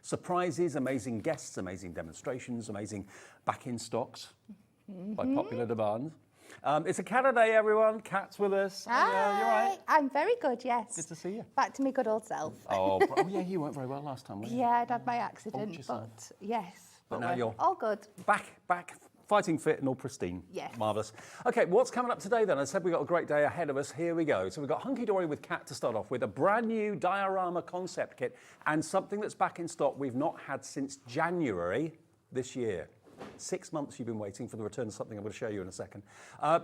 surprises, amazing guests, amazing demonstrations, amazing back-in stocks by popular demand. It's a Cat day, everyone. Cat's with us. Hi. You're right. I'm very good, yes. Good to see you. Back to my good old self. Oh, yeah, you weren't very well last time, were you? Yeah, I'd had my accident, but yes. But now you're all good. Back, fighting fit and all pristine. Yes. Marvellous. Okay, what's coming up today then? I said we've got a great day ahead of us. Here we go. So we've got Hunkydory with Cat to start off with, a brand new diorama concept kit, and something that's back in stock we've not had since January this year. 6 months you've been waiting for the return of something I'm going to show you in a second.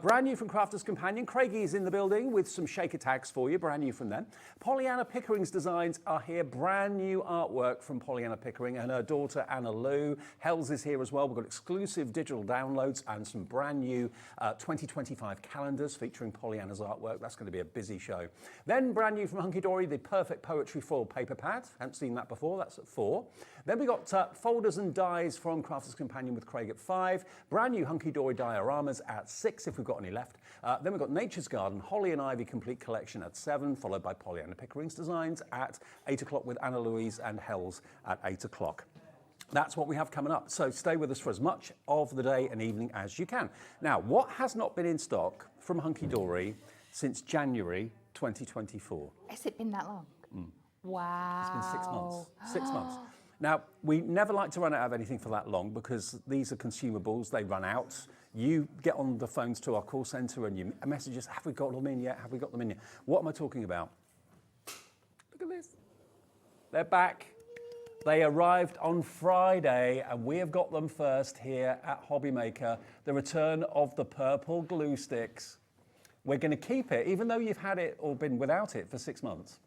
Brand new from Crafter'S Companion. Craigie is in the building with some shaker tags for you, brand new from them. Pollyanna Pickering's designs are here, brand new artwork from Pollyanna Pickering and her daughter Anna Lou. Hells is here as well. We've got exclusive digital downloads and some brand new 2025 calendars featuring Pollyanna's artwork. That's going to be a busy show. Then brand new from Hunkydory, the perfect poetry foil paper pad. Haven't seen that before, that's at 4. Then we got folders and dies from Crafter'S Companion with Craig at 5. Brand new Hunkydory dioramas at 6 if we've got any left. Then we've got Nature's Garden Holly and Ivy complete collection at 7, followed by Pollyanna Pickering's designs at 8 o'clock with Anna Louise and Hells at 8 o'clock. That's what we have coming up. So stay with us for as much of the day and evening as you can. Now, what has not been in stock from Hunkydory since January 2024? Has it been that long? Wow. It's been 6 months. 6 months. Now, we never like to run out of anything for that long because these are consumables, they run out. You get on the phones to our call centre and you message us, have we got them in yet? Have we got them in yet? What am I talking about? Look at this. They're back. They arrived on Friday and we have got them first here at Hobbymaker. The return of the purple glue sticks. We're going to keep it, even though you've had it or been without it for 6 months.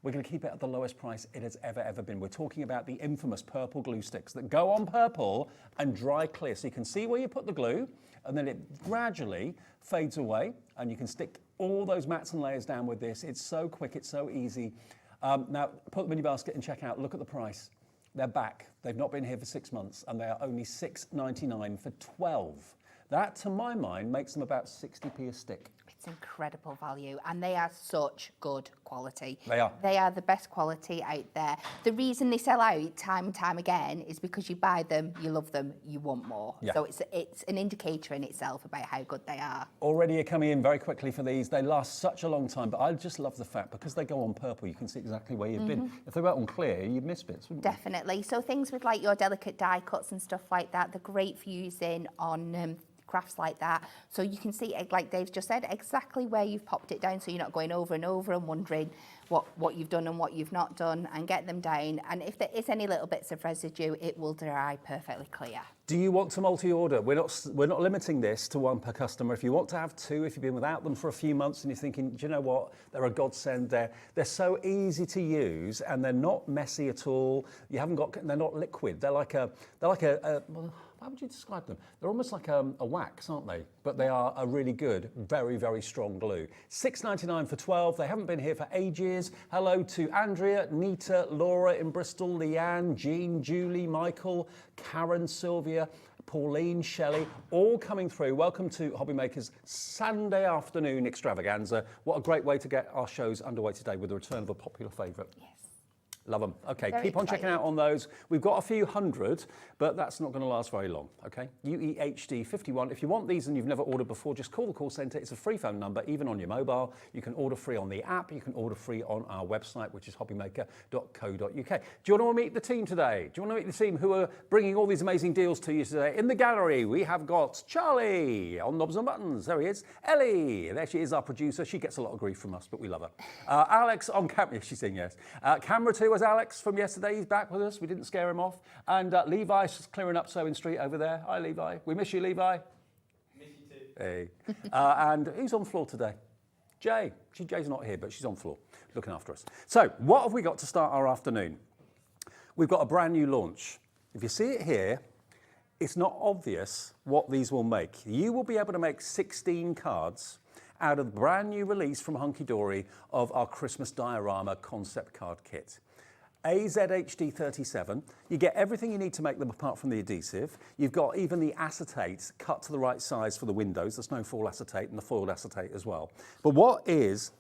We're going to keep it at the lowest price it has ever been. We're talking about the infamous purple glue sticks that go on purple and dry clear. So you can see where you put the glue and then it gradually fades away and you can stick all those mats and layers down with this. It's so quick, it's so easy. Now, put them in your basket and check out, look at the price. They're back. They've not been here for 6 months and they are only $6.99 for 12. That, to my mind, makes them about 60p a stick. It's incredible value and they are such good quality. They are. They are the best quality out there. The reason they sell out time and time again is because you buy them, you love them, you want more. Yeah. So it's an indicator in itself about how good they are. Already are coming in very quickly for these. They last such a long time, but I just love the fact because they go on purple, you can see exactly where you've been. If they were on clear, you'd miss bits, wouldn't you? Definitely. So things with like your delicate die cuts and stuff like that, they're great for using on crafts like that. So you can see, like Dave's just said, exactly where you've popped it down so you're not going over and over and wondering what you've done and what you've not done, and get them down. And if there is any little bits of residue, it will dry perfectly clear. Do you want to multi-order? We're not limiting this to 1 per customer. If you want to have 2, if you've been without them for a few months and you're thinking, do you know what, they're a godsend. They're so easy to use and they're not messy at all. They're not liquid. They're like a how would you describe them? They're almost like a wax, aren't they? But they are a really good, very, very strong glue. $6.99 for 12. They haven't been here for ages. Hello to Andrea, Nita, Laura in Bristol, Leanne, Jean, Julie, Michael, Karen, Sylvia, Pauline, Shelley, all coming through. Welcome to Hobbymaker's Sunday afternoon extravaganza. What a great way to get our shows underway today with the return of a popular favourite. Yes. Love them. Okay, Very keep on checking out on those. We've got a few hundred, but that's not going to last very long, okay? UEHD51. If you want these and you've never ordered before, just call the call centre. It's a free phone number, even on your mobile. You can order free on the app. You can order free on our website, which is hobbymaker.co.uk. Do you want to meet the team today? Do you want to meet the team who are bringing all these amazing deals to you today? In the gallery, we have got Charlie on Knobs and Buttons. There he is. Ellie, there she is, our producer. She gets a lot of grief from us, but we love her. Alex on camera. She's saying yes. Camera 2 was Alex from yesterday. He's back with us. We didn't scare him off. And Levi's clearing up Sewing Street over there. Hi, Levi. We miss you, Levi. Miss you too. Hey. And who's on floor today? Jay. Jay's not here, but she's on floor looking after us. So what have we got to start our afternoon? We've got a brand new launch. If you see it here, it's not obvious what these will make. You will be able to make 16 cards out of the brand new release from Hunkydory of our Christmas Diorama Concept Card Kit. AZHD37, you get everything you need to make them apart from the adhesive. You've got even the acetate cut to the right size for the windows, the snowfall acetate and the foiled acetate as well. But what is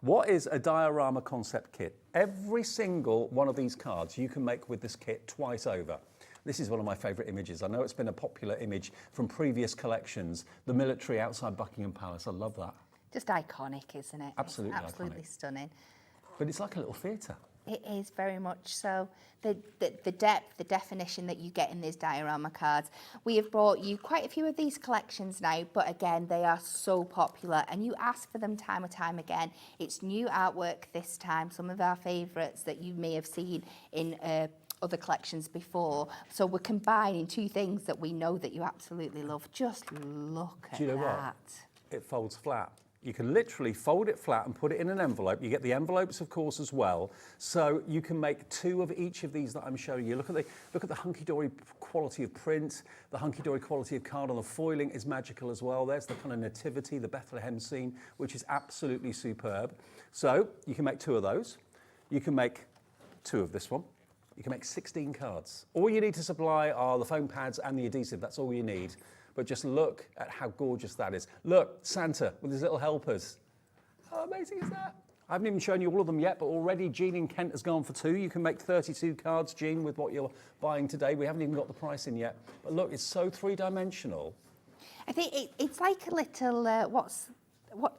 What is a diorama concept kit? Every single one of these cards you can make with this kit twice over. This is one of my favourite images. I know it's been a popular image from previous collections. The military outside Buckingham Palace. I love that. Just iconic, isn't it? Absolutely It's absolutely iconic. stunning. But it's like a little theatre. It is very much so. The depth, the definition that you get in these diorama cards. We have brought you quite a few of these collections now, but again, they are so popular and you ask for them time and time again. It's new artwork this time, some of our favourites that you may have seen in other collections before. So we're combining two things that we know that you absolutely love. Just look at Do you know that. what? It folds flat. You can literally fold it flat and put it in an envelope. You get the envelopes, of course, as well. So you can make two of each of these that I'm showing you. Look at the hunky-dory quality of print. The hunky-dory quality of card on the foiling is magical as well. There's the kind of nativity, the Bethlehem scene, which is absolutely superb. So you can make two of those. You can make two of this one. You can make 16 cards. All you need to supply are the foam pads and the adhesive. That's all you need. But just look at how gorgeous that is. Look, Santa with his little helpers. How amazing is that? I haven't even shown you all of them yet, but already Jean in Kent has gone for two. You can make 32 cards, Jean, with what you're buying today. We haven't even got the price in yet. But look, it's so three-dimensional. I think it's like a little,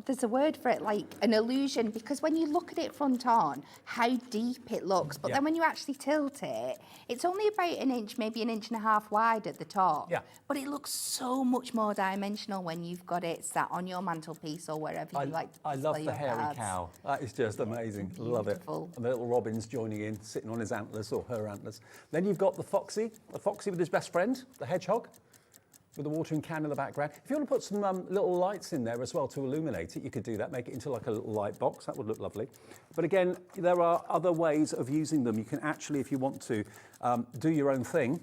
there's a word for it, like an illusion, because when you look at it front on, how deep it looks, but then when you actually tilt it, it's only about an inch, maybe an inch and a half wide at the top. Yeah. But it looks so much more dimensional when you've got it sat on your mantelpiece or wherever you like to I display love the your hairy cards. cow. That is just amazing. Love it. Beautiful. And the little robin's joining in, sitting on his antlers or her antlers. Then you've got the foxy with his best friend, the hedgehog, with the watering can in the background. If you want to put some little lights in there as well to illuminate it, you could do that, make it into like a little light box. That would look lovely. But again, there are other ways of using them. You can actually, if you want to, do your own thing.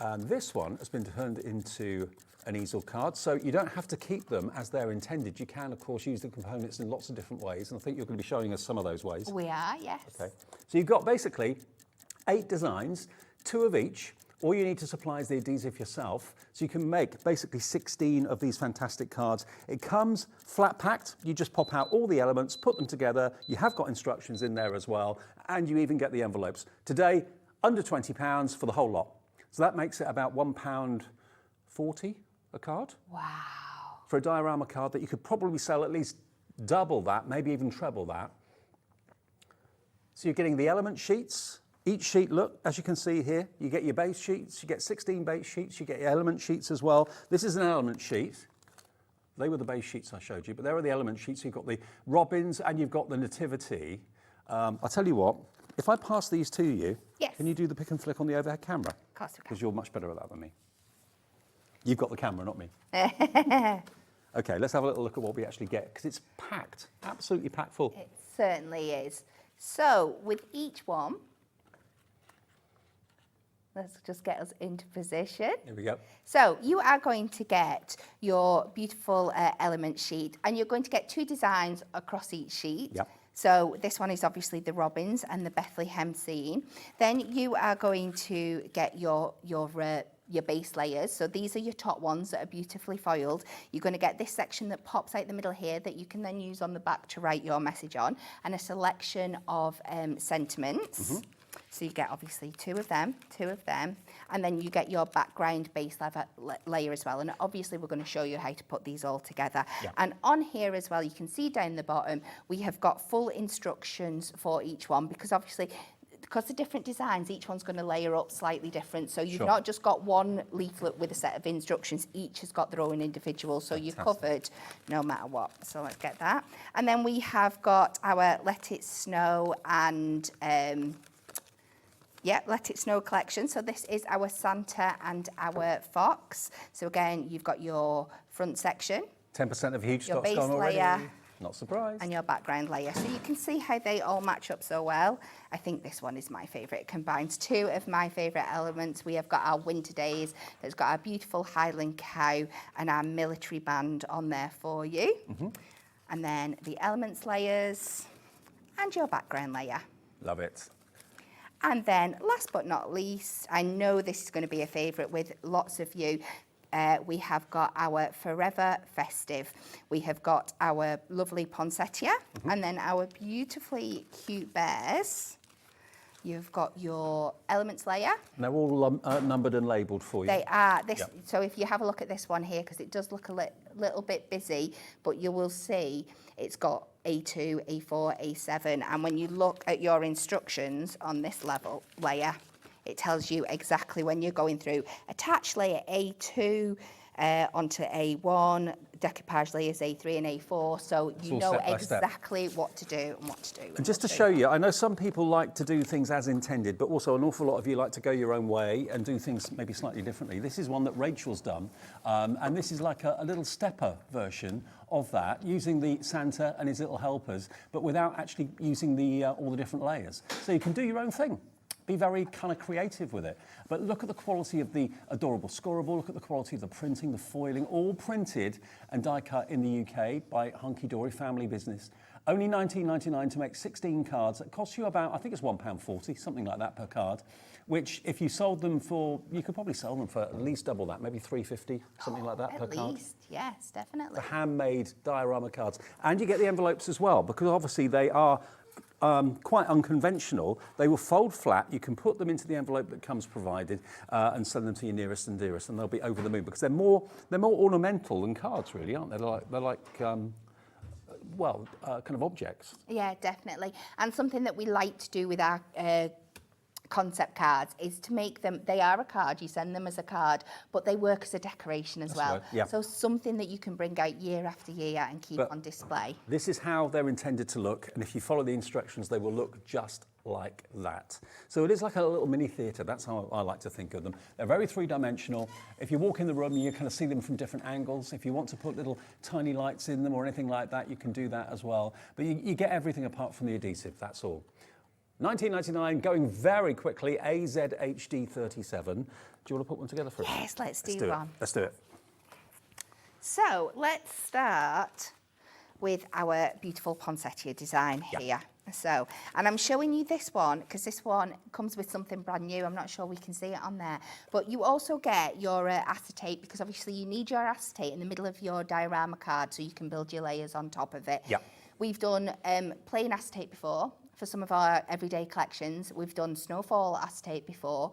And this one has been turned into an easel card, so you don't have to keep them as they're intended. You can, of course, use the components in lots of different ways, and I think you're going to be showing us some of those ways. We are, yes. Okay. So you've got basically 8 designs, 2 of each. All you need to supply is the adhesive yourself. So you can make basically 16 of these fantastic cards. It comes flat packed. You just pop out all the elements, put them together. You have got instructions in there as well. And you even get the envelopes. Today, under £20 for the whole lot. So that makes it about £1.40 a card. Wow. For a diorama card that you could probably sell at least double that, maybe even treble that. So you're getting the element sheets. Each sheet, look, as you can see here, you get your base sheets, you get 16 base sheets, you get your element sheets as well. This is an element sheet. They were the base sheets I showed you, but there are the element sheets. You've got the robins and you've got the nativity. I'll tell you what, if I pass these to you, Yes. Can you do the pick and flick on the overhead camera? Of course we can. Because you're much better at that than me. You've got the camera, not me. Okay, let's have a little look at what we actually get, because it's packed, absolutely packed full. It certainly is. So with each one, let's just get us into position. Here we go. So you are going to get your beautiful element sheet, and you're going to get 2 designs across each sheet. Yep. So this one is obviously the robins and the Bethlehem scene. Then you are going to get your base layers. So these are your top ones that are beautifully foiled. You're going to get this section that pops out the middle here that you can then use on the back to write your message on, and a selection of sentiments. Mm-hmm. So you get obviously 2 of them, and then you get your background base layer as well. And obviously we're going to show you how to put these all together. Yeah. And on here as well, you can see down the bottom, we have got full instructions for each one, because obviously, because the different designs, each one's going to layer up slightly different. So you've not just got one leaflet with a set of instructions, each has got their own individual. So you're covered no matter what. So let's get that. And then we have got our Let It Snow and Let It Snow collection. So this is our Santa and our Fox. So again, you've got your front section. 10% of huge your stock's base gone already. layer. Not surprised. And your background layer. So you can see how they all match up so well. I think this one is my favourite. It combines 2 of my favourite elements. We have got our Winter Days, that's got our beautiful Highland cow and our military band on there for you. Mm-hmm. And then the elements layers and your background layer. Love it. And then last but not least, I know this is going to be a favourite with lots of you, we have got our Forever Festive. We have got our lovely poinsettia, and then our beautifully cute bears. You've got your elements layer. And they're all numbered and labelled for you. They are. So if you have a look at this one here, because it does look a little bit busy, but you will see it's got A2, A4, A7, and when you look at your instructions on this layer, it tells you exactly when you're going through. Attach layer A2 onto A1, decoupage layers A3 and A4, so you know exactly what to do and what to do. And just to show you, I know some people like to do things as intended, but also an awful lot of you like to go your own way and do things maybe slightly differently. This is one that Rachel's done, and this is like a little stepper version of that, using the Santa and his little helpers, but without actually using all the different layers. So you can do your own thing. Be very kind of creative with it. But look at the quality of the adorable scorable, look at the quality of the printing, the foiling, all printed and die cut in the UK by Hunkydory family business. Only $19.99 to make 16 cards. It costs you about, I think it's £1.40, something like that per card, which if you sold them for, you could probably sell them for at least double that, maybe $3.50, something like that per card. At least, yes, definitely. The handmade diorama cards. And you get the envelopes as well, because obviously they are quite unconventional. They will fold flat. You can put them into the envelope that comes provided and send them to your nearest and dearest, and they'll be over the moon because they're more ornamental than cards, really, aren't they? They're like kind of objects. Yeah, definitely. And something that we like to do with our concept cards is to make them, they are a card, you send them as a card, but they work as a decoration as well. Right, yeah. So something that you can bring out year after year and keep on display. This is how they're intended to look, and if you follow the instructions, they will look just like that. So it is like a little mini theatre. That's how I like to think of them. They're very three-dimensional. If you walk in the room, you kind of see them from different angles. If you want to put little tiny lights in them or anything like that, you can do that as well. But you get everything apart from the adhesive, that's all. $19.99, going very quickly, AZHD37. Do you want to put one together for us? Yes, let's do one. Let's do it. So let's start with our beautiful poinsettia design here. So, and I'm showing you this one because this one comes with something brand new. I'm not sure we can see it on there, but you also get your acetate, because obviously you need your acetate in the middle of your diorama card so you can build your layers on top of it. Yeah. We've done plain acetate before for some of our everyday collections. We've done snowfall acetate before,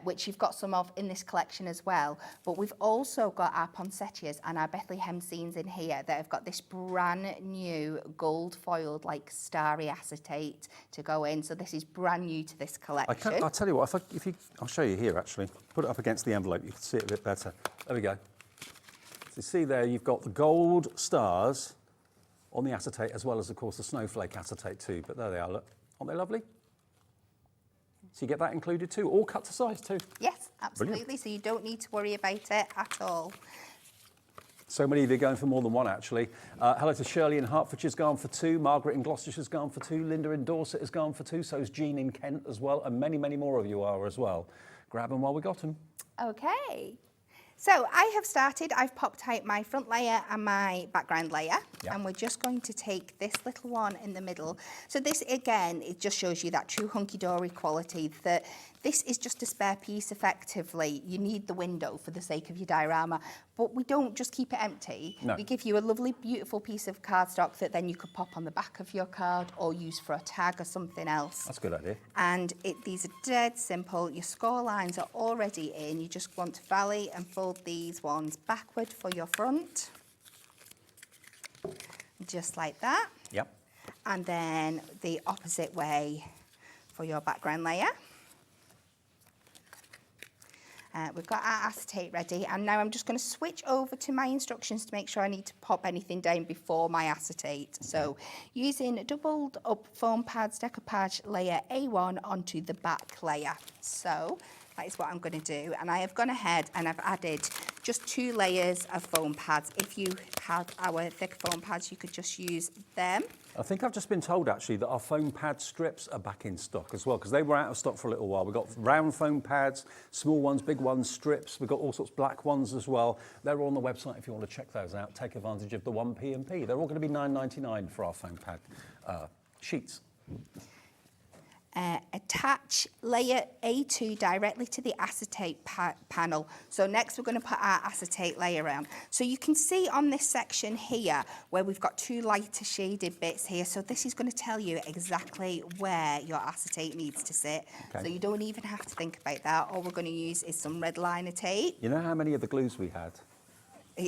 which you've got some of in this collection as well. But we've also got our poinsettias and our Bethlehem scenes in here that have got this brand new gold foiled, like starry acetate to go in. So this is brand new to this collection. I'll tell you what, I'll show you here actually. Put it up against the envelope, you can see it a bit better. There we go. So you see there, you've got the gold stars on the acetate, as well as, of course, the snowflake acetate too. But there they are, look. Aren't they lovely? So you get that included too, all cut to size too. Yes, absolutely. Brilliant. So you don't need to worry about it at all. So many of you are going for more than one, actually. Hello to Shirley in Hertfordshire's gone for 2. Margaret in Gloucestershire's gone for 2. Linda in Dorset has gone for 2. So is Jean in Kent as well. And many, many more of you are as well. Grab them while we got them. Okay. So I have started, I've popped out my front layer and my background layer, and we're just going to take this little one in the middle. So this, again, it just shows you that true hunky-dory quality, that this is just a spare piece effectively. You need the window for the sake of your diorama, but we don't just keep it empty. No. We give you a lovely, beautiful piece of cardstock that then you could pop on the back of your card or use for a tag or something else. That's a good idea. And these are dead simple. Your score lines are already in. You just want to valley and fold these ones backward for your front. Just like that. Yep. And then the opposite way for your background layer. We've got our acetate ready, and now I'm just going to switch over to my instructions to make sure I need to pop anything down before my acetate. Okay. So using doubled up foam pads, decoupage layer A1 onto the back layer. So that is what I'm going to do, and I have gone ahead and I've added just 2 layers of foam pads. If you have our thick foam pads, you could just use them. I think I've just been told actually that our foam pad strips are back in stock as well, because they were out of stock for a little while. We've got round foam pads, small ones, big ones, strips. We've got all sorts of black ones as well. They're all on the website if you want to check those out. Take advantage of the 1p&p. They're all going to be $9.99 for our foam pad sheets. Attach layer A2 directly to the acetate panel. So next we're going to put our acetate layer on. So you can see on this section here where we've got 2 lighter shaded bits here. So this is going to tell you exactly where your acetate needs to sit. Okay. So you don't even have to think about that. All we're going to use is some red liner tape. You know how many of the glues we had?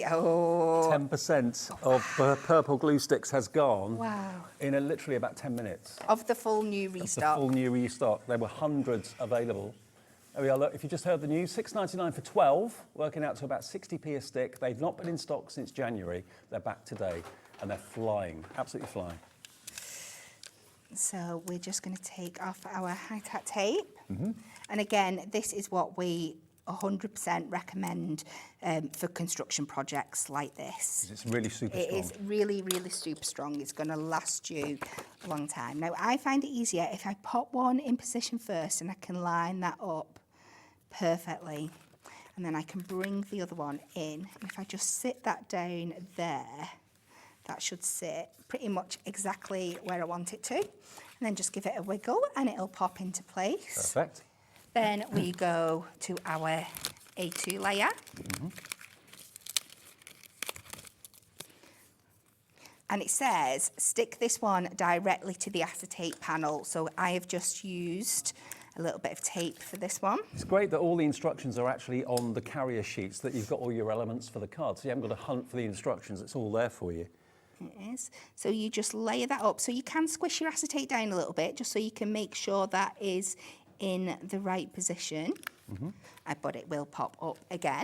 Oh. 10% of purple glue sticks has gone Wow. in literally about 10 minutes. Of the full new Of the restock. full new restock. There were hundreds available. There we are. Look, if you just heard the news, $6.99 for 12, working out to about 60p a stick. They've not been in stock since January. They're back today, and they're flying, absolutely flying. So we're just going to take off our high-tack tape. And again, this is what we 100% recommend for construction projects like this. It's really super strong. It is really, really super strong. It's going to last you a long time. Now, I find it easier if I pop one in position first and I can line that up perfectly. And then I can bring the other one in. And if I just sit that down there, that should sit pretty much exactly where I want it to. And then just give it a wiggle and it'll pop into place. Perfect. Then we go to our A2 layer. And it says, stick this one directly to the acetate panel. So I have just used a little bit of tape for this one. It's great that all the instructions are actually on the carrier sheets, that you've got all your elements for the card. So you haven't got to hunt for the instructions, it's all there for you. It is. So you just layer that up. So you can squish your acetate down a little bit, just so you can make sure that is in the right position, but it will pop up again.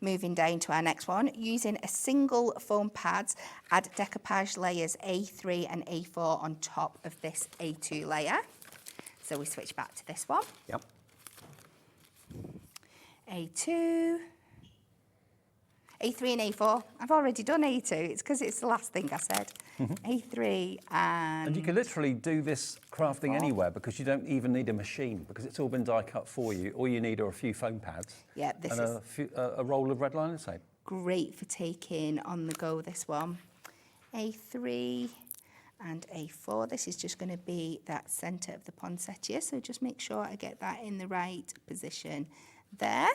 Moving down to our next one, using a single foam pads, add decoupage layers A3 and A4 on top of this A2 layer. So we switch back to this one. Yep. A2, A3 and A4. I've already done A2. It's because it's the last thing I said. A3 and... And you can literally do this crafting anywhere because you don't even need a machine because it's all been die cut for you. All you need are a few foam pads Yeah, this and is a roll of red liner tape. great for taking on the go, this one. A3 and A4. This is just going to be that centre of the poinsettia. So just make sure I get that in the right position there.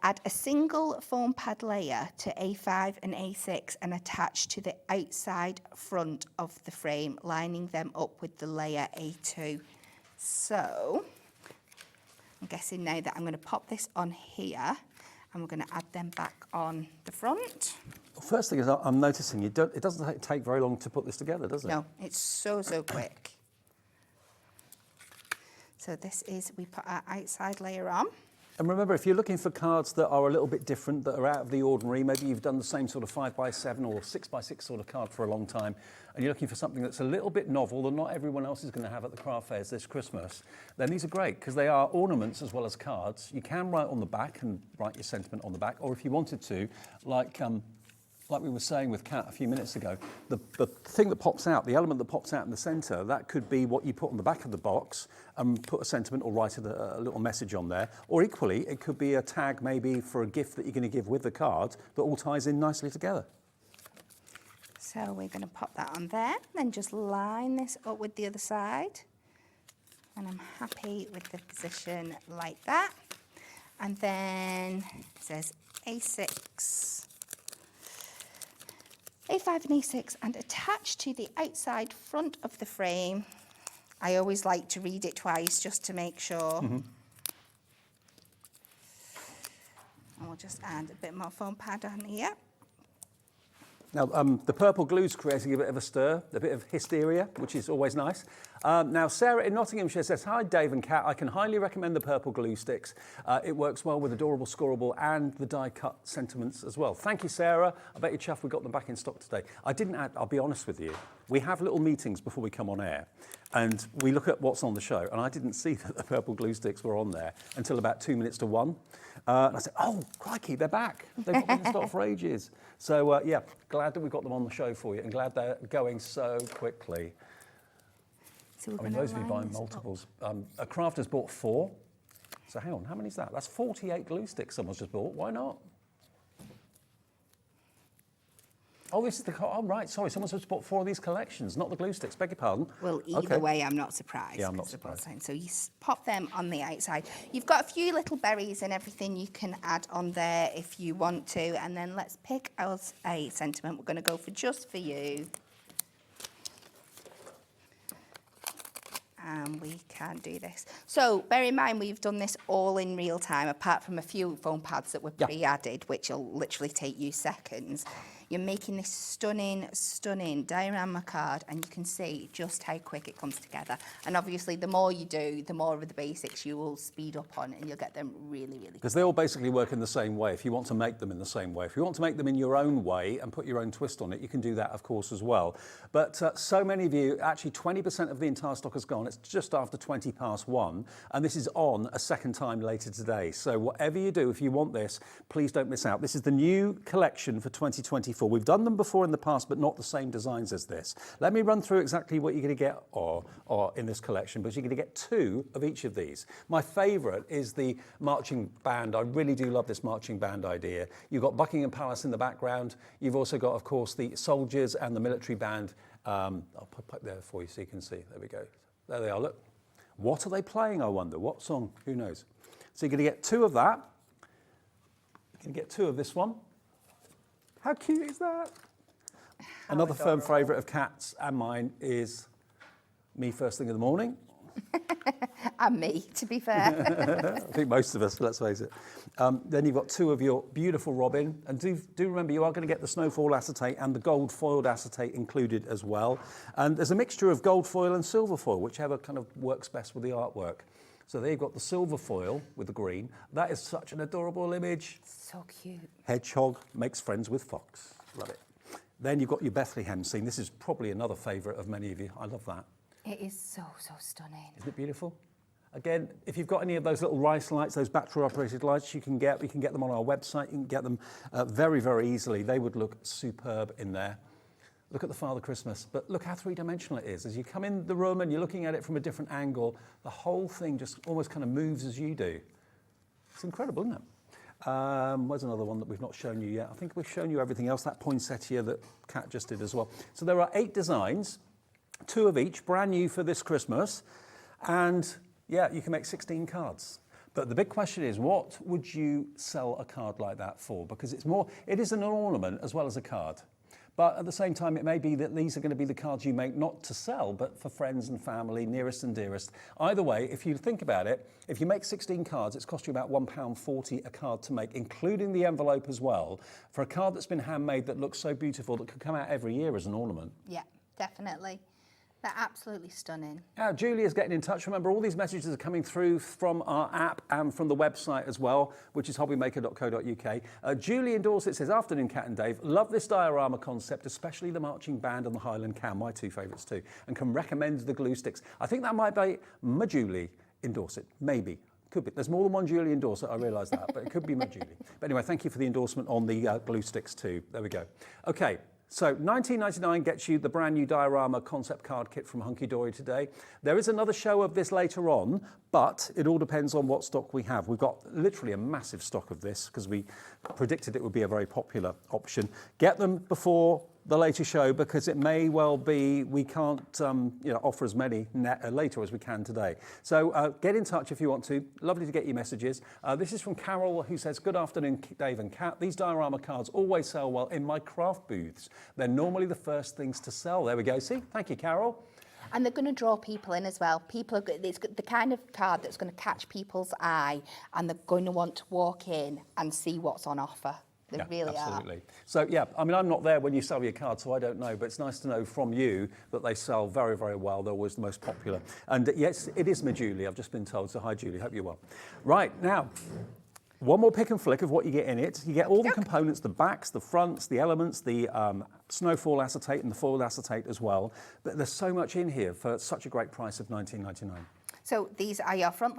Add a single foam pad layer to A5 and A6 and attach to the outside front of the frame, lining them up with the layer A2. So I'm guessing now that I'm going to pop this on here and we're going to add them back on the front. First thing is I'm noticing it doesn't take very long to put this together, does it? No, it's so quick. So this is, we put our outside layer on. And remember, if you're looking for cards that are a little bit different, that are out of the ordinary, maybe you've done the same sort of 5x7 or 6x6 sort of card for a long time, and you're looking for something that's a little bit novel that not everyone else is going to have at the craft fairs this Christmas, then these are great because they are ornaments as well as cards. You can write on the back and write your sentiment on the back, or if you wanted to, like we were saying with Kat a few minutes ago, the thing that pops out, the element that pops out in the centre, that could be what you put on the back of the box and put a sentiment or write a little message on there. Or equally, it could be a tag maybe for a gift that you're going to give with the card that all ties in nicely together. So we're going to pop that on there, then just line this up with the other side. And I'm happy with the position like that. And then it says A6. A5 and A6 and attach to the outside front of the frame. I always like to read it twice just to make sure. And we'll just add a bit more foam pad on here. Now, the purple glue's creating a bit of a stir, a bit of hysteria, which is always nice. Now, Sarah in Nottinghamshire says, hi, Dave and Kat. I can highly recommend the purple glue sticks. It works well with adorable scoreable and the die-cut sentiments as well. Thank you, Sarah. I bet you're chuffed we got them back in stock today. I didn't add, I'll be honest with you, we have little meetings before we come on air, and we look at what's on the show, and I didn't see that the purple glue sticks were on there until about 2 minutes to 1. And I said, oh, crikey, they're back. They've not been in stock for ages. So, yeah, glad that we've got them on the show for you and glad they're going so quickly. So I mean, those of you buying multiples. A Crafter's bought 4. So hang on, how many is that? That's 48 glue sticks someone's just bought. Why not? Oh, this is the... Oh, right, sorry, someone's supposed to put 4 of these collections, not the glue sticks, beg your pardon. Well, either way, I'm not surprised. Yeah, I'm not surprised. So you pop them on the outside. You've got a few little berries and everything you can add on there if you want to. And then let's pick us a sentiment. We're going to go for Just For You. And we can do this. So bear in mind, we've done this all in real time, apart from a few foam pads that were pre-added, which will literally take you seconds. You're making this stunning, stunning diorama card, and you can see just how quick it comes together. And obviously, the more you do, the more of the basics you will speed up on, and you'll get them really, really Because they all basically work in the same way, if you want to make them in the same way. If you want to make them in your own way and put your own twist on it, you can do that, of course, as well. But so many of you, actually 20% of the entire stock has gone. It's just after 1:20, and this is on a second time later today. So whatever you do, if you want this, please don't miss out. This is the new collection for 2024. We've done them before in the past, but not the same designs as this. Let me run through exactly what you're going to get or in this collection, because you're going to get 2 of each of these. My favourite is the marching band. I really do love this marching band idea. You've got Buckingham Palace in the background. You've also got, of course, the soldiers and the military band. I'll put there for you so you can see. There we go. There they are, look. What are they playing, I wonder? What song? Who knows? So you're going to get 2 of that. You're going to get 2 of this one. How cute is that? Another firm favourite of Kat's and mine is me first thing in the morning. And me, to be fair. I think most of us, let's face it. Then you've got 2 of your beautiful robin. And do remember, you are going to get the snowfall acetate and the gold foiled acetate included as well. And there's a mixture of gold foil and silver foil, whichever kind of works best with the artwork. So there you've got the silver foil with the green. That is such an adorable image. So cute. Hedgehog makes friends with fox. Love it. Then you've got your Bethlehem scene. This is probably another favourite of many of you. I love that. It is so, so stunning. Isn't it beautiful? Again, if you've got any of those little rice lights, those battery-operated lights, we can get them on our website. You can get them very, very easily. They would look superb in there. Look at the Father Christmas, but look how 3-dimensional it is. As you come in the room and you're looking at it from a different angle, the whole thing just almost kind of moves as you do. It's incredible, isn't it? Where's another one that we've not shown you yet? I think we've shown you everything else, that poinsettia that Kat just did as well. So there are 8 designs, 2 of each, brand new for this Christmas. And yeah, you can make 16 cards. But the big question is, what would you sell a card like that for? Because it is an ornament as well as a card. But at the same time, it may be that these are going to be the cards you make not to sell, but for friends and family, nearest and dearest. Either way, if you think about it, if you make 16 cards, it's cost you about £1.40 a card to make, including the envelope as well, for a card that's been handmade that looks so beautiful that could come out every year as an ornament. Yeah, definitely. They're absolutely stunning. Now, Julia's getting in touch. Remember, all these messages are coming through from our app and from the website as well, which is hobbymaker.co.uk. Julie in Dorset says, afternoon, Kat and Dave. Love this diorama concept, especially the marching band and the Highland cow, my 2 favourites too, and can recommend the glue sticks. I think that might be my Julie in Dorset, maybe. Could be. There's more than one Julie in Dorset, I realise that, but it could be my Julie. But anyway, thank you for the endorsement on the glue sticks too. There we go. Okay. So $19.99 gets you the brand new diorama concept card kit from Hunkydory today. There is another show of this later on, but it all depends on what stock we have. We've got literally a massive stock of this because we predicted it would be a very popular option. Get them before the later show because it may well be we can't offer as many later as we can today. So get in touch if you want to. Lovely to get your messages. This is from Carol, who says, good afternoon, Dave and Kat. These diorama cards always sell well in my craft booths. They're normally the first things to sell. There we go. See? Thank you, Carol. And they're going to draw people in as well. It's the kind of card that's going to catch people's eye, and they're going to want to walk in and see what's on offer. They really absolutely. are. So, yeah, I mean, I'm not there when you sell your card, so I don't know, but it's nice to know from you that they sell very, very well. They're always the most popular. And yes, it is my Julie, I've just been told, so hi, Julie, hope you're well. Right, now, one more pick and flick of what you get in it. You get all the components, the backs, the fronts, the elements, the snowfall acetate and the foiled acetate as well. But there's so much in here for such a great price of $19.99. So these are your front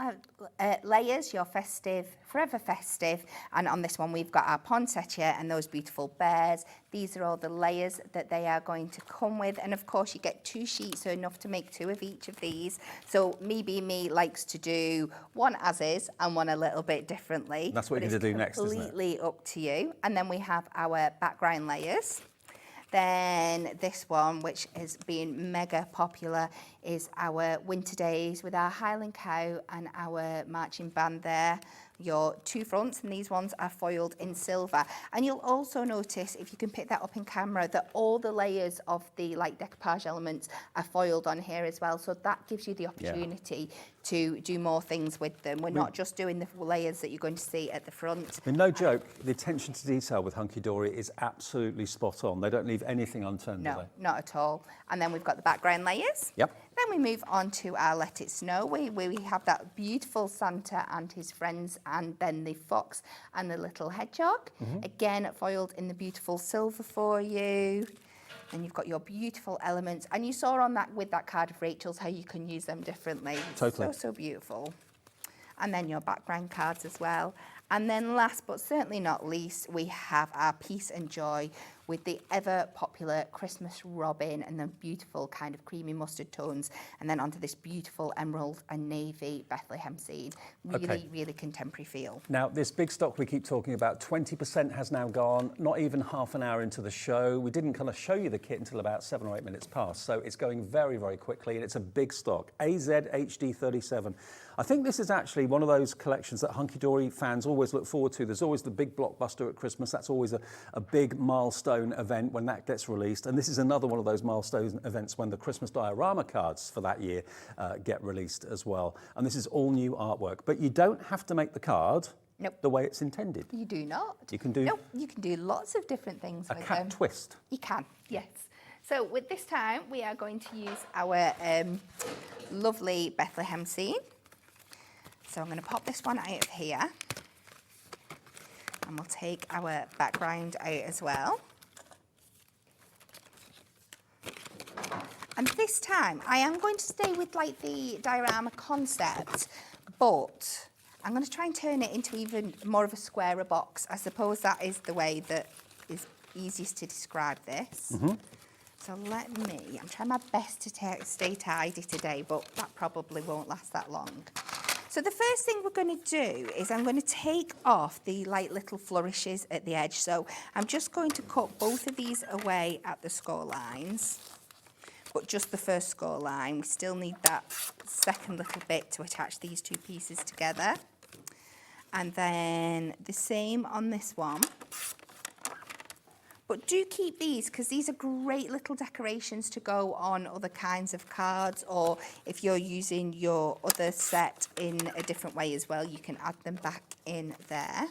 layers, your festive, forever festive. And on this one, we've got our poinsettia and those beautiful bears. These are all the layers that they are going to come with. And of course, you get 2 sheets, so enough to make 2 of each of these. So Me Be Me likes to do one as is and one a little bit differently. That's what you're going to do next, isn't it? Completely up to you. And then we have our background layers. Then this one, which has been mega popular, is our Winter Days with our Highland Cow and our marching band there. Your two fronts, and these ones are foiled in silver. And you'll also notice, if you can pick that up in camera, that all the layers of the like decoupage elements are foiled on here as well. So that gives you the opportunity to do more things with them. We're not just doing the layers that you're going to see at the front. I mean, no joke, the attention to detail with Hunkydory is absolutely spot on. They don't leave anything unturned, do No, they? not at all. And then we've got the background layers. Yep. Then we move on to our Let It Snow, where we have that beautiful Santa and his friends, and then the fox and the little hedgehog. Again, foiled in the beautiful silver for you. And you've got your beautiful elements. And you saw on that, with that card of Rachel's, how you can use them differently. Totally. So beautiful. And then your background cards as well. And then last but certainly not least, we have our Peace and Joy with the ever popular Christmas robin and the beautiful kind of creamy mustard tones, and then onto this beautiful emerald and navy Bethlehem scene. Really contemporary feel. Now, this big stock we keep talking about, 20% has now gone, not even half an hour into the show. We didn't kind of show you the kit until about 7 or 8 minutes past, so it's going very, very quickly, and it's a big stock. AZHD37. I think this is actually one of those collections that Hunkydory fans always look forward to. There's always the big blockbuster at Christmas. That's always a big milestone event when that gets released. And this is another one of those milestone events when the Christmas diorama cards for that year get released as well. And this is all new artwork. But you don't have to make the card the way it's intended. You do not. You can do... Nope, you can do lots of different things with them. A cat twist. You can, yes. So with this time, we are going to use our lovely Bethlehem scene. So I'm going to pop this one out of here, and we'll take our background out as well. And this time, I am going to stay with like the diorama concept, but I'm going to try and turn it into even more of a squarer box. I suppose that is the way that is easiest to describe this. So I'm trying my best to stay tidy today, but that probably won't last that long. So the first thing we're going to do is I'm going to take off the like little flourishes at the edge. So I'm just going to cut both of these away at the score lines, but just the first score line. We still need that second little bit to attach these two pieces together. And then the same on this one. But do keep these, because these are great little decorations to go on other kinds of cards, or if you're using your other set in a different way as well, you can add them back in there.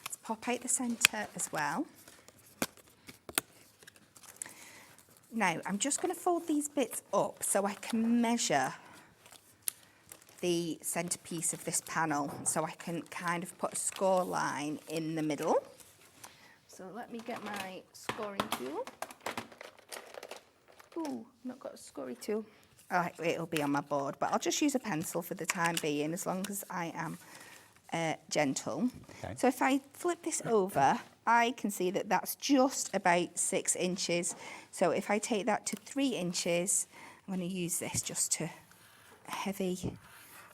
Let's pop out the centre as well. Now, I'm just going to fold these bits up so I can measure the centrepiece of this panel, so I can kind of put a score line in the middle. So let me get my scoring tool. Ooh, not got a scoring tool. All right, it'll be on my board, but I'll just use a pencil for the time being, as long as I am gentle. Okay. So if I flip this over, I can see that that's just about 6 inches. So if I take that to 3 inches, I'm going to use this just to heavy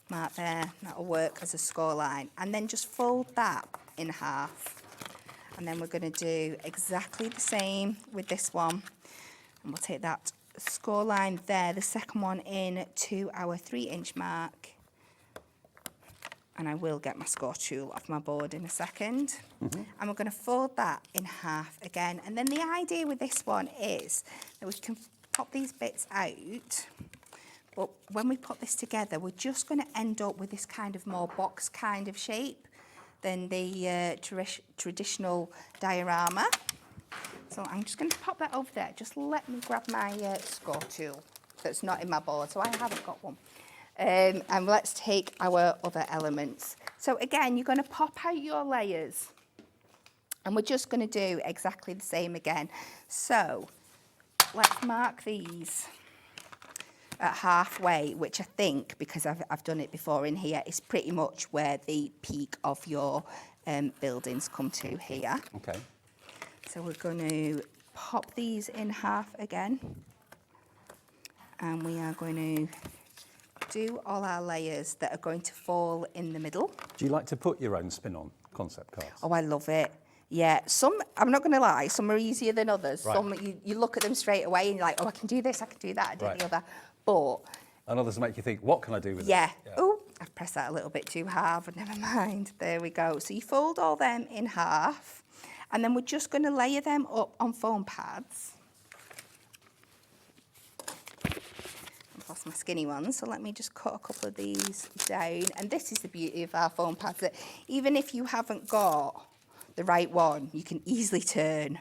mark there. That'll work as a score line. And then just fold that in half. And then we're going to do exactly the same with this one. And we'll take that score line there, the second one in to our 3-inch mark. And I will get my score tool off my board in a second. And we're going to fold that in half again. And then the idea with this one is that we can pop these bits out. But when we put this together, we're just going to end up with this kind of more box kind of shape than the traditional diorama. So I'm just going to pop that over there. Just let me grab my score tool that's not in my board, so I haven't got one. And let's take our other elements. So again, you're going to pop out your layers, and we're just going to do exactly the same again. So let's mark these at halfway, which I think, because I've done it before in here, is pretty much where the peak of your buildings come to here. Okay. So we're going to pop these in half again, and we are going to do all our layers that are going to fall in the middle. Do you like to put your own spin on concept cards? Oh, I love it. Yeah, some, I'm not going to lie, some are easier than others. Right. Some, you look at them straight away and you're like, oh, I can do this, I can do that, I do the other. But And others make you think, what can I do with yeah. this? Oh, I've pressed that a little bit too hard, but never mind. There we go. So you fold all them in half, and then we're just going to layer them up on foam pads. I've lost my skinny ones, so let me just cut a couple of these down. And this is the beauty of our foam pads, that even if you haven't got the right one, you can easily turn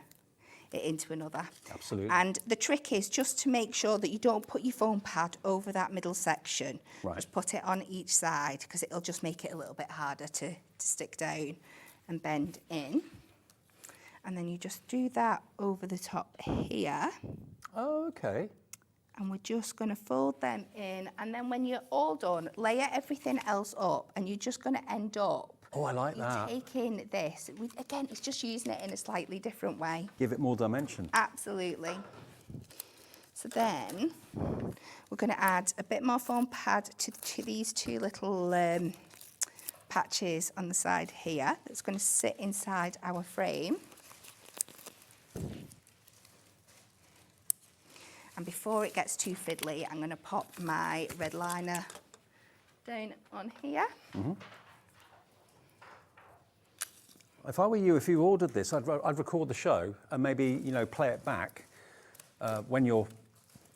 it into another. Absolutely. And the trick is just to make sure that you don't put your foam pad over that middle section. Right. Just put it on each side, because it'll just make it a little bit harder to stick down and bend in. And then you just do that over the top here. Oh, okay. And we're just going to fold them in. And then when you're all done, layer everything else up, and you're just going to end up. Oh, I like that. Taking this, again, it's just using it in a slightly different way. Give it more dimension. Absolutely. So then we're going to add a bit more foam pad to these two little patches on the side here. That's going to sit inside our frame. And before it gets too fiddly, I'm going to pop my red liner down on here. Mm-hmm. If I were you, if you ordered this, I'd record the show and maybe, you know, play it back when your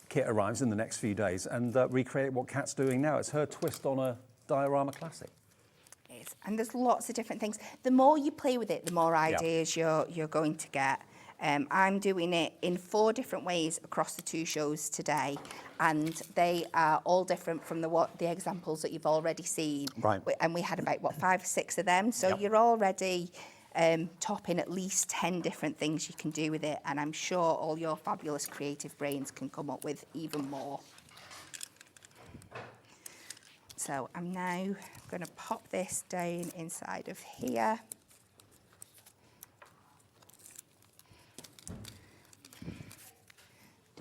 kit arrives in the next few days and recreate what Kat's doing now. It's her twist on a diorama classic. It is. And there's lots of different things. The more you play with it, the more ideas you're going to get. I'm doing it in 4 different ways across the 2 shows today, and they are all different from the examples that you've already seen. Right. And we had about, 5 or 6 of them, so you're already topping at least 10 different things you can do with it, and I'm sure all your fabulous creative brains can come up with even more. So I'm now going to pop this down inside of here.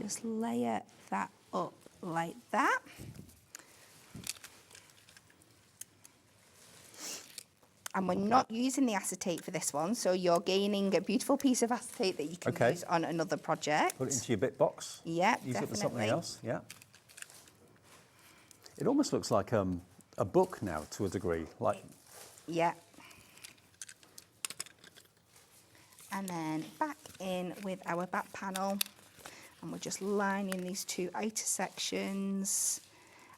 Just layer that up like that. And we're not using the acetate for this one, so you're gaining a beautiful piece of acetate that you can use on another project. Put it into your bit box. Yeah, Use definitely. it for something else. Yeah. It almost looks like a book now, to a degree. Like. Yeah. And then back in with our back panel. And we're just lining these 2 outer sections.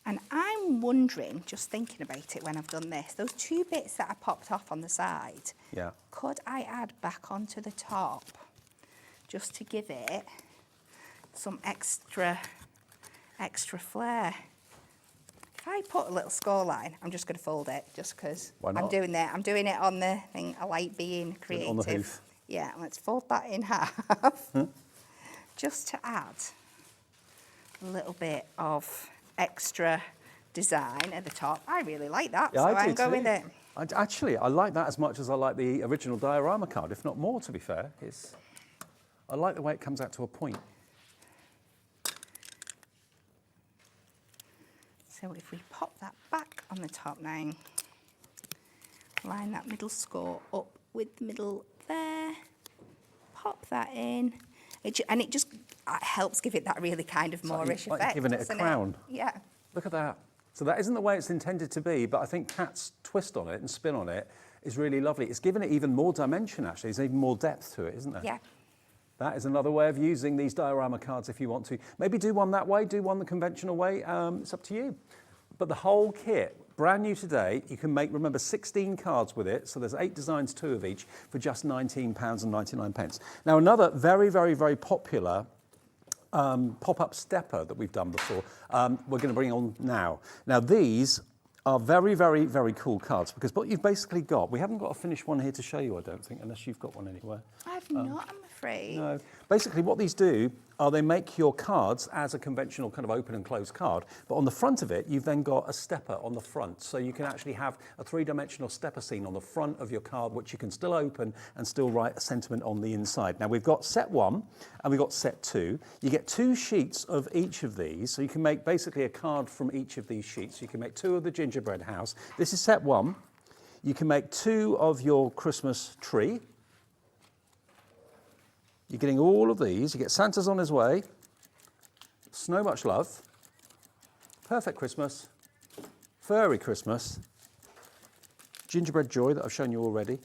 And I'm wondering, just thinking about it when I've done this, those 2 bits that I popped off on the side, could I add back onto the top just to give it some extra flair? If I put a little score line, I'm just going to fold it just because I'm doing that. I'm doing it on the thing. I like being creative. On the hoof. Yeah, let's fold that in half. Just to add a little bit of extra design at the top. I really like that, Yeah, so I I'm do going with it. I like that as much as I like the original diorama card, if not more, to be fair. I like the way it comes out to a point. So if we pop that back on the top now, line that middle score up with the middle there, pop that in. And it just helps give it that really kind of Moorish effect. Like giving it a crown. Yeah. Look at that. So that isn't the way it's intended to be, but I think Kat's twist on it and spin on it is really lovely. It's given it even more dimension, actually. There's even more depth to it, isn't there? Yeah. That is another way of using these diorama cards if you want to. Maybe do one that way, do one the conventional way. It's up to you. But the whole kit, brand new today, you can make, remember, 16 cards with it. So there's 8 designs, 2 of each, for just £19.99. Now, another very, very, very popular pop-up stepper that we've done before, we're going to bring on now. Now, these are very, very, very cool cards, because what you've basically got, we haven't got a finished one here to show you, I don't think, unless you've got one anywhere. I've not, I'm afraid. No. Basically, what these do are they make your cards as a conventional kind of open and closed card, but on the front of it, you've then got a stepper on the front. So you can actually have a 3-dimensional stepper scene on the front of your card, which you can still open and still write a sentiment on the inside. Now, we've got set 1 and we've got set 2. You get 2 sheets of each of these, so you can make basically a card from each of these sheets. You can make 2 of the gingerbread house. This is set 1. You can make 2 of your Christmas tree. You're getting all of these. You get Santa's on his way, Snow Much Love, Perfect Christmas, Furry Christmas, Gingerbread Joy that I've shown you already,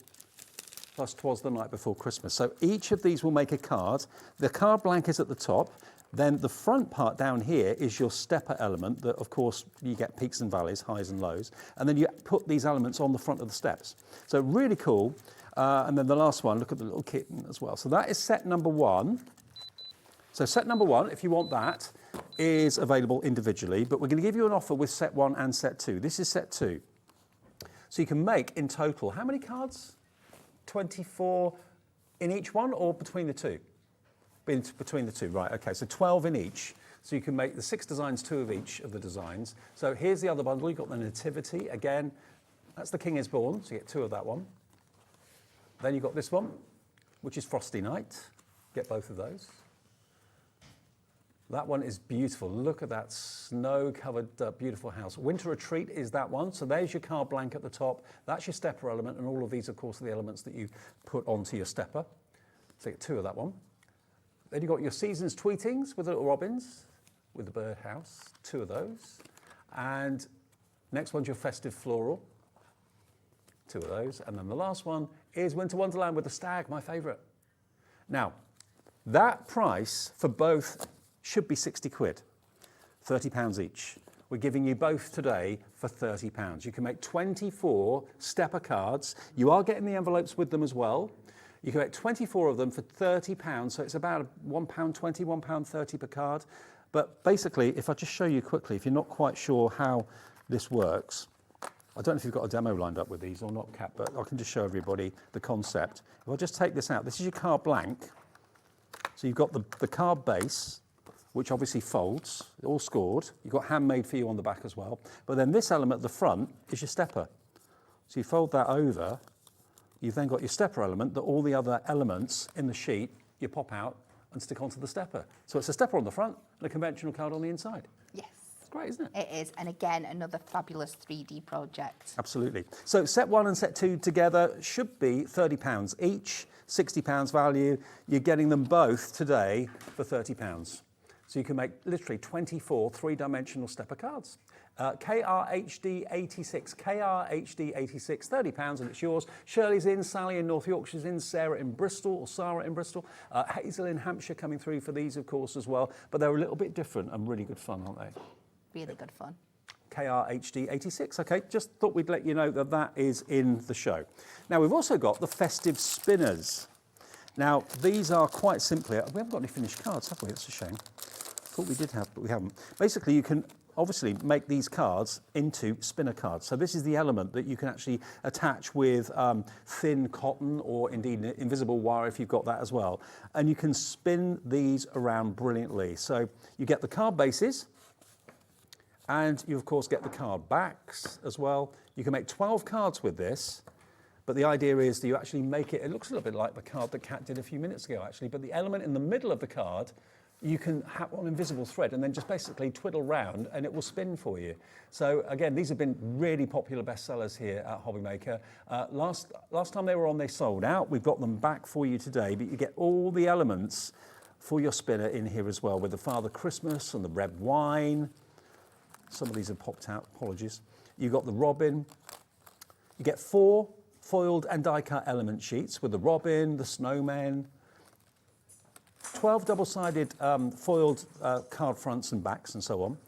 plus 'Twas the Night Before Christmas. So each of these will make a card. The card blank is at the top. Then the front part down here is your stepper element that, of course, you get peaks and valleys, highs and lows. And then you put these elements on the front of the steps. So really cool. And then the last one, look at the little kitten as well. So that is set number 1. So set number 1, if you want that, is available individually. But we're going to give you an offer with set 1 and set 2. This is set 2. So you can make in total, how many cards? 24 in each one or between the two? Between the two, right, okay, so 12 in each. So you can make the 6 designs, 2 of each of the designs. So here's the other bundle. You've got the Nativity. Again, that's the King is Born, so you get 2 of that one. Then you've got this one, which is Frosty Night. Get both of those. That one is beautiful. Look at that snow-covered, beautiful house. Winter Retreat is that one. So there's your card blank at the top. That's your stepper element, and all of these, of course, are the elements that you put onto your stepper. So you get 2 of that one. Then you've got your Seasons Tweetings with the little robins, with the birdhouse, 2 of those. And next one's your Festive Floral, 2 of those. And then the last one is Winter Wonderland with the stag, my favourite. Now, that price for both should be 60 quid, £30 each. We're giving you both today for £30. You can make 24 stepper cards. You are getting the envelopes with them as well. You can make 24 of them for £30, so it's about £1.20, £1.30 per card. But basically, if I just show you quickly, if you're not quite sure how this works, I don't know if you've got a demo lined up with these or not, Kat, but I can just show everybody the concept. If I just take this out, this is your card blank. So you've got the card base, which obviously folds, all scored. You've got handmade for you on the back as well. But then this element at the front is your stepper. So you fold that over. You've then got your stepper element that all the other elements in the sheet, you pop out and stick onto the stepper. So it's a stepper on the front and a conventional card on the inside. Yes. It's great, isn't it? It is. And again, another fabulous 3D project. Absolutely. So set 1 and set 2 together should be £30 each, £60 value. You're getting them both today for £30. So you can make literally 24 3-dimensional stepper cards. KRHD 86, KRHD 86, £30 and it's yours. Shirley's in, Sally in North Yorkshire's in, Sarah in Bristol, or Sarah in Bristol. Hazel in Hampshire coming through for these, of course, as well. But they're a little bit different and really good fun, aren't they? Really good fun. KRHD 86, okay, just thought we'd let you know that that is in the show. Now, we've also got the Festive Spinners. Now, these are quite simply, we haven't got any finished cards, have we? That's a shame. Thought we did have, but we haven't. Basically, you can obviously make these cards into spinner cards. So this is the element that you can actually attach with thin cotton or indeed invisible wire if you've got that as well. And you can spin these around brilliantly. So you get the card bases and you of course get the card backs as well. You can make 12 cards with this. But the idea is that you actually make it, it looks a little bit like the card that Kat did a few minutes ago actually, but the element in the middle of the card you can have on invisible thread and then just basically twiddle round and it will spin for you. So again, these have been really popular bestsellers here at Hobbymaker. Last time they were on, they sold out. We've got them back for you today, but you get all the elements for your spinner in here as well with the Father Christmas and the red wine. Some of these have popped out, apologies. You've got the robin. You get 4 foiled and die-cut element sheets with the robin, the snowman, 12 double-sided foiled card fronts and backs and so on.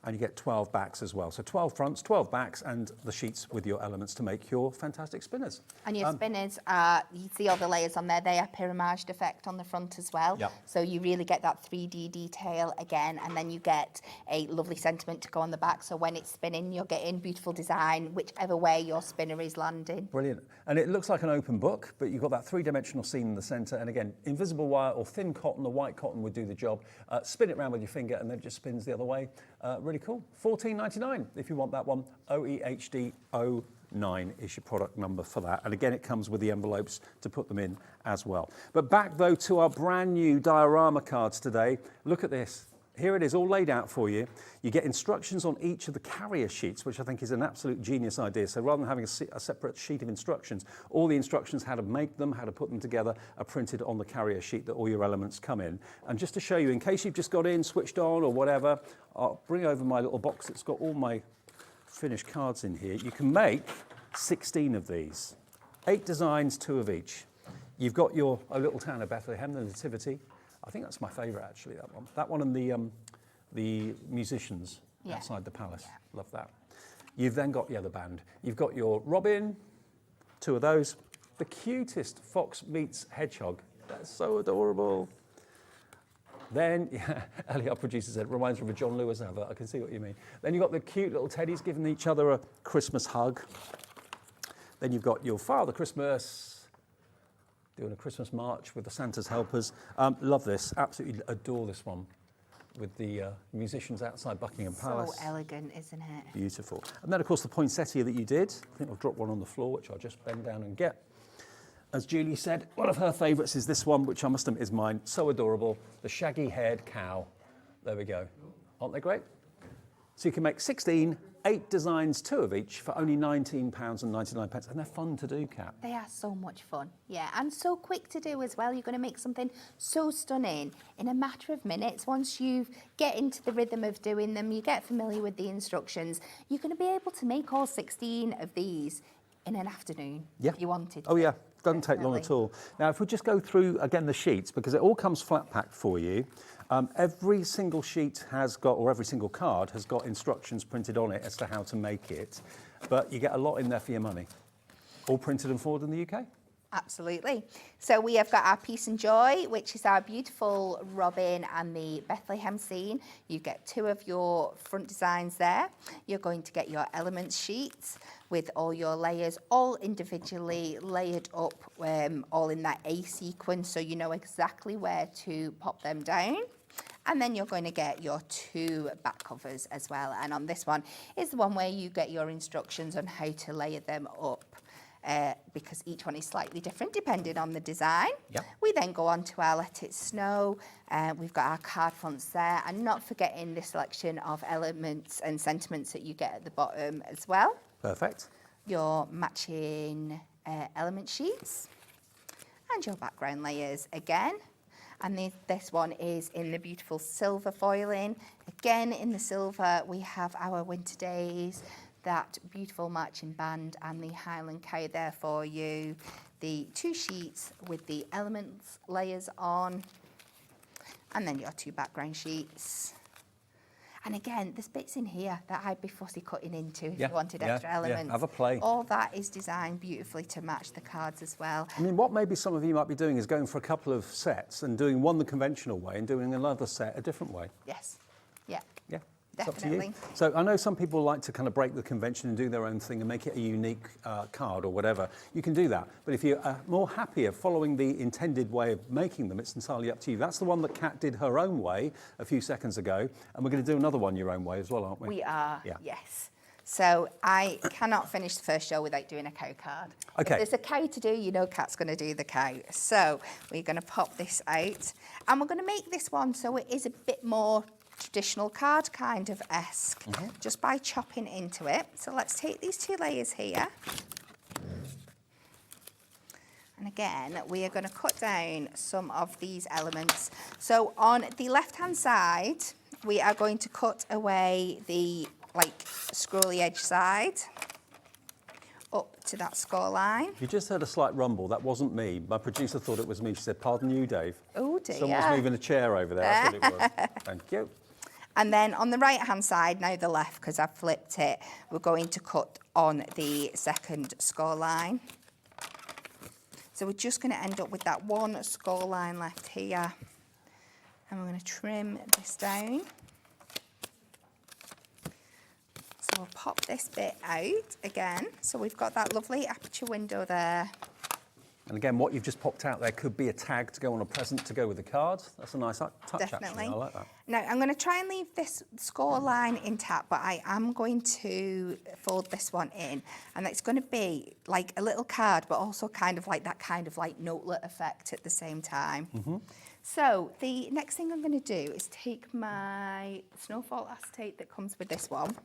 And you get 12 backs as well. So 12 fronts, 12 backs, and the sheets with your elements to make your fantastic spinners. And your spinners, you see all the layers on there, they are pyramided effect on the front as well. Yep. So you really get that 3D detail again, and then you get a lovely sentiment to go on the back. So when it's spinning, you're getting beautiful design, whichever way your spinner is landing. Brilliant. And it looks like an open book, but you've got that 3-dimensional seam in the centre. And again, invisible wire or thin cotton or white cotton would do the job. Spin it around with your finger and then it just spins the other way. Really cool. $14.99 if you want that one. OEHD 09 is your product number for that. And again, it comes with the envelopes to put them in as well. But back though to our brand new diorama cards today. Look at this. here it is all laid out for you. You get instructions on each of the carrier sheets, which I think is an absolute genius idea. So rather than having a separate sheet of instructions, all the instructions, how to make them, how to put them together, are printed on the carrier sheet that all your elements come in. And just to show you, in case you've just got in, switched on or whatever, I'll bring over my little box that's got all my finished cards in here. You can make 16 of these, 8 designs, 2 of each. You've got your O Little Town of Bethlehem, the Nativity. I think that's my favourite, actually, that one. That one and the musicians outside the palace. Yeah. Love that. You've then got, the band. You've got your Robin, 2 of those. The cutest fox meets hedgehog. That's so adorable. Then, Ellie, our producer, said, reminds me of a John Lewis advert. I can see what you mean. Then you've got the cute little teddies giving each other a Christmas hug. Then you've got your Father Christmas, doing a Christmas march with the Santa's helpers. Love this, absolutely adore this one with the musicians outside Buckingham Palace. So elegant, isn't it? Beautiful. And then, of course, the poinsettia that you did. I think I've dropped one on the floor, which I'll just bend down and get. As Julie said, one of her favourites is this one, which I must admit is mine. So adorable, the shaggy-haired cow. There we go. Aren't they great? So you can make 16, 8 designs, 2 of each, for only £19.99, and they're fun to do, Kat. They are so much fun, yeah, and so quick to do as well. You're going to make something so stunning in a matter of minutes. Once you get into the rhythm of doing them, you get familiar with the instructions, you're going to be able to make all 16 of these in an afternoon, if you wanted to. Oh, yeah. Doesn't take long at all. Now, if we just go through, again, the sheets, because it all comes flat packed for you. Every single sheet has got, or every single card has got instructions printed on it as to how to make it. But you get a lot in there for your money. All printed and forwarded in the UK? Absolutely. So we have got our Peace and Joy, which is our beautiful Robin and the Bethlehem scene. You get 2 of your front designs there. You're going to get your elements sheets with all your layers, all individually layered up, all in that A sequence, so you know exactly where to pop them down. And then you're going to get your 2 back covers as well. And on this one is the one where you get your instructions on how to layer them up. Because each one is slightly different depending on the design. Yep. We then go on to our Let It Snow. We've got our card fonts there, and not forgetting the selection of elements and sentiments that you get at the bottom as well. Perfect. Your matching element sheets and your background layers again. And this one is in the beautiful silver foiling. Again, in the silver, we have our Winter Days, that beautiful marching band and the Highland cow there for you. The 2 sheets with the elements layers on, and then your 2 background sheets. And again, there's bits in here that I'd be fussy cutting into if you wanted extra elements. Have a play. All that is designed beautifully to match the cards as well. I mean, what maybe some of you might be doing is going for a couple of sets and doing one the conventional way and doing another set a different way. Yes. Yeah. Yeah. Definitely. So I know some people like to kind of break the convention and do their own thing and make it a unique card or whatever. You can do that. But if you're more happier following the intended way of making them, it's entirely up to you. That's the one that Kat did her own way a few seconds ago. And we're going to do another one your own way as well, aren't we? We are, yes. So I cannot finish the first show without doing a cow card. Okay. If there's a cow to do, you know Kat's going to do the cow. So we're going to pop this out. And we're going to make this one so it is a bit more traditional card kind of esque, just by chopping into it. So let's take these 2 layers here. And again, we are going to cut down some of these elements. So on the left-hand side, we are going to cut away the scrolly edge side up to that score line. You just heard a slight rumble. That wasn't me. My producer thought it was me. She said, pardon you, Dave. Oh, dear. Someone's moving a chair over there. That's what it was. Thank you. And then on the right-hand side, now the left, because I've flipped it, we're going to cut on the second score line. So we're just going to end up with that 1 score line left here. And we're going to trim this down. So we'll pop this bit out again. So we've got that lovely aperture window there. And again, what you've just popped out there could be a tag to go on a present to go with the card. That's a nice touch, Definitely. actually. I like that. Now, I'm going to try and leave this score line intact, but I am going to fold this one in. And it's going to be like a little card, but also kind of like that kind of like notelet effect at the same time. So the next thing I'm going to do is take my snowfall acetate that comes with this one,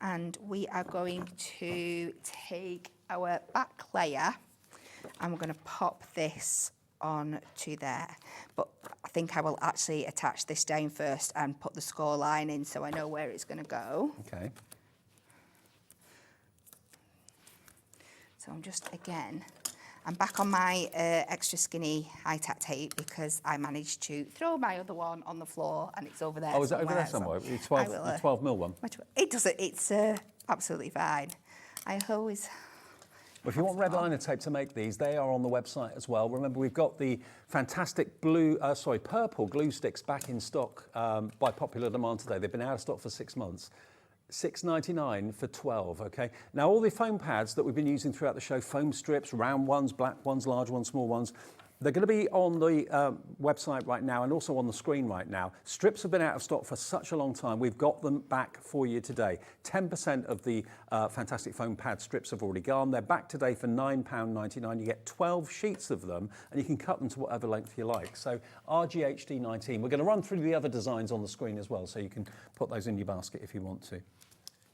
and we are going to take our back layer and we're going to pop this on to there. But I think I will actually attach this down first and put the score line in so I know where it's going to go. Okay. So I'm just, again, I'm back on my extra skinny high-tack tape because I managed to throw my other one on the floor and it's over there. Oh, is that over there somewhere? The 12 mil one? It doesn't, it's absolutely fine. I always... Well, if you want red liner tape to make these, they are on the website as well. Remember, we've got the fantastic purple glue sticks back in stock by popular demand today. They've been out of stock for 6 months. $6.99 for 12, okay? Now, all the foam pads that we've been using throughout the show, foam strips, round ones, black ones, large ones, small ones, they're going to be on the website right now and also on the screen right now. Strips have been out of stock for such a long time. We've got them back for you today. 10% of the fantastic foam pad strips have already gone. They're back today for £9.99. You get 12 sheets of them and you can cut them to whatever length you like. So RGHD19. We're going to run through the other designs on the screen as well, so you can put those in your basket if you want to.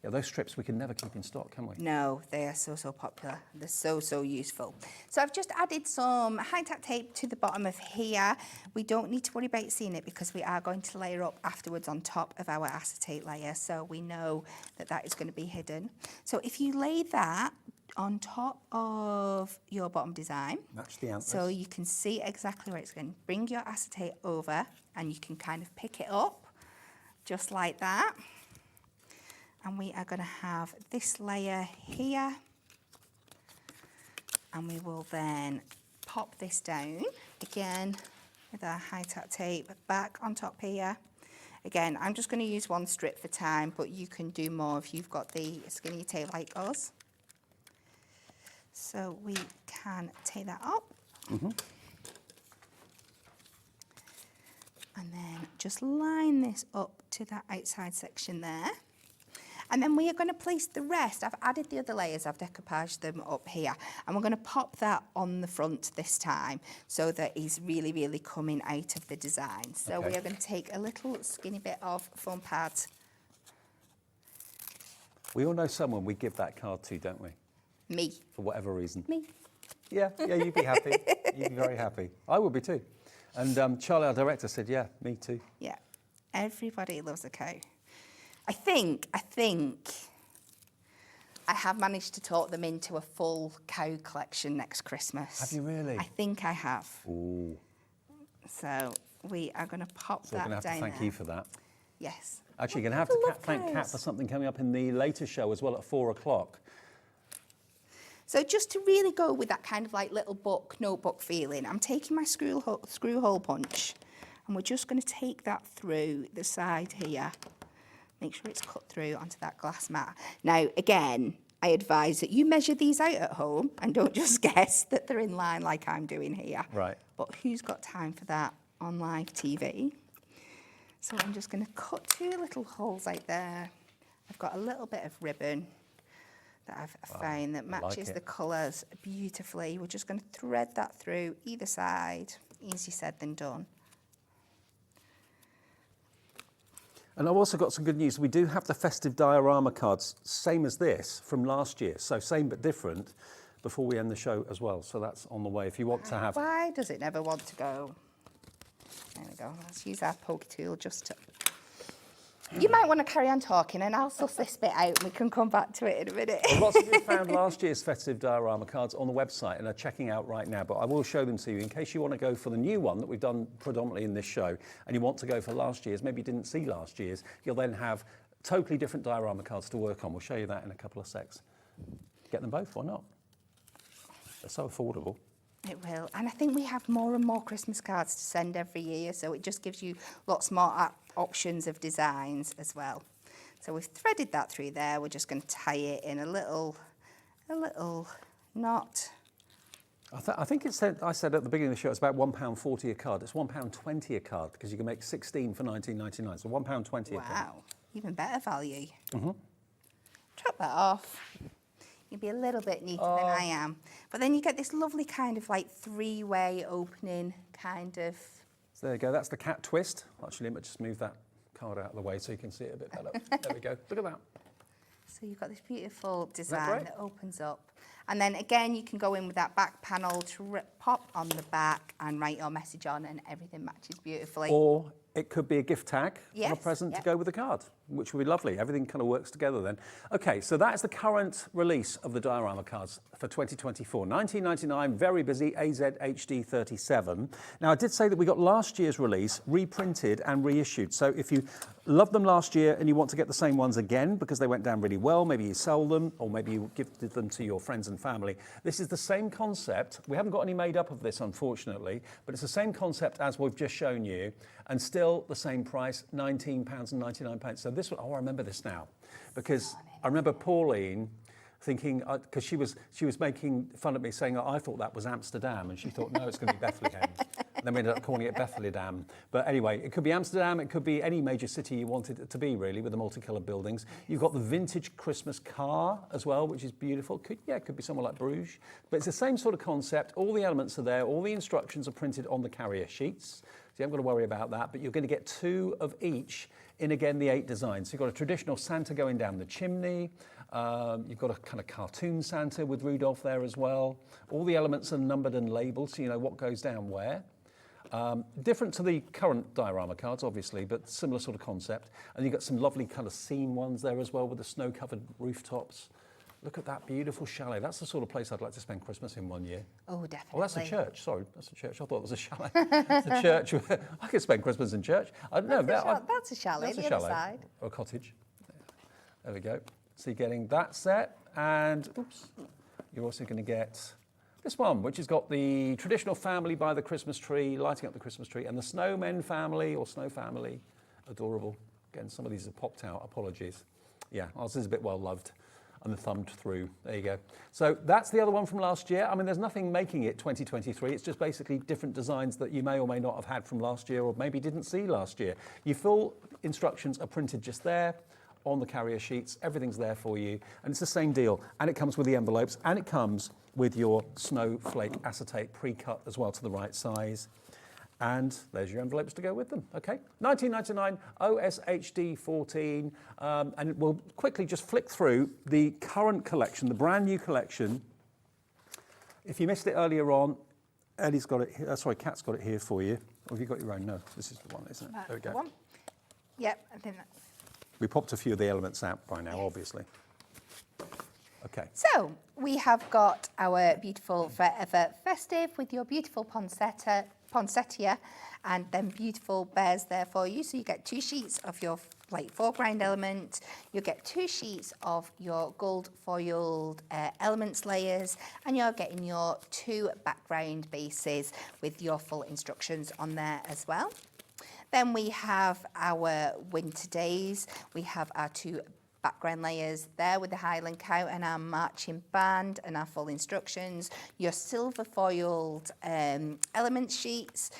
Yeah, those strips we can never keep in stock, can we? No, they are so popular. They're so useful. So I've just added some high-tack tape to the bottom of here. We don't need to worry about seeing it because we are going to layer up afterwards on top of our acetate layer, so we know that that is going to be hidden. So if you lay that on top of your bottom design, match the antlers, so you can see exactly where it's going. Bring your acetate over and you can kind of pick it up just like that. And we are going to have this layer here, and we will then pop this down again with our high-tack tape back on top here. Again, I'm just going to use one strip for time, but you can do more if you've got the skinny tape like us. So we can take that up. Mm-hmm. And then just line this up to that outside section there. And then we are going to place the rest. I've added the other layers, I've decoupaged them up here. And we're going to pop that on the front this time so that he's really coming out of the design. So we are going to take a little skinny bit of foam pad. We all know someone we give that card to, don't we? Me. For whatever reason. Me. Yeah, you'd be happy. You'd be very happy. I would be too. And Charlie, our director, said, yeah, me too. Yeah, everybody loves a cow. I think I have managed to talk them into a full cow collection next Christmas. Have you really? I think I have. Ooh. So we are going to pop that down. So we're going to have to thank you for that. Yes. Actually, you're going to have to thank Kat for something coming up in the later show as well at 4 o'clock. So just to really go with that kind of like little book, notebook feeling, I'm taking my screw hole punch and we're just going to take that through the side here. Make sure it's cut through onto that glass mat. Now, again, I advise that you measure these out at home and don't just guess that they're in line like I'm doing here. Right. But who's got time for that on live TV? So I'm just going to cut 2 little holes out there. I've got a little bit of ribbon that I've found that matches the colours beautifully. We're just going to thread that through either side. Easier said than done. And I've also got some good news. We do have the Festive Diorama cards, same as this, from last year. So same but different, before we end the show as well. So that's on the way if you want to have... Why does it never want to go? There we go. Let's use our pokey tool just to... You might want to carry on talking and I'll suss this bit out and we can come back to it in a minute. Well, lots of you found last year's Festive Diorama cards on the website and are checking out right now, but I will show them to you in case you want to go for the new one that we've done predominantly in this show and you want to go for last year's, maybe you didn't see last year's, you'll then have totally different diorama cards to work on. We'll show you that in a couple of secs. Get them both, why not? They're so affordable. It will. And I think we have more and more Christmas cards to send every year, so it just gives you lots more options of designs as well. So we've threaded that through there. We're just going to tie it in a little knot. I think it said, I said at the beginning of the show, it's about £1.40 a card. It's £1.20 a card because you can make 16 for £19.99. So £1.20 a card. Wow, even better value. Drop that off. You'll be a little bit neater than I am. But then you get this lovely kind of like 3-way opening kind of So there you go, that's the cat twist. Actually, let me just move that card out of the way so you can see it a bit better. There we go, look at that. So you've got this beautiful that design great? that opens up. And then again, you can go in with that back panel to pop on the back and write your message on, and everything matches beautifully. Or it could be a gift tag or a Yes, present to yep. go with the card, which would be lovely. Everything kind of works together then. Okay, so that is the current release of the diorama cards for 2024. 1999, very busy, AZHD 37. Now, I did say that we got last year's release reprinted and reissued. So if you loved them last year and you want to get the same ones again because they went down really well, maybe you sell them or maybe you gifted them to your friends and family. This is the same concept. We haven't got any made up of this, unfortunately, but it's the same concept as we've just shown you, and still the same price, £19.99. So this one, oh, I remember this now, because I remember Pauline thinking, because she was making fun of me saying, I thought that was Amsterdam, and she thought, no, it's going to be Bethlehem. And then we ended up calling it Bethlehem. But anyway, it could be Amsterdam, it could be any major city you wanted it to be, really, with the multicoloured buildings. You've got the vintage Christmas car as well, which is beautiful. It could be somewhere like Bruges. But it's the same sort of concept. All the elements are there. All the instructions are printed on the carrier sheets. So you haven't got to worry about that. But you're going to get 2 of each in, again, the 8 designs. So you've got a traditional Santa going down the chimney. You've got a kind of cartoon Santa with Rudolph there as well. All the elements are numbered and labelled, so you know what goes down where. Different to the current diorama cards, obviously, but similar sort of concept. And you've got some lovely kind of scene ones there as well with the snow-covered rooftops. Look at that beautiful chalet. That's the sort of place I'd like to spend Christmas in one year. Oh, definitely. Oh, that's a church. Sorry, that's a church. I thought it was a chalet. It's a church. I could spend Christmas in church. That's a chalet, That's a the chalet. other side. Or a cottage. There we go. So you're getting that set, and oops, you're also going to get this one, which has got the traditional family by the Christmas tree, lighting up the Christmas tree, and the snowmen family or snow family. Adorable. Again, some of these have popped out. Apologies. Yeah, ours is a bit well loved. And the thumbed through. There you go. So that's the other one from last year. I mean, there's nothing making it 2023. It's just basically different designs that you may or may not have had from last year or maybe didn't see last year. Your full instructions are printed just there on the carrier sheets. Everything's there for you. And it's the same deal. And it comes with the envelopes, and it comes with your snowflake acetate pre-cut as well to the right size. And there's your envelopes to go with them, okay? 1999 OSHD 14, and we'll quickly just flick through the current collection, the brand new collection. If you missed it earlier on, Eddie's got it, Kat's got it here for you. Or have you got your own? No, this is the one, isn't it? There we go. One. Yep, I think that's... We popped a few of the elements out by now, obviously. Okay. So we have got our beautiful Forever Festive with your beautiful poinsettia and then beautiful bears there for you. So you get 2 sheets of your foreground element. You get 2 sheets of your gold foiled elements layers, and you're getting your 2 background bases with your full instructions on there as well. Then we have our winter days. We have our 2 background layers there with the Highland Cow and our marching band and our full instructions. Your silver foiled element sheets.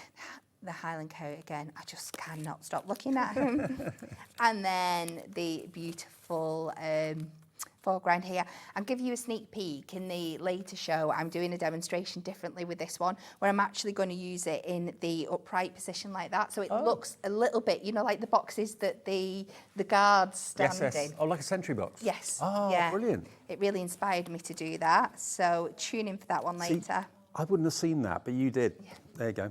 The Highland Cow, again, I just cannot stop looking at him. And then the beautiful foreground here. I'll give you a sneak peek in the later show. I'm doing a demonstration differently with this one, where I'm actually going to use it in the upright position like that. So it looks a little bit, you know, like the boxes that the guards stand in. Oh, like a sentry box? Yes. Oh, yeah. Brilliant. It really inspired me to do that. So tune in for that one later. See, I wouldn't have seen that, but you did. Yeah. There you go.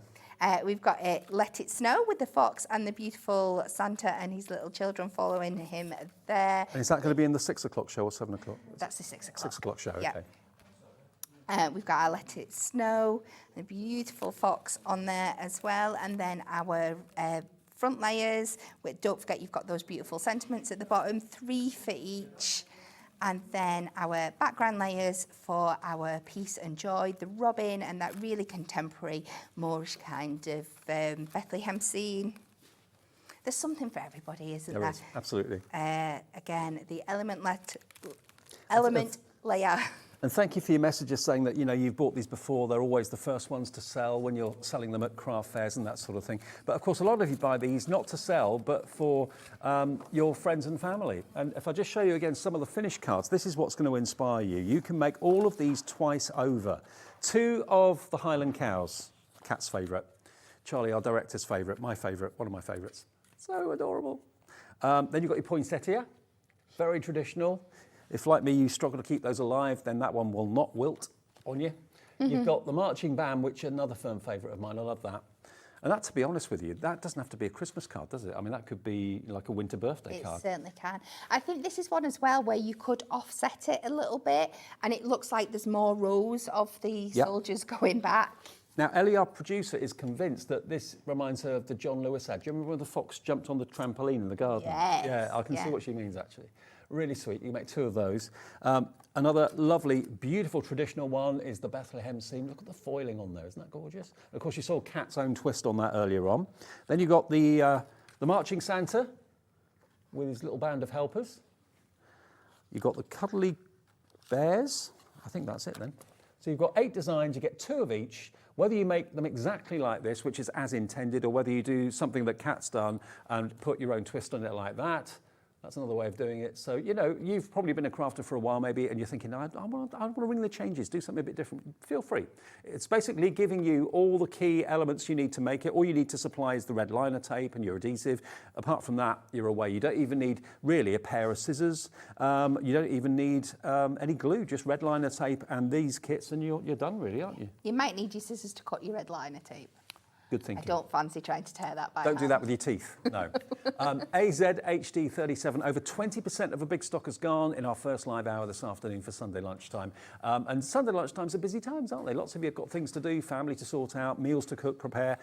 We've got it Let It Snow with the fox and the beautiful Santa and his little children following him there. And is that going to be in the 6 o'clock show or 7 o'clock? That's the 6 o'clock. 6 o'clock show, Yeah. okay. We've got our Let It Snow, the beautiful fox on there as well, and then our front layers. Don't forget you've got those beautiful sentiments at the bottom, 3 for each. And then our background layers for our peace and joy, the robin and that really contemporary Moorish kind of Bethlehem scene. There's something for everybody, isn't there? There is, absolutely. Again, the element layer. And thank you for your messages saying that, you know, you've bought these before. They're always the first ones to sell when you're selling them at craft fairs and that sort of thing. But of course, a lot of you buy these not to sell, but for your friends and family. And if I just show you again some of the finished cards, this is what's going to inspire you. You can make all of these twice over. 2 of the Highland Cows, Kat's favourite. Charlie, our director's favourite, my favourite, one of my favourites. So adorable. Then you've got your poinsettia, very traditional. If, like me, you struggle to keep those alive, then that one will not wilt on you. You've got the marching band, which is another firm favourite of mine. I love that. And that, to be honest with you, that doesn't have to be a Christmas card, does it? I mean, that could be like a winter birthday card. It certainly can. I think this is one as well where you could offset it a little bit and it looks like there's more rows of the soldiers going back. Now, Ellie, our producer, is convinced that this reminds her of the John Lewis ad. Do you remember when the fox jumped on the trampoline in the garden? Yes. Yeah, I can see what she means, actually. Really sweet. You can make 2 of those. Another lovely, beautiful traditional one is the Bethlehem scene. Look at the foiling on there. Isn't that gorgeous? And of course, you saw Kat's own twist on that earlier on. Then you've got the marching Santa with his little band of helpers. You've got the cuddly bears. I think that's it then. So you've got 8 designs. You get 2 of each. Whether you make them exactly like this, which is as intended, or whether you do something that Kat's done and put your own twist on it like that, that's another way of doing it. So, you know, you've probably been a crafter for a while maybe, and you're thinking, I want to ring the changes, do something a bit different. Feel free. It's basically giving you all the key elements you need to make it. All you need to supply is the red liner tape and your adhesive. Apart from that, you're away. You don't even need really a pair of scissors. You don't even need any glue, just red liner tape and these kits, and you're done really, aren't you? You might need your scissors to cut your red liner tape. Good thinking. I don't fancy trying to tear that by Don't hand. do that with your teeth, no. AZHD37, over 20% of a big stock has gone in our first live hour this afternoon for Sunday lunchtime. And Sunday lunchtimes are busy times, aren't they? Lots of you have got things to do, family to sort out, meals to cook, prepare.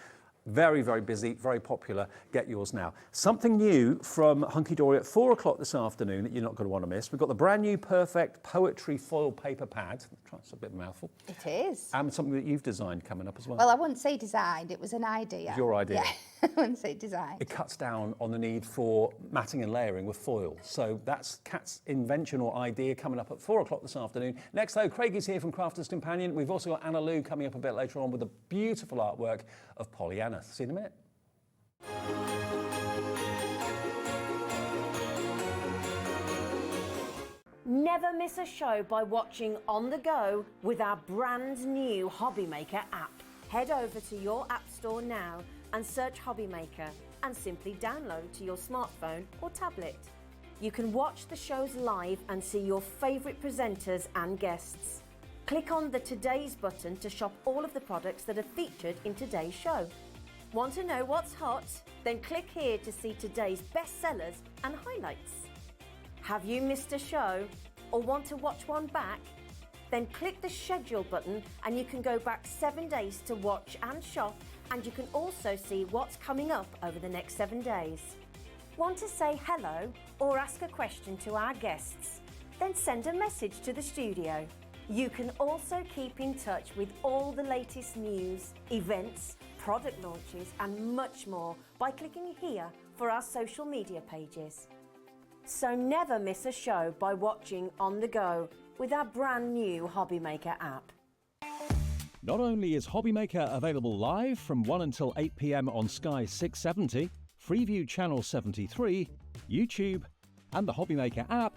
Very, very busy, very popular. Get yours now. Something new from Hunkydory at 4 o'clock this afternoon that you're not going to want to miss. We've got the brand new Perfect Poetry Foil Paper Pad. It's a bit of a mouthful. It is. And something that you've designed coming up as well. Well, I wouldn't say designed, it was an idea. Your idea. Yeah, I wouldn't say designed. It cuts down on the need for matting and layering with foil. So that's Kat's invention or idea coming up at 4 o'clock this afternoon. Next though, Craig is here from Crafter's Companion. We've also got Anna Lou coming up a bit later on with the beautiful artwork of Pollyanna. See you in a minute. Never miss a show by watching on the go with our brand new Hobbymaker app. Head over to your app store now and search Hobbymaker and simply download to your smartphone or tablet. You can watch the shows live and see your favourite presenters and guests. Click on the Today's button to shop all of the products that are featured in today's show. Want to know what's hot? Then click here to see today's bestsellers and highlights. Have you missed a show or want to watch one back? Then click the schedule button and you can go back 7 days to watch and shop, and you can also see what's coming up over the next 7 days. Want to say hello or ask a question to our guests? Then send a message to the studio. You can also keep in touch with all the latest news, events, product launches and much more by clicking here for our social media pages. So never miss a show by watching on the go with our brand new Hobbymaker app. Not only is Hobbymaker available live from 1 until 8 p.m. on Sky 670, Freeview Channel 73, YouTube and the Hobbymaker app,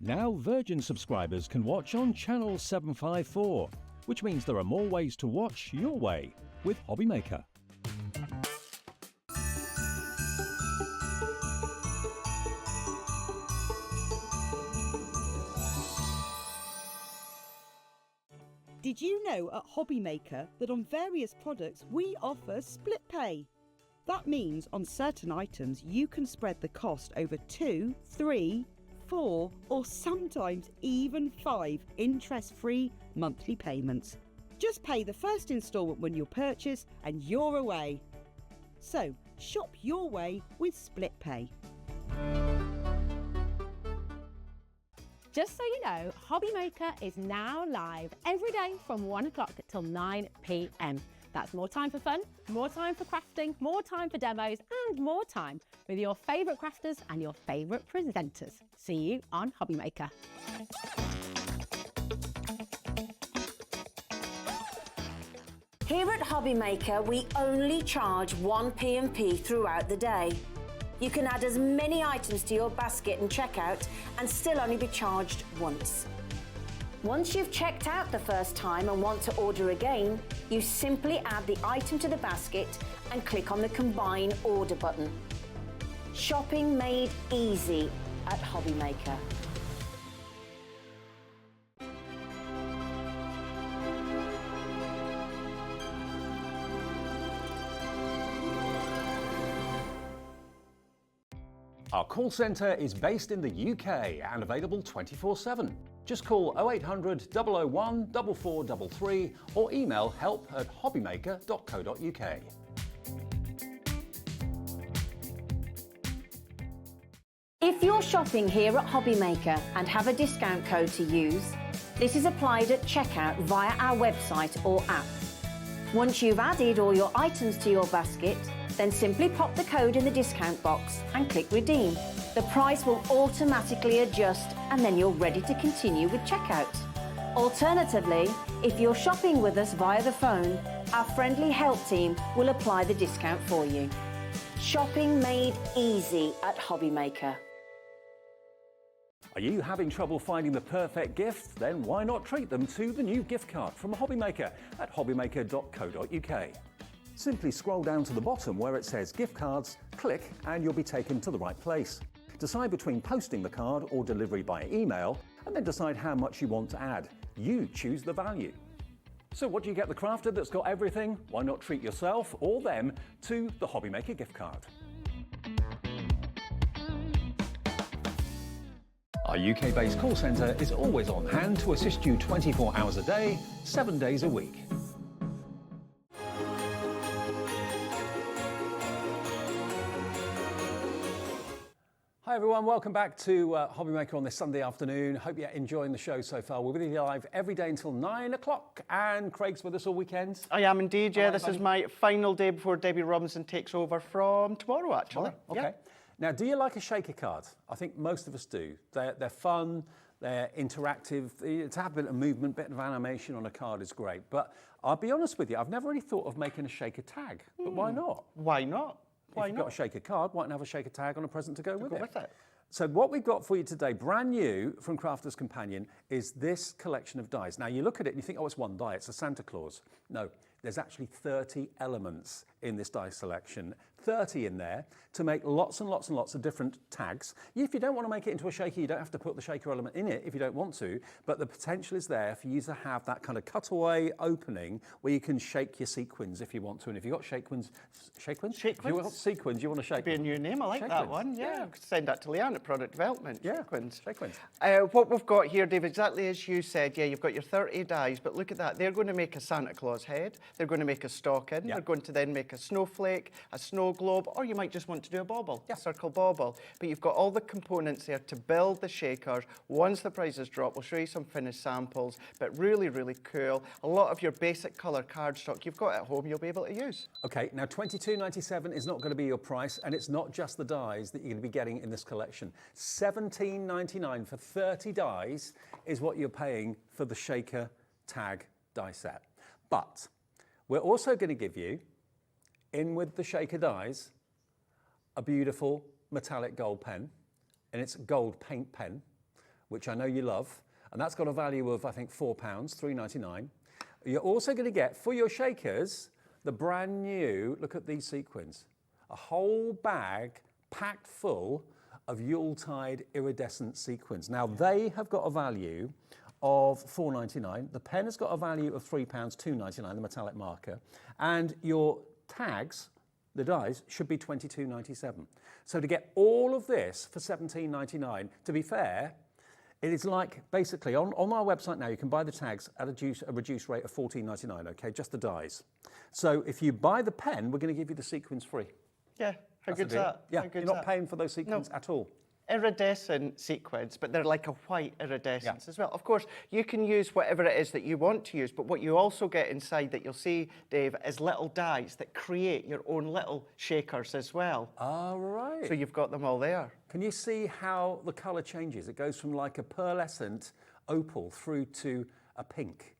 now Virgin subscribers can watch on Channel 754, which means there are more ways to watch your way with Hobbymaker. Did you know at Hobbymaker that on various products we offer split pay? That means on certain items you can spread the cost over 2, 3, 4 or sometimes even 5 interest-free monthly payments. Just pay the first instalment when you purchase and you're away. So shop your way with split pay. Just so you know, Hobbymaker is now live every day from 1 o'clock till 9 p.m. That's more time for fun, more time for crafting, more time for demos, and more time with your favourite crafters and your favourite presenters. See you on Hobbymaker. Here at Hobbymaker, we only charge 1 P&P throughout the day. You can add as many items to your basket and checkout and still only be charged once. Once you've checked out the first time and want to order again, you simply add the item to the basket and click on the Combine Order button. Shopping made easy at Hobbymaker. Our call centre is based in the UK and available 24/7. Just call 0800 001 4433 or email help@hobbymaker.co.uk. If you're shopping here at Hobbymaker and have a discount code to use, this is applied at checkout via our website or app. Once you've added all your items to your basket, then simply pop the code in the discount box and click Redeem. The price will automatically adjust and then you're ready to continue with checkout. Alternatively, if you're shopping with us via the phone, our friendly help team will apply the discount for you. Shopping made easy at Hobbymaker. Are you having trouble finding the perfect gift? Then why not treat them to the new gift card from Hobbymaker at hobbymaker.co.uk. Simply scroll down to the bottom where it says gift cards, click and you'll be taken to the right place. Decide between posting the card or delivery by email and then decide how much you want to add. You choose the value. So what do you get the crafter that's got everything? Why not treat yourself or them to the Hobbymaker gift card? Our UK-based call centre is always on hand to assist you 24 hours a day, 7 days a week. Hi everyone, welcome back to Hobbymaker on this Sunday afternoon. Hope you're enjoying the show so far. We're with you live every day until 9 o'clock and Craig's with us all weekend. I am indeed, yeah. This is my final day before Debbie Robinson takes over from tomorrow, actually. Okay. Yeah. Now, do you like a shaker card? I think most of us do. They're fun, they're interactive. To have a bit of movement, bit of animation on a card is great. But I'll be honest with you, I've never really thought of making a shaker tag. But why not? Why not? Why If you've not? got a shaker card, why not have a shaker tag on a present to go with it? with it. So what we've got for you today, brand new from Crafter's Companion, is this collection of dies. Now you look at it and you think, oh, it's one die, it's a Santa Claus. No, there's actually 30 elements in this die selection, 30 in there to make lots and lots and lots of different tags. If you don't want to make it into a shaker, you don't have to put the shaker element in it if you don't want to, but the potential is there for you to have that kind of cutaway opening where you can shake your sequins if you want to. And if you've got sequins? If you want sequins, you want to shake Be a new name, I like that Sequins, one. yeah. Could send that to Leanne at Product Development. Yeah, Sequins. sequins. What we've got here, Dave, exactly as you said, yeah, you've got your 30 dies, but look at that. They're going to make a Santa Claus head. They're going to make a stocking. Yeah. They're going to then make a snowflake, a snow globe, or you might just want to do a bauble, a circle bauble. But you've got all the components there to build the shakers. Once the prices drop, we'll show you some finished samples, but really, really cool. A lot of your basic colour cardstock you've got at home you'll be able to use. Okay, now $22.97 is not going to be your price, and it's not just the dies that you're going to be getting in this collection. $17.99 for 30 dies is what you're paying for the shaker tag die set. But we're also going to give you, in with the shaker dies, a beautiful metallic gold pen, and it's a gold paint pen, which I know you love, and that's got a value of, I think, £4, $3.99. You're also going to get, for your shakers, the brand new, look at these sequins, a whole bag packed full of Yuletide iridescent sequins. Now, they have got a value of $4.99. The pen has got a value of £3, $2.99, the metallic marker, and your tags, the dies, should be $22.97. So to get all of this for $17.99, to be fair, it is like, basically, on our website now, you can buy the tags at a reduced rate of $14.99, okay, just the dies. So if you buy the pen, we're going to give you the sequins free. Yeah, how That's the good's deal. that? Yeah, How good's you're not that? paying for those sequins at all. Iridescent sequins, but they're like a white iridescence as well. Of course, you can use whatever it is that you want to use, but what you also get inside that you'll see, Dave, is little dies that create your own little shakers as well. All right. So you've got them all there. Can you see how the colour changes? It goes from like a pearlescent opal through to a pink,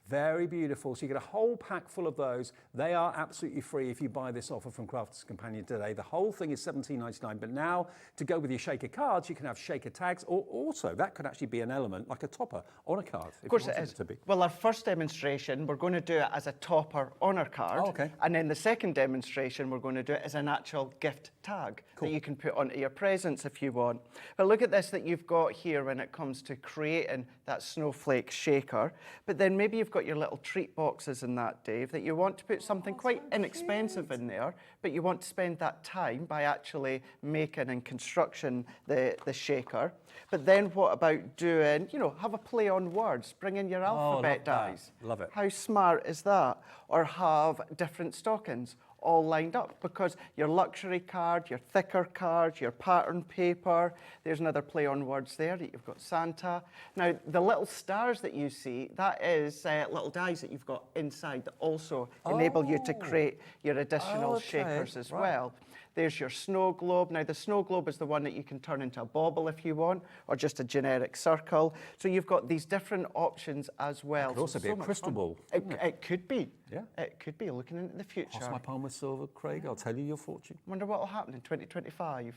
Very beautiful. So you get a whole pack full of those. They are absolutely free if you buy this offer from Crafter's Companion today. The whole thing is $17.99, but now to go with your shaker cards, you can have shaker tags, or also that could actually be an element like a topper on a card. Of course it is. To be. Well, our first demonstration, we're going to do it as a topper on our card. Oh, okay. And then the second demonstration, we're going to do it as an actual gift tag that you can put onto your presents if you want. But look at this that you've got here when it comes to creating that snowflake shaker. But then maybe you've got your little treat boxes in that, Dave, that you want to put something quite inexpensive in there, but you want to spend that time by actually making and construction the shaker. But then what about doing, you know, have a play on words, bring in your alphabet dies. Love it. How smart is that? Or have different stockings all lined up, because your luxury card, your thicker card, your pattern paper, there's another play on words there. You've got Santa. Now, the little stars that you see, that is little dies that you've got inside that also enable you to create your additional shakers as well. There's your snow globe. Now, the snow globe is the one that you can turn into a bauble if you want, or just a generic circle. So you've got these different options as well. It could also be a crystal ball. It could be. Yeah. It could be, looking into the future. Cross my palm with silver, Craig, I'll tell you your fortune. Wonder what will happen in 2025.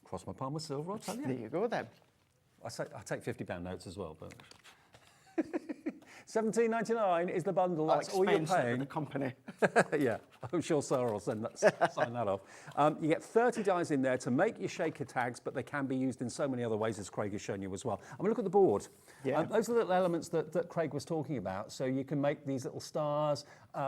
Cross my palm with silver, I'll tell you. There you go then. I take £50 notes as well, but... $17.99 is the bundle. That's all you're paying. The company. Yeah, I'm sure Sarah will sign that off. You get 30 dies in there to make your shaker tags, but they can be used in so many other ways, as Craig has shown you as well. I'm going to look at the board. Yeah. Those are the little elements that Craig was talking about. So you can make these little stars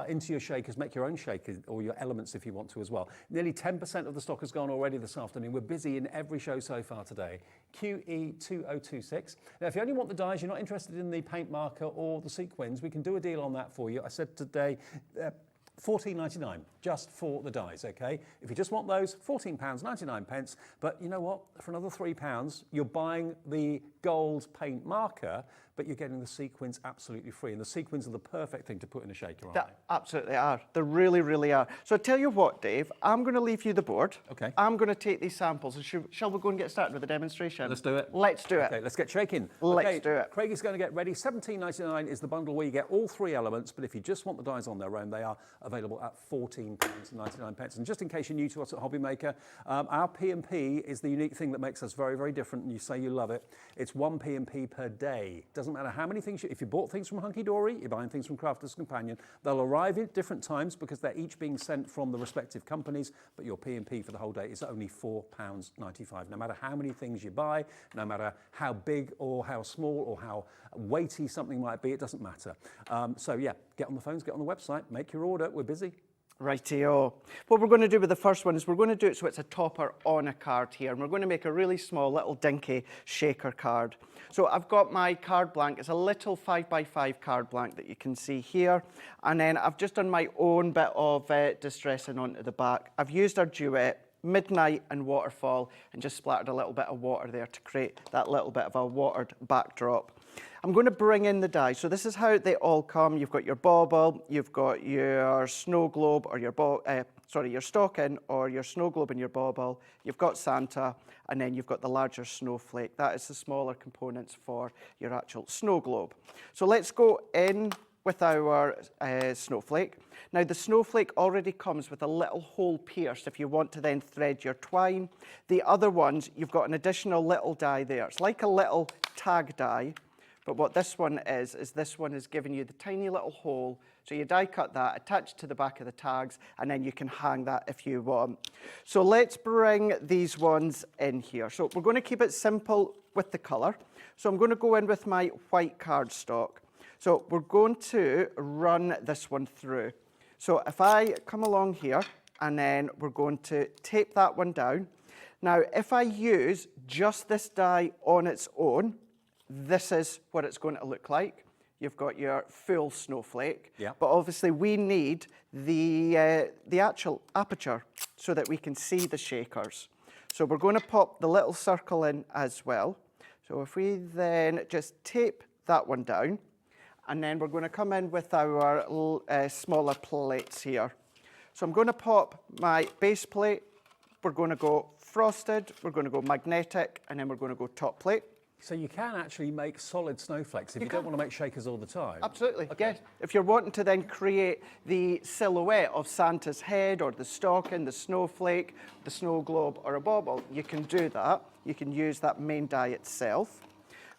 into your shakers, make your own shakers or your elements if you want to as well. Nearly 10% of the stock has gone already this afternoon. We're busy in every show so far today. QE2026. Now, if you only want the dies, you're not interested in the paint marker or the sequins, we can do a deal on that for you. I said today, $14.99 just for the dies, okay? If you just want those, £14.99. But you know what? For another £3, you're buying the gold paint marker, but you're getting the sequins absolutely free. And the sequins are the perfect thing to put in a shaker, aren't they? Absolutely are. They really, really are. So I tell you what, Dave, I'm going to leave you the board. Okay. I'm going to take these samples. And shall we go and get started with the demonstration? Let's do it. Let's do it. Okay, let's get shaking. Let's do it. Craig is going to get ready. $17.99 is the bundle where you get all three elements, but if you just want the dies on their own, they are available at £14.99. And just in case you're new to us at Hobby Maker, our P&P is the unique thing that makes us very, very different, and you say you love it. It's one P&P per day. Doesn't matter how many things if you bought things from Hunkydory, you're buying things from Crafter's Companion. They'll arrive at different times because they're each being sent from the respective companies, but your P&P for the whole day is only £4.95. No matter how many things you buy, no matter how big or how small or how weighty something might be, it doesn't matter. So yeah, get on the phones, get on the website, make your order. We're busy. Rightio. What we're going to do with the first one is we're going to do it so it's a topper on a card here, and we're going to make a really small little dinky shaker card. So I've got my card blank. It's a little 5x5 card blank that you can see here, and then I've just done my own bit of distressing onto the back. I've used our duet, Midnight and Waterfall, and just splattered a little bit of water there to create that little bit of a watered backdrop. I'm going to bring in the dies. So this is how they all come. You've got your bauble, you've got your snow globe, or your stocking, or your snow globe and your bauble. You've got Santa, and then you've got the larger snowflake. That is the smaller components for your actual snow globe. So let's go in with our snowflake. Now the snowflake already comes with a little hole pierced if you want to then thread your twine. The other ones, you've got an additional little die there. It's like a little tag die, but what this one is this one is giving you the tiny little hole. So you die cut that, attach to the back of the tags, and then you can hang that if you want. So let's bring these ones in here. So we're going to keep it simple with the colour. So I'm going to go in with my white cardstock. So we're going to run this one through. So if I come along here, and then we're going to tape that one down. Now, if I use just this die on its own, this is what it's going to look like. You've got your full snowflake, but obviously we need the actual aperture so that we can see the shakers. So we're going to pop the little circle in as well. So if we then just tape that one down, and then we're going to come in with our smaller plates here. So I'm going to pop my base plate, we're going to go frosted, we're going to go magnetic, and then we're going to go top plate. So you can actually make solid snowflakes if you don't want to make shakers all the time. Absolutely, yes. If you're wanting to then create the silhouette of Santa's head or the stocking, the snowflake, the snow globe or a bauble, you can do that. You can use that main die itself.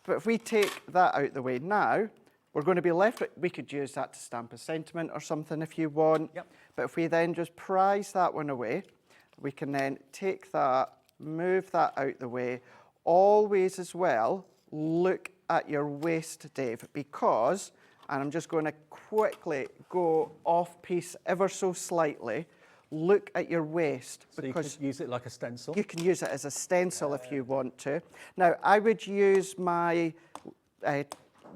But if we take that out the way now, we're going to be left with, we could use that to stamp a sentiment or something if you want. Yep. But if we then just prise that one away, we can then take that, move that out the way. Always as well, look at your waist, Dave, because, and I'm just going to quickly go off piece ever so slightly, look at your waist. So because you could use it like a stencil? You can use it as a stencil if you want to. Now, I would use my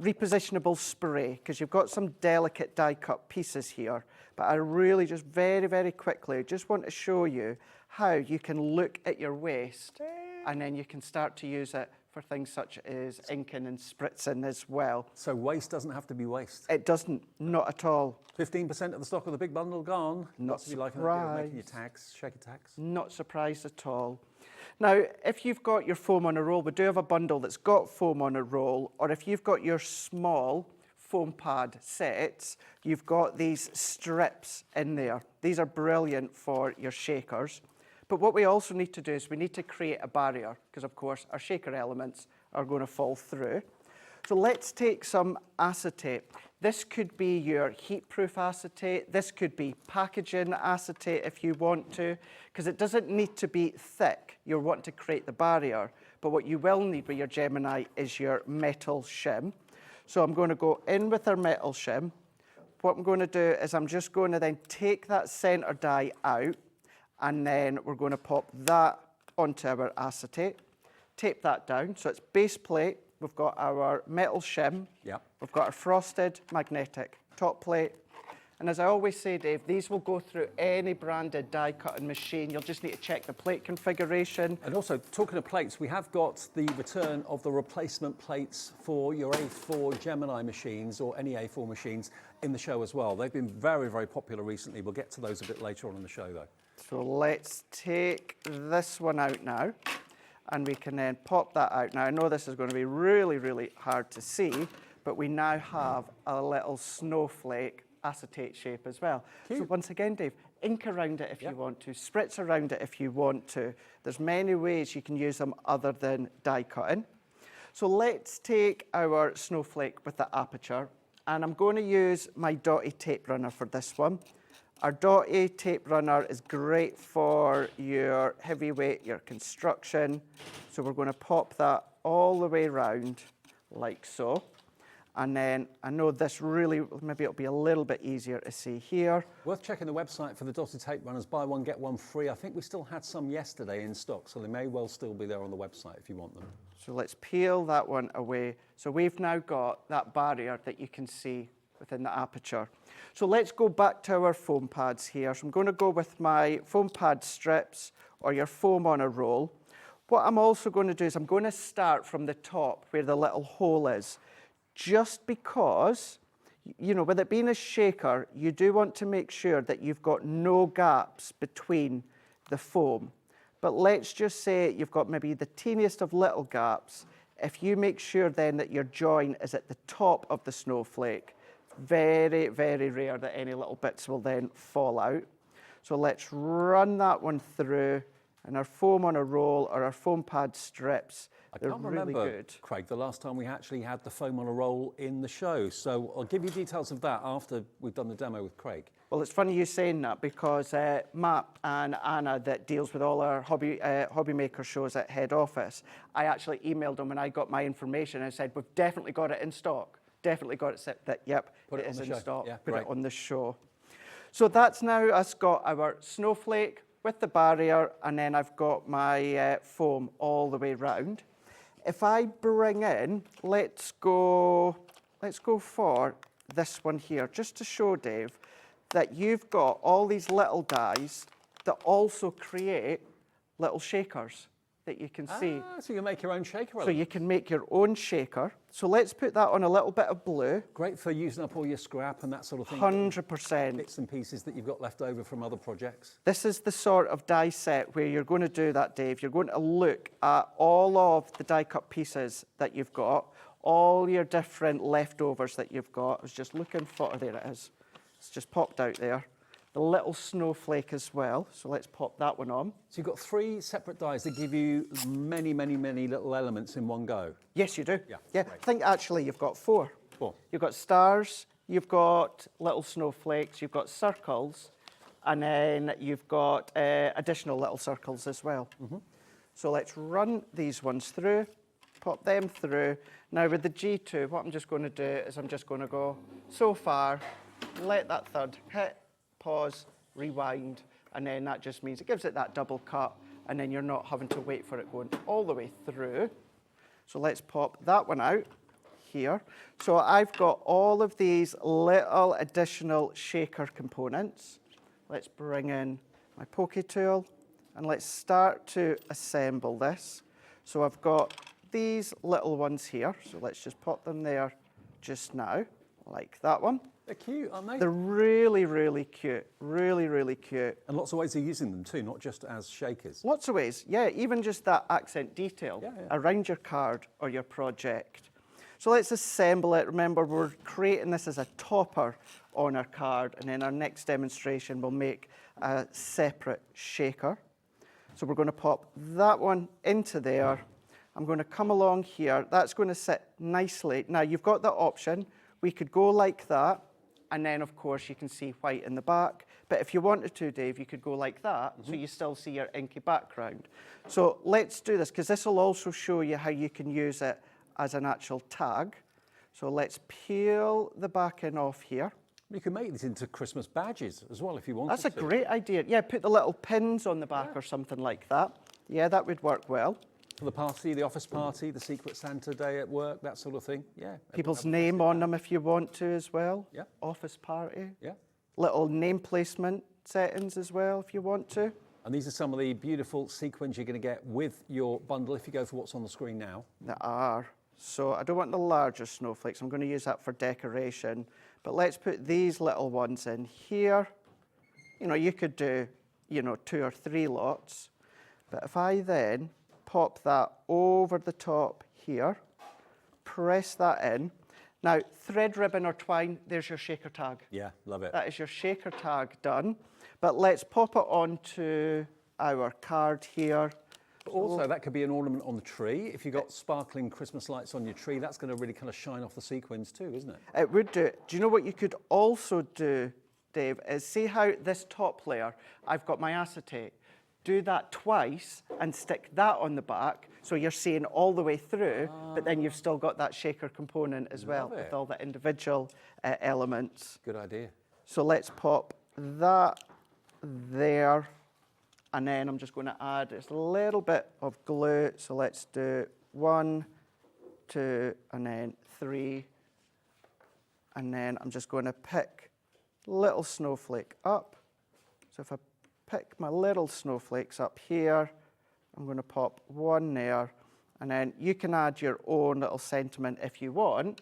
repositionable spray because you've got some delicate die cut pieces here, but I really just very, very quickly just want to show you how you can look at your waist and then you can start to use it for things such as inking and spritzing as well. So waste doesn't have to be waste? It doesn't, not at all. 15% of the stock of the big bundle gone. Not to be like an idea of making your surprised. tags, shaker tags. Not surprised at all. Now, if you've got your foam on a roll, we do have a bundle that's got foam on a roll, or if you've got your small foam pad sets, you've got these strips in there. These are brilliant for your shakers. But what we also need to do is we need to create a barrier, because of course our shaker elements are going to fall through. So let's take some acetate. This could be your heat-proof acetate. This could be packaging acetate if you want to, because it doesn't need to be thick. You'll want to create the barrier. But what you will need with your Gemini is your metal shim. So I'm going to go in with our metal shim. What I'm going to do is I'm just going to then take that center die out, and then we're going to pop that onto our acetate. Tape that down. So it's base plate. We've got our metal shim. Yep. We've got our frosted magnetic top plate. And as I always say, Dave, these will go through any branded die cutting machine. You'll just need to check the plate configuration. And also, talking of plates, we have got the return of the replacement plates for your A4 Gemini machines or any A4 machines in the show as well. They've been very, very popular recently. We'll get to those a bit later on in the show, though. So let's take this one out now, and we can then pop that out. Now, I know this is going to be really, really hard to see, but we now have a little snowflake acetate shape as well. Cute. So once again, Dave, ink around it if you want to, spritz around it if you want to. There's many ways you can use them other than die cutting. So let's take our snowflake with the aperture, and I'm going to use my dotty tape runner for this one. Our dotty tape runner is great for your heavyweight, your construction. So we're going to pop that all the way around like so. And then I know this really, maybe it'll be a little bit easier to see here. Worth checking the website for the dotted tape runners. Buy one, get one free. I think we still had some yesterday in stock, so they may well still be there on the website if you want them. So let's peel that one away. So we've now got that barrier that you can see within the aperture. So let's go back to our foam pads here. So I'm going to go with my foam pad strips or your foam on a roll. What I'm also going to do is I'm going to start from the top where the little hole is, just because, you know, with it being a shaker, you do want to make sure that you've got no gaps between the foam. But let's just say you've got maybe the teeniest of little gaps. If you make sure then that your join is at the top of the snowflake, very, very rare that any little bits will then fall out. So let's run that one through, and our foam on a roll or our foam pad strips, they're can't really remember, good. Craig, the last time we actually had the foam on a roll in the show. So I'll give you details of that after we've done the demo with Craig. Well, it's funny you saying that because Matt and Anna, that deals with all our hobby maker shows at head office, I actually emailed them when I got my information and said, we've definitely got it in stock. Definitely got it set that, yep, Put it on is the in show. stock. Yeah, Put great. it on the show. So that's now us got our snowflake with the barrier, and then I've got my foam all the way round. If I bring in, let's go for this one here, just to show Dave that you've got all these little dies that also create little shakers. that you can see. So you can make your own shaker So element. you can make your own shaker. So let's put that on a little bit of blue. Great for using up all your scrap and that sort of thing. 100%. Bits and pieces that you've got left over from other projects. This is the sort of die set where you're going to do that, Dave. You're going to look at all of the die cut pieces that you've got, all your different leftovers that you've got. I was just looking for, there it is. It's just popped out there. The little snowflake as well. So let's pop that one on. So you've got 3 separate dies that give you many, many, many little elements in one go. Yes, you do. Yeah, I great. think actually you've got 4. 4. You've got stars, you've got little snowflakes, you've got circles, and then you've got additional little circles as well. So let's run these ones through, pop them through. Now with the G2, what I'm just going to do is I'm just going to go so far, let that third hit, pause, rewind, and then that just means it gives it that double cut, and then you're not having to wait for it going all the way through. So let's pop that one out here. So I've got all of these little additional shaker components. Let's bring in my poke tool, and let's start to assemble this. So I've got these little ones here, so let's just pop them there just now, like that one. They're cute, aren't they? They're really, really cute. Really, really cute. And lots of ways of using them too, not just as shakers. Lots of ways, yeah, even just that accent detail Yeah. around your card or your project. So let's assemble it. Remember, we're creating this as a topper on our card, and then our next demonstration will make a separate shaker. So we're going to pop that one into there. I'm going to come along here. That's going to sit nicely. Now, you've got the option. We could go like that, and then, of course, you can see white in the back. But if you wanted to, Dave, you could go like that, so you still see your inky background. So let's do this, because this will also show you how you can use it as an actual tag. So let's peel the back end off here. You can make these into Christmas badges as well if you wanted That's a to. great idea. Yeah, put the little pins on the back or something like that. Yeah, that would work well. For the party, the office party, the Secret Santa day at work, that sort of thing. Yeah. People's name on them if you want to as well. Yeah. Office party. Yeah. Little name placement settings as well if you want to. And these are some of the beautiful sequins you're going to get with your bundle if you go for what's on the screen now. There are. So I don't want the larger snowflakes. I'm going to use that for decoration. But let's put these little ones in here. You know, you could do, 2 or 3 lots. But if I then pop that over the top here, press that in. Now, thread, ribbon or twine, there's your shaker tag. Yeah, love it. That is your shaker tag done. But let's pop it onto our card here. But also, that could be an ornament on the tree. If you've got sparkling Christmas lights on your tree, that's going to really kind of shine off the sequins too, isn't it? It would do. Do you know what you could also do, Dave, is see how this top layer, I've got my acetate. Do that twice and stick that on the back so you're seeing all the way through, but then you've still got that shaker component as well Love it. with all the individual elements. Good idea. So let's pop that there, and then I'm just going to add just a little bit of glue. So let's do 1, 2, and then 3. And then I'm just going to pick little snowflake up. So if I pick my little snowflakes up here, I'm going to pop 1 there. And then you can add your own little sentiment if you want.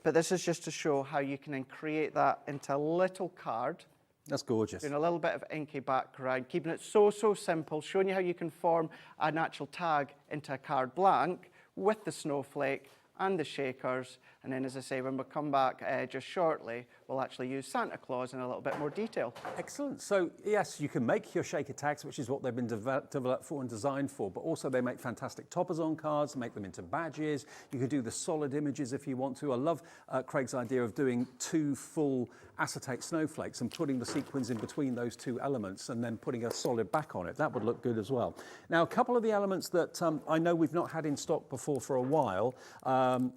But this is just to show how you can then create that into a little card. That's gorgeous. Doing a little bit of inky background, keeping it so simple, showing you how you can form an actual tag into a card blank with the snowflake and the shakers. And then, as I say, when we come back just shortly, we'll actually use Santa Claus in a little bit more detail. Excellent. So, yes, you can make your shaker tags, which is what they've been developed for and designed for, but also they make fantastic toppers on cards, make them into badges. You could do the solid images if you want to. I love Craig's idea of doing 2 full acetate snowflakes and putting the sequins in between those 2 elements and then putting a solid back on it. That would look good as well. Now, a couple of the elements that I know we've not had in stock before for a while,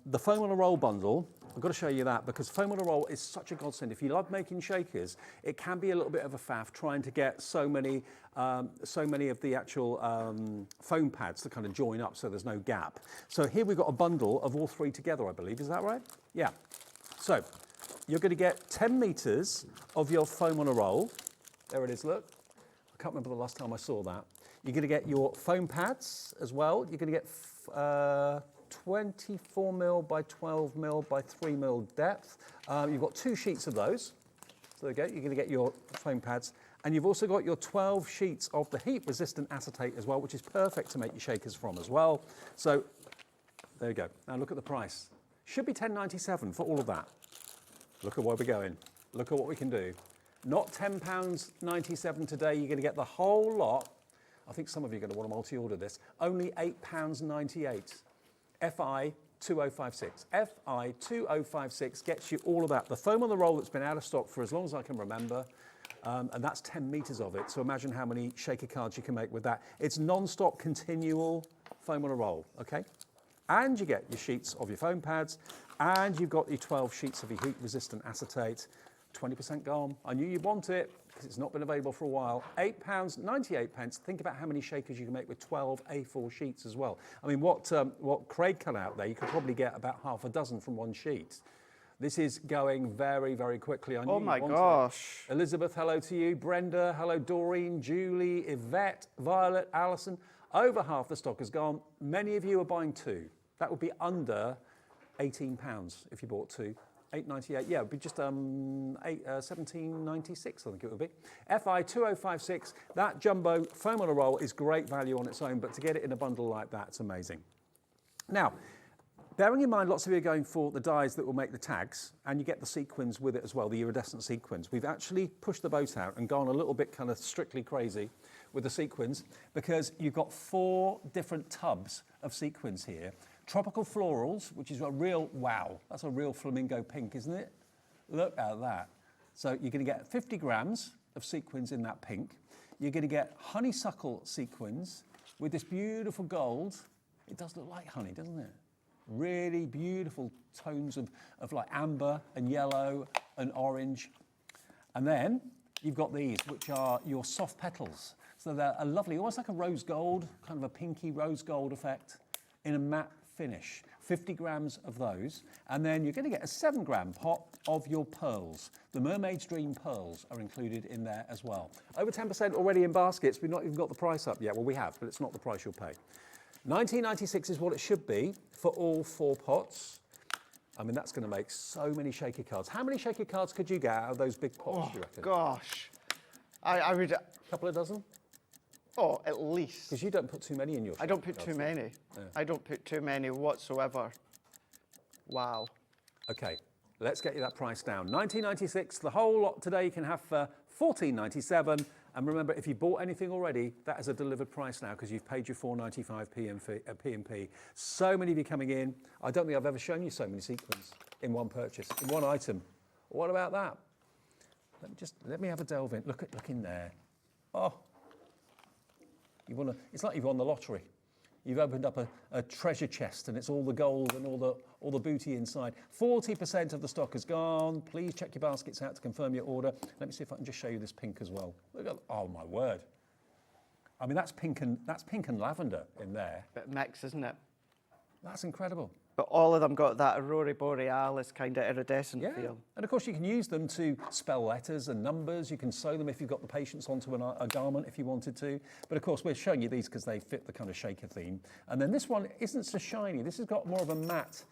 the foam on a roll bundle, I've got to show you that because foam on a roll is such a godsend. If you love making shakers, it can be a little bit of a faff trying to get so many of the actual foam pads to kind of join up so there's no gap. So here we've got a bundle of all 3 together, I believe. Is that right? Yeah. So you're going to get 10 meters of your foam on a roll. There it is, look. I can't remember the last time I saw that. You're going to get your foam pads as well. You're going to get 24 mil by 12 mil by 3 mil depth. You've got 2 sheets of those. So there you go. You're going to get your foam pads. And you've also got your 12 sheets of the heat-resistant acetate as well, which is perfect to make your shakers from as well. So there you go. Now look at the price. Should be £10.97 for all of that. Look at where we're going. Look at what we can do. Not £10.97 today. You're going to get the whole lot. I think some of you are going to want to multi-order this. Only £8.98. FI 2056. FI 2056 gets you all of that. The foam on the roll that's been out of stock for as long as I can remember. And that's 10 meters of it. So imagine how many shaker cards you can make with that. It's non-stop, continual foam on a roll, okay? And you get your sheets of your foam pads, and you've got your 12 sheets of your heat-resistant acetate. 20% gone. I knew you'd want it because it's not been available for a while. £8.98. Think about how many shakers you can make with 12 A4 sheets as well. I mean, what Craig cut out there, you could probably get about half a dozen from one sheet. This is going very, very quickly. I knew Oh my wanted gosh. it. Elizabeth, hello to you. Brenda, hello. Doreen, Julie, Yvette, Violet, Alison. Over half the stock is gone. Many of you are buying 2. That would be under £18 if you bought 2. £8.98. Yeah, it would be just £17.96, I think it would be. FI 2056. That jumbo foam on a roll is great value on its own, but to get it in a bundle like that, it's amazing. Now, bearing in mind, lots of you are going for the dies that will make the tags, and you get the sequins with it as well, the iridescent sequins. We've actually pushed the boat out and gone a little bit kind of strictly crazy with the sequins because you've got 4 different tubs of sequins here. Tropical florals, which is a real, wow, that's a real flamingo pink, isn't it? Look at that. So you're going to get 50 grams of sequins in that pink. You're going to get honeysuckle sequins with this beautiful gold. It does look like honey, doesn't it? Really beautiful tones of like amber and yellow and orange. And then you've got these, which are your soft petals. So they're a lovely, almost like a rose gold, kind of a pinky rose gold effect in a matte finish. 50 grams of those. And then you're going to get a 7-gram pot of your pearls. The Mermaid's Dream pearls are included in there as well. Over 10% already in baskets. We've not even got the price up yet. Well, we have, but it's not the price you'll pay. $19.96 is what it should be for all 4 pots. I mean, that's going to make so many shaker cards. How many shaker cards could you get out of those big pots, do you reckon? Gosh. I would... A couple of dozen? Oh, at least. Because you don't put too many in your shaker I don't put cards, too do you? many. Yeah. I don't put too many whatsoever. Wow. Okay, let's get you that price down. $19.96, the whole lot today you can have for $14.97. And remember, if you bought anything already, that is a delivered price now because you've paid your $4.95 P&P. So many of you coming in. I don't think I've ever shown you so many sequins in one purchase, in one item. What about that? Let me have a delve in. Look in there. Oh, it's like you've won the lottery. You've opened up a treasure chest and it's all the gold and all the booty inside. 40% of the stock is gone. Please check your baskets out to confirm your order. Let me see if I can just show you this pink as well. Look at, oh my word. I mean, that's pink and lavender in there. Bit mix, isn't it? That's incredible. But all of them got that aurora borealis kind of iridescent feel. And of course you can use them to spell letters and numbers. You can sew them if you've got the patience onto a garment if you wanted to. But of course we're showing you these because they fit the kind of shaker theme. And then this one isn't so shiny. This has got more of a matte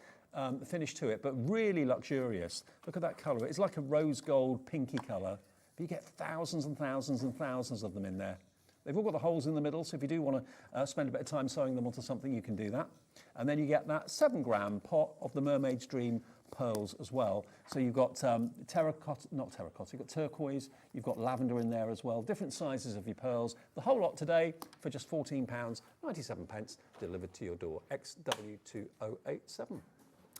finish to it, but really luxurious. Look at that colour. It's like a rose gold pinky colour. But you get thousands and thousands and thousands of them in there. They've all got the holes in the middle, so if you do want to spend a bit of time sewing them onto something, you can do that. And then you get that 7-gram pot of the Mermaid's Dream pearls as well. So you've got terracotta, not terracotta, you've got turquoise, you've got lavender in there as well, different sizes of your pearls. The whole lot today for just £14.97, delivered to your door, XW2087.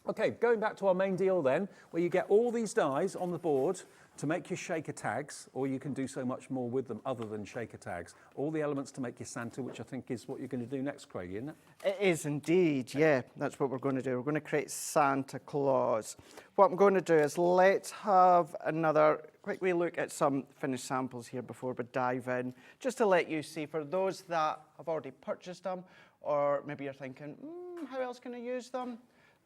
Okay, going back to our main deal then, where you get all these dies on the board to make your shaker tags, or you can do so much more with them other than shaker tags. All the elements to make your Santa, which I think is what you're going to do next, Craig, isn't it? It is indeed, yeah. That's what we're going to do. We're going to create Santa Claus. What I'm going to do is let's have another quick wee look at some finished samples here before we dive in, just to let you see, for those that have already purchased them, or maybe you're thinking, how else can I use them?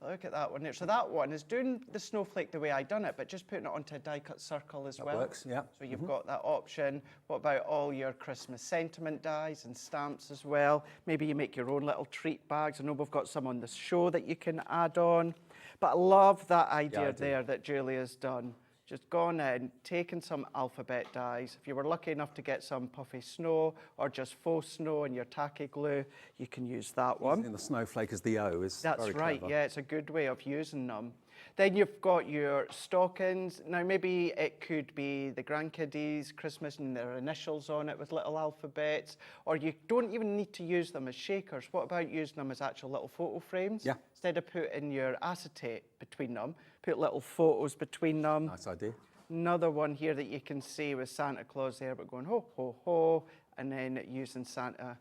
Look at that one there. So that one is doing the snowflake the way I done it, but just putting it onto a die-cut circle as well. That works, yeah. So you've got that option. What about all your Christmas sentiment dies and stamps as well? Maybe you make your own little treat bags. I know we've got some on the show that you can add on. But I love that idea there that Julia's done. Just gone in, taken some alphabet dies. If you were lucky enough to get some puffy snow or just faux snow in your tacky glue, you can use that one. Using the snowflake as the O is That's very right, clever. yeah, it's a good way of using them. Then you've got your stockings. Now maybe it could be the grandkiddies' Christmas and their initials on it with little alphabets, or you don't even need to use them as shakers. What about using them as actual little photo frames? Yeah. Instead of putting your acetate between them, put little photos between them. Nice idea. Another one here that you can see with Santa Claus there, but going ho, ho, ho, and then using Santa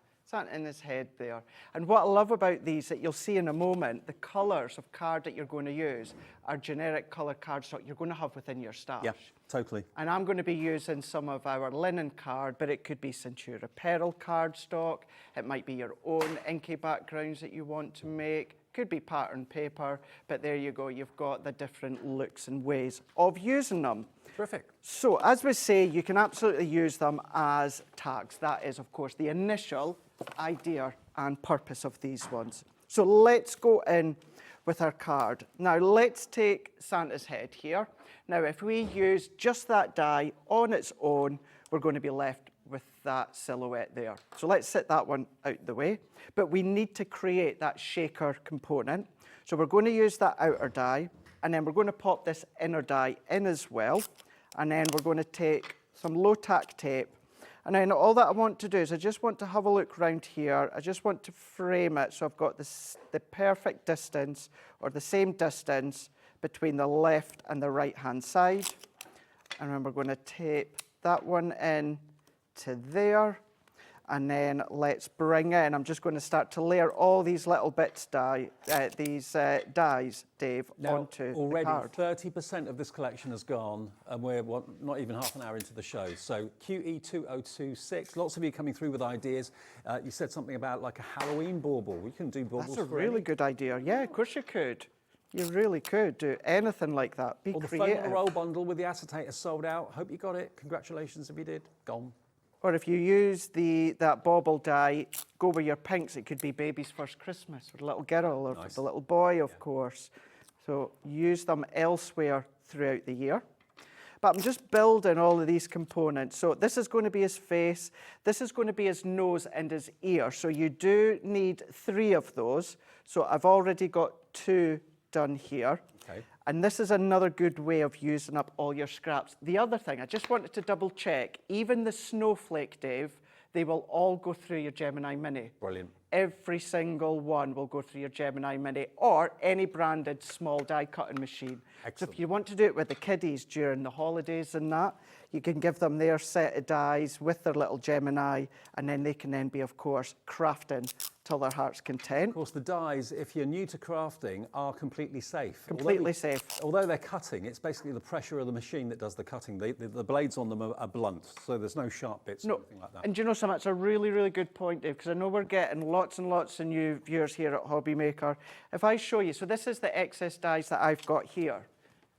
in his head there. And what I love about these that you'll see in a moment, the colours of card that you're going to use are generic colour cardstock you're going to have within your stash. Yeah, totally. And I'm going to be using some of our linen card, but it could be Centura Pearl cardstock. It might be your own inky backgrounds that you want to make. Could be pattern paper, but there you go. You've got the different looks and ways of using them. Terrific. So as we say, you can absolutely use them as tags. That is, of course, the initial idea and purpose of these ones. So let's go in with our card. Now let's take Santa's head here. Now if we use just that die on its own, we're going to be left with that silhouette there. So let's set that one out the way. But we need to create that shaker component. So we're going to use that outer die, and then we're going to pop this inner die in as well. And then we're going to take some low tack tape. And then all that I want to do is I just want to have a look around here. I just want to frame it so I've got the perfect distance, or the same distance, between the left and the right hand side. And then we're going to tape that one in to there. And then let's bring in, I'm just going to start to layer all these little bits, dies, Dave, onto already the card. 30% of this collection has gone, and we're not even half an hour into the show. So QE2026, lots of you coming through with ideas. You said something about like a Halloween bauble. We can do baubles. That's a really good idea. Yeah, of course you could. You really could do anything like that. Be Or the creative. foam on a roll bundle with the acetate is sold out. Hope you got it. Congratulations if you did. Gone. Or if you use that bauble die, go with your pinks. It could be baby's first Christmas, for the little girl, or for the little boy, of course. So use them elsewhere throughout the year. But I'm just building all of these components. So this is going to be his face. This is going to be his nose and his ear. So you do need 3 of those. So I've already got 2 done here. Okay. And this is another good way of using up all your scraps. The other thing, I just wanted to double check, even the snowflake, Dave, they will all go through your Gemini Mini. Brilliant. Every single one will go through your Gemini Mini or any branded small die cutting machine. Excellent. So if you want to do it with the kiddies during the holidays and that, you can give them their set of dies with their little Gemini, and then they can then be, of course, crafting till their heart's content. Of course, the dies, if you're new to crafting, are completely safe. Completely safe. Although they're cutting, it's basically the pressure of the machine that does the cutting. The blades on them are blunt, so there's no sharp bits or anything like that. And do you know something? That's a really, really good point, Dave, because I know we're getting lots and lots of new viewers here at Hobby Maker. If I show you, so this is the excess dies that I've got here.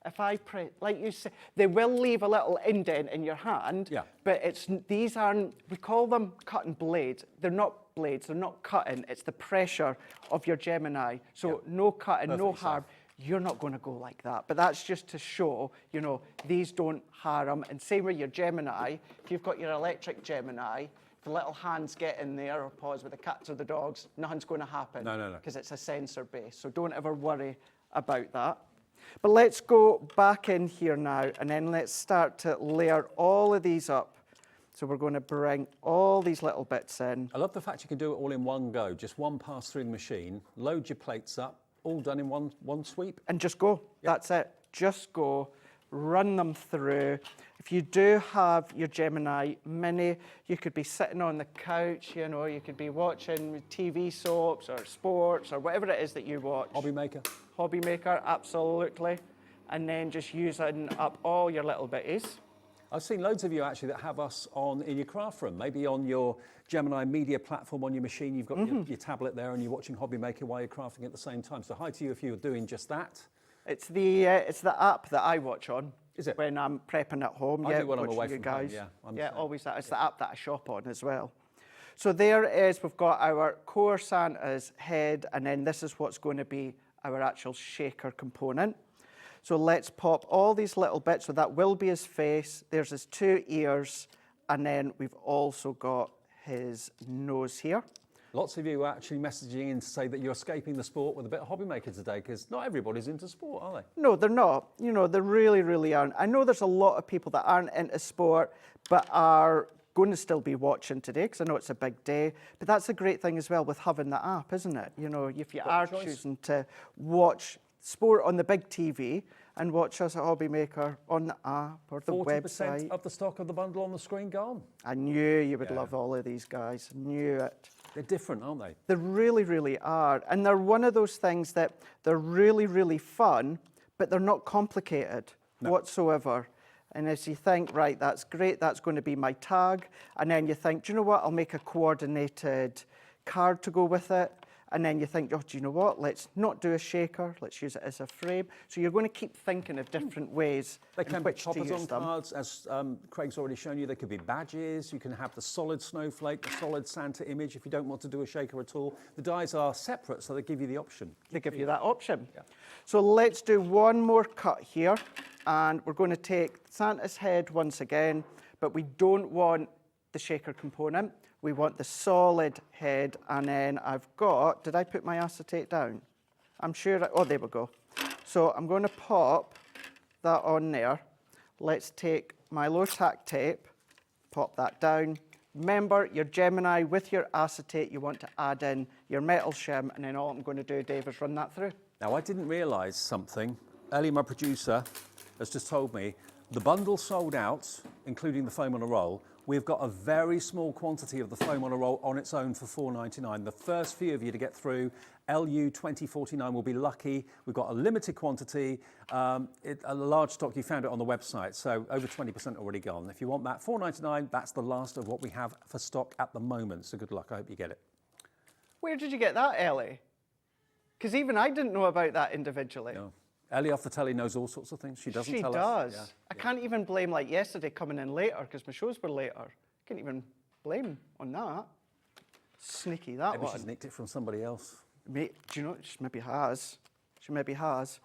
If I press, like you say, they will leave a little indent in your hand, but these aren't, we call them cutting blades. They're not blades, they're not cutting, it's the pressure of your Gemini. So no cutting, no harm. You're not going to go like that. But that's just to show, you know, these don't harm. And same with your Gemini, if you've got your electric Gemini, if the little hands get in there or paws with the cats or the dogs, nothing's going to happen. No. Because it's a sensor base. So don't ever worry about that. But let's go back in here now, and then let's start to layer all of these up. So we're going to bring all these little bits in. I love the fact you can do it all in one go, just one pass through the machine, load your plates up, all done in one sweep. And just go. That's it. Just go. Run them through. If you do have your Gemini Mini, you could be sitting on the couch, you know, you could be watching TV soaps or sports or whatever it is that you watch. Hobby Maker. Hobby Maker, absolutely. And then just using up all your little bitties. I've seen loads of you actually that have us on in your craft room, maybe on your Gemini media platform on your machine. You've got your tablet there and you're watching Hobby Maker while you're crafting at the same time. So hi to you if you're doing just that. It's the app that I watch on. Is it? When I'm prepping at home. I yeah, do when I'm watching away you from guys. home, Yeah, always that. It's the app that I shop on as well. So there is, we've got our core Santa's head, and then this is what's going to be our actual shaker component. So let's pop all these little bits. So that will be his face. There's his 2 ears, and then we've also got his nose here. Lots of you are actually messaging in to say that you're escaping the sport with a bit of Hobby Maker today, because not everybody's into sport, are they? No, they're not. You know, they really, really aren't. I know there's a lot of people that aren't into sport, but are going to still be watching today, because I know it's a big day. But that's a great thing as well with having the app, isn't it? You know, if you are choosing to watch sport on the big TV and watch us at Hobby Maker on the app or the 40% website. of the stock of the bundle on the screen gone. I knew you would love all of these guys. Knew it. They're different, aren't they? They really, really are. And they're one of those things that they're really, really fun, but they're not complicated whatsoever. And as you think, right, that's great, that's going to be my tag. And then you think, do you know what, I'll make a coordinated card to go with it. And then you think, oh, do you know what, let's not do a shaker, let's use it as a frame. So you're going to keep thinking of different ways They in can be which to toppers use on them. cards, as Craig's already shown you. They could be badges. You can have the solid snowflake, the solid Santa image if you don't want to do a shaker at all. The dies are separate, so they give you the option. They give you that option. Yeah. So let's do one more cut here, and we're going to take Santa's head once again, but we don't want the shaker component. We want the solid head, and then I've got, did I put my acetate down? I'm sure, oh, there we go. So I'm going to pop that on there. Let's take my low tack tape, pop that down. Remember, your Gemini with your acetate, you want to add in your metal shim, and then all I'm going to do, Dave, is run that through. Now, I didn't realise something. Ellie, my producer, has just told me the bundle sold out, including the foam on a roll. We've got a very small quantity of the foam on a roll on its own for $4.99. The first few of you to get through LU 2049 will be lucky. We've got a limited quantity, a large stock. You found it on the website, so over 20% already gone. If you want that, $4.99, that's the last of what we have for stock at the moment. So good luck, I hope you get it. Where did you get that, Ellie? Because even I didn't know about that individually. No. Ellie off the telly knows all sorts of things. She doesn't tell us. She does. I can't even blame, like yesterday coming in later because my shows were later. Can't even blame on that. Sneaky, that Maybe one. she's nicked it from somebody else. Mate, do you know, she maybe has. She maybe has.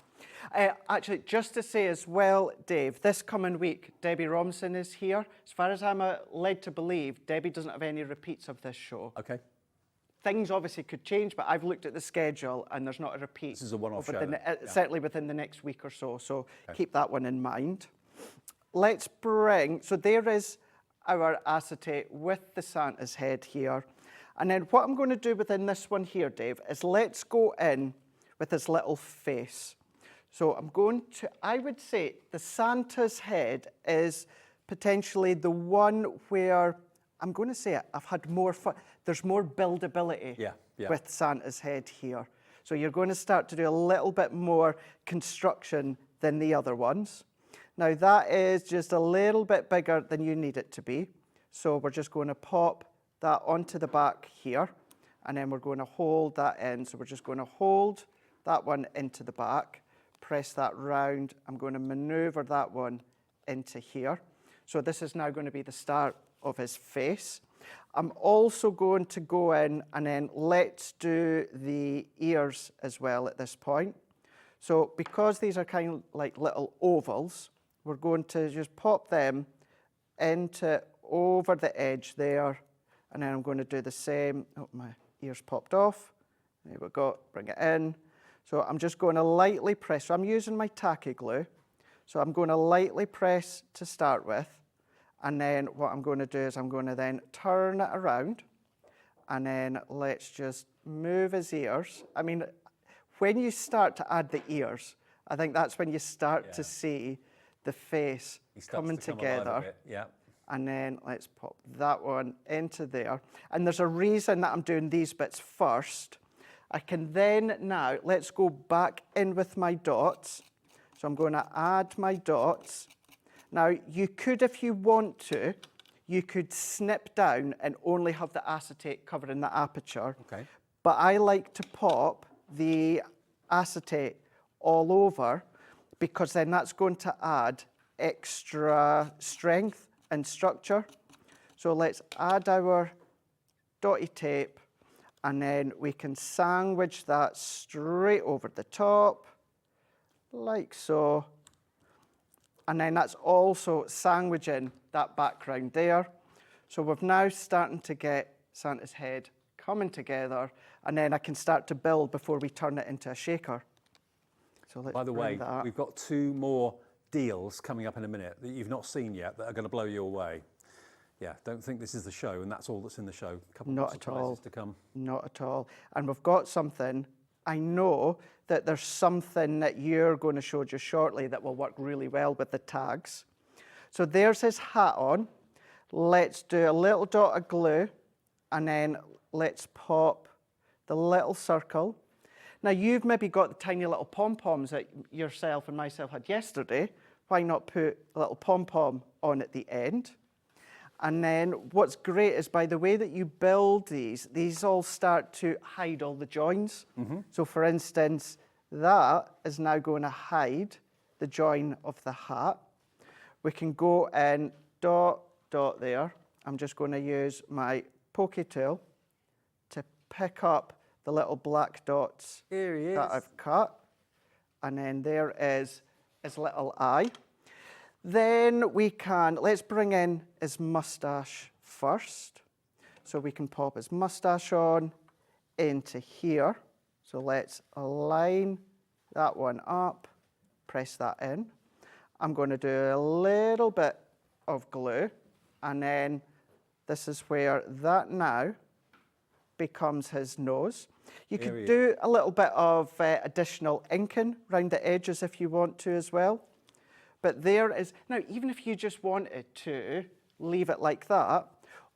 Actually, just to say as well, Dave, this coming week, Debbie Robinson is here. As far as I'm led to believe, Debbie doesn't have any repeats of this show. Okay. Things obviously could change, but I've looked at the schedule and there's not a repeat. This is a one-off show. Certainly within the next week or so, keep that one in mind. Let's bring, so there is our acetate with the Santa's head here. And then what I'm going to do within this one here, Dave, is let's go in with his little face. So I'm going to, I would say the Santa's head is potentially the one where, I'm going to say it, I've had more fun. There's more buildability with Santa's head here. So you're going to start to do a little bit more construction than the other ones. Now that is just a little bit bigger than you need it to be. So we're just going to pop that onto the back here, and then we're going to hold that in. So we're just going to hold that one into the back, press that round. I'm going to maneuver that one into here. So this is now going to be the start of his face. I'm also going to go in and then let's do the ears as well at this point. So because these are kind of like little ovals, we're going to just pop them into over the edge there, and then I'm going to do the same. Oh, my ears popped off. There we go, bring it in. So I'm just going to lightly press. So I'm using my tacky glue. So I'm going to lightly press to start with. And then what I'm going to do is I'm going to then turn it around, and then let's just move his ears. I mean, when you start to add the ears, I think that's when you start to see the face coming together. Yeah. And then let's pop that one into there. And there's a reason that I'm doing these bits first. I can then now, let's go back in with my dots. So I'm going to add my dots. Now, you could, if you want to, you could snip down and only have the acetate covering the aperture. Okay. But I like to pop the acetate all over because then that's going to add extra strength and structure. So let's add our dotty tape and then we can sandwich that straight over the top, like so. And then that's also sandwiching that background there. So we're now starting to get Santa's head coming together, and then I can start to build before we turn it into a shaker. So let's By the way, that. we've got 2 more deals coming up in a minute that you've not seen yet that are going to blow you away. Yeah, don't think this is the show and that's all that's in the show. A couple Not of at surprises all. to come. Not at all. And we've got something, I know that there's something that you're going to show just shortly that will work really well with the tags. So there's his hat on. Let's do a little dot of glue and then let's pop the little circle. Now you've maybe got the tiny little pom-poms that yourself and myself had yesterday. Why not put a little pom-pom on at the end? And then what's great is by the way that you build these all start to hide all the joins. So for instance, that is now going to hide the join of the hat. We can go and dot, dot there. I'm just going to use my pokey tool to pick up the little black dots Here he is. that I've cut. And then there is his little eye. Then we can, let's bring in his moustache first. So we can pop his moustache on into here. So let's align that one up, press that in. I'm going to do a little bit of glue, and then this is where that now becomes his nose. You Here could he do a little bit of additional inking around the edges if you want to as well. But there is, now even if you just wanted to leave it like that,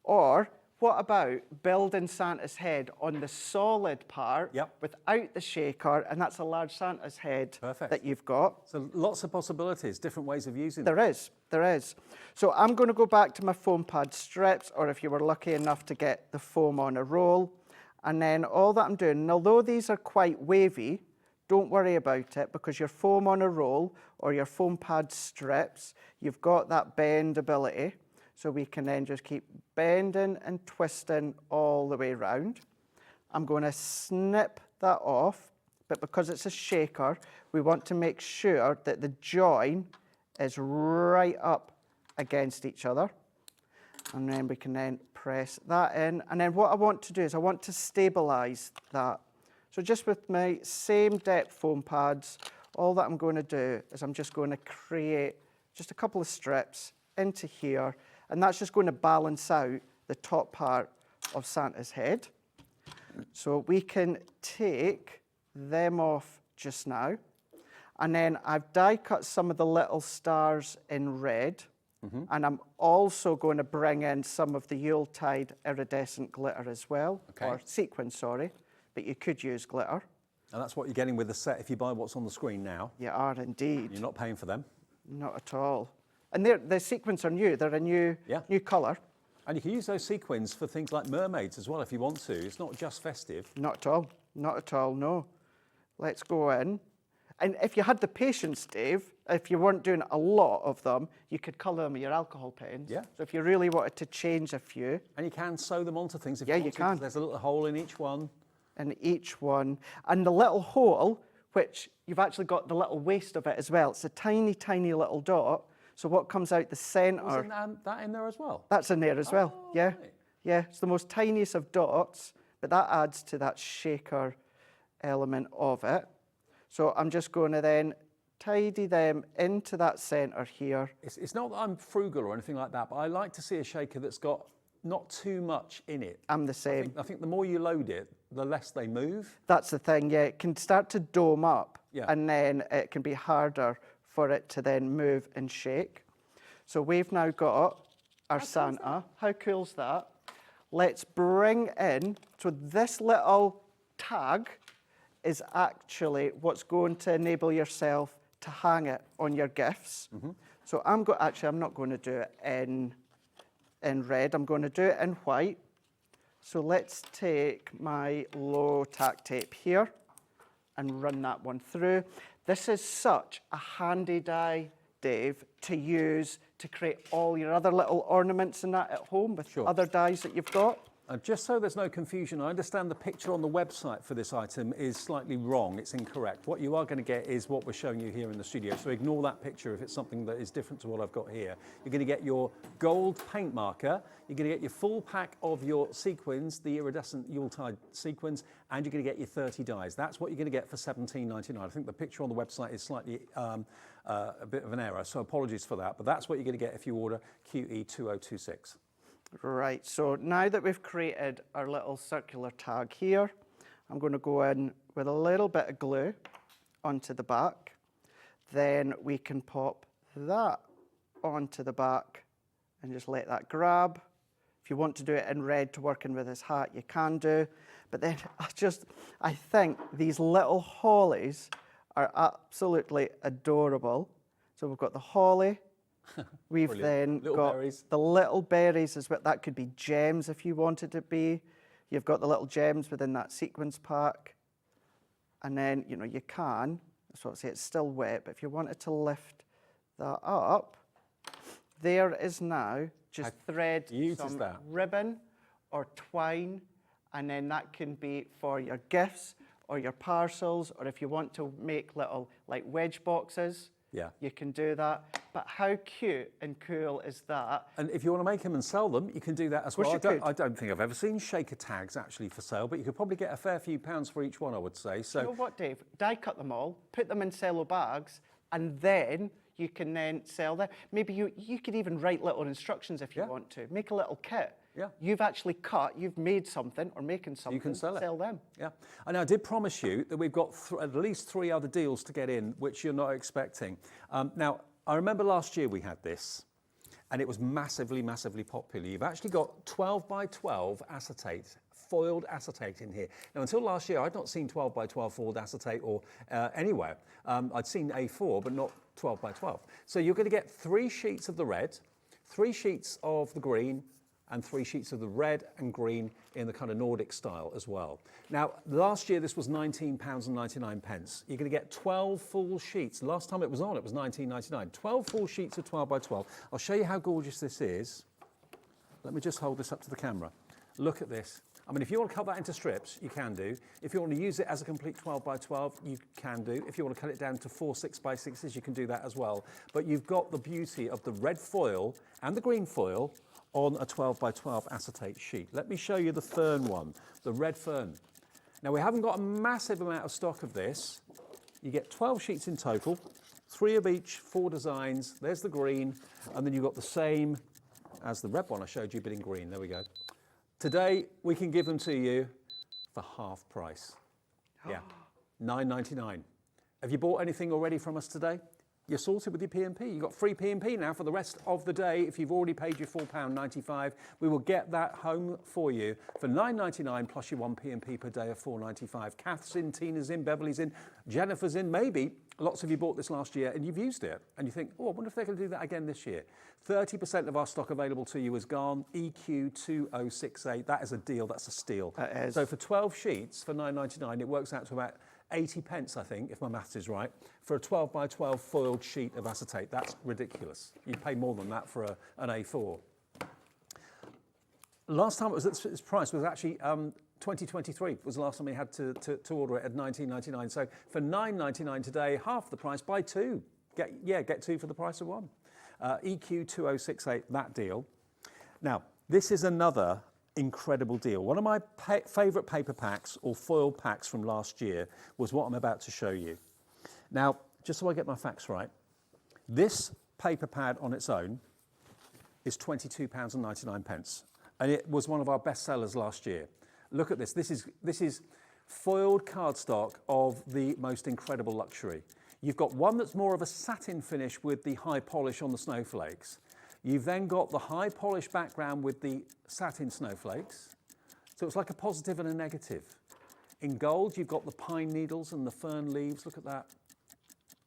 or what about building Santa's head on the solid part without the shaker, and that's a large Santa's head that you've got. So lots of possibilities, different ways of using There is. So I'm going to go back to my foam pad strips, or if you were lucky enough to get the foam on a roll, and then all that I'm doing, and although these are quite wavy, don't worry about it because your foam on a roll or your foam pad strips, you've got that bendability. So we can then just keep bending and twisting all the way around. I'm going to snip that off, but because it's a shaker, we want to make sure that the join is right up against each other. And then we can then press that in. And then what I want to do is I want to stabilize that. So just with my same depth foam pads, all that I'm going to do is I'm just going to create just a couple of strips into here, and that's just going to balance out the top part of Santa's head. So we can take them off just now. And then I've die cut some of the little stars in red. And I'm also going to bring in some of the Yuletide iridescent glitter as well, or sequin, sorry. But you could use glitter. And that's what you're getting with the set if you buy what's on the screen now. You are indeed. You're not paying for them. Not at all. And the sequins are new. They're a new colour. And you can use those sequins for things like mermaids as well if you want to. It's not just festive. Not at all. Not at all, no. Let's go in. And if you had the patience, Dave, if you weren't doing a lot of them, you could colour them with your alcohol paints. Yeah. So if you really wanted to change a few. And you can sew them onto things if Yeah, you want you to, can. 'cause there's a little hole in each one. In each one. And the little hole, which you've actually got the little waist of it as well. It's a tiny, tiny little dot. So what comes out the centre... Wasn't that in there as well? That's in there as well, yeah. Right. Yeah, it's the most tiniest of dots, but that adds to that shaker element of it. So I'm just going to then tidy them into that centre here. It's not that I'm frugal or anything like that, but I like to see a shaker that's got not too much in it. I'm the same. I think the more you load it, the less they move. That's the thing, yeah. It can start to dome up, Yeah. and then it can be harder for it to then move and shake. So we've now got our Santa. How cool's that? Let's bring in, so this little tag is actually what's going to enable yourself to hang it on your gifts. So I'm not going to do it in red. I'm going to do it in white. So let's take my low tack tape here and run that one through. This is such a handy die, Dave, to use to create all your other little ornaments and that at home with other dies that you've got. Just so there's no confusion, I understand the picture on the website for this item is slightly wrong, it's incorrect. What you are going to get is what we're showing you here in the studio, so ignore that picture if it's something that is different to what I've got here. You're going to get your gold paint marker, you're going to get your full pack of your sequins, the iridescent Yuletide sequins, and you're going to get your 30 dies. That's what you're going to get for £17.99. I think the picture on the website is slightly a bit of an error, so apologies for that, but that's what you're going to get if you order QE2026. Right, so now that we've created our little circular tag here, I'm going to go in with a little bit of glue onto the back. Then we can pop that onto the back and just let that grab. If you want to do it in red to work in with this hat, you can do. But then I think these little hollies are absolutely adorable. So we've got the holly. We've then got the little berries as well. That could be gems if you wanted to be. You've got the little gems within that sequence pack. And then, you know, you can, that's what I say, it's still wet, but if you wanted to lift that up, there is now just thread some ribbon or twine, and then that can be for your gifts or your parcels, or if you want to make little like wedge boxes. Yeah, you can do that. But how cute and cool is that? And if you want to make them and sell them, you can do that as well. I don't think I've ever seen shaker tags actually for sale, but you could probably get a fair few pounds for each one, I would say. So, you know what, Dave? Die cut them all, put them in cello bags, and then you can then sell them. Maybe you could even write little instructions if you want to. Make a little kit. Yeah. You've actually cut, you've made something or making something. You can sell them. Yeah. And I did promise you that we've got at least 3 other deals to get in, which you're not expecting. Now, I remember last year we had this, and it was massively, massively popular. You've actually got 12 by 12 acetate, foiled acetate in here. Now, until last year, I'd not seen 12 by 12 foiled acetate or anywhere. I'd seen A4, but not 12 by 12. So you're going to get 3 sheets of the red, 3 sheets of the green, and 3 sheets of the red and green in the kind of Nordic style as well. Now, last year this was £19.99. You're going to get 12 full sheets. Last time it was on, it was £19.99. 12 full sheets of 12 by 12. I'll show you how gorgeous this is. Let me just hold this up to the camera. Look at this. I mean, if you want to cut that into strips, you can do. If you want to use it as a complete 12 by 12, you can do. If you want to cut it down to 4 6 by 6s, you can do that as well. But you've got the beauty of the red foil and the green foil on a 12 by 12 acetate sheet. Let me show you the fern one, the red fern. Now, we haven't got a massive amount of stock of this. You get 12 sheets in total, 3 of each, 4 designs. There's the green, and then you've got the same as the red one I showed you, but in green. There we go. Today, we can give them to you for half price. Yeah, £9.99. Have you bought anything already from us today? You're sorted with your P&P. You've got free P&P now for the rest of the day. If you've already paid your £4.95, we will get that home for you for £9.99 plus your 1 P&P per day of £4.95. Kath's in, Tina's in, Beverly's in, Jennifer's in. Maybe lots of you bought this last year and you've used it. And you think, oh, I wonder if they're going to do that again this year. 30% of our stock available to you is gone. EQ2068. That is a deal. That's a steal. That is. So for 12 sheets for £9.99, it works out to about 80 pence, I think, if my maths is right, for a 12 by 12 foiled sheet of acetate. That's ridiculous. You'd pay more than that for an A4. Last time it was at this price was actually 2023 was the last time we had to order it at $19.99. So for $9.99 today, half the price, buy 2. Get 2 for the price of 1. EQ2068, that deal. Now, this is another incredible deal. One of my favourite paper packs or foil packs from last year was what I'm about to show you. Now, just so I get my facts right, this paper pad on its own is £22.99, and it was one of our best sellers last year. Look at this. This is foiled cardstock of the most incredible luxury. You've got one that's more of a satin finish with the high polish on the snowflakes. You've then got the high polish background with the satin snowflakes. So it's like a positive and a negative. In gold, you've got the pine needles and the fern leaves. Look at that.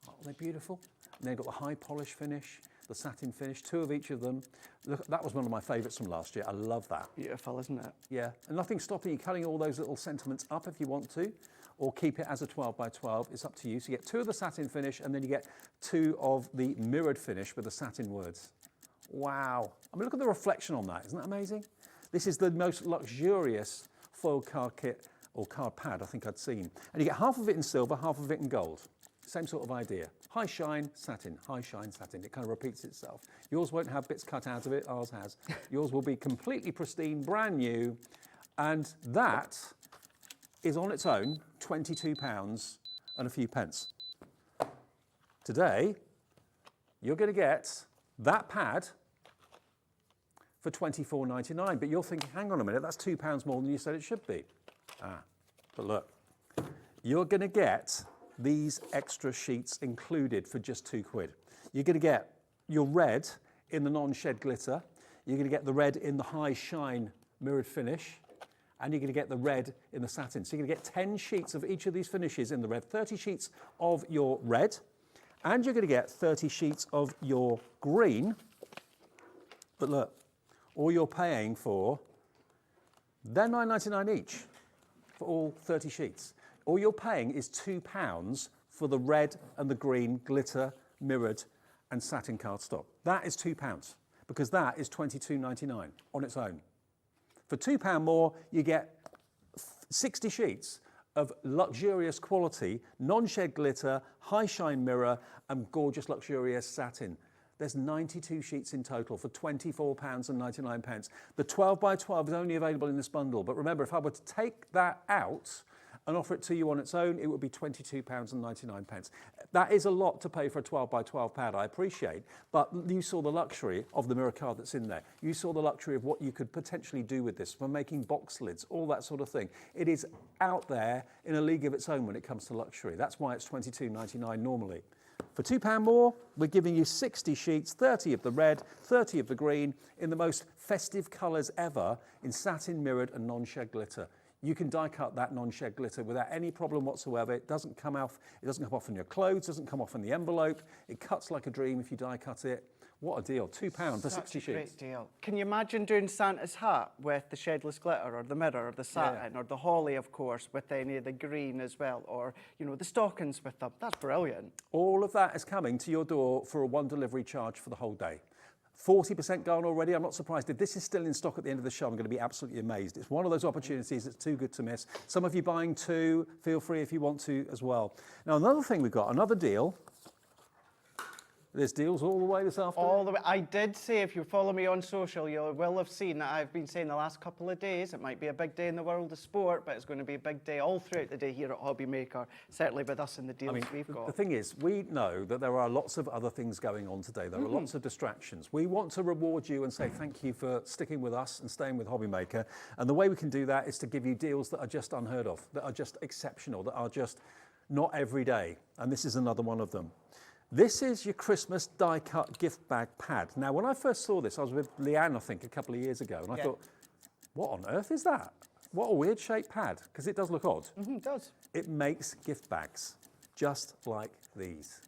Aren't they beautiful? And they've got the high polish finish. the satin finish, 2 of each of them. Look, that was one of my favourites from last year. I love that. Beautiful, isn't it? Yeah, and nothing's stopping you cutting all those little sentiments up if you want to, or keep it as a 12 by 12. It's up to you. So you get 2 of the satin finish, and then you get 2 of the mirrored finish with the satin words. Wow. I mean, look at the reflection on that. Isn't that amazing? This is the most luxurious foil card kit, or card pad, I think I'd seen. And you get half of it in silver, half of it in gold. Same sort of idea. High shine, satin, high shine, satin. It kind of repeats itself. Yours won't have bits cut out of it, ours has. Yours will be completely pristine, brand new, and that is on its own £22 and a few pence. Today, you're going to get that pad for £24.99, but you're thinking, hang on a minute, that's £2 more than you said it should be. But look, you're going to get these extra sheets included for just £2. You're going to get your red in the non-shed glitter, you're going to get the red in the high shine mirrored finish, and you're going to get the red in the satin. So you're going to get 10 sheets of each of these finishes in the red, 30 sheets of your red, and you're going to get 30 sheets of your green. But look, all you're paying for, they're £9.99 each for all 30 sheets. All you're paying is £2 for the red and the green glitter, mirrored and satin cardstock. That is £2 because that is £22.99 on its own. For £2 more, you get 60 sheets of luxurious quality, non-shed glitter, high shine mirror and gorgeous luxurious satin. There's 92 sheets in total for £24.99. The 12 by 12 is only available in this bundle, but remember, if I were to take that out and offer it to you on its own, it would be £22.99. That is a lot to pay for a 12 by 12 pad, I appreciate, but you saw the luxury of the mirror card that's in there. You saw the luxury of what you could potentially do with this, for making box lids, all that sort of thing. It is out there in a league of its own when it comes to luxury. That's why it's £22.99 normally. For £2 more, we're giving you 60 sheets, 30 of the red, 30 of the green, in the most festive colours ever, in satin, mirrored and non-shed glitter. You can die cut that non-shed glitter without any problem whatsoever. It doesn't come off on your clothes, doesn't come off in the envelope. It cuts like a dream if you die cut it. What a deal, £2 for 60 sheets. Great deal. Can you imagine doing Santa's hat with the shedless glitter or the mirror or the satin or the holly, of course, with any of the green as well, or, you know, the stockings with them? That's brilliant. All of that is coming to your door for a one delivery charge for the whole day. 40% gone already. I'm not surprised. If this is still in stock at the end of the show, I'm going to be absolutely amazed. It's one of those opportunities that's too good to miss. Some of you buying 2, feel free if you want to as well. Now, another thing we've got, another deal. There's deals all the way this afternoon. All the way. I did say, if you follow me on social, you will have seen that I've been saying the last couple of days, it might be a big day in the world of sport, but it's going to be a big day all throughout the day here at Hobby Maker, certainly with us and the deals we've got. The thing is, we know that there are lots of other things going on today. There are lots of distractions. We want to reward you and say thank you for sticking with us and staying with Hobby Maker. And the way we can do that is to give you deals that are just unheard of, that are just exceptional, that are just not every day. And this is another one of them. This is your Christmas die-cut gift bag pad. Now, when I first saw this, I was with Leanne, I think, a couple of years ago, and I thought, what on earth is that? What a weird shaped pad, because it does look odd. It does. It makes gift bags, just like these.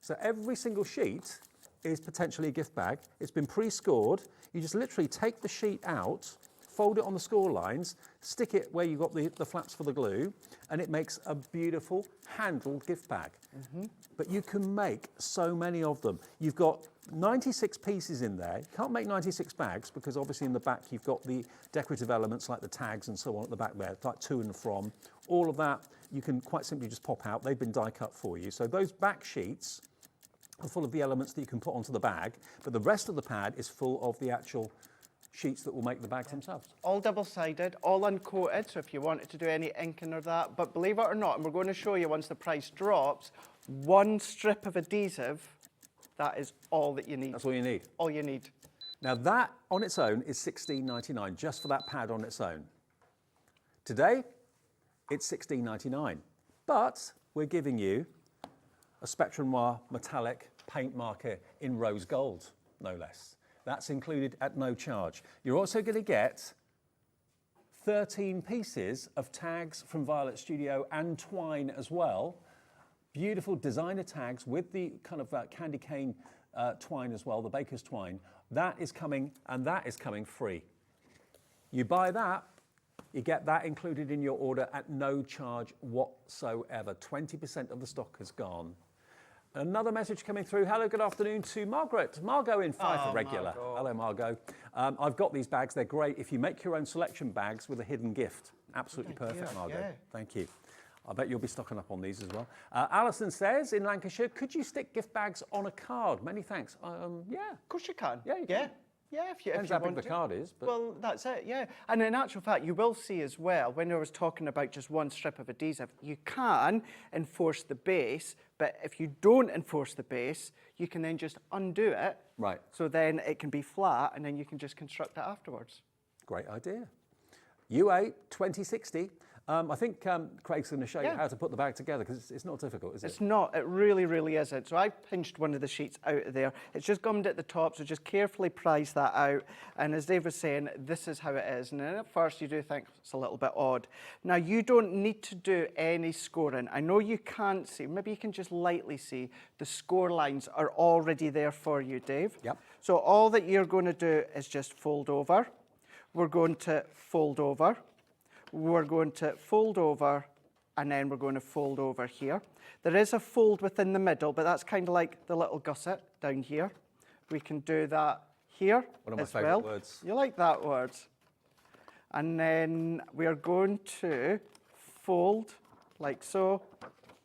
So every single sheet is potentially a gift bag. It's been pre-scored. You just literally take the sheet out, fold it on the score lines, stick it where you've got the flaps for the glue, and it makes a beautiful handled gift bag. But you can make so many of them. You've got 96 pieces in there. You can't make 96 bags because obviously in the back you've got the decorative elements like the tags and so on at the back there, like to and from. All of that you can quite simply just pop out. They've been die cut for you. So those back sheets are full of the elements that you can put onto the bag, but the rest of the pad is full of the actual sheets that will make the bags themselves. All double-sided, all uncoated, so if you wanted to do any inking or that, but believe it or not, and we're going to show you once the price drops, one strip of adhesive, that is all that you need. That's all you need. All you need. Now that on its own is $16.99, just for that pad on its own. Today, it's $16.99, but we're giving you a Spectrum Noir metallic paint marker in rose gold, no less. That's included at no charge. You're also going to get 13 pieces of tags from Violet Studio and twine as well, Beautiful designer tags with the kind of candy cane twine as well, the baker's twine. That is coming, and that is coming free. You buy that, you get that included in your order at no charge whatsoever. 20% of the stock has gone. Another message coming through. Hello, good afternoon to Margaret. Margot in Fife, a regular. Margot. Hello, Margot. I've got these bags. They're great. If you make your own selection bags with a hidden gift. Absolutely perfect, Margot. Yeah. Thank you. I bet you'll be stocking up on these as well. Alison says, in Lancashire, could you stick gift bags on a card? Many thanks. Yeah. Of course you can. Yeah, you can. Yeah, if you Depends how big want the to. card is. But Well, that's it, yeah. And in actual fact, you will see as well, when I was talking about just one strip of adhesive, you can enforce the base, but if you don't enforce the base, you can then just undo it. Right. So then it can be flat, and then you can just construct it afterwards. great idea. U8 2060. I think Craig's going to show you Yeah. how to put the bag together, because it's not difficult, is it? It's not, it really, really isn't. So I pinched one of the sheets out of there. It's just gummed at the top, so just carefully prise that out. And as Dave was saying, this is how it is. And then at first you do think it's a little bit odd. Now you don't need to do any scoring. I know you can't see, maybe you can just lightly see, the score lines are already there for you, Dave. Yep. So all that you're going to do is just fold over. We're going to fold over. We're going to fold over, and then we're going to fold over here. There is a fold within the middle, but that's kind of like the little gusset down here. We can do that here One of my as favourite well. words. You like that word? And then we are going to fold like so.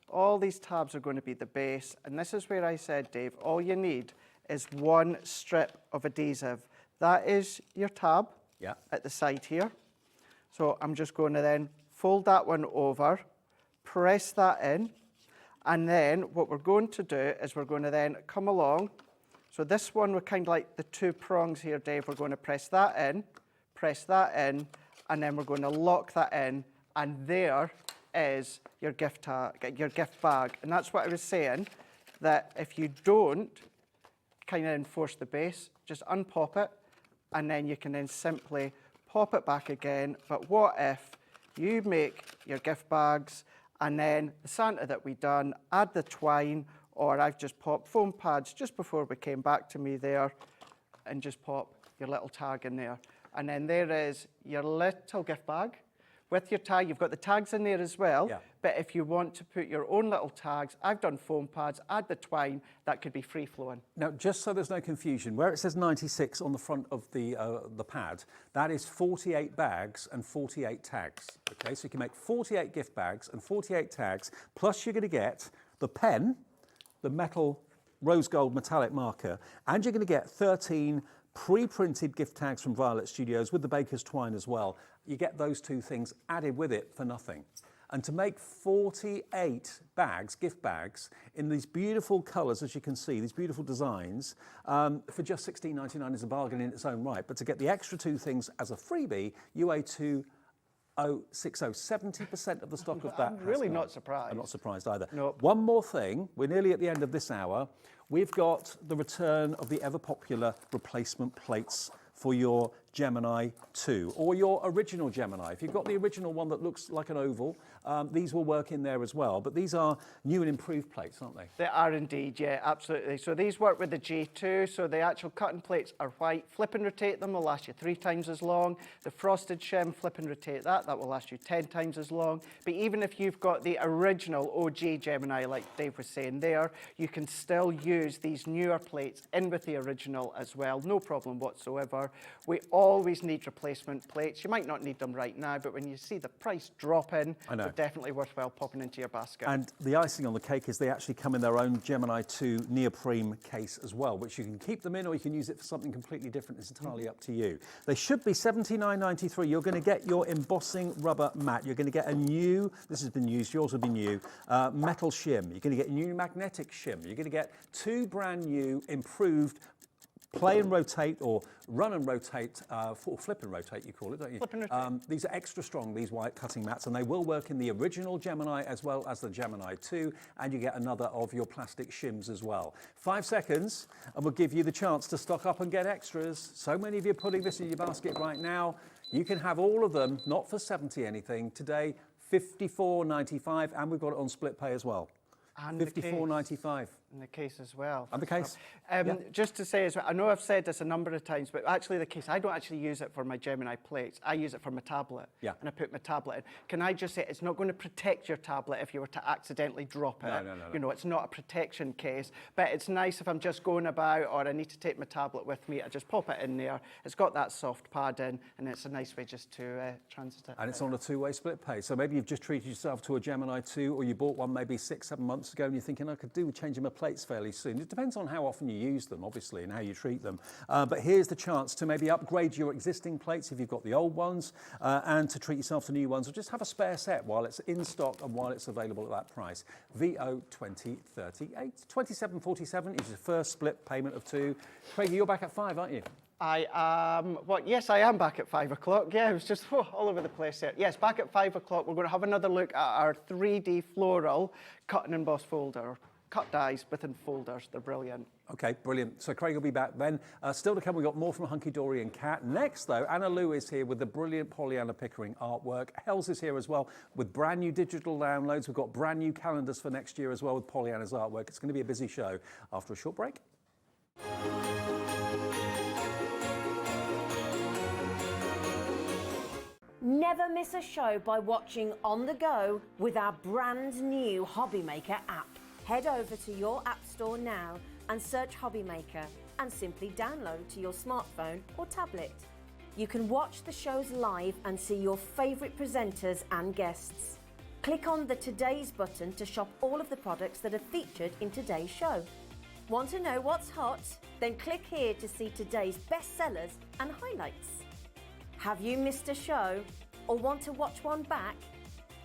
All these tabs are going to be the base, and this is where I said, Dave, all you need is one strip of adhesive. That is your tab at the side here. So I'm just going to then fold that one over, press that in, and then what we're going to do is we're going to then come along. So this one, we're kind of like the two prongs here, Dave. We're going to press that in, and then we're going to lock that in, and there is your gift bag. And that's what I was saying, that if you don't kind of enforce the base, just unpop it, and then you can then simply pop it back again. But what if you make your gift bags, and then the Santa that we done, add the twine, or I've just popped foam pads just before we came back to me there, and just pop your little tag in there. And then there is your little gift bag. With your tag, you've got the tags in there as well, but if you want to put your own little tags, I've done foam pads, add the twine, that could be free flowing. Now, just so there's no confusion, where it says 96 on the front of the pad, that is 48 bags and 48 tags. Okay, so you can make 48 gift bags and 48 tags, plus you're going to get the pen, the metal rose gold metallic marker, and you're going to get 13 pre-printed gift tags from Violet Studios with the baker's twine as well. You get those two things added with it for nothing. And to make 48 bags, gift bags, in these beautiful colours, as you can see, these beautiful designs, for just $16.99 is a bargain in its own right. But to get the extra two things as a freebie, UA2060, 70% of the stock of that. I'm really not surprised. I'm not surprised either. Nope. One more thing, we're nearly at the end of this hour. We've got the return of the ever popular replacement plates for your Gemini 2 or your original Gemini. If you've got the original one that looks like an oval, these will work in there as well. But these are new and improved plates, aren't they? They are indeed, yeah, absolutely. So these work with the J2, so the actual cutting plates are white. Flip and rotate them will last you 3 times as long. The frosted shim, flip and rotate that will last you 10 times as long. But even if you've got the original OG Gemini, like Dave was saying there, you can still use these newer plates in with the original as well, no problem whatsoever. We always need replacement plates. You might not need them right now, but when you see the price dropping, they're definitely worthwhile popping into your basket. And the icing on the cake is they actually come in their own Gemini 2 neoprene case as well, which you can keep them in or you can use it for something completely different. It's entirely up to you. They should be $79.93. You're going to get your embossing rubber mat. You're going to get a new, this has been used, yours will be new, metal shim. You're going to get a new magnetic shim. You're going to get 2 brand new improved play and rotate, or run and rotate, or flip and rotate, you call it, don't you? Flip and rotate. These are extra strong, these white cutting mats, and they will work in the original Gemini as well as the Gemini 2, and you get another of your plastic shims as well. 5 seconds, and we'll give you the chance to stock up and get extras. So many of you are putting this in your basket right now. You can have all of them, not for 70 anything. Today, $54.95, and we've got it on split pay as well. And the case. $54.95. In the case as well. And the case. Just to say as well, I know I've said this a number of times, but actually the case, I don't actually use it for my Gemini plates. I use it for my tablet. Yeah. And I put my tablet in. Can I just say, it's not going to protect your tablet if you were to accidentally drop it. No. You know, it's not a protection case, but it's nice if I'm just going about or I need to take my tablet with me, I just pop it in there. It's got that soft pad in, and it's a nice way just to transit it. And it's on a two-way split pay. So maybe you've just treated yourself to a Gemini 2, or you bought one maybe 6-7 months ago and you're thinking, I could do with changing my plates fairly soon. It depends on how often you use them, obviously, and how you treat them. But here's the chance to maybe upgrade your existing plates if you've got the old ones, and to treat yourself to new ones, or just have a spare set while it's in stock and while it's available at that price. VO2038. 2747 is your first split payment of 2. Craigie, you're back at 5, aren't you? I am, yes, I am back at 5 o'clock. Yeah, it was just all over the place there. Yes, back at 5 o'clock, we're going to have another look at our 3D floral cut and emboss folder. Cut dies within folders. They're brilliant. Okay, brilliant. So Craig will be back then. Still to come, we've got more from Hunkydory and Kat. Next, though, Anna Lou is here with the brilliant Pollyanna Pickering artwork. Hells is here as well with brand new digital downloads. We've got brand new calendars for next year as well with Pollyanna's artwork. It's going to be a busy show after a short break. Never miss a show by watching on the go with our brand new Hobby Maker app. Head over to your app store now and search Hobby Maker and simply download to your smartphone or tablet. You can watch the shows live and see your favourite presenters and guests. Click on the Today's button to shop all of the products that are featured in today's show. Want to know what's hot? Then click here to see today's bestsellers and highlights. Have you missed a show or want to watch one back?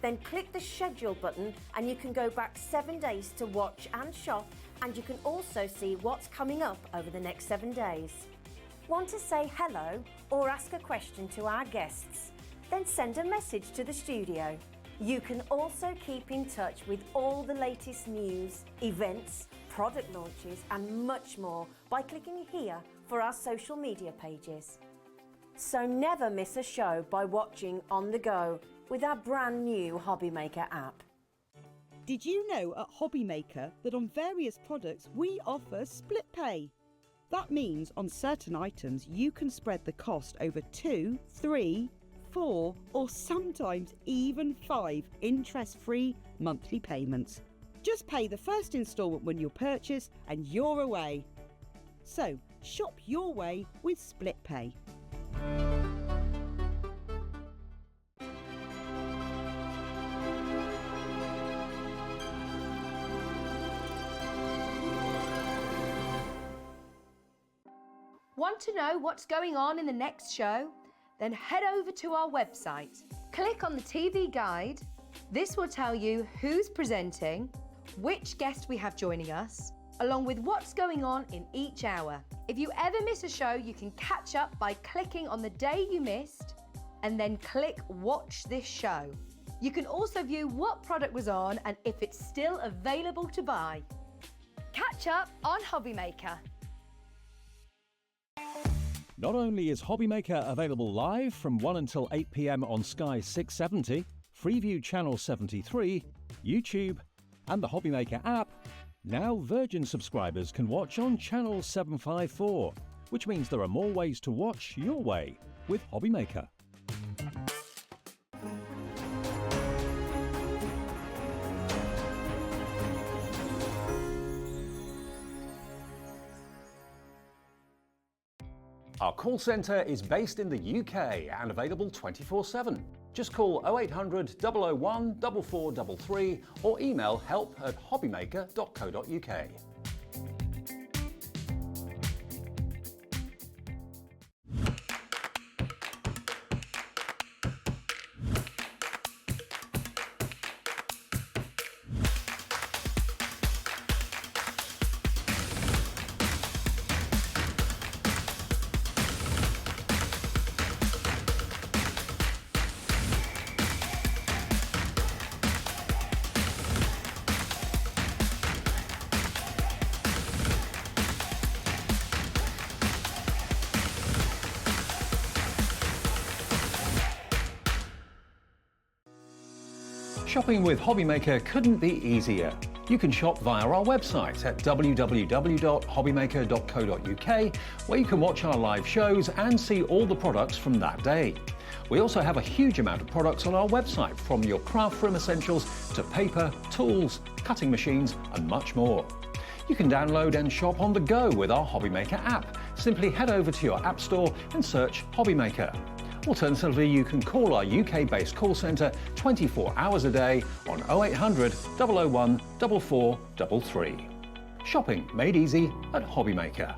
Then click the schedule button and you can go back 7 days to watch and shop, and you can also see what's coming up over the next 7 days. Want to say hello or ask a question to our guests? Then send a message to the studio. You can also keep in touch with all the latest news, events, product launches and much more by clicking here for our social media pages. So never miss a show by watching on the go with our brand new Hobby Maker app. Did you know at Hobby Maker that on various products we offer split pay? That means on certain items you can spread the cost over 2, 3, 4 or sometimes even 5 interest-free monthly payments. Just pay the first instalment when you purchase and you're away. So shop your way with split pay. Want to know what's going on in the next show? Then head over to our website. Click on the TV guide. This will tell you who's presenting, which guest we have joining us, along with what's going on in each hour. If you ever miss a show, you can catch up by clicking on the day you missed and then click Watch This Show. You can also view what product was on and if it's still available to buy. Catch up on Hobby Maker. Not only is Hobby Maker available live from 1 until 8 p.m. on Sky 670, Freeview Channel 73, YouTube, and the Hobby Maker app, now Virgin subscribers can watch on Channel 754, which means there are more ways to watch your way with Hobby Maker. Our call centre is based in the UK and available 24/7. Just call 0800 001 4433 or email help@hobbymaker.co.uk. Shopping with Hobby Maker couldn't be easier. You can shop via our website at www.hobbymaker.co.uk, where you can watch our live shows and see all the products from that day. We also have a huge amount of products on our website, from your craft room essentials to paper, tools, cutting machines and much more. You can download and shop on the go with our HobbyMaker app. Simply head over to your app store and search HobbyMaker. Alternatively, you can call our UK-based call centre 24 hours a day on 0800 001 4433. Shopping made easy at HobbyMaker.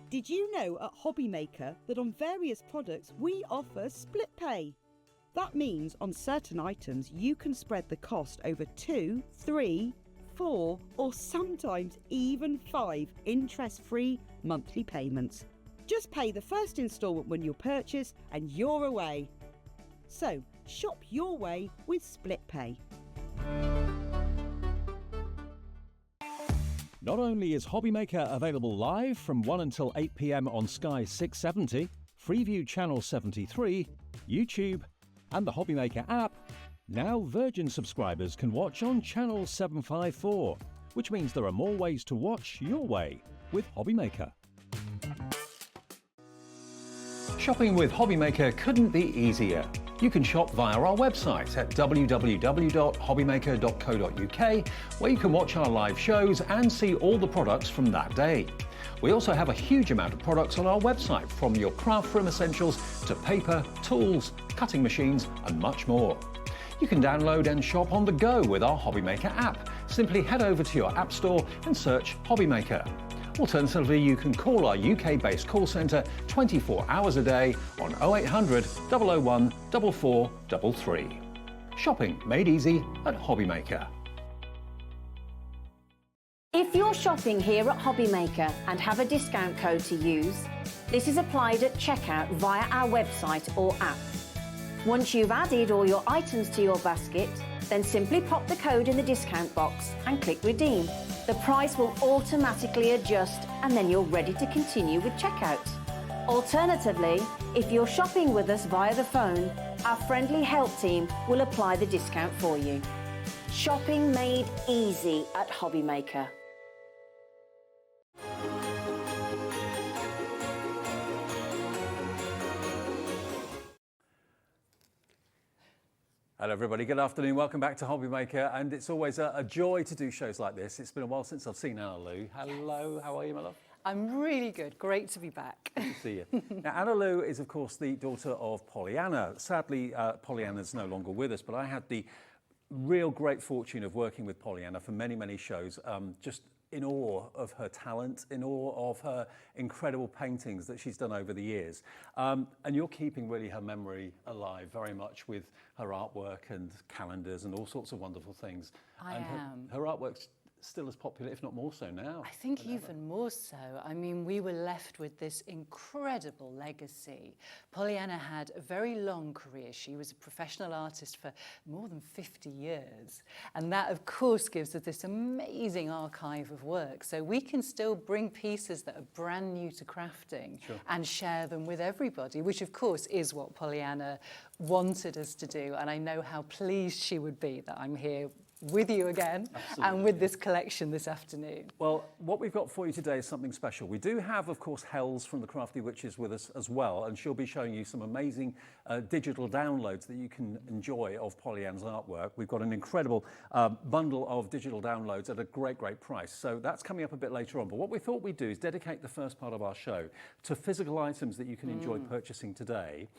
Did you know at HobbyMaker that on various products we offer split pay? That means on certain items you can spread the cost over 2, 3, 4 or sometimes even 5 interest-free monthly payments. Just pay the first instalment when you purchase and you're away. So shop your way with split pay. Not only is HobbyMaker available live from 1 until 8 p.m. on Sky 670, Freeview Channel 73, YouTube, and the HobbyMaker app, now Virgin subscribers can watch on Channel 754, which means there are more ways to watch your way with HobbyMaker. Shopping with HobbyMaker couldn't be easier. You can shop via our website at www.hobbymaker.co.uk, where you can watch our live shows and see all the products from that day. We also have a huge amount of products on our website, from your craft room essentials to paper, tools, cutting machines and much more. You can download and shop on the go with our HobbyMaker app. Simply head over to your app store and search HobbyMaker. Alternatively, you can call our UK-based call centre 24 hours a day on 0800 001 4433. Shopping made easy at HobbyMaker. If you're shopping here at HobbyMaker and have a discount code to use, this is applied at checkout via our website or app. Once you've added all your items to your basket, then simply pop the code in the discount box and click redeem. The price will automatically adjust and then you're ready to continue with checkout. Alternatively, if you're shopping with us via the phone, our friendly help team will apply the discount for you. Shopping made easy at HobbyMaker. Hello everybody, good afternoon, welcome back to HobbyMaker, and it's always a joy to do shows like this. It's been a while since I've seen Anna Lou. Hello, how are you, my love? I'm really good, great to be back. Good to see you. Now, Anna Lou is of course the daughter of Pollyanna. Sadly, Pollyanna's no longer with us, but I had the real great fortune of working with Pollyanna for many, many shows, just in awe of her talent, in awe of her incredible paintings that she's done over the years. And you're keeping really her memory alive very much with her artwork and calendars and all sorts of wonderful things. I am. Her artwork's still as popular, if not more so now. I think even more so. I mean, we were left with this incredible legacy. Pollyanna had a very long career. She was a professional artist for more than 50 years. And that, of course, gives us this amazing archive of work. So we can still bring pieces that are brand new to crafting and share them with everybody, which, of course, is what Pollyanna wanted us to do. And I know how pleased she would be that I'm here with you again and with this collection this afternoon. Well, what we've got for you today is something special. We do have, of course, Hells from the Crafty Witches with us as well, and she'll be showing you some amazing digital downloads that you can enjoy of Pollyanna's artwork. We've got an incredible bundle of digital downloads at a great, great price. So that's coming up a bit later on. But what we thought we'd do is dedicate the first part of our show to physical items that you can enjoy purchasing today.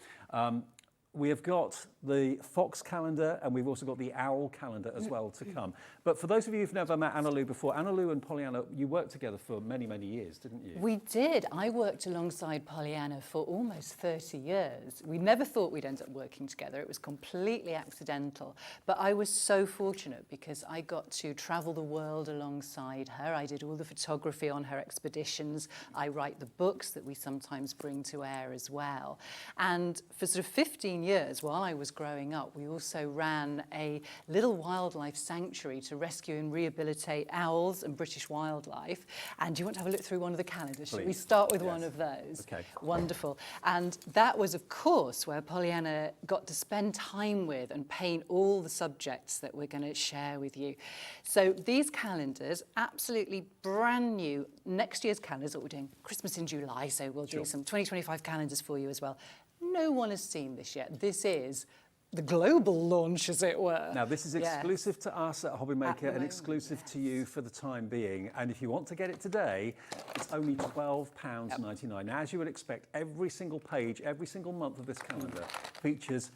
We have got the Fox calendar and we've also got the Owl calendar as well to come. But for those of you who've never met Anna Lou before, Anna Lou and Pollyanna, you worked together for many, many years, didn't you? We did. I worked alongside Pollyanna for almost 30 years. We never thought we'd end up working together. It was completely accidental. But I was so fortunate because I got to travel the world alongside her. I did all the photography on her expeditions. I write the books that we sometimes bring to air as well. And for sort of 15 years while I was growing up, we also ran a little wildlife sanctuary to rescue and rehabilitate owls and British wildlife. And do you want to have a look through one of the calendars? Should we start with one of those? Okay. Wonderful. And that was, of course, where Pollyanna got to spend time with and paint all the subjects that we're going to share with you. So these calendars, absolutely brand new. Next year's calendars, what we're doing, Christmas in July, so we'll do some 2025 calendars for you as well. No one has seen this yet. This is the global launch, as it were. Now, this is exclusive to us at Hobby Maker and exclusive to you for the time being. And if you want to get it today, it's only £12.99. Now, as you would expect, every single page, every single month of this calendar features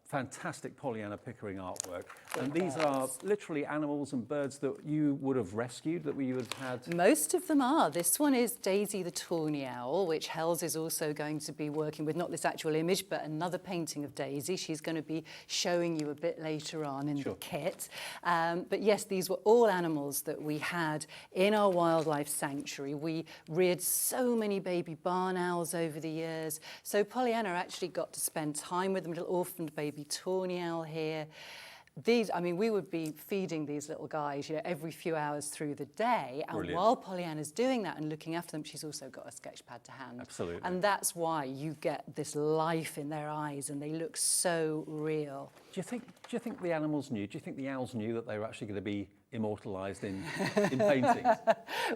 fantastic Pollyanna Pickering artwork. And these are literally animals and birds that you would have rescued, that you would have had. Most of them are. This one is Daisy the tawny owl, which Hells is also going to be working with, not this actual image, but another painting of Daisy. She's going to be showing you a bit later on in the kit. But yes, these were all animals that we had in our wildlife sanctuary. We reared so many baby barn owls over the years. So Pollyanna actually got to spend time with them, little orphaned baby tawny owl here. These, I mean, we would be feeding these little guys, you know, every few hours through the day. And while Pollyanna's doing that and looking after them, she's also got a sketch pad to hand. Absolutely. And that's why you get this life in their eyes and they look so real. Do you think the animals knew? Do you think the owls knew that they were actually going to be immortalised in paintings?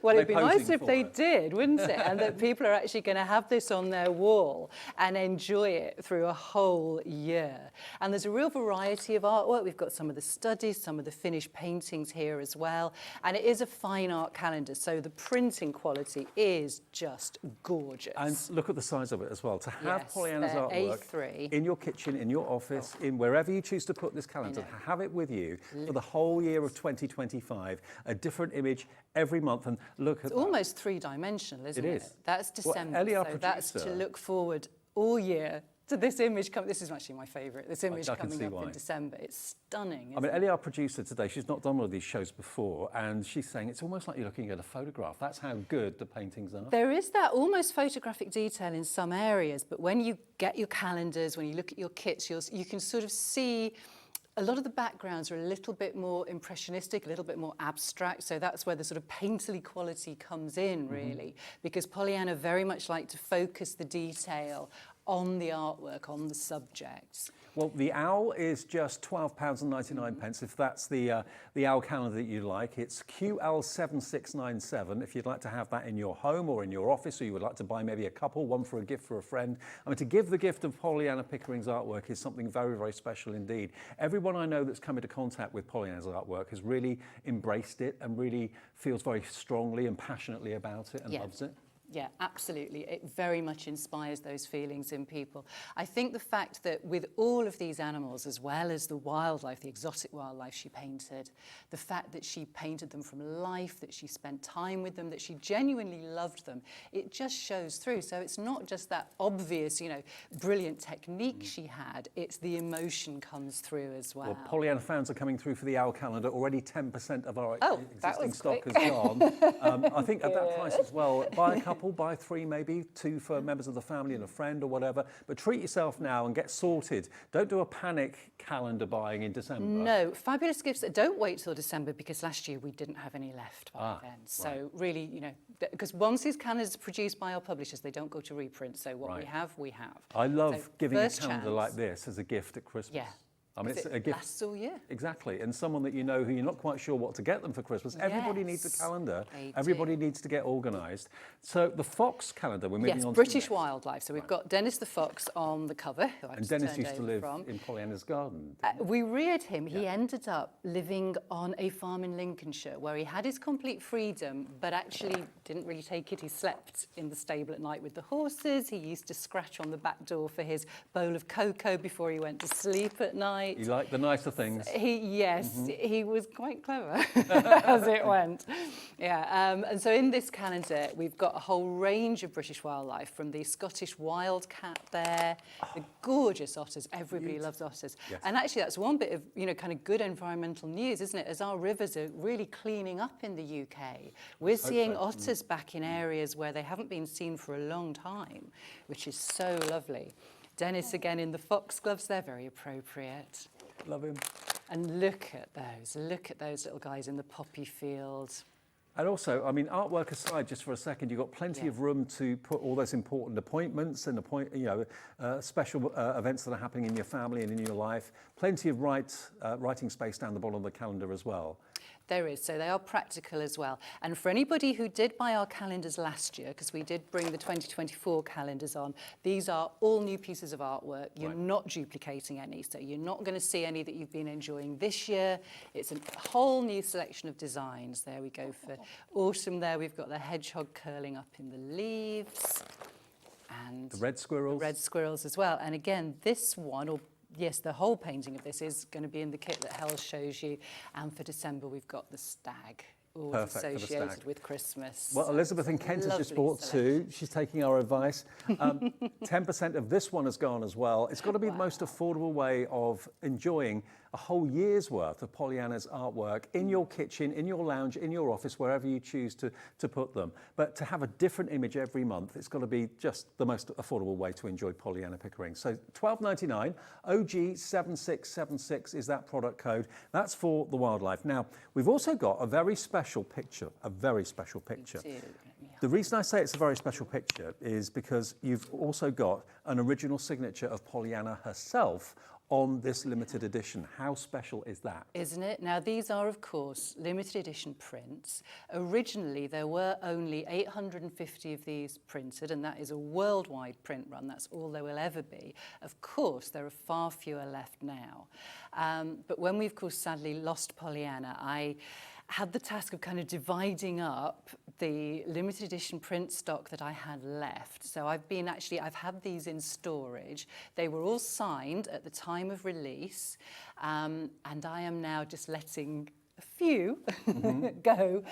Well, it'd be nice if they did, wouldn't it? And that people are actually going to have this on their wall and enjoy it through a whole year. And there's a real variety of artwork. We've got some of the studies, some of the finished paintings here as well. And it is a fine art calendar, so the printing quality is just gorgeous. And look at the size of it as well. To have Pollyanna's they're artwork A3. in your kitchen, in your office, in wherever you choose to put this calendar, to have it with you for the whole year of 2025, a different image every month. And look at It's almost three-dimensional, isn't it? It is. That's December, Ellie, our so that's to producer- look forward all year to this image. This is actually my favourite, this image I can coming see up why. in December. It's stunning, I mean, Ellie, our producer today, she's not done one of these shows before, and she's saying it's almost like you're looking at a photograph. That's how good the paintings are. There is that almost photographic detail in some areas, but when you get your calendars, when you look at your kits, you can sort of see a lot of the backgrounds are a little bit more impressionistic, a little bit more abstract, so that's where the sort of painterly quality comes in, really, because Pollyanna very much liked to focus the detail on the artwork, on the subjects. Well, the owl is just £12.99 if that's the owl calendar that you like. It's QL7697 if you'd like to have that in your home or in your office, or you would like to buy maybe a couple, one for a gift for a friend. I mean, to give the gift of Pollyanna Pickering's artwork is something very, very special indeed. Everyone I know that's come into contact with Pollyanna's artwork has really embraced it and really feels very strongly and passionately about it and loves it. Yeah, absolutely. It very much inspires those feelings in people. I think the fact that with all of these animals, as well as the wildlife, the exotic wildlife she painted, the fact that she painted them from life, that she spent time with them, that she genuinely loved them, it just shows through. So it's not just that obvious, you know, brilliant technique she had, it's the emotion comes through as well. Well, Pollyanna fans are coming through for the owl calendar. Already 10% of our existing stock quick. has gone. I think at that price as well, buy a couple, buy three maybe, two for members of the family and a friend or whatever, but treat yourself now and get sorted. Don't do a panic calendar buying in December. No, fabulous gifts. Don't wait till December, because last year we didn't have any left by then. So really, you know, because once these calendars are produced by our publishers, they don't go to reprint. So what we have, we have. I love So giving a first calendar chance. like this as a gift at Christmas. Yeah. I mean, it's it a gift. lasts all year. Exactly, and someone that you know who you're not quite sure what to get them for Christmas. Everybody needs a calendar. they Everybody do. needs to get organised. So the Fox calendar, we're moving Yes, on to British next. wildlife. So we've got Dennis the fox on the cover. Who I've And just Dennis turned used to over live from. in Pollyanna's garden. We reared him. He ended up living on a farm in Lincolnshire where he had his complete freedom, but actually didn't really take it. He slept in the stable at night with the horses. He used to scratch on the back door for his bowl of cocoa before he went to sleep at night. You like the nicer things. He was quite clever as it went. Yeah, and so in this calendar, we've got a whole range of British wildlife, from the Scottish wildcat there, the gorgeous otters. Everybody loves otters. Yes. And actually, that's one bit of, kind of good environmental news, isn't it? As our rivers are really cleaning up in the UK, we're seeing otters back in areas where they haven't been seen for a long time, which is so lovely. Dennis again in the foxgloves, they're very appropriate. Love him. And look at those little guys in the poppy field. And also, I mean, artwork aside, just for a second, you've got plenty of room to put all those important appointments and special events that are happening in your family and in your life. Plenty of writing space down the bottom of the calendar as well. There is, so they are practical as well. And for anybody who did buy our calendars last year, because we did bring the 2024 calendars on, these are all new pieces of artwork. You're not duplicating any, so you're not going to see any that you've been enjoying this year. It's a whole new selection of designs. There we go for autumn there. We've got the hedgehog curling up in the leaves. And The red squirrels. the red squirrels as well. And again, this one, yes, the whole painting of this is going to be in the kit that Hel shows you. And for December, we've got the stag, all Perfect for the associated stag. with Christmas. Well, Elizabeth in Kent has just Lovely bought selection. two. She's taking our advice. 10% of this one has gone as well. It's got to be the most affordable way of enjoying a whole year's worth of Pollyanna's artwork in your kitchen, in your lounge, in your office, wherever you choose to put them. But to have a different image every month, it's got to be just the most affordable way to enjoy Pollyanna Pickering. So $12.99, OG7676 is that product code. That's for the wildlife. Now, we've also got a very special picture, The reason I say it's a very special picture is because you've also got an original signature of Pollyanna herself on this limited edition. How special is that? Isn't it? Now, these are, of course, limited edition prints. Originally, there were only 850 of these printed, and that is a worldwide print run. That's all there will ever be. Of course, there are far fewer left now. But when we, of course, sadly lost Pollyanna, I had the task of kind of dividing up the limited edition print stock that I had left. So I've had these in storage. They were all signed at the time of release, and I am now just letting a few go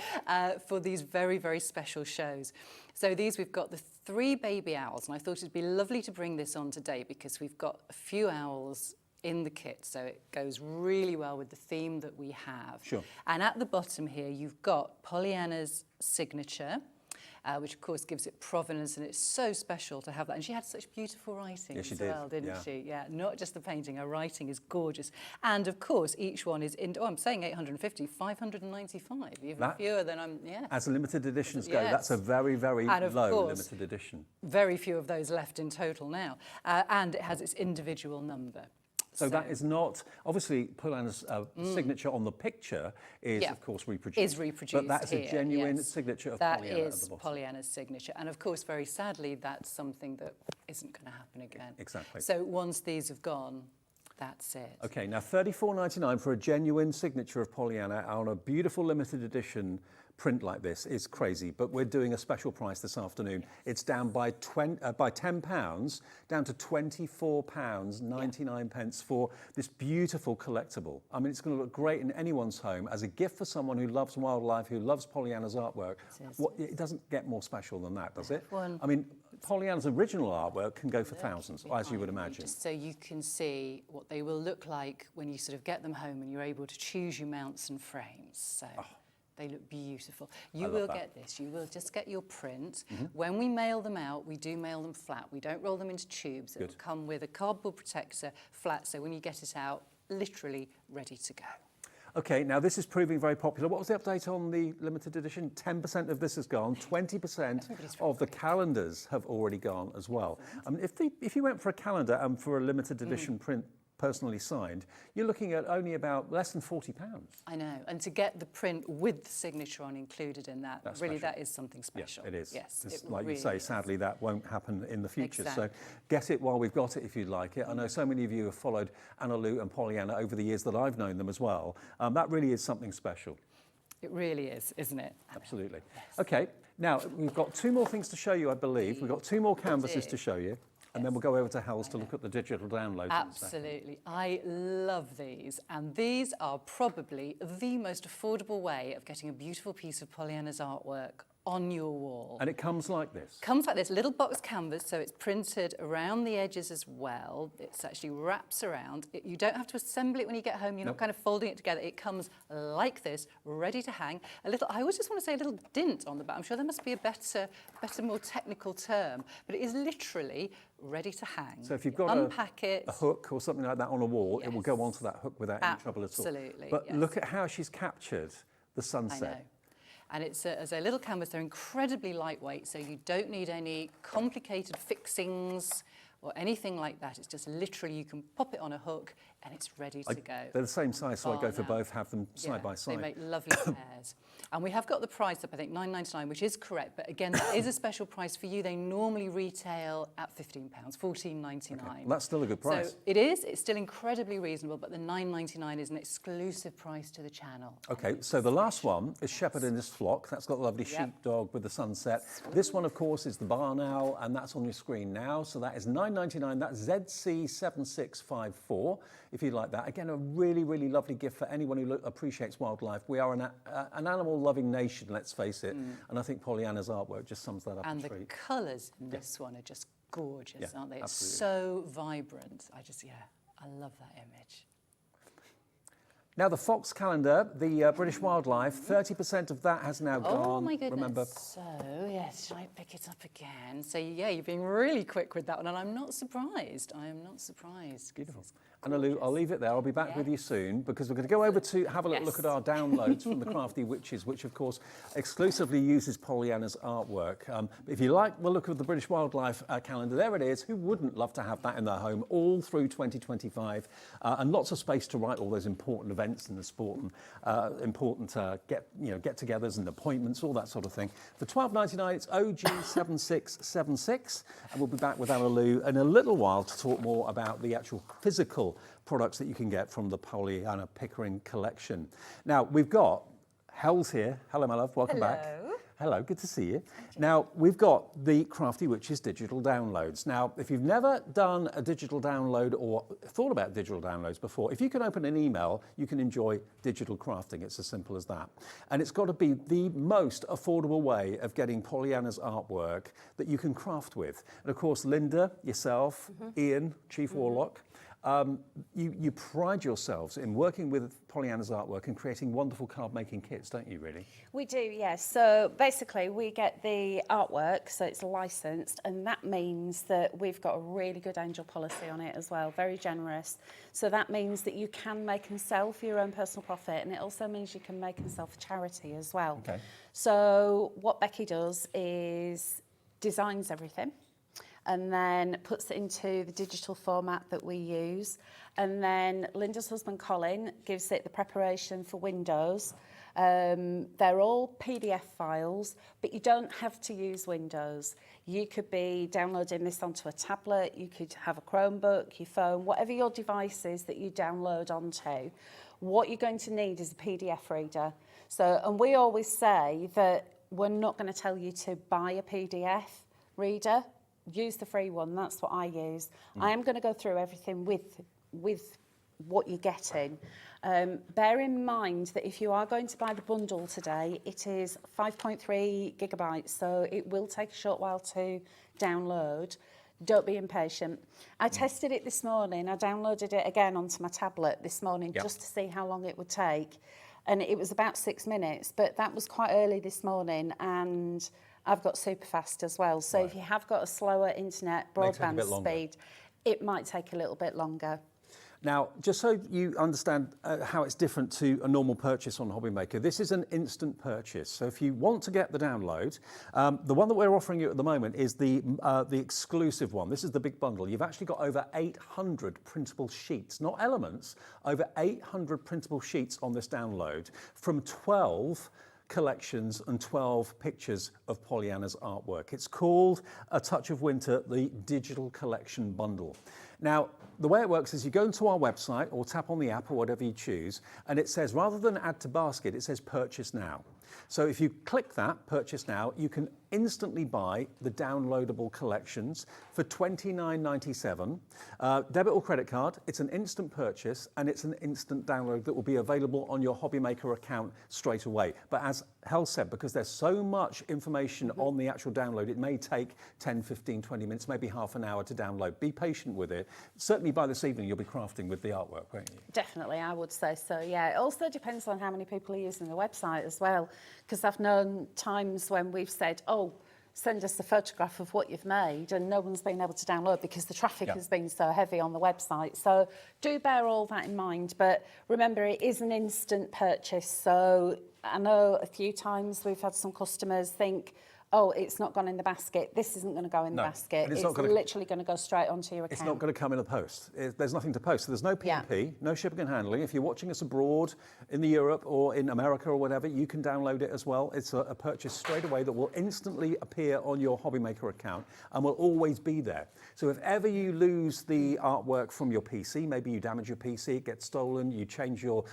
for these very, very special shows. So we've got the 3 baby owls, and I thought it'd be lovely to bring this on today because we've got a few owls in the kit, so it goes really well with the theme that we have. Sure. And at the bottom here, you've got Pollyanna's signature, which of course gives it provenance, and it's so special to have that. And she had such beautiful writing as well, didn't she? Yeah, not just the painting, her writing is gorgeous. And of course, each one is I'm saying 850, 595, even fewer than As limited editions go, Yes. that's a very, very And of low course, limited edition. very few of those left in total now. And it has its individual number. So that is not, obviously, Pollyanna's signature on the picture is, of course, reproduced. Is reproduced But that's here, a genuine yes. signature of That Pollyanna at is the bottom. Pollyanna's signature. And of course, very sadly, that's something that isn't going to happen again. Exactly. So once these have gone, that's it. Okay, now $34.99 for a genuine signature of Pollyanna on a beautiful limited edition print like this is crazy, but we're doing a special price this afternoon. It's down by £10, down to £24.99 for this beautiful collectible. I mean, it's going to look great in anyone's home as a gift for someone who loves wildlife, who loves Pollyanna's artwork. It doesn't get more special than that, does it? I mean, Pollyanna's original artwork can go for thousands, as you would imagine. Just so you can see what they will look like when you sort of get them home and you're able to choose your mounts and frames. So. They look beautiful. You will get this. You will just get your print. When we mail them out, we do mail them flat. We don't roll them into tubes. It'll come with a cardboard protector flat, so when you get it out, literally ready to go. Okay, now this is proving very popular. What was the update on the limited edition? 10% of this has gone. 20% of the calendars have already gone as well. I mean, if you went for a calendar and for a limited edition print personally signed, you're looking at only about less than £40. I know, and to get the print with the signature on included in that, That's really special. that is something special. Yeah, it is. Yes, It's it like really you say, is. sadly that won't happen in the future. So Exactly. get it while we've got it if you'd like it. I know so many of you have followed Anna Lou and Pollyanna over the years that I've known them as well. That really is something special. It really is, isn't it? Absolutely. Okay, now we've got 2 more things to show you, I believe. We've got 2 more canvases to show you. And then we'll go over to Hell's to look at the digital downloads. Absolutely. I love these. And these are probably the most affordable way of getting a beautiful piece of Pollyanna's artwork on your wall. And it comes like this. Comes like this, little box canvas, so it's printed around the edges as well. It's actually wraps around. You don't have to assemble it when you get home. You're not kind of folding it together. It comes like this, ready to hang. I always just want to say a little dint on the back. I'm sure there must be a better, more technical term, but it is literally ready to hang. So if you've got a hook or something like that on a wall, it will go onto that hook without any trouble at all. Absolutely. But look at how she's captured the sunset. I know. And it's as a little canvas, they're incredibly lightweight, so you don't need any complicated fixings or anything like that. It's just literally you can pop it on a hook and it's ready to go. They're the same size, so I go for both, have them side by side. They make lovely pairs. And we have got the price up, I think, £9.99, which is correct. But again, that is a special price for you. They normally retail at £15, £14.99. Okay. Well, that's still a good price. So it is. It's still incredibly reasonable, but the £9.99 is an exclusive price to the channel. Okay, so the last one is Shepherd in His Flock. That's got the lovely sheepdog with the sunset. This one, of course, is the barn owl, and that's on your screen now. So that is £9.99. That's ZC7654, if you'd like that. Again, a really, really lovely gift for anyone who appreciates wildlife. We are an animal-loving nation, let's face it, and I think Pollyanna's artwork just sums that up. And the colours in this one are just gorgeous, aren't they? It's absolutely. so vibrant. I love that image. Now, the Fox calendar, the British wildlife, 30% of that has now gone. Oh, my goodness. Remember? So, yes, shall I pick it up again? So, yeah, you're being really quick with that one, and I'm not surprised. I am not surprised. Beautiful. Anna Lou, I'll leave it there. I'll be back with you soon because we're going to go over to have a look at our downloads from the Crafty Witches, which, of course, exclusively uses Pollyanna's artwork. If you like the look of the British wildlife calendar, there it is. Who wouldn't love to have that in their home all through 2025? And lots of space to write all those important events in the sport and important get-togethers and appointments, all that sort of thing. For £12.99, it's OG7676, and we'll be back with Anna Lou in a little while to talk more about the actual physical products that you can get from the Pollyanna Pickering collection. Now, we've got Hell's here. Hello, my love. Welcome back. Hello, good to see you. Now, we've got the Crafty Witches digital downloads. Now, if you've never done a digital download or thought about digital downloads before, if you can open an email, you can enjoy digital crafting. It's as simple as that. And it's got to be the most affordable way of getting Pollyanna's artwork that you can craft with. And of course, Linda, yourself, Ian, Chief Warlock, you pride yourselves in working with Pollyanna's artwork and creating wonderful card-making kits, don't you, really? We do, yes. So basically we get the artwork, so it's licensed, and that means that we've got a really good angel policy on it as well, very generous. So that means that you can make and sell for your own personal profit, and it also means you can make and sell for charity as well. Okay. So what Becky does is designs everything, and then puts it into the digital format that we use. And then Linda's husband, Colin, gives it the preparation for Windows. They're all PDF files, but you don't have to use Windows. You could be downloading this onto a tablet, you could have a Chromebook, your phone, whatever your device is that you download onto. What you're going to need is a PDF reader. So, and we always say that we're not going to tell you to buy a PDF reader. Use the free one. That's what I use. I am going to go through everything with what you're getting. Bear in mind that if you are going to buy the bundle today, it is 5.3 gigabytes, so it will take a short while to download. Don't be impatient. I tested it this morning. I downloaded it again onto my tablet this morning just to see how long it would take. And it was about 6 minutes, but that was quite early this morning, and I've got super fast as well. So if you have got a slower internet broadband speed, it might take a little bit longer. Now, just so you understand how it's different to a normal purchase on HobbyMaker, this is an instant purchase. So if you want to get the download, the one that we're offering you at the moment is the exclusive one. This is the big bundle. You've actually got over 800 printable sheets, not elements, over 800 printable sheets on this download from 12 collections and 12 pictures of Pollyanna's artwork. It's called A Touch of Winter, the Digital Collection Bundle. Now, the way it works is you go into our website or tap on the app or whatever you choose, and it says, rather than add to basket, it says purchase now. So if you click that, purchase now, you can instantly buy the downloadable collections for $29.97. Debit or credit card, it's an instant purchase and it's an instant download that will be available on your HobbyMaker account straight away. But as Hel said, because there's so much information on the actual download, it may take 10, 15, 20 minutes, maybe half an hour to download. Be patient with it. Certainly by this evening, you'll be crafting with the artwork, won't you? Definitely, I would say so, yeah. It also depends on how many people are using the website as well, because I've known times when we've said, oh, send us a photograph of what you've made, and no one's been able to download because the traffic has been so heavy on the website. So do bear all that in mind, but remember it is an instant purchase. So I know a few times we've had some customers think, oh, it's not gone in the basket. This isn't going to go in the basket. It's literally going to go straight onto your account. It's not going to come in the post. There's nothing to post. So there's no P&P, no shipping and handling. If you're watching us abroad, in Europe or in America or whatever, you can download it as well. It's a purchase straight away that will instantly appear on your HobbyMaker account and will always be there. So if ever you lose the artwork from your PC, maybe you damage your PC, it gets stolen, you change your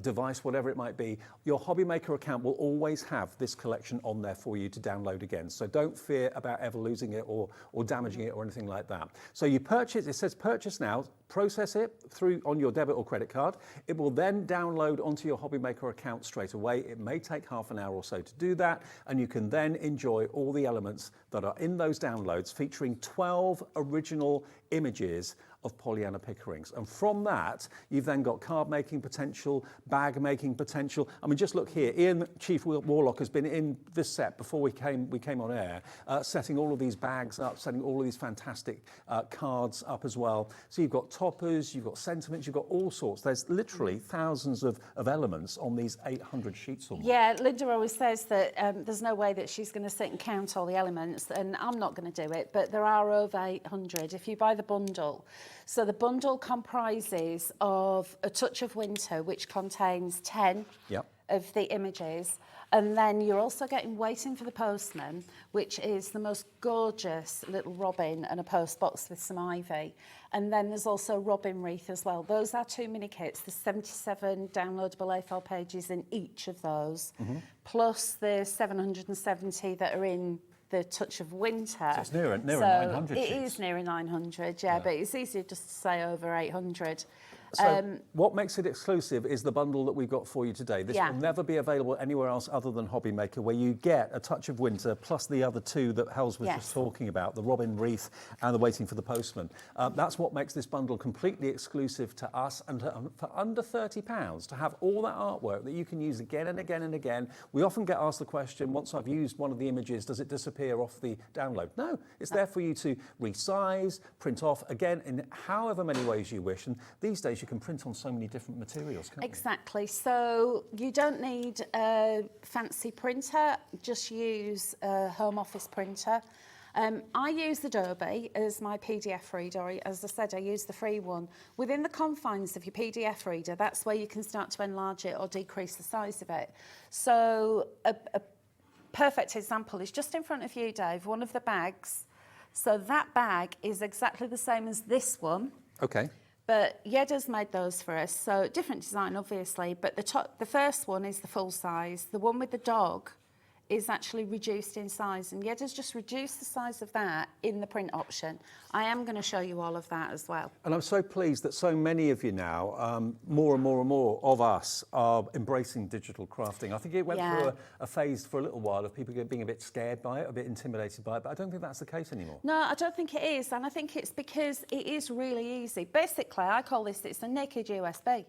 device, whatever it might be, your HobbyMaker account will always have this collection on there for you to download again. So don't fear about ever losing it or damaging it or anything like that. So you purchase, it says purchase now, process it through on your debit or credit card. It will then download onto your HobbyMaker account straight away. It may take half an hour or so to do that, and you can then enjoy all the elements that are in those downloads, featuring 12 original images of Pollyanna Pickerings. And from that, you've then got card making potential, bag making potential. I mean, just look here. Ian, Chief Warlock, has been in this set before we came on air, setting all of these bags up, setting all of these fantastic cards up as well. So you've got toppers, you've got sentiments, you've got all sorts. There's literally thousands of elements on these 800 sheets almost. Yeah, Linda always says that there's no way that she's going to sit and count all the elements, and I'm not going to do it, but there are over 800 if you buy the bundle. So the bundle comprises of A Touch of Winter, which contains 10 of the images. And then you're also getting Waiting for the Postman, which is the most gorgeous little robin and a post box with some ivy. And then there's also Robin Wreath as well. Those are 2 mini kits. There's 77 downloadable A4 pages in each of those, plus the 770 that are in The Touch of Winter. So it's nearer 900 It sheets. is nearer 900, yeah, but it's easier just to say over 800. So what makes it exclusive is the bundle that we've got for you today. This will never be available anywhere else other than HobbyMaker, where you get A Touch of Winter plus the other 2 that Hels was just talking about, the Robin Wreath and the Waiting for the Postman. That's what makes this bundle completely exclusive to us, and for under £30 to have all that artwork that you can use again and again and again. We often get asked the question, once I've used one of the images, does it disappear off the download? No, it's there for you to resize, print off, again, in however many ways you wish. And these days you can print on so many different materials, can't you? Exactly. So you don't need a fancy printer, just use a home office printer. I use Adobe as my PDF reader. As I said, I use the free one. Within the confines of your PDF reader, that's where you can start to enlarge it or decrease the size of it. So a perfect example is just in front of you, Dave, one of the bags. So that bag is exactly the same as this one. Okay. But Yeda's made those for us, so different design, obviously, but the first one is the full size. The one with the dog is actually reduced in size, and Yeda's just reduced the size of that in the print option. I am going to show you all of that as well. And I'm so pleased that so many of you now, more and more and more of us, are embracing digital crafting. I think it went through a phase for a little while of people being a bit scared by it, a bit intimidated by it, but I don't think that's the case anymore. No, I don't think it is, and I think it's because it is really easy. Basically, I call this, it's a naked USB,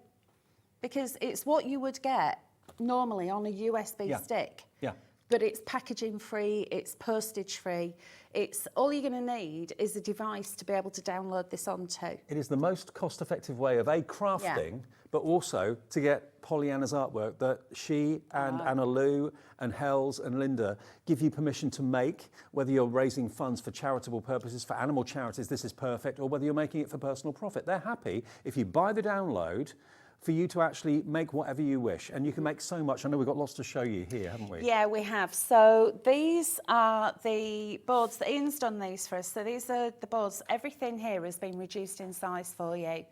because it's what you would get normally on a USB stick. Yeah. but it's packaging free, it's postage free. It's all you're going to need is a device to be able to download this onto. It is the most cost-effective way of crafting, but also to get Pollyanna's artwork that she and Anna Lou and Hells and Linda give you permission to make, whether you're raising funds for charitable purposes, for animal charities, this is perfect, or whether you're making it for personal profit. They're happy if you buy the download for you to actually make whatever you wish. And you can make so much. I know we've got lots to show you here, haven't we? Yeah, we have. So these are the boards that Ian's done these for us. So these are the boards. Everything here has been reduced in size for you.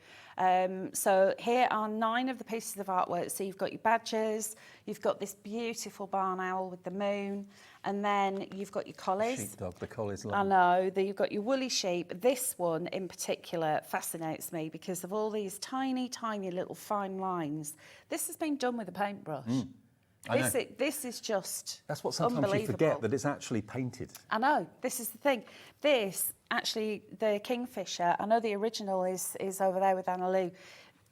So here are 9 of the pieces of artwork. So you've got your badgers, you've got this beautiful barn owl with the moon, and then you've got your collies. Sheepdog, the collies. I know. Then you've got your woolly sheep. This one in particular fascinates me because of all these tiny, tiny little fine lines. This has been done with a paintbrush. This is just That's what sometimes you forget, that it's actually painted. I know, this is the thing. This, actually, the Kingfisher, I know the original is over there with Anna Lou.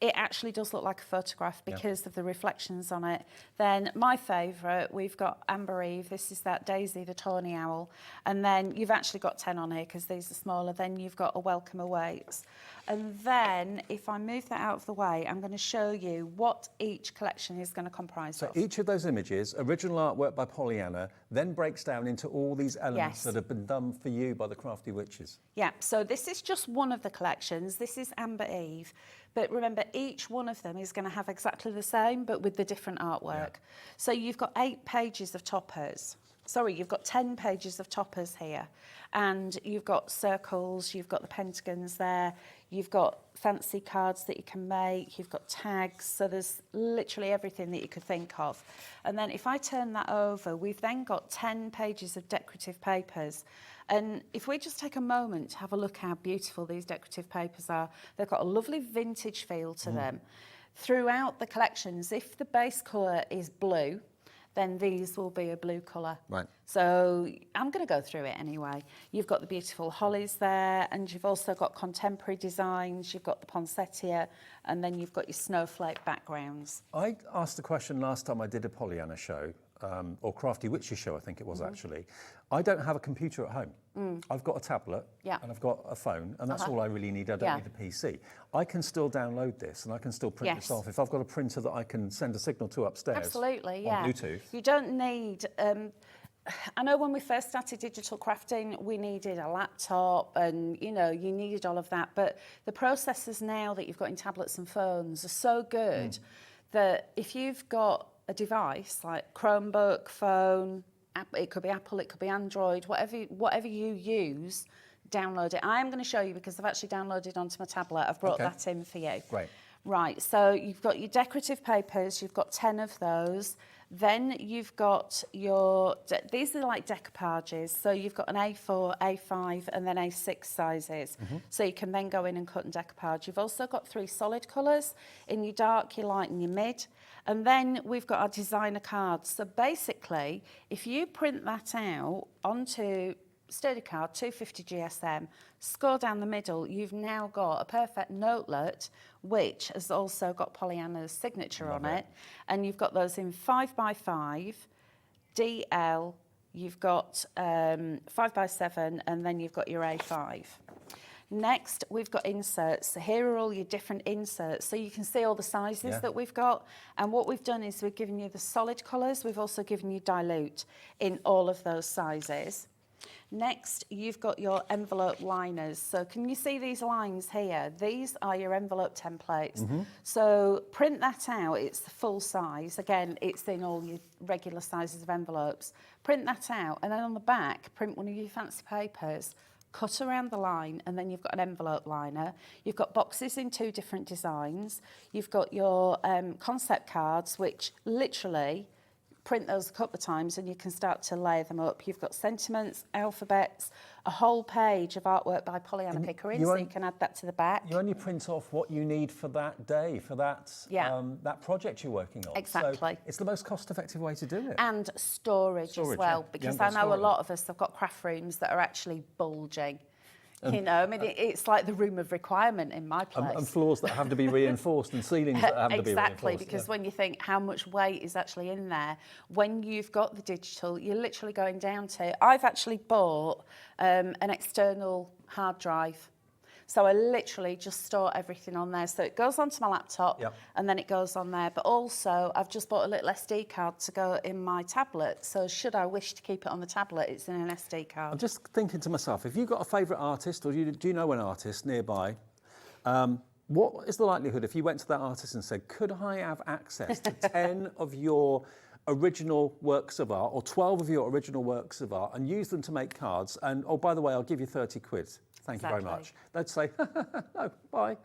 It actually does look like a photograph because of the reflections on it. Then my favourite, we've got Amber Eve. This is that Daisy, the tawny owl. And then you've actually got 10 on here because these are smaller. Then you've got a Welcome Awaits. And then if I move that out of the way, I'm going to show you what each collection is going to comprise of. So each of those images, original artwork by Pollyanna, then breaks down into all these elements that have been done for you by the Crafty Witches. Yeah, so this is just one of the collections. This is Amber Eve. But remember, each one of them is going to have exactly the same, but with the different artwork. So you've got 8 pages of toppers. Sorry, you've got 10 pages of toppers here. And you've got circles, you've got the pentagons there, you've got fancy cards that you can make, you've got tags, so there's literally everything that you could think of. And then if I turn that over, we've then got 10 pages of decorative papers. And if we just take a moment to have a look how beautiful these decorative papers are, they've got a lovely vintage feel to them. Throughout the collections, if the base colour is blue, then these will be a blue colour. Right. So I'm going to go through it anyway. You've got the beautiful hollies there, and you've also got contemporary designs, you've got the poinsettia, and then you've got your snowflake backgrounds. I asked the question last time I did a Pollyanna show, or Crafty Witches show, I think it was actually. I don't have a computer at home. I've got a tablet and I've got a phone, and that's all I really need. I don't need a PC. I can still download this and I can still print this off if I've got a printer that I can send a signal to upstairs. Absolutely, on Bluetooth. You don't need... I know when we first started digital crafting, we needed a laptop and, you know, you needed all of that. But the processors now that you've got in tablets and phones are so good that if you've got a device like Chromebook, phone, it could be Apple, it could be Android, whatever you use, download it. I am going to show you because I've actually downloaded onto my tablet. I've brought that in for you. Great. Right, so you've got your decorative papers, you've got 10 of those. Then you've got your, these are like decoupages. So you've got an A4, A5 and then A6 sizes. So you can then go in and cut and decoupage. You've also got 3 solid colours in your dark, your light and your mid. And then we've got our designer cards. So basically, if you print that out onto sturdy card, 250 GSM, score down the middle, you've now got a perfect notelet, which has also got Pollyanna's signature on it. And you've got those in 5x5, DL, you've got 5x7, and then you've got your A5. Next, we've got inserts. So here are all your different inserts. So you can see all the sizes that we've got. And what we've done is we've given you the solid colours. We've also given you dilute in all of those sizes. Next, you've got your envelope liners. So can you see these lines here? These are your envelope templates. So print that out. It's the full size. Again, it's in all your regular sizes of envelopes. Print that out. And then on the back, print one of your fancy papers, cut around the line, and then you've got an envelope liner. You've got boxes in 2 different designs. You've got your concept cards, which literally print those a couple of times and you can start to layer them up. You've got sentiments, alphabets, a whole page of artwork by Pollyanna Pickering, so you can add that to the back. You only print off what you need for that day, for that that project you're working on. Exactly. So it's the most cost-effective way to do it. And storage as well, because I know a lot of us have got craft rooms that are actually bulging. You know, I mean, it's like the room of requirement in my place. And floors that have to be reinforced and ceilings that have to be reinforced. Exactly, because when you think how much weight is actually in there, when you've got the digital, you're literally going down to... I've actually bought an external hard drive. So I literally just store everything on there. So it goes onto my laptop and then it goes on there. But also I've just bought a little SD card to go in my tablet. So should I wish to keep it on the tablet, it's in an SD card. I'm just thinking to myself, if you've got a favourite artist or do you know an artist nearby, what is the likelihood if you went to that artist and said, could I have access to 10 of your original works of art or 12 of your original works of art and use them to make cards? And, oh, by the way, I'll give you 30 quid. Thank you very much. They'd say, no, bye.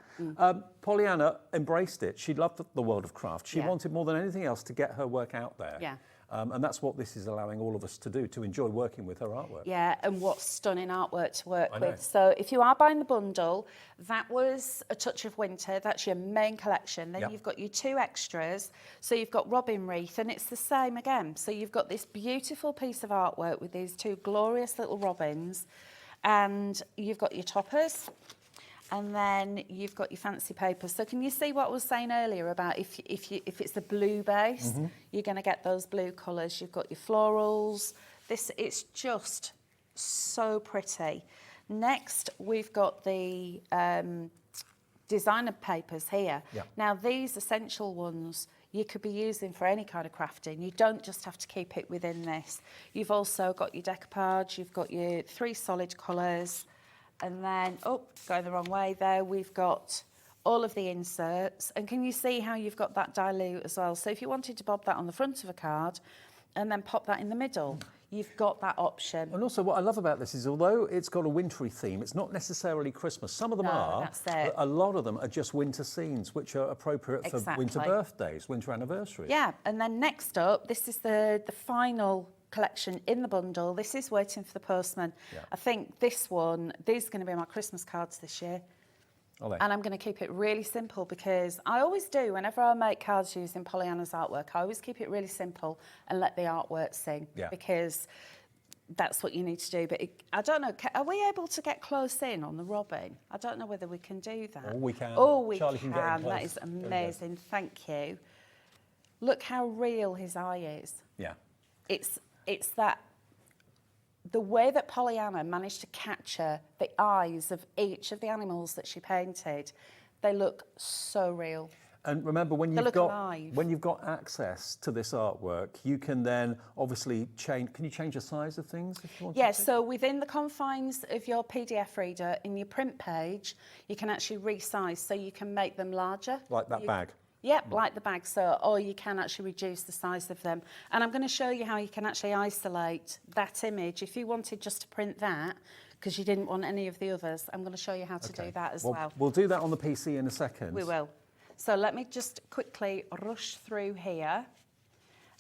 Pollyanna embraced it. She loved the world of craft. She wanted more than anything else to get her work out there. Yeah. And that's what this is allowing all of us to do, to enjoy working with her artwork. Yeah, and what stunning artwork to work with. So if you are buying the bundle, that was A Touch of Winter. That's your main collection. Then you've got your 2 extras. So you've got Robin Wreath, and it's the same again. So you've got this beautiful piece of artwork with these 2 glorious little robins. And you've got your toppers, and then you've got your fancy papers. So can you see what I was saying earlier about if it's the blue base, you're going to get those blue colours. You've got your florals. It's just so pretty. Next, we've got the designer papers here. Now, these essential ones, you could be using for any kind of crafting. You don't just have to keep it within this. You've also got your decoupage, you've got your 3 solid colours, and then, going the wrong way there, we've got all of the inserts. And can you see how you've got that dilute as well? So if you wanted to bob that on the front of a card and then pop that in the middle, you've got that option. And also what I love about this is, although it's got a wintry theme, it's not necessarily Christmas. Some of them are. That's it. A lot of them are just winter scenes, which are appropriate for winter birthdays, winter anniversaries. Yeah, and then next up, this is the final collection in the bundle. This is Waiting for the Postman. I think these are going to be my Christmas cards this year. And I'm going to keep it really simple, because I always do, whenever I make cards using Pollyanna's artwork, I always keep it really simple and let the artwork sing, because that's what you need to do. But I don't know, are we able to get close in on the robin? I don't know whether we can do that. Oh, we can. Oh, we Charlie can get in close. That is amazing. Thank you. Look how real his eye is. Yeah. It's that... The way that Pollyanna managed to capture the eyes of each of the animals that she painted, they look so real. And remember, when you've got access to this artwork, you can then obviously change. Can you change the size of things if you want? Yes. So within the confines of your PDF reader, in your print page, you can actually resize, so you can make them larger. Like that bag. Yep, like the bag, so, or you can actually reduce the size of them. And I'm going to show you how you can actually isolate that image. If you wanted just to print that, because you didn't want any of the others, I'm going to show you how to do that as well. We'll do that on the PC in a second. We will. So let me just quickly rush through here.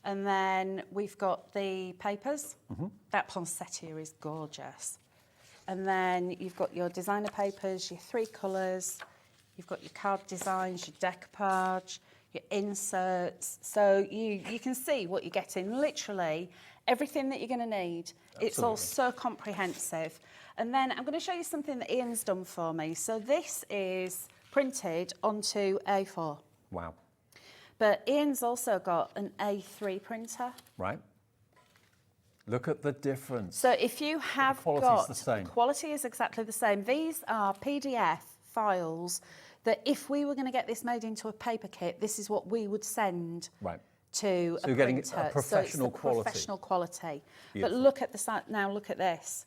And then we've got the papers. That poinsettia is gorgeous. And then you've got your designer papers, your 3 colours. You've got your card designs, your decoupage, your inserts. So you can see what you're getting. Literally everything that you're going to need. Absolutely. It's all so comprehensive. And then I'm going to show you something that Ian's done for me. So this is printed onto A4. Wow. But Ian's also got an A3 printer. Right. Look at the difference. So if you have the quality is exactly the same. These are PDF files that if we were going to get this made into a paper kit, this is what we would send to a printer. You're getting a professional quality. Professional quality. But look at now look at this,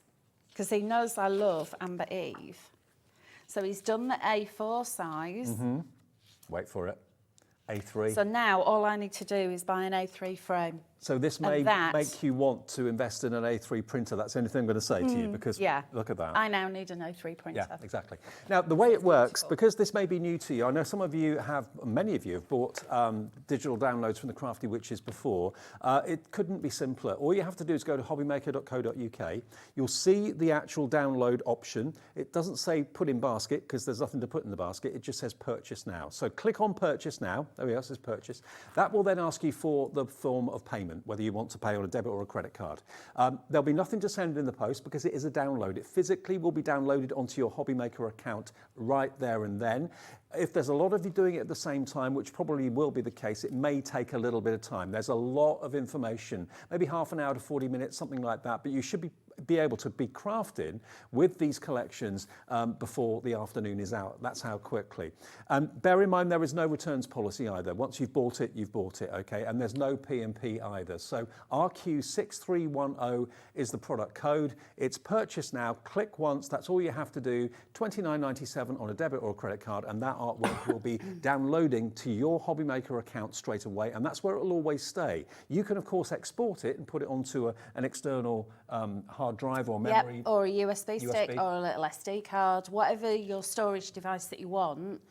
because he knows I love Amber Eve. So he's done the A4 size. Wait for it. A3. So now all I need to do is buy an A3 frame. So this may make you want to invest in an A3 printer. That's the only thing I'm going to say to you, because look at that. I now need an A3 printer. Yeah, exactly. Now, the way it works, because this may be new to you, I know some of you have, many of you have bought digital downloads from the Crafty Witches before. It couldn't be simpler. All you have to do is go to hobbymaker.co.uk. You'll see the actual download option. It doesn't say put in basket, because there's nothing to put in the basket. It just says purchase now. So click on purchase now. There we go, it says purchase. That will then ask you for the form of payment. payment, whether you want to pay on a debit or a credit card. There'll be nothing to send in the post because it is a download. It physically will be downloaded onto your HobbyMaker account right there and then. If there's a lot of you doing it at the same time, which probably will be the case, it may take a little bit of time. There's a lot of information, maybe half an hour to 40 minutes, something like that, but you should be able to be crafted with these collections before the afternoon is out. That's how quickly. Bear in mind there is no returns policy either. Once you've bought it, okay? And there's no P&P either. So RQ6310 is the product code. It's purchased now, click once, that's all you have to do, $29.97 on a debit or a credit card, and that artwork will be downloading to your HobbyMaker account straight away, and that's where it will always stay. You can of course export it and put it onto an external hard drive or memory. Yep, or a USB stick or a little SD card, whatever your storage device that you want.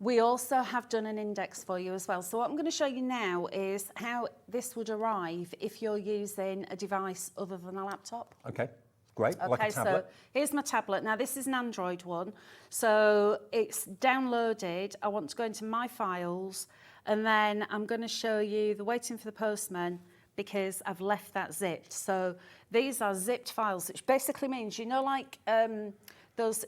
We also have done an index for you as well. So what I'm going to show you now is how this would arrive if you're using a device other than a laptop. Okay. Great, Okay, like a tablet. so here's my tablet. Now this is an Android one, so it's downloaded. I want to go into my files, and then I'm going to show you the waiting for the postman because I've left that zipped. So these are zipped files, which basically means, you know, like those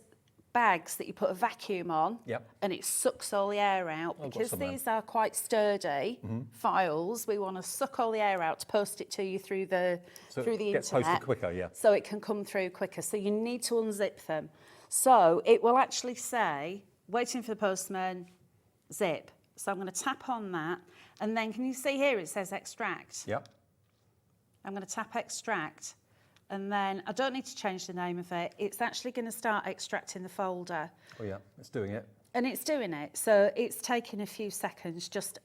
bags that you put a vacuum on, yep, and it sucks all the air out. Because these are quite sturdy files, we want to suck all the air out to post it to you through the internet. Gets posted quicker, yeah. So it can come through quicker. So you need to unzip them. So it will actually say, waiting for the postman, zip. So I'm going to tap on that, and then can you see here it says extract? Yep. I'm going to tap extract, and then I don't need to change the name of it. It's actually going to start extracting the folder. Oh yeah, it's doing it. And it's doing it. So it's taking a few seconds just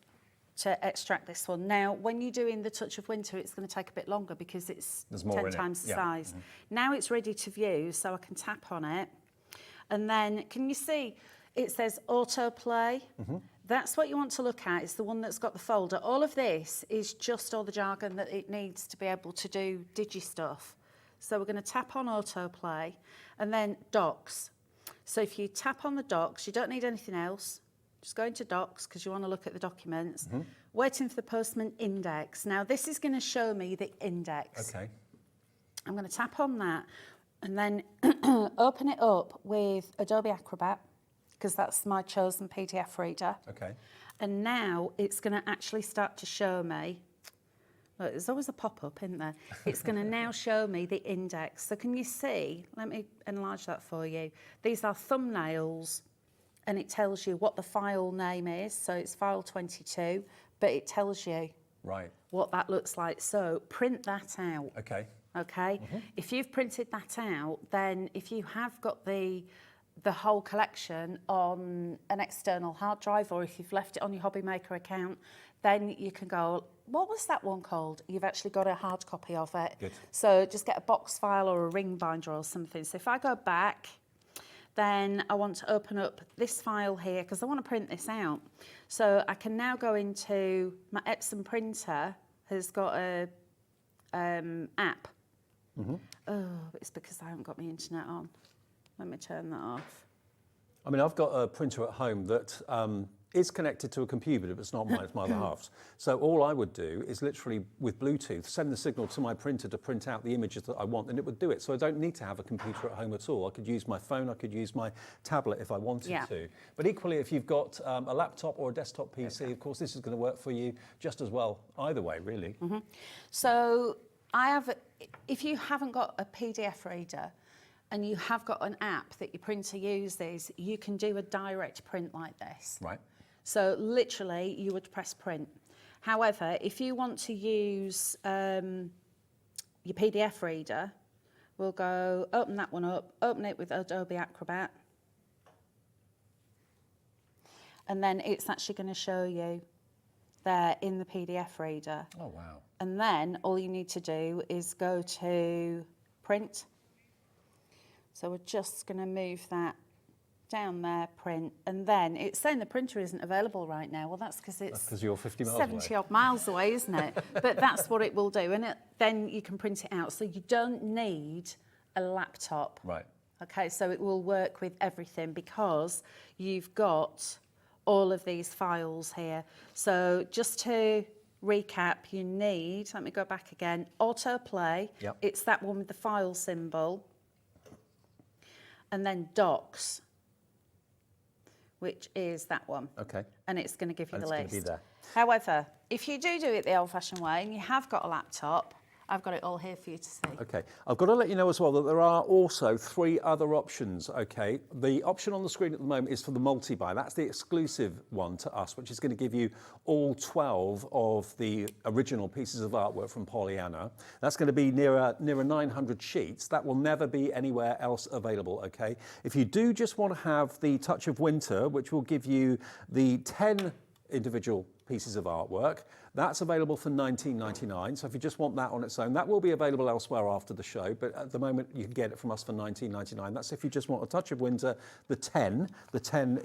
to extract this one. Now, when you're doing the touch of winter, it's going to take a bit longer because it's 10 times the size. Now it's ready to view, so I can tap on it. And then, can you see, it says autoplay. That's what you want to look at. It's the one that's got the folder. All of this is just all the jargon that it needs to be able to do digi stuff. So we're going to tap on autoplay, and then docs. So if you tap on the docs, you don't need anything else. Just go into docs because you want to look at the documents. Waiting for the postman index. Now this is going to show me the index. Okay. I'm going to tap on that and then open it up with Adobe Acrobat because that's my chosen PDF reader. Okay. And now it's going to actually start to show me. Look, there's always a pop-up, isn't there? It's going to now show me the index. So can you see? Let me enlarge that for you. These are thumbnails, and it tells you what the file name is. So it's file 22, but it tells you what that looks like. So print that out. Okay. Okay. If you've printed that out, then if you have got the whole collection on an external hard drive, or if you've left it on your HobbyMaker account, then you can go, what was that one called? You've actually got a hard copy of it. Good. So just get a box file or a ring binder or something. So if I go back, then I want to open up this file here because I want to print this out. So I can now go into my Epson printer, has got a app. Oh, it's because I haven't got my internet on. Let me turn that off. I mean, I've got a printer at home that is connected to a computer, but it's not mine, it's my other half's. So all I would do is literally, with Bluetooth, send the signal to my printer to print out the images that I want, and it would do it. So I don't need to have a computer at home at all. I could use my phone, I could use my tablet if I wanted to. But equally, if you've got a laptop or a desktop PC, of course, this is going to work for you just as well, either way, really. So if you haven't got a PDF reader, and you have got an app that your printer uses, you can do a direct print like this. Right. So literally, you would press print. However, if you want to use your PDF reader, we'll go open that one up, open it with Adobe Acrobat, and then it's actually going to show you there in the PDF reader. Oh, wow. And then all you need to do is go to print. So we're just going to move that down there, print, and then it's saying the printer isn't available right now. Well, that's because it's you're 50 miles 70 odd miles away, isn't it? But that's what it will do, and then you can print it out. So you don't need a laptop. Right. Okay, so it will work with everything because you've got all of these files here. So just to recap, you need, let me go back again, autoplay. Yep. It's that one with the file symbol. And then docs, which is that one. Okay. And it's going to give you And the it's list. gonna be there. However, if you do it the old-fashioned way and you have got a laptop, I've got it all here for you to see. Okay, I've got to let you know as well that there are also 3 other options, okay? The option on the screen at the moment is for the multi-buy. That's the exclusive one to us, which is going to give you all 12 of the original pieces of artwork from Pollyanna. That's going to be nearer 900 sheets. That will never be anywhere else available, okay? If you do just want to have the touch of winter, which will give you the 10 individual pieces of artwork, that's available for $19.99. So if you just want that on its own, that will be available elsewhere after the show, but at the moment you can get it from us for $19.99. That's if you just want a touch of winter. The 10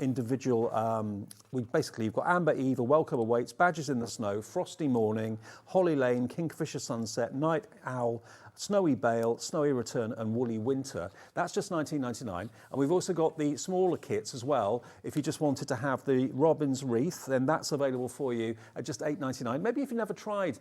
individual, you've got Amber Eve, A Welcome Awaits, Badgers in the Snow, Frosty Morning, Holly Lane, Kingfisher Sunset, Night Owl, Snowy Bale, Snowy Return and Woolly Winter. That's just $19.99. And we've also got the smaller kits as well. If you just wanted to have the Robin's Wreath, then that's available for you at just $8.99. Maybe if you've never tried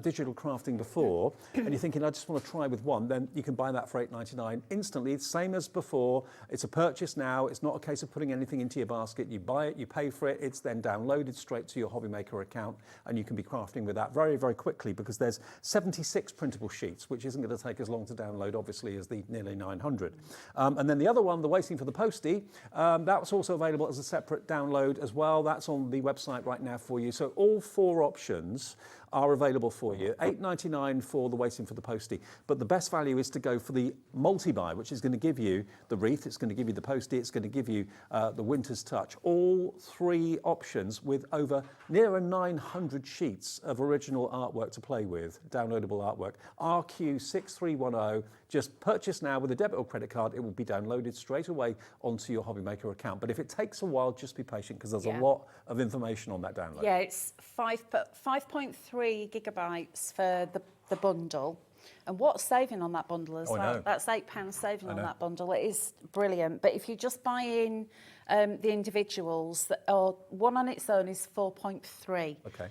digital crafting before and you're thinking, I just want to try with one, then you can buy that for $8.99 instantly. It's same as before. It's a purchase now. It's not a case of putting anything into your basket. You buy it, you pay for it. It's then downloaded straight to your Hobbymaker account and you can be crafting with that very, very quickly because there's 76 printable sheets, which isn't going to take as long to download, obviously, as the nearly 900. And then the other one, the Waiting for the Postie, that's also available as a separate download as well. That's on the website right now for you. So all 4 options are available for you. $8.99 for the Waiting for the Postie. But the best value is to go for the multi-buy, which is going to give you the wreath, it's going to give you the postie, it's going to give you the winter's touch. All 3 options with over nearer 900 sheets of original artwork to play with, downloadable artwork. RQ6310. Just purchase now with a debit or credit card. It will be downloaded straight away onto your Hobbymaker account. But if it takes a while, just be patient because there's a lot of information on that download. Yeah, it's 5.3 gigabytes for the bundle. And what's saving on that bundle as well? That's £8 saving on that bundle. It is brilliant. But if you just buy in the individuals, one on its own is 4.3. Okay.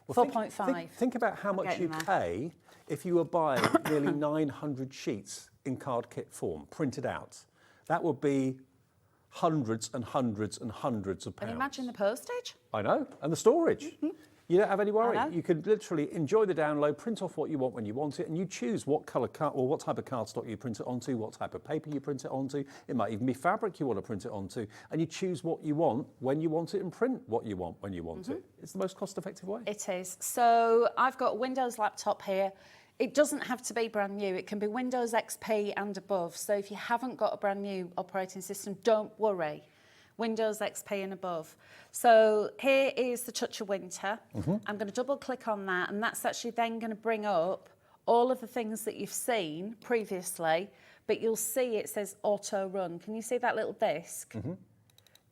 Well, 4.5. Think about how much you pay if you were buying nearly 900 sheets in card kit form, printed out. That would be hundreds and hundreds and hundreds of pounds. And imagine the postage. I know, and the storage. You don't have any worry. You can literally enjoy the download, print off what you want when you want it, and you choose what colour card or what type of cardstock you print it onto, what type of paper you print it onto. It might even be fabric you want to print it onto, and you choose what you want when you want it and print what you want when you want it. It's the most cost-effective way. It is. So I've got a Windows laptop here. It doesn't have to be brand new. It can be Windows XP and above. So if you haven't got a brand new operating system, don't worry. Windows XP and above. So here is the Touch of Winter. I'm going to double click on that, and that's actually then going to bring up all of the things that you've seen previously, but you'll see it says auto run. Can you see that little disc?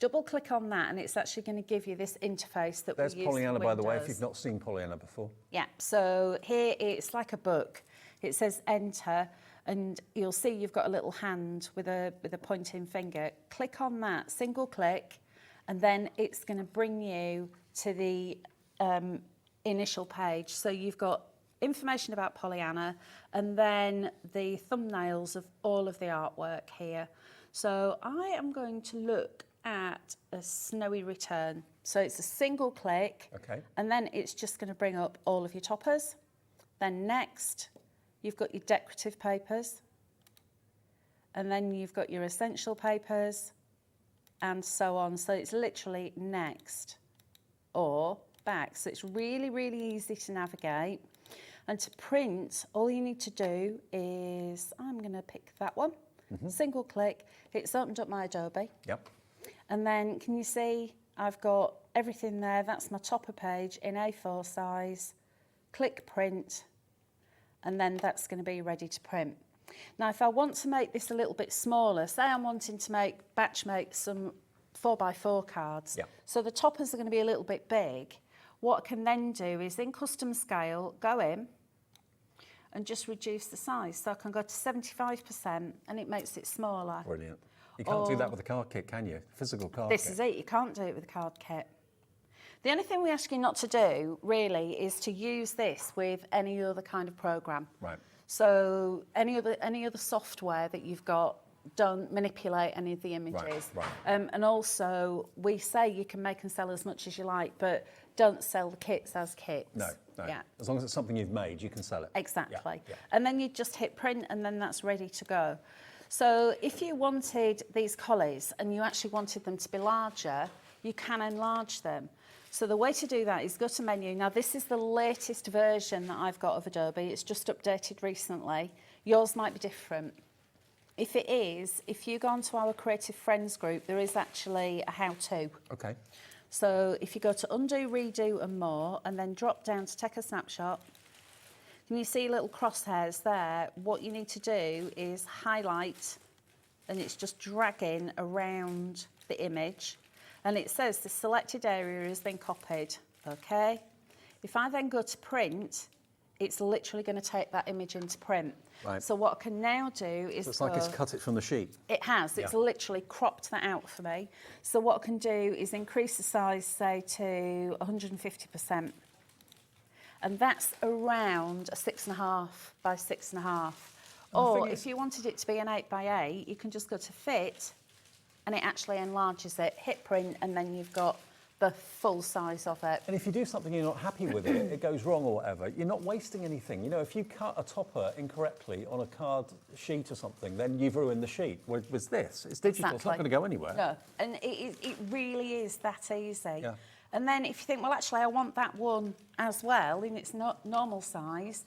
Double click on that and it's actually going to give you this interface that we use. There's Pollyanna, by the way, if you've not seen Pollyanna before. Yeah, so here it's like a book. It says enter, and you'll see you've got a little hand with a pointing finger. Click on that, single click, and then it's going to bring you to the initial page. So you've got information about Pollyanna and then the thumbnails of all of the artwork here. So I am going to look at a Snowy Return. So it's a single click, and then it's just going to bring up all of your toppers. Then next, you've got your decorative papers, and then you've got your essential papers, and so on. So it's literally next or back. So it's really, really easy to navigate. And to print, all you need to do is, I'm going to pick that one, single click. It's opened up my Adobe. And then can you see I've got everything there. That's my topper page in A4 size. Click print, and then that's going to be ready to print. Now, if I want to make this a little bit smaller, say I'm wanting to batch make some 4x4 cards. So the toppers are going to be a little bit big. What I can then do is in custom scale, go in and just reduce the size. So I can go to 75% and it makes it smaller. Brilliant. You can't do that with a card kit, can you? Physical card kit. This is it, you can't do it with a card kit. The only thing we ask you not to do, really, is to use this with any other kind of program. Right. So any other software that you've got, don't manipulate any of the images. Right. And also, we say you can make and sell as much as you like, but don't sell the kits as kits. No. Yeah. As long as it's something you've made, you can sell it. Exactly. Yeah. And then you just hit print, and then that's ready to go. So if you wanted these collies and you actually wanted them to be larger, you can enlarge them. So the way to do that is go to menu. Now this is the latest version that I've got of Adobe. It's just updated recently. Yours might be different. If it is, if you go onto our Creative Friends group, there is actually a how-to. Okay. So if you go to undo, redo and more, and then drop down to take a snapshot, can you see little crosshairs there? What you need to do is highlight, and it's just dragging around the image. And it says the selected area has been copied, okay? If I then go to print, it's literally going to take that image into print. Right. So what I can now do is So it's like it's cut it from the sheet. It has. It's literally cropped that out for me. So what I can do is increase the size, say, to 150%. And that's around a 6.5 by 6.5. Or if you wanted it to be an 8 by 8, you can just go to fit, and it actually enlarges it, hit print, and then you've got the full size of it. And if you do something you're not happy with it goes wrong or whatever, you're not wasting anything. You know, if you cut a topper incorrectly on a card sheet or something, then you've ruined the sheet. Whereas this, it's digital, it's not going to go anywhere. No, and it really is that easy. Yeah. And then if you think, well, actually, I want that one as well in its normal size,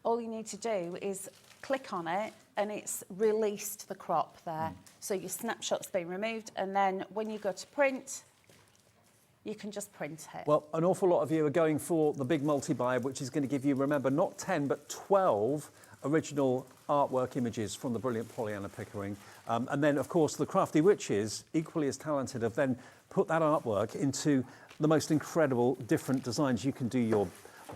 all you need to do is click on it, and it's released the crop there. So your snapshot's been removed, and then when you go to print, you can just print it. Well, an awful lot of you are going for the big multi-buy, which is going to give you, remember, not 10, but 12 original artwork images from the brilliant Pollyanna Pickering. And then, of course, the crafty witches, equally as talented, have then put that artwork into the most incredible different designs. You can do your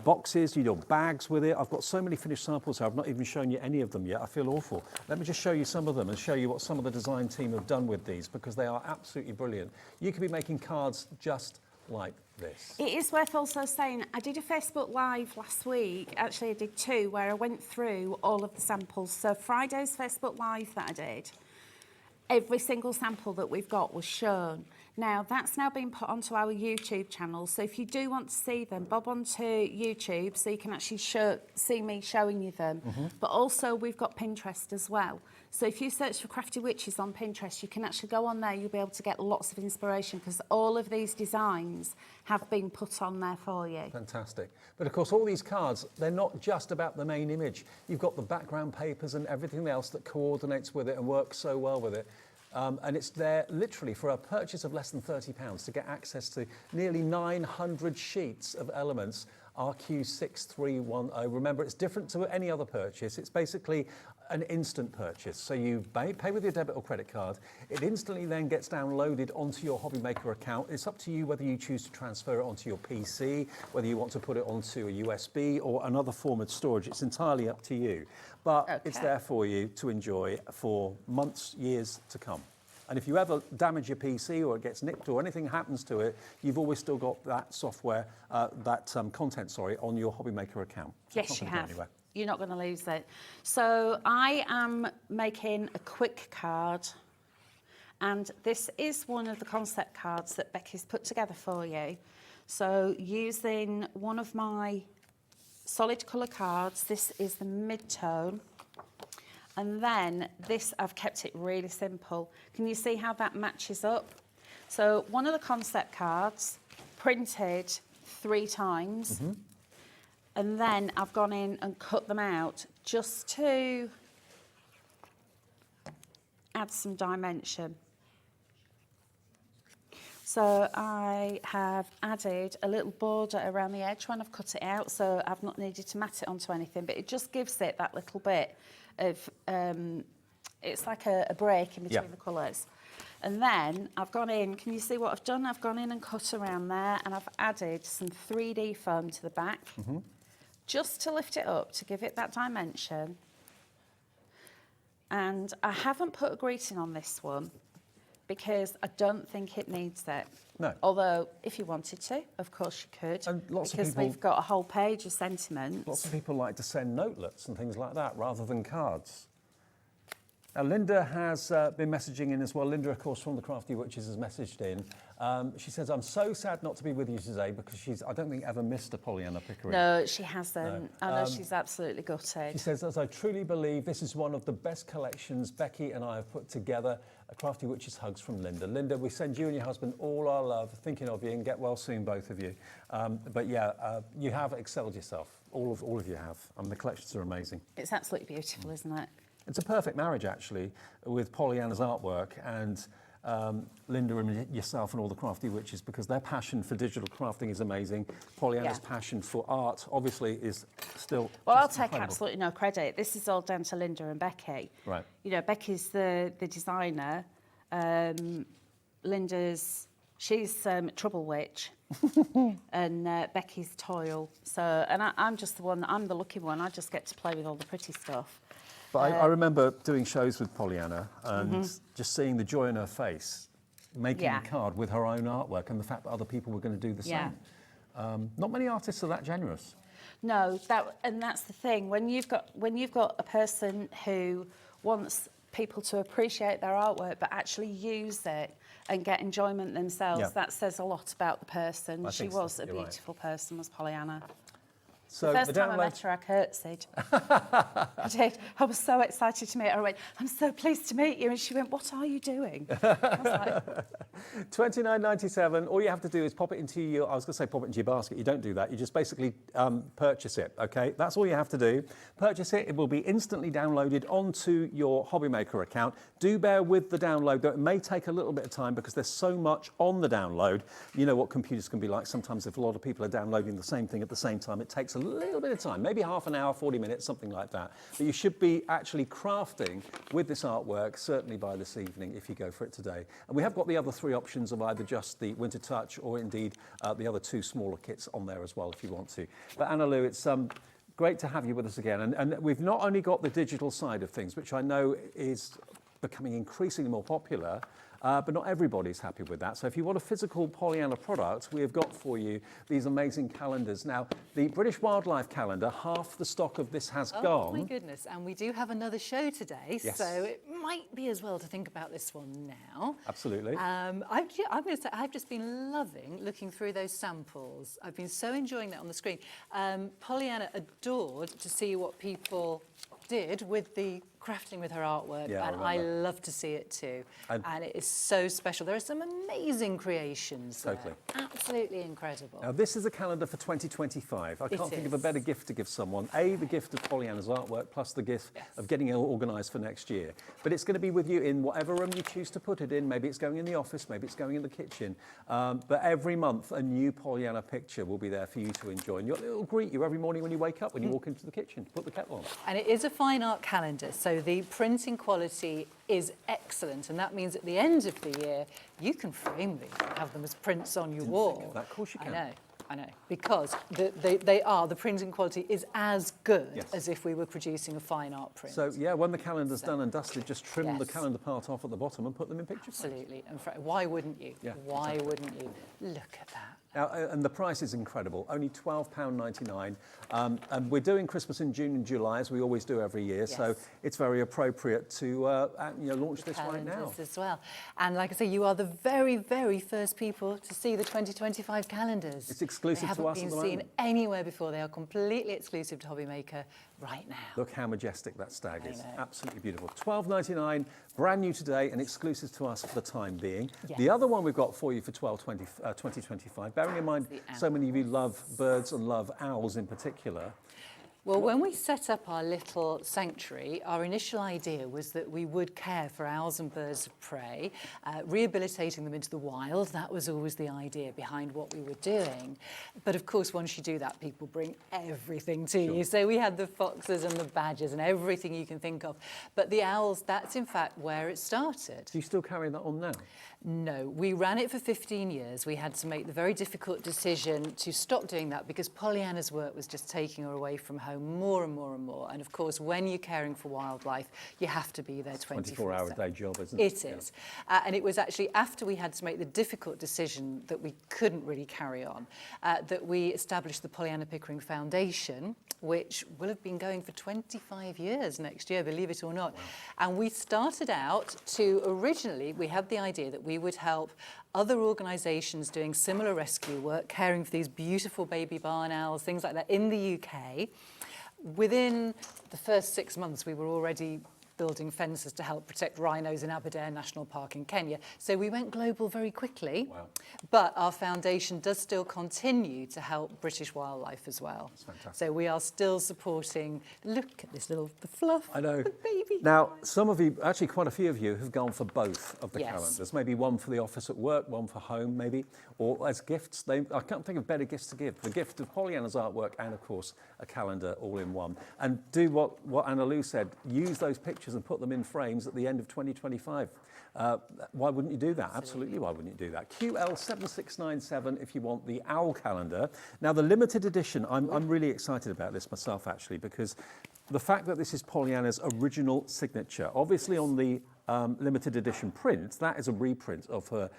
boxes, you do your bags with it. I've got so many finished samples here. I've not even shown you any of them yet. I feel awful. Let me just show you some of them and show you what some of the design team have done with these, because they are absolutely brilliant. You could be making cards just like this. It is worth also saying, I did a Facebook Live last week. Actually, I did two, where I went through all of the samples. So Friday's Facebook Live that I did, every single sample that we've got was shown. Now, that's now been put onto our YouTube channel. So if you do want to see them, bob onto YouTube so you can actually see me showing you them. But also, we've got Pinterest as well. So if you search for Crafty Witches on Pinterest, you can actually go on there. You'll be able to get lots of inspiration, because all of these designs have been put on there for you. Fantastic. But of course, all these cards, they're not just about the main image. You've got the background papers and everything else that coordinates with it and works so well with it. And it's there literally for a purchase of less than £30 to get access to nearly 900 sheets of elements, RQ6310. Remember, it's different to any other purchase. It's basically an instant purchase. So you pay with your debit or credit card. It instantly then gets downloaded onto your Hobbymaker account. It's up to you whether you choose to transfer it onto your PC, whether you want to put it onto a USB or another form of storage. It's entirely up to you. But it's there for you to enjoy for months, years to come. And if you ever damage your PC or it gets nicked or anything happens to it, you've always still got that software, content, on your Hobbymaker account. So Yes, you have. You're not going to lose it. So I am making a quick card, and this is one of the concept cards that Becky's put together for you. So using one of my solid colour cards, this is the mid-tone. And then this, I've kept it really simple. Can you see how that matches up? So one of the concept cards printed 3 times. And then I've gone in and cut them out just to add some dimension. So I have added a little border around the edge when I've cut it out, so I've not needed to mat it onto anything, but it just gives it that little bit of, it's like a break in between the colours. And then I've gone in, can you see what I've done? I've gone in and cut around there, and I've added some 3D foam to the back, just to lift it up, to give it that dimension. And I haven't put a greeting on this one, because I don't think it needs it. No. Although, if you wanted to, of course you could. And lots of because people- we've got a whole page of sentiments. Lots of people like to send notelets and things like that rather than cards. Now, Linda has been messaging in as well. Linda, of course, from the Crafty Witches has messaged in. She says, I'm so sad not to be with you today because I don't think, ever missed a Pollyanna Pickering. No, she hasn't. No. I know she's absolutely gutted. She says, as I truly believe, this is one of the best collections Becky and I have put together. A Crafty Witches hugs from Linda. Linda, we send you and your husband all our love, thinking of you, and get well soon, both of you. But yeah, you have excelled yourself. All of you have. The collections are amazing. It's absolutely beautiful, isn't it? It's a perfect marriage, actually, with Pollyanna's artwork and Linda and yourself and all the Crafty Witches, because their passion for digital crafting is amazing. Pollyanna's passion for art, obviously, is still Well, I'll just take incredible. absolutely no credit. This is all down to Linda and Becky. Right. You know, Becky's the designer. She's Trouble Witch. And Becky's Toil. So, and I'm just I'm the lucky one. I just get to play with all the pretty stuff. But I remember doing shows with Pollyanna and just seeing the joy in her face, making a card with her own artwork, and the fact that other people were going to do the same. Not many artists are that generous. No, that's the thing. When you've got a person who wants people to appreciate their artwork but actually use it and get enjoyment themselves, that says a lot about the person. She was a beautiful person, was Pollyanna. So the first time I met her, I curtsied. I did. I was so excited to meet her. I went, I'm so pleased to meet you. And she went, what are you doing? I was like, $29.97. All you have to do is pop it into your, I was going to say pop it into your basket. You don't do that. You just basically purchase it, okay? That's all you have to do. Purchase it. It will be instantly downloaded onto your Hobbymaker account. Do bear with the download, though it may take a little bit of time because there's so much on the download. You know what computers can be like. Sometimes if a lot of people are downloading the same thing at the same time, it takes a little bit of time, maybe half an hour, 40 minutes, something like that. But you should be actually crafting with this artwork, certainly by this evening, if you go for it today. And we have got the other three options of either just the Winter Touch or indeed the other two smaller kits on there as well, if you want to. But Anna Lou, it's great to have you with us again. And we've not only got the digital side of things, which I know is becoming increasingly more popular, but not everybody's happy with that. So if you want a physical Pollyanna product, we have got for you these amazing calendars. Now, the British Wildlife Calendar, half the stock of this has gone. Oh my goodness, and we do have another show today, Yes. so it might be as well to think about this one now. Absolutely. I'm going to say I've just been loving looking through those samples. I've been so enjoying that on the screen. Pollyanna adored to see what people did with the crafting with her artwork, Yeah, and I love to see it too. And it is so special. There are some amazing creations there. Totally. Absolutely incredible. Now, this is a calendar for 2025. I can't think of a better gift to give someone. A, the gift of Pollyanna's artwork, plus the gift of getting it all organised for next year. But it's going to be with you in whatever room you choose to put it in. Maybe it's going in the office, maybe it's going in the kitchen. But every month, a new Pollyanna picture will be there for you to enjoy. And it'll greet you every morning when you wake up, when you walk into the kitchen, put the kettle on. And it is a fine art calendar, so the printing quality is excellent, and that means at the end of the year you can frame these and have them as prints on your wall. Of course you can. I know, because the printing quality is as good as if we were producing a fine art print. So, yeah, when the calendar's done and dusted, just trim the calendar part off at the bottom and put them in picture frames. Absolutely, and why wouldn't you? Yeah, why wouldn't you? Look at that. Now, and the price is incredible, only £12.99. And we're doing Christmas in June and July, as we always do every year, so it's very appropriate to launch this right now. Calendars as well. And like I say, you are the very, very first people to see the 2025 calendars. It's exclusive to us They at the haven't been moment. seen anywhere before. They are completely exclusive to Hobbymaker right now. Look how majestic that stag is. Absolutely beautiful. £12.99, brand new today and exclusive to us for the time being. Yes. The other one we've got for you for 2025, bearing in mind so many of you love birds and love owls in particular. Well, when we set up our little sanctuary, our initial idea was that we would care for owls and birds of prey, rehabilitating them into the wild. That was always the idea behind what we were doing. But of course, once you do that, people bring everything to you. So we had the foxes and the badgers and everything you can think of. But the owls, that's in fact where it started. Do you still carry that on now? No, we ran it for 15 years. We had to make the very difficult decision to stop doing that because Pollyanna's work was just taking her away from home more and more and more. And of course, when you're caring for wildlife, you have to be there 24 24-hour day job, isn't it? It is. And it was actually after we had to make the difficult decision that we couldn't really carry on, that we established the Pollyanna Pickering Foundation, which will have been going for 25 years next year, believe it or not. Wow. And we started out to, originally, we had the idea that we would help other organisations doing similar rescue work, caring for these beautiful baby barn owls, things like that, in the UK. Within the first 6 months, we were already building fences to help protect rhinos in Aberdare National Park in Kenya. So we went global very quickly. Wow. But our foundation does still continue to help British wildlife as well. That's fantastic. So we are still supporting, look at this little, the fluff, I know. the baby. Now, some of you, actually quite a few of you, have gone for both of the Yes. calendars. Maybe one for the office at work, one for home maybe, or as gifts. I can't think of better gifts to give. The gift of Pollyanna's artwork and, of course, a calendar all in one. And do what Anna Lou said, use those pictures and put them in frames at the end of 2025. Why wouldn't you do that? Absolutely, why wouldn't you do that? QL7697 if you want the owl calendar. Now, the limited edition, I'm really excited about this myself, actually, because the fact that this is Pollyanna's original signature, obviously on the limited edition print, that is a reprint of her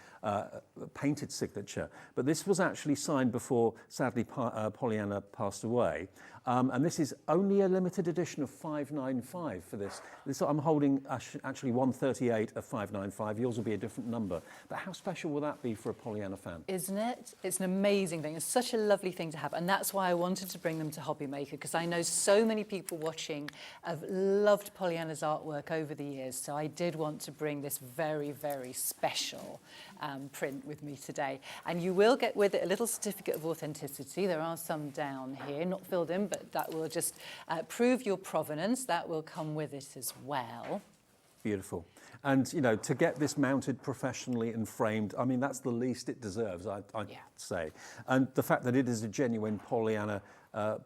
painted signature. But this was actually signed before, sadly, Pollyanna passed away. And this is only a limited edition of 595 for this. I'm holding actually 138 of 595. Yours will be a different number. But how special will that be for a Pollyanna fan? Isn't it? It's an amazing thing. It's such a lovely thing to have. And that's why I wanted to bring them to Hobby Maker, because I know so many people watching have loved Pollyanna's artwork over the years. So I did want to bring this very, very special print with me today. And you will get with it a little certificate of authenticity. There are some down here, not filled in, but that will just prove your provenance. That will come with it as well. Beautiful. And, you know, to get this mounted professionally and framed, I mean, that's the least it deserves, I'd say. And the fact that it is a genuine Pollyanna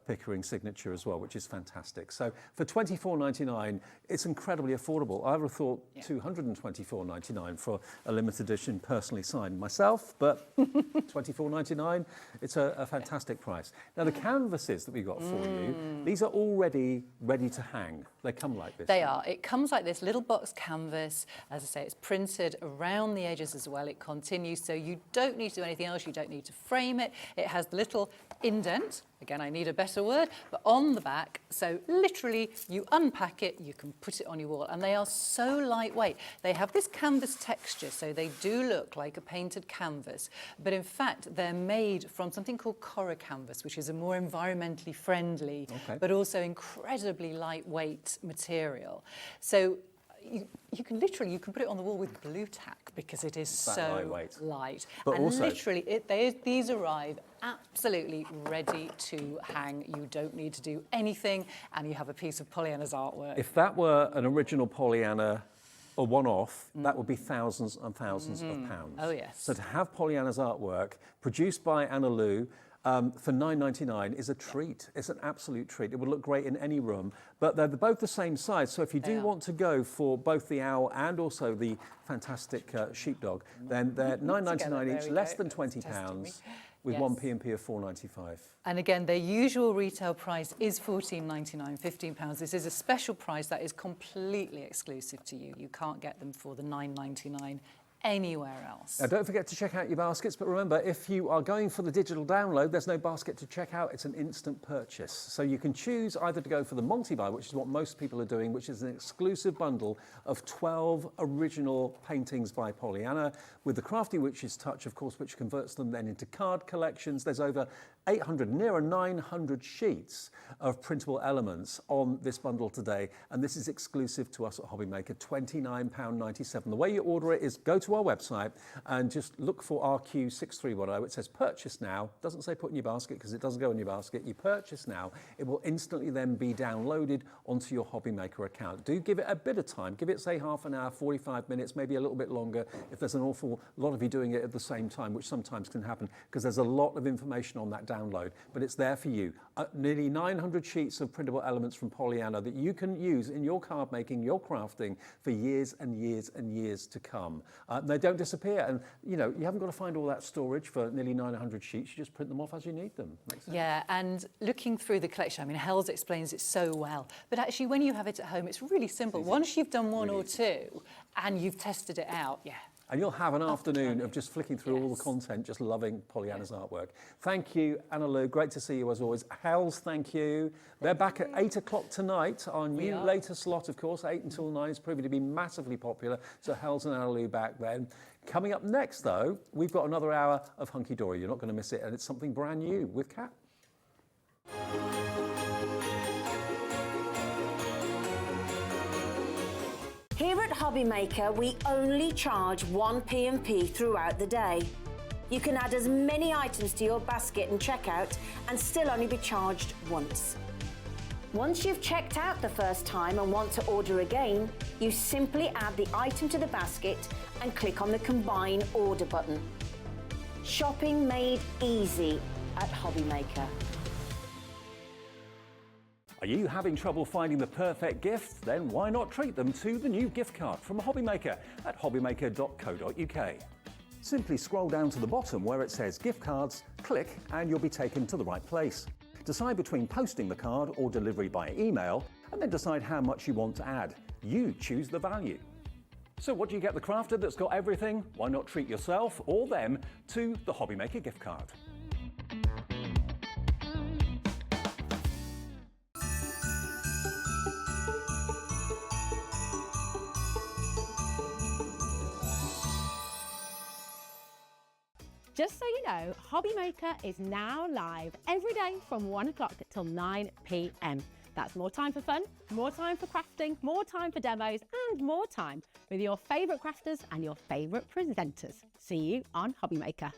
Pickering signature as well, which is fantastic. So for $24.99, it's incredibly affordable. I would have thought $224.99 for a limited edition personally signed myself, but $24.99, it's a fantastic price. Now, the canvases that we got for you, these are already ready to hang. They come like this. They are. It comes like this little box canvas. As I say, it's printed around the edges as well. It continues, so you don't need to do anything else. You don't need to frame it. It has the little indent. Again, I need a better word, but on the back, so literally you unpack it, you can put it on your wall, and they are so lightweight. They have this canvas texture, so they do look like a painted canvas, but in fact, they're made from something called Cora canvas, which is a more environmentally friendly, but also incredibly lightweight material. So you can literally, you can put it on the wall with glue tack because it is so light. But and also, literally, these arrive absolutely ready to hang. You don't need to do anything, and you have a piece of Pollyanna's artwork. if that were an original Pollyanna, a one-off, that would be thousands and thousands of pounds. Oh, yes. So to have Pollyanna's artwork produced by Anna Lou for $9.99 is a treat. It's an absolute treat. It would look great in any room, but they're both the same size. So if you do want to go for both the owl and also the fantastic sheepdog, then they're $9.99 each, less than £20, with one P&P of $4.95. And again, their usual retail price is $14.99, £15. This is a special price that is completely exclusive to you. You can't get them for the $9.99 anywhere else. Now, don't forget to check out your baskets, but remember, if you are going for the digital download, there's no basket to check out. It's an instant purchase. So you can choose either to go for the multi-buy, which is what most people are doing, which is an exclusive bundle of 12 original paintings by Pollyanna, with the Crafty Witch's touch, of course, which converts them then into card collections. There's over 800, nearer 900 sheets of printable elements on this bundle today, and this is exclusive to us at Hobby Maker, £29.97. The way you order it is go to our website and just look for RQ6310. It says purchase now. It doesn't say put in your basket because it doesn't go in your basket. You purchase now. It will instantly then be downloaded onto your Hobby Maker account. Do give it a bit of time. Give it, say, half an hour, 45 minutes, maybe a little bit longer if there's an awful lot of you doing it at the same time, which sometimes can happen because there's a lot of information on that download, but it's there for you. Nearly 900 sheets of printable elements from Pollyanna that you can use in your card making, your crafting for years and years and years to come. They don't disappear, and you haven't got to find all that storage for nearly 900 sheets. You just print them off as you need them. Makes sense? Yeah, and looking through the collection, I mean, Hells explains it so well, but actually when you have it at home, it's really simple. Once you've done one or two and you've tested it out, and you'll have an afternoon of just flicking through all the content, just loving Pollyanna's artwork. Thank you, Anna Lou. Great to see you as always. Hells, thank you. They're back at 8 o'clock tonight. Our new latest lot, of course, 8 until 9 is proving to be massively popular. So Hells and Anna Lou back then. Coming up next, though, we've got another hour of Hunkydory. You're not going to miss it, and it's something brand new with Kat. Here at Hobbymaker, we only charge 1 P&P throughout the day. You can add as many items to your basket and checkout and still only be charged once. Once you've checked out the first time and want to order again, you simply add the item to the basket and click on the Combine Order button. Shopping made easy at Hobbymaker. Are you having trouble finding the perfect gift? Then why not treat them to the new gift card from Hobbymaker at hobbymaker.co.uk. Simply scroll down to the bottom where it says gift cards, click and you'll be taken to the right place. Decide between posting the card or delivery by email and then decide how much you want to add. You choose the value. So what do you get the crafter that's got everything? Why not treat yourself or them to the Hobbymaker gift card? Just so you know, Hobbymaker is now live every day from 1 o'clock till 9 p.m. That's more time for fun, more time for crafting, more time for demos, and more time with your favourite crafters and your favourite presenters. See you on Hobbymaker.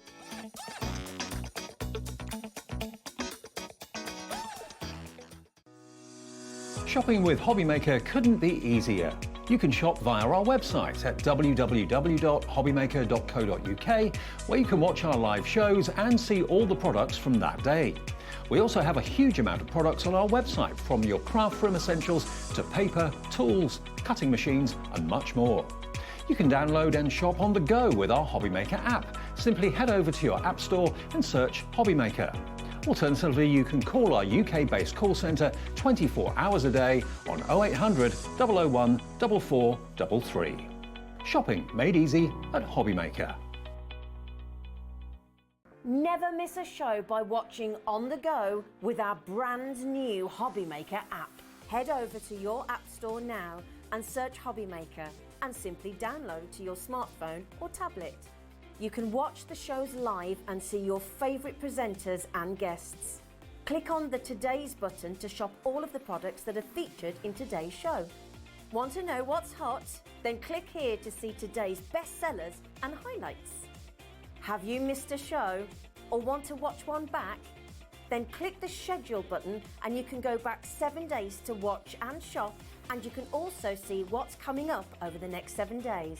Shopping with Hobbymaker couldn't be easier. You can shop via our website at www.hobbymaker.co.uk, where you can watch our live shows and see all the products from that day. We also have a huge amount of products on our website, from your craft room essentials to paper, tools, cutting machines and much more. You can download and shop on the go with our Hobbymaker app. Simply head over to your app store and search Hobbymaker. Alternatively, you can call our UK-based call centre 24 hours a day on 0800 001 4433. Shopping made easy at Hobbymaker. Never miss a show by watching on the go with our brand new Hobbymaker app. Head over to your app store now and search Hobbymaker and simply download to your smartphone or tablet. You can watch the shows live and see your favourite presenters and guests. Click on the Today's button to shop all of the products that are featured in today's show. Want to know what's hot? Then click here to see today's bestsellers and highlights. Have you missed a show or want to watch one back? Then click the Schedule button and you can go back 7 days to watch and shop, and you can also see what's coming up over the next 7 days.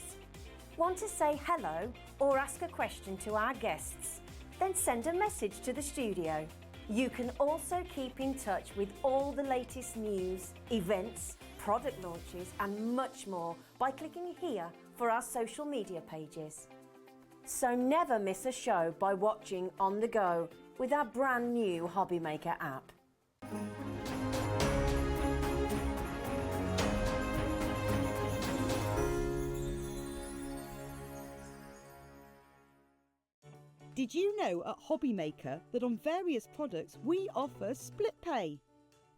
Want to say hello or ask a question to our guests? Then send a message to the studio. You can also keep in touch with all the latest news, events, product launches and much more by clicking here for our social media pages. So never miss a show by watching on the go with our brand new Hobbymaker app. Did you know at Hobbymaker that on various products we offer split pay?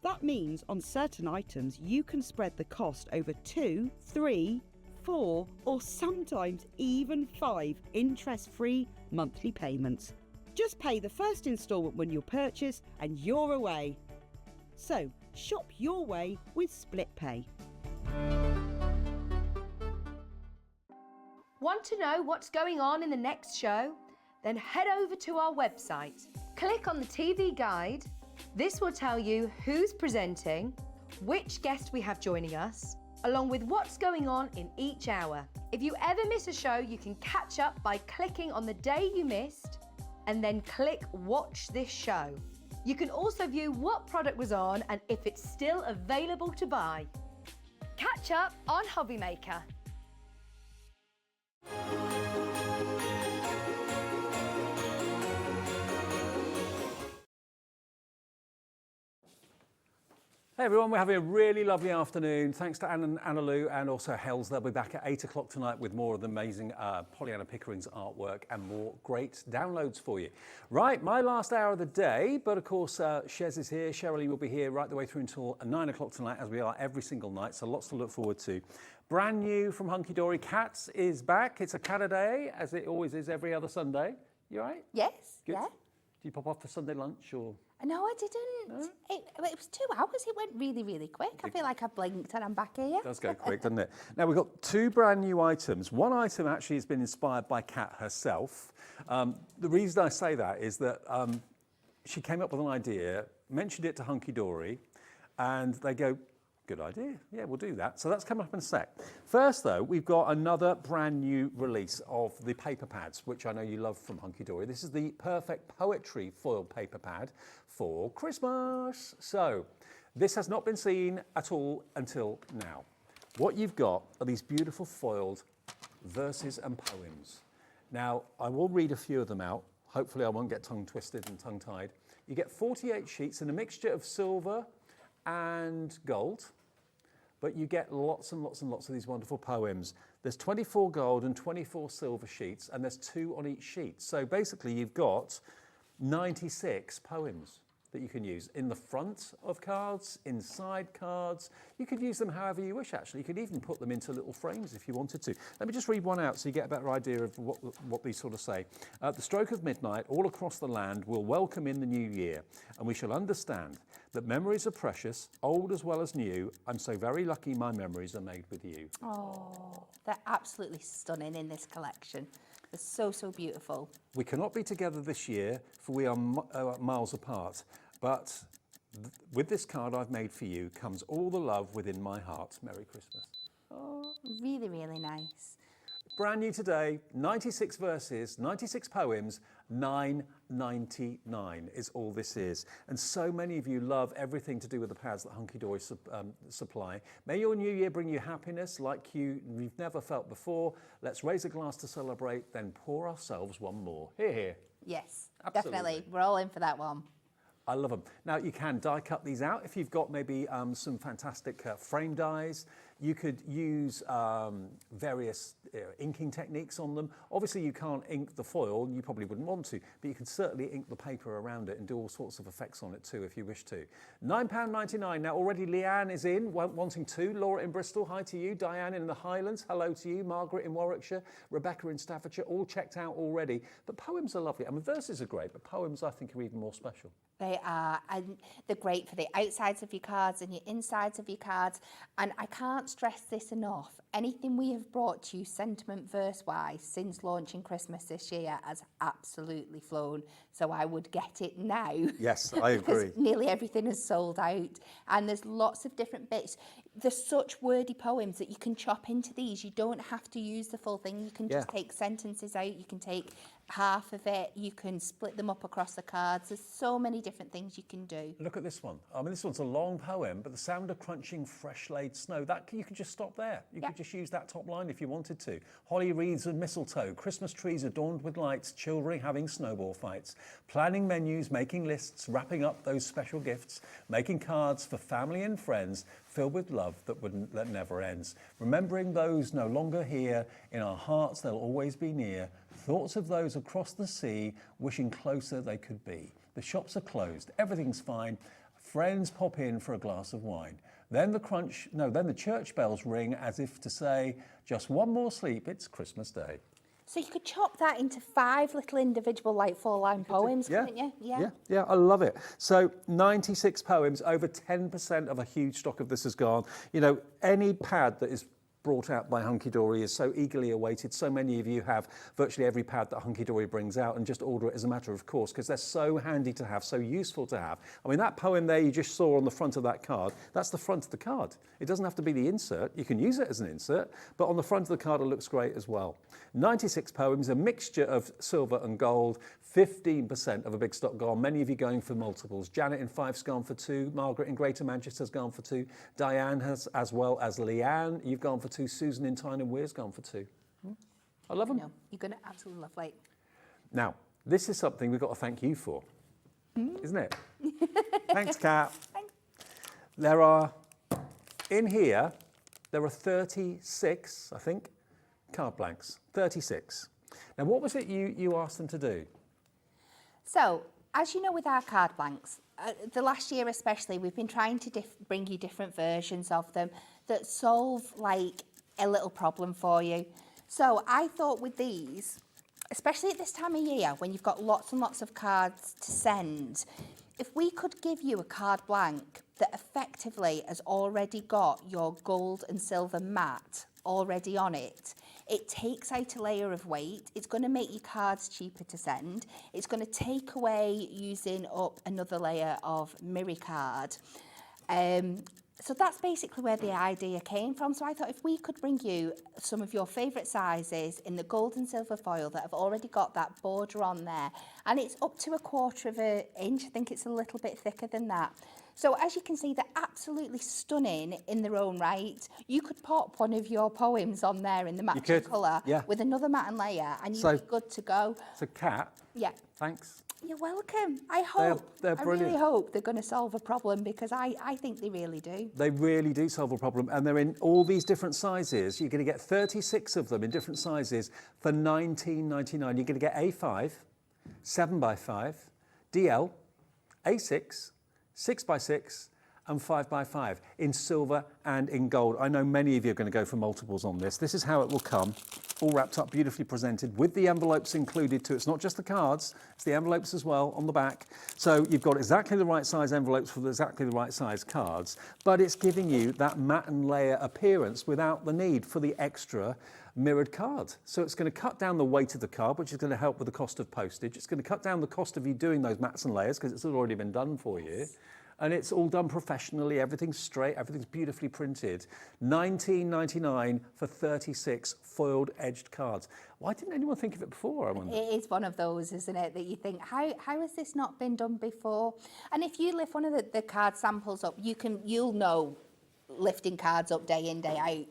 That means on certain items you can spread the cost over 2, 3, 4 or sometimes even 5 interest-free monthly payments. Just pay the first instalment when you purchase and you're away. So shop your way with split pay. Want to know what's going on in the next show? Then head over to our website. Click on the TV guide. This will tell you who's presenting, which guest we have joining us, along with what's going on in each hour. If you ever miss a show, you can catch up by clicking on the day you missed and then click Watch This Show. You can also view what product was on and if it's still available to buy. Catch up on Hobby Maker. Hey everyone, we're having a really lovely afternoon. Thanks to Anne and Annalou and also Hells. They'll be back at 8 o'clock tonight with more of the amazing Pollyanna Pickering's artwork and more great downloads for you. Right, my last hour of the day, but of course Shez is here, Sheryl will be here right the way through until 9 o'clock tonight, as we are every single night, so lots to look forward to. Brand new from Hunkydory, Cats is back. It's a Cat day, as it always is every other Sunday. You all right? Yes, Good. yeah. Do you pop off for Sunday lunch or...? No, I didn't. No? It was 2 hours. It went really, really quick. I feel like I blinked and I'm back here. It does go quick, doesn't it? Now, we've got 2 brand new items. One item actually has been inspired by Kat herself. The reason I say that is that she came up with an idea, mentioned it to Hunkydory, and they go, good idea. Yeah, we'll do that. So that's coming up in a sec. First, though, we've got another brand new release of the paper pads, which I know you love from Hunkydory. This is the Perfect Poetry foil paper pad for Christmas. So this has not been seen at all until now. What you've got are these beautiful foiled verses and poems. Now, I will read a few of them out. Hopefully I won't get tongue twisted and tongue tied. You get 48 sheets in a mixture of silver and gold. But you get lots and lots and lots of these wonderful poems. There's 24 gold and 24 silver sheets, and there's 2 on each sheet. So basically you've got 96 poems that you can use in the front of cards, inside cards. You could use them however you wish, actually. You could even put them into little frames if you wanted to. Let me just read one out so you get a better idea of what these sort of say. At the stroke of midnight, all across the land, we'll welcome in the new year, and we shall understand that memories are precious, old as well as new. I'm so very lucky my memories are made with you. Oh, they're absolutely stunning in this collection. They're so, so beautiful. We cannot be together this year, for we are miles apart. But with this card I've made for you comes all the love within my heart. Merry Christmas. Oh, really, really nice. Brand new today, 96 verses, 96 poems, $9.99 is all this is. And so many of you love everything to do with the pads that Hunkydory supply. May your new year bring you happiness like you've never felt before. Let's raise a glass to celebrate, then pour ourselves one more. Hear, hear. Yes, Absolutely. definitely. We're all in for that one. I love them. Now, you can die cut these out if you've got maybe some fantastic frame dies. You could use various inking techniques on them. Obviously, you can't ink the foil, you probably wouldn't want to, but you can certainly ink the paper around it and do all sorts of effects on it too, if you wish to. £9.99. Now, already Leanne is in, wanting 2. Laura in Bristol, hi to you. Diane in the Highlands, hello to you. Margaret in Warwickshire. Rebecca in Staffordshire, all checked out already. But poems are lovely. I mean, verses are great, but poems, I think, are even more special. They are, and they're great for the outsides of your cards and your insides of your cards. And I can't stress this enough. Anything we have brought to you sentiment verse-wise since launching Christmas this year has absolutely flown. So I would get it now. Yes, I agree. Because nearly everything is sold out. And there's lots of different bits. There's such wordy poems that you can chop into these. You don't have to use the full thing. You can just take sentences out. You can take half of it. You can split them up across the cards. There's so many different things you can do. Look at this one. I mean, this one's a long poem, but the sound of crunching fresh laid snow, that you could just stop there. You could just use that top line if you wanted to. Holly wreaths and mistletoe, Christmas trees adorned with lights, children having snowball fights, planning menus, making lists, wrapping up those special gifts, making cards for family and friends, filled with love that never ends. Remembering those no longer here, in our hearts they'll always be near. Thoughts of those across the sea, wishing closer they could be. The shops are closed, everything's fine. Friends pop in for a glass of wine. Then the church bells ring as if to say, just one more sleep, it's Christmas Day. So you could chop that into 5 little individual, like 4-line poems, couldn't you? Yeah, I love it. So 96 poems, over 10% of a huge stock of this has gone. You know, any pad that is brought out by Hunkydory is so eagerly awaited. So many of you have virtually every pad that Hunkydory brings out and just order it as a matter of course because they're so handy to have, so useful to have. I mean, that poem there you just saw on the front of that card, that's the front of the card. It doesn't have to be the insert. You can use it as an insert, but on the front of the card it looks great as well. 96 poems, a mixture of silver and gold, 15% of a big stock gone. Many of you going for multiples. Janet in Fife's gone for 2. Margaret in Greater Manchester's gone for 2. Diane has, as well as Leanne. You've gone for 2. Susan in Tyne and Weir's gone for 2. I love them. No, you're going to absolutely love it. Now, this is something we've got to thank you for, isn't it? Thanks, Kat. Thanks. There are, in here, there are 36, I think, card blanks. 36. Now, what was it you asked them to do? So, as you know with our card blanks, the last year especially, we've been trying to bring you different versions of them that solve like a little problem for you. So I thought with these, especially at this time of year when you've got lots and lots of cards to send, if we could give you a card blank that effectively has already got your gold and silver mat already on it, it takes out a layer of weight. It's going to make your cards cheaper to send. It's going to take away using up another layer of mirror card. So that's basically where the idea came from. So I thought if we could bring you some of your favourite sizes in the gold and silver foil that have already got that border on there, and it's up to 1/4 inch. I think it's a little bit thicker than that. So as you can see, they're absolutely stunning in their own right. You could pop one of your poems on there in the matching colour with another matte and layer, and you'd be good to go. So, Kat, thanks. You're welcome. I hope. They're I brilliant. really hope they're going to solve a problem, because I think they really do. They really do solve a problem, and they're in all these different sizes. You're going to get 36 of them in different sizes for $19.99. You're going to get A5, 7x5, DL, A6, 6x6 and 5x5 in silver and in gold. I know many of you are going to go for multiples on this. This is how it will come, all wrapped up, beautifully presented, with the envelopes included too. It's not just the cards, it's the envelopes as well on the back. So you've got exactly the right size envelopes for exactly the right size cards, but it's giving you that matte and layer appearance without the need for the extra mirrored card. So it's going to cut down the weight of the card, which is going to help with the cost of postage. It's going to cut down the cost of you doing those mattes and layers, because it's already been done for you. And it's all done professionally, everything's straight, everything's beautifully printed. $19.99 for 36 foiled edged cards. Why didn't anyone think of it before, I wonder? It is one of those, isn't it, that you think, how has this not been done before? And if you lift one of the card samples up, you'll know, lifting cards up day in, day out,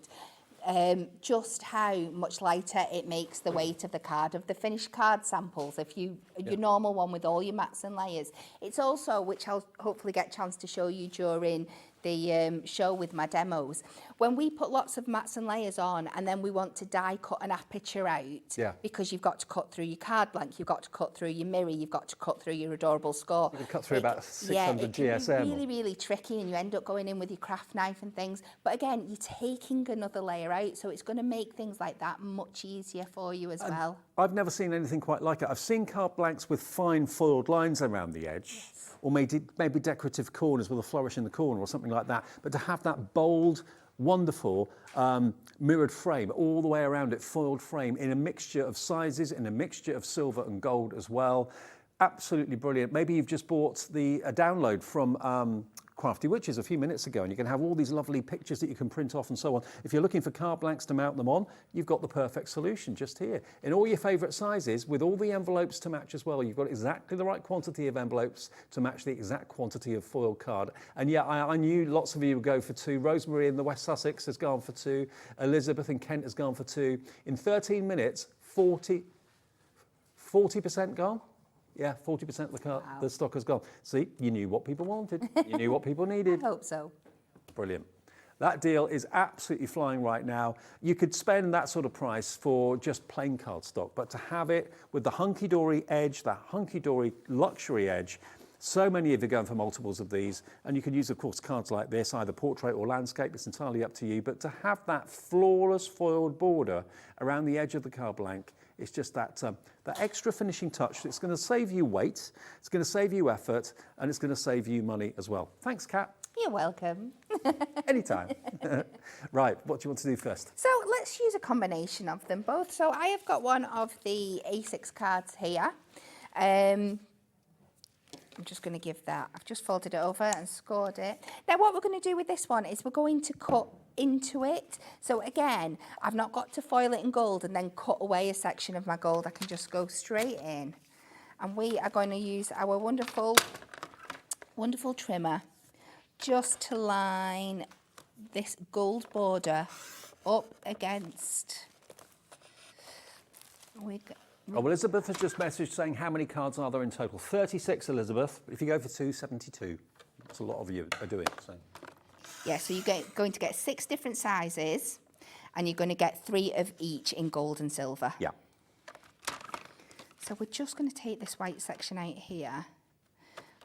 just how much lighter it makes the weight of the card, of the finished card samples. If your normal one with all your mats and layers. It's also, which I'll hopefully get a chance to show you during the show with my demos, when we put lots of mats and layers on and then we want to die cut an aperture out, because you've got to cut through your card blank, you've got to cut through your mirror, you've got to cut through your adorable score. You can cut through about 600 GSM. It's really, really tricky, and you end up going in with your craft knife and things. But again, you're taking another layer out, so it's going to make things like that much easier for you as well. I've never seen anything quite like it. I've seen card blanks with fine foiled lines around the edge, or maybe decorative corners with a flourish in the corner or something like that. But to have that bold, wonderful mirrored frame all the way around it, foiled frame in a mixture of sizes, in a mixture of silver and gold as well. Absolutely brilliant. Maybe you've just bought a download from Crafty Witches a few minutes ago, and you can have all these lovely pictures that you can print off and so on. If you're looking for card blanks to mount them on, you've got the perfect solution just here. In all your favourite sizes, with all the envelopes to match as well. You've got exactly the right quantity of envelopes to match the exact quantity of foil card. And yeah, I knew lots of you would go for 2. Rosemary in the West Sussex has gone for 2. Elizabeth in Kent has gone for 2. In 13 minutes, 40% gone. Yeah, 40% of the stock has gone. See, you knew what people wanted. You knew what people needed. I hope so. Brilliant. That deal is absolutely flying right now. You could spend that sort of price for just plain card stock, but to have it with the Hunkydory edge, that Hunkydory luxury edge, so many of you are going for multiples of these, and you can use, of course, cards like this, either portrait or landscape. It's entirely up to you. But to have that flawless foiled border around the edge of the card blank, it's just that extra finishing touch. It's going to save you weight, it's going to save you effort, and it's going to save you money as well. Thanks, Kat. You're welcome. Anytime. Right, what do you want to do first? So let's use a combination of them both. So I have got one of the A6 cards here. I'm just going to give that, I've just folded it over and scored it. Now what we're going to do with this one is we're going to cut into it. So again, I've not got to foil it in gold and then cut away a section of my gold. I can just go straight in And we are going to use our wonderful trimmer just to line this gold border up against. Oh, Elizabeth has just messaged saying how many cards are there in total? 36, Elizabeth. If you go for 272, that's a lot of you are doing. So. Yeah, so you're going to get 6 different sizes, and you're going to get 3 of each in gold and silver. Yeah. So we're just going to take this white section out here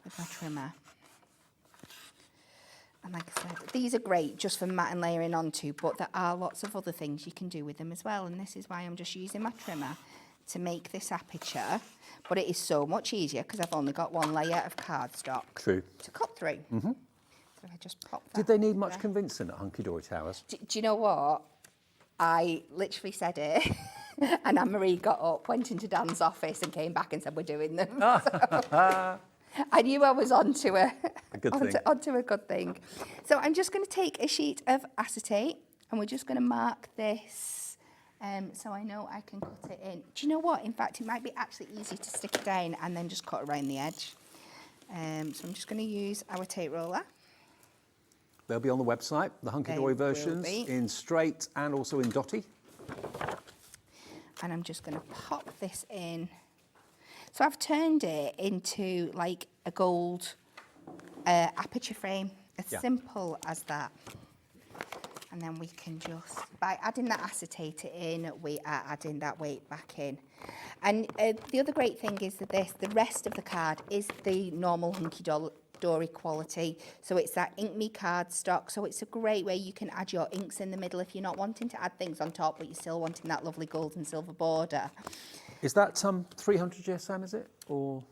with my trimmer. And like I said, these are great just for mat and layering onto, but there are lots of other things you can do with them as well. And this is why I'm just using my trimmer to make this aperture. But it is so much easier because I've only got 1 layer of cardstock to cut through. So I just pop that. Did they need much convincing at Hunkydory Towers? Do you know what? I literally said it. And Anne-Marie got up, went into Dan's office and came back and said, we're doing them. So I knew I was onto a good thing. So I'm just going to take a sheet of acetate and we're just going to mark this so I know I can cut it in. Do you know what? In fact, it might be actually easy to stick it down and then just cut around the edge. So I'm just going to use our tape roller. They'll be on the website, the Hunkydory versions, in straight and also in dotty. And I'm just going to pop this in. So I've turned it into like a gold aperture frame, as simple as that. And then we can just, by adding that acetate in, we are adding that weight back in. And the other great thing is that the rest of the card is the normal Hunkydory quality. So it's that Ink Me cardstock. So it's a great way you can add your inks in the middle if you're not wanting to add things on top, but you're still wanting that lovely gold and silver border. Is that 300 GSM, is it? Or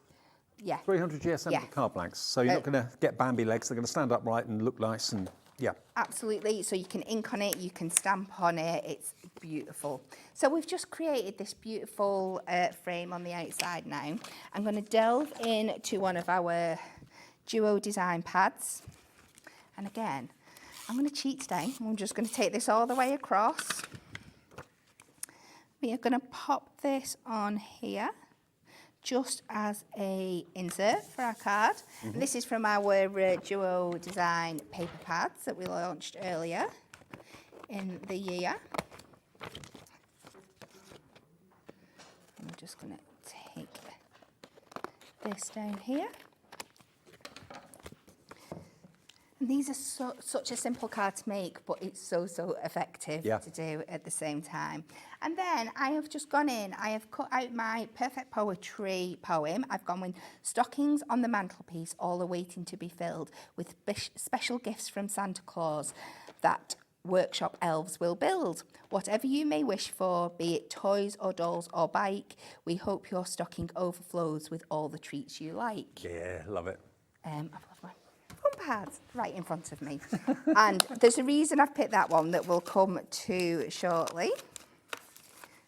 yeah, 300 GSM with card blanks. So you're not going to get Bambi legs. They're going to stand upright and look nice and yeah. Absolutely. So you can ink on it, you can stamp on it. It's beautiful. So we've just created this beautiful frame on the outside now. I'm going to delve into one of our Duo design pads. And again, I'm going to cheat today. I'm just going to take this all the way across. We are going to pop this on here just as a insert for our card. This is from our Duo design paper pads that we launched earlier in the year. I'm just going to take this down here. And these are such a simple card to make, but it's so effective to do at the same time. And then I have just gone in, I have cut out my Perfect Poetry poem. I've gone with stockings on the mantelpiece, all awaiting to be filled with special gifts from Santa Claus that workshop elves will build. Whatever you may wish for, be it toys or dolls or bike, we hope your stocking overflows with all the treats you like. Yeah, love it. I've got my pads right in front of me. And there's a reason I've picked that one that we'll come to shortly.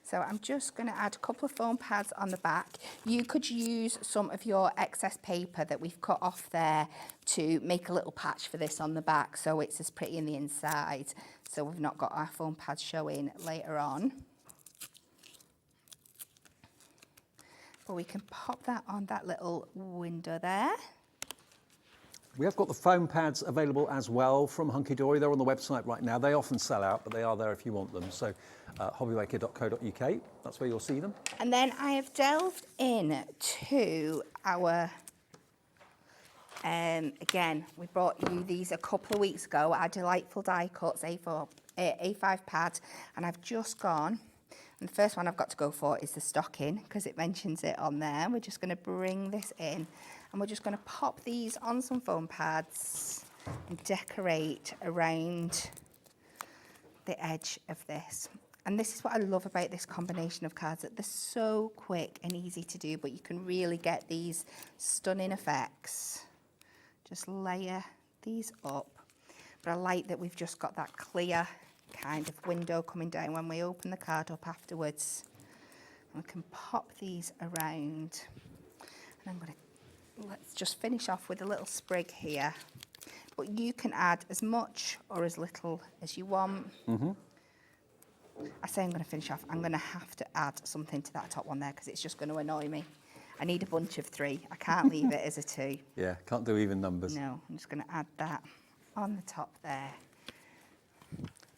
So I'm just going to add a couple of foam pads on the back. You could use some of your excess paper that we've cut off there to make a little patch for this on the back so it's as pretty in the inside. So we've not got our foam pads showing later on. But we can pop that on that little window there. We have got the foam pads available as well from Hunkydory. They're on the website right now. They often sell out, but they are there if you want them. So hobbymaker.co.uk, that's where you'll see them. And then I have delved in to our, again, we brought you these a couple of weeks ago, our delightful die cuts A5 pad, and I've just gone, and the first one I've got to go for is the stocking, because it mentions it on there. We're just going to bring this in, and we're just going to pop these on some foam pads and decorate around the edge of this. And this is what I love about this combination of cards, that they're so quick and easy to do, but you can really get these stunning effects. Just layer these up. But I like that we've just got that clear kind of window coming down when we open the card up afterwards. And we can pop these around. And I'm going to, let's just finish off with a little sprig here. But you can add as much or as little as you want. I say I'm going to finish off. I'm going to have to add something to that top one there because it's just going to annoy me. I need a bunch of 3. I can't leave it as a 2. Yeah, can't do even numbers. No, I'm just going to add that on the top there.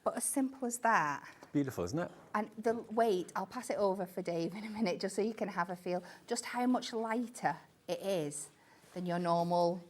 But as simple as that. Beautiful, isn't it? And the weight, I'll pass it over for Dave in a minute just so you can have a feel just how much lighter it is than your normal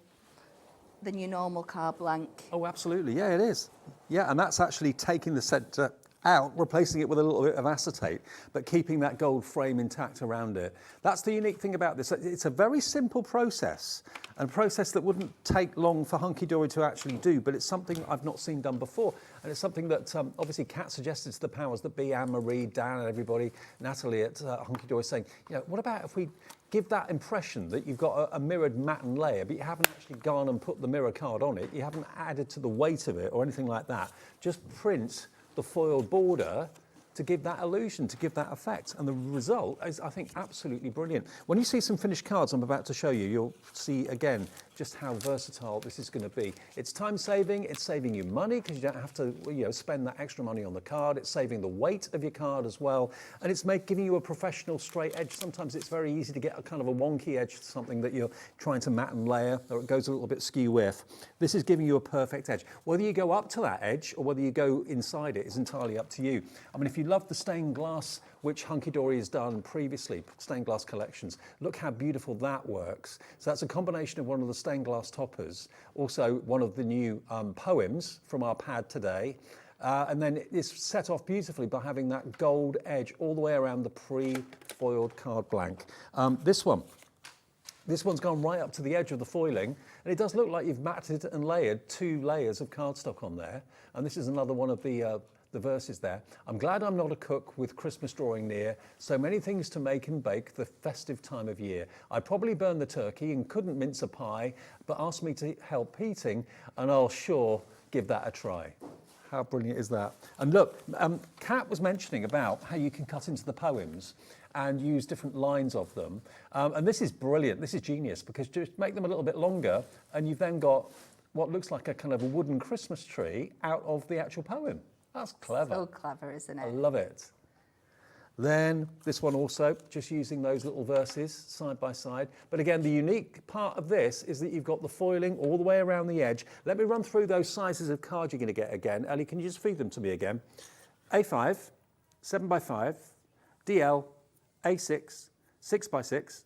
card blank. Oh, absolutely. Yeah, it is. Yeah, and that's actually taking the centre out, replacing it with a little bit of acetate, but keeping that gold frame intact around it. That's the unique thing about this. It's a very simple process, and a process that wouldn't take long for Hunkydory to actually do, but it's something I've not seen done before. And it's something that obviously Kat suggested to the powers that be, Anne-Marie, Dan and everybody, Natalie at Hunkydory, saying, what about if we give that impression that you've got a mirrored matten layer, but you haven't actually gone and put the mirror card on it, you haven't added to the weight of it or anything like that, just print the foiled border to give that illusion, to give that effect. And the result is, I think, absolutely brilliant. When you see some finished cards I'm about to show you, you'll see again just how versatile this is going to be. It's time saving, it's saving you money because you don't have to spend that extra money on the card. It's saving the weight of your card as well. And it's giving you a professional straight edge. Sometimes it's very easy to get a kind of a wonky edge to something that you're trying to matte and layer, or it goes a little bit skew with. This is giving you a perfect edge. Whether you go up to that edge or whether you go inside it is entirely up to you. I mean, if you love the stained glass, which Hunkydory has done previously, stained glass collections, look how beautiful that works. So that's a combination of one of the stained glass toppers, also one of the new poems from our pad today, and then it's set off beautifully by having that gold edge all the way around the pre-foiled card blank. This one's gone right up to the edge of the foiling, and it does look like you've matted and layered 2 layers of cardstock on there, and this is another one of the verses there. I'm glad I'm not a cook with Christmas drawing near, so many things to make and bake the festive time of year. I probably burned the turkey and couldn't mince a pie, but asked me to help heating, and I'll sure give that a try. How brilliant is that? And look, Kat was mentioning about how you can cut into the poems and use different lines of them. And this is brilliant, this is genius, because just make them a little bit longer, and you've then got what looks like a kind of a wooden Christmas tree out of the actual poem. That's clever. So clever, isn't it? I love it. Then this one also, just using those little verses side by side. But again, the unique part of this is that you've got the foiling all the way around the edge. Let me run through those sizes of cards you're going to get again. Ellie, can you just feed them to me again? A5, 7x5, DL, A6, 6x6,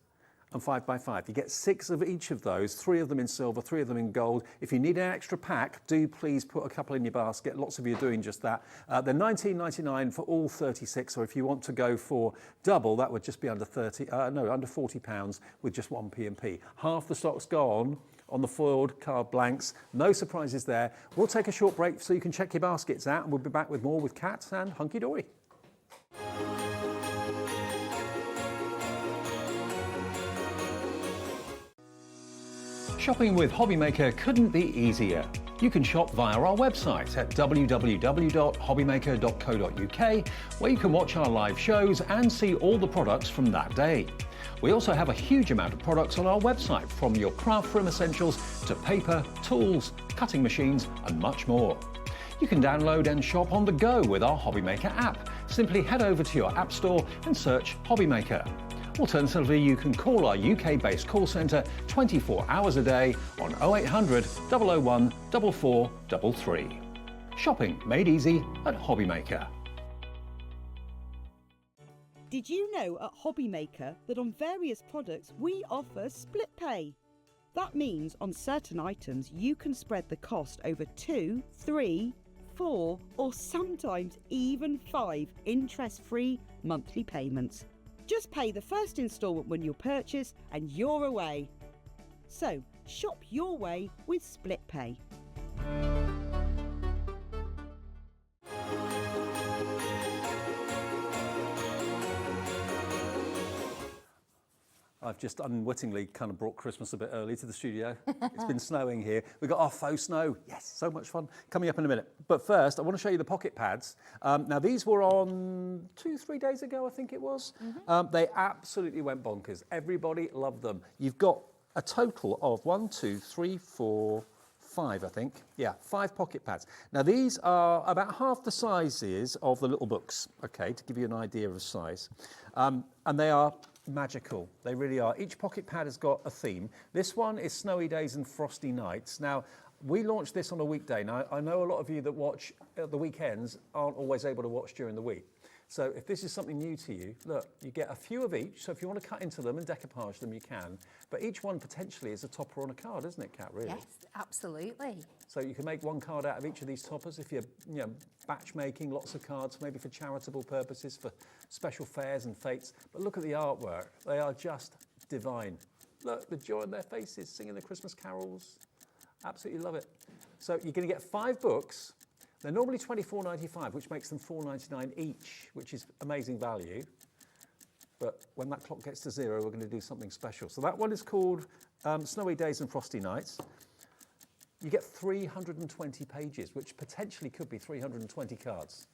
and 5x5. You get 6 of each of those, 3 of them in silver, 3 of them in gold. If you need an extra pack, do please put a couple in your basket. Lots of you are doing just that. They're $19.99 for all 36, or if you want to go for double, that would just be under under £40 with just 1 P&P. Half the stock's gone on the foiled card blanks. No surprises there. We'll take a short break so you can check your baskets out, and we'll be back with more with Kat and Hunkydory. Shopping with Hobbymaker couldn't be easier. You can shop via our website at www.hobbymaker.co.uk, where you can watch our live shows and see all the products from that day. We also have a huge amount of products on our website, from your craft room essentials to paper, tools, cutting machines and much more. You can download and shop on the go with our Hobbymaker app. Simply head over to your app store and search Hobbymaker. Alternatively, you can call our UK-based call centre 24 hours a day on 0800 001 4433. Shopping made easy at Hobbymaker. Did you know at Hobbymaker that on various products we offer split pay? That means on certain items you can spread the cost over 2, 3, 4 or sometimes even 5 interest-free monthly payments. Just pay the first instalment when you purchase and you're away. So, shop your way with Split Pay. I've just unwittingly kind of brought Christmas a bit early to the studio. It's been snowing here. We've got our faux snow. Yes, so much fun. Coming up in a minute. But first, I want to show you the pocket pads. Now, these were on 2-3 days ago, I think it was. They absolutely went bonkers. Everybody loved them. You've got a total of 1, 2, 3, 4, 5, I think. Yeah, 5 pocket pads. Now, these are about half the sizes of the little books, okay, to give you an idea of size. And they are magical. They really are. Each pocket pad has got a theme. This one is Snowy Days and Frosty Nights. Now, we launched this on a weekday. Now, I know a lot of you that watch at the weekends aren't always able to watch during the week. So if this is something new to you, look, you get a few of each. So if you want to cut into them and decoupage them, you can. But each one potentially is a topper on a card, isn't it, Kat, really? Yes, absolutely. So you can make one card out of each of these toppers if you're batch making lots of cards, maybe for charitable purposes, for special fairs and fates. But look at the artwork. They are just divine. Look, the joy on their faces, singing the Christmas carols. Absolutely love it. So you're going to get 5 books. They're normally $24.95, which makes them $4.99 each, which is amazing value. But when that clock gets to 0, we're going to do something special. So that one is called Snowy Days and Frosty Nights. You get 320 pages, which potentially could be 320 cards.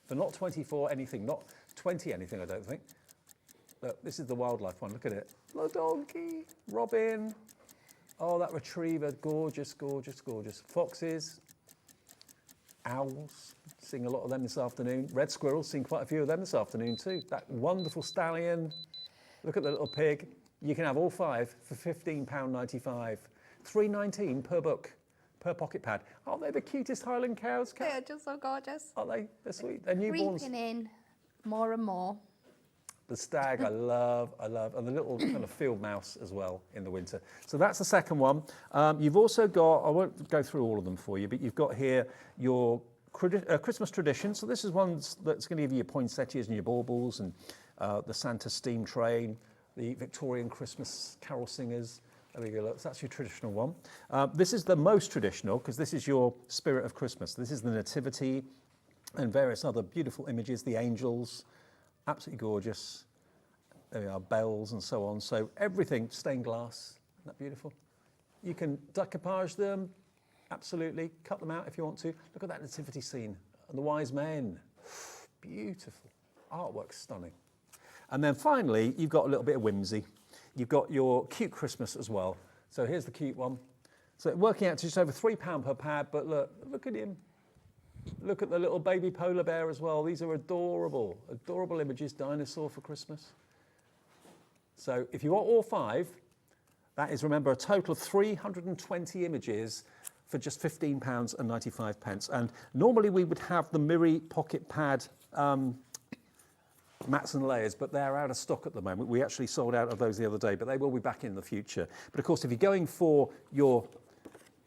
For not 24 anything, not 20 anything, I don't think. Look, this is the wildlife one. Look at it. The donkey, robin. Oh, that retriever, gorgeous, gorgeous, gorgeous. Foxes, owls, seeing a lot of them this afternoon. Red squirrels, seeing quite a few of them this afternoon too. That wonderful stallion. Look at the little pig. You can have all 5 for £15.95. $3.19 per book, per pocket pad. Aren't they the cutest Highland cows, Kat? They're just so gorgeous. Aren't they? They're sweet. They're newborns. Creeping in more and more. The stag, I love, and the little kind of field mouse as well in the winter. So that's the second one. You've also got, I won't go through all of them for you, but you've got here your Christmas tradition. So this is one that's going to give you your poinsettias and your baubles and the Santa steam train, the Victorian Christmas carol singers. There we go, look, so that's your traditional one. This is the most traditional because this is your spirit of Christmas. This is the nativity and various other beautiful images, the angels. Absolutely gorgeous. There we are, bells and so on. So everything stained glass. Isn't that beautiful? You can decoupage them, absolutely. Cut them out if you want to. Look at that nativity scene. And the wise men. Beautiful. Artwork stunning. And then finally, you've got a little bit of whimsy. You've got your cute Christmas as well. So here's the cute one. So working out to just over £3 per pad, but look at him. Look at the little baby polar bear as well. These are adorable, adorable images. Dinosaur for Christmas. So if you want all 5, that is, remember, a total of 320 images for just £15.95. And normally we would have the Miri pocket pad mats and layers, but they're out of stock at the moment. We actually sold out of those the other day, but they will be back in the future. But of course, if you're going for your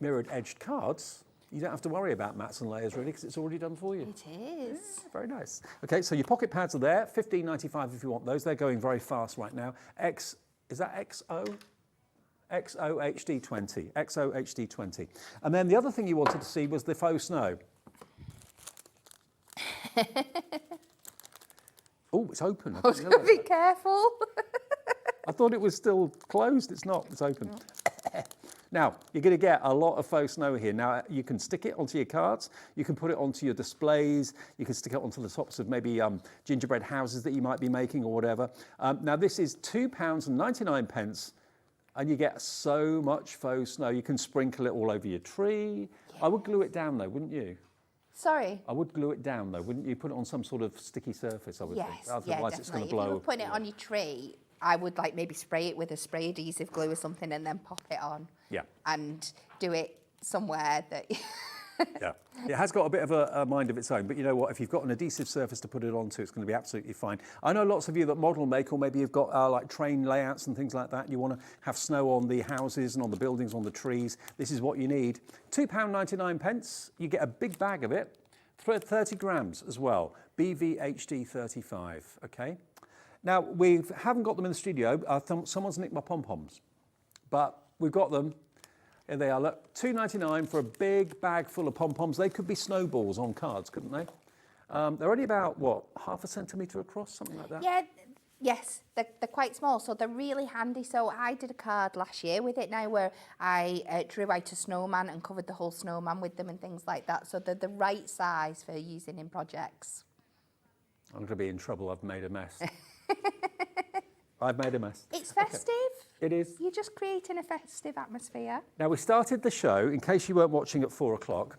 mirrored edged cards, you don't have to worry about mats and layers really because it's already done for you. It is. Yeah, very nice. Okay, so your pocket pads are there, $15.95 if you want those. They're going very fast right now. Is that XO? XO HD20. XO HD20. And then the other thing you wanted to see was the faux snow. Oh, it's open. Be careful. I thought it was still closed. It's not. It's open. Now, you're going to get a lot of faux snow here. Now, you can stick it onto your cards. You can put it onto your displays. You can stick it onto the tops of maybe gingerbread houses that you might be making or whatever. Now, this is £2.99, and you get so much faux snow. You can sprinkle it all over your tree. Yeah. I would glue it down, though, wouldn't you? Sorry? I would glue it down, though, wouldn't you? Put it on some sort of sticky surface, I would think. Otherwise, definitely. It's going to blow. If you were putting it on your tree, I would like maybe spray it with a spray adhesive glue or something and then pop it on. Yeah. And do it somewhere that... Yeah, it has got a bit of a mind of its own, but you know what, if you've got an adhesive surface to put it onto, it's going to be absolutely fine. I know lots of you that model make, or maybe you've got like train layouts and things like that, and you want to have snow on the houses and on the buildings, on the trees. This is what you need. £2.99, you get a big bag of it, 30 grams as well, BVHD 35, okay? Now, we haven't got them in the studio. Someone's nicked my pom-poms, but we've got them. Here they are, look, $2.99 for a big bag full of pom-poms. They could be snowballs on cards, couldn't they? They're only about, what, half a centimetre across, something like that? Yeah, yes, they're quite small, so they're really handy. So I did a card last year with it now where I drew out a snowman and covered the whole snowman with them and things like that. So they're the right size for using in projects. I'm going to be in trouble. I've made a mess. I've made a mess. It's festive. Okay. It is. You're just creating a festive atmosphere. Now, we started the show, in case you weren't watching at 4 o'clock,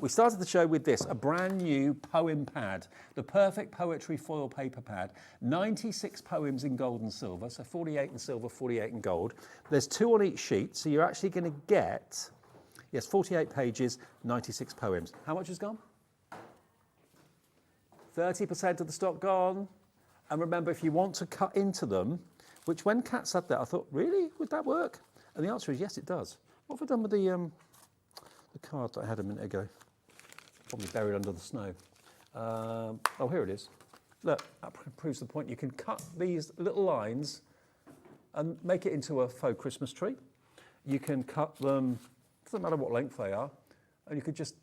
We started the show with this, a brand new poem pad, the perfect poetry foil paper pad. 96 poems in gold and silver, so 48 in silver, 48 in gold. There's 2 on each sheet, so you're actually going to get, yes, 48 pages, 96 poems. How much has gone? 30% of the stock gone. And remember, if you want to cut into them, which when Kat said that, I thought, really? Would that work? And the answer is yes, it does. What have I done with the card that I had a minute ago? Probably buried under the snow. Oh, here it is. Look, that proves the point. You can cut these little lines and make it into a faux Christmas tree. You can cut them, doesn't matter what length they are, and you could just,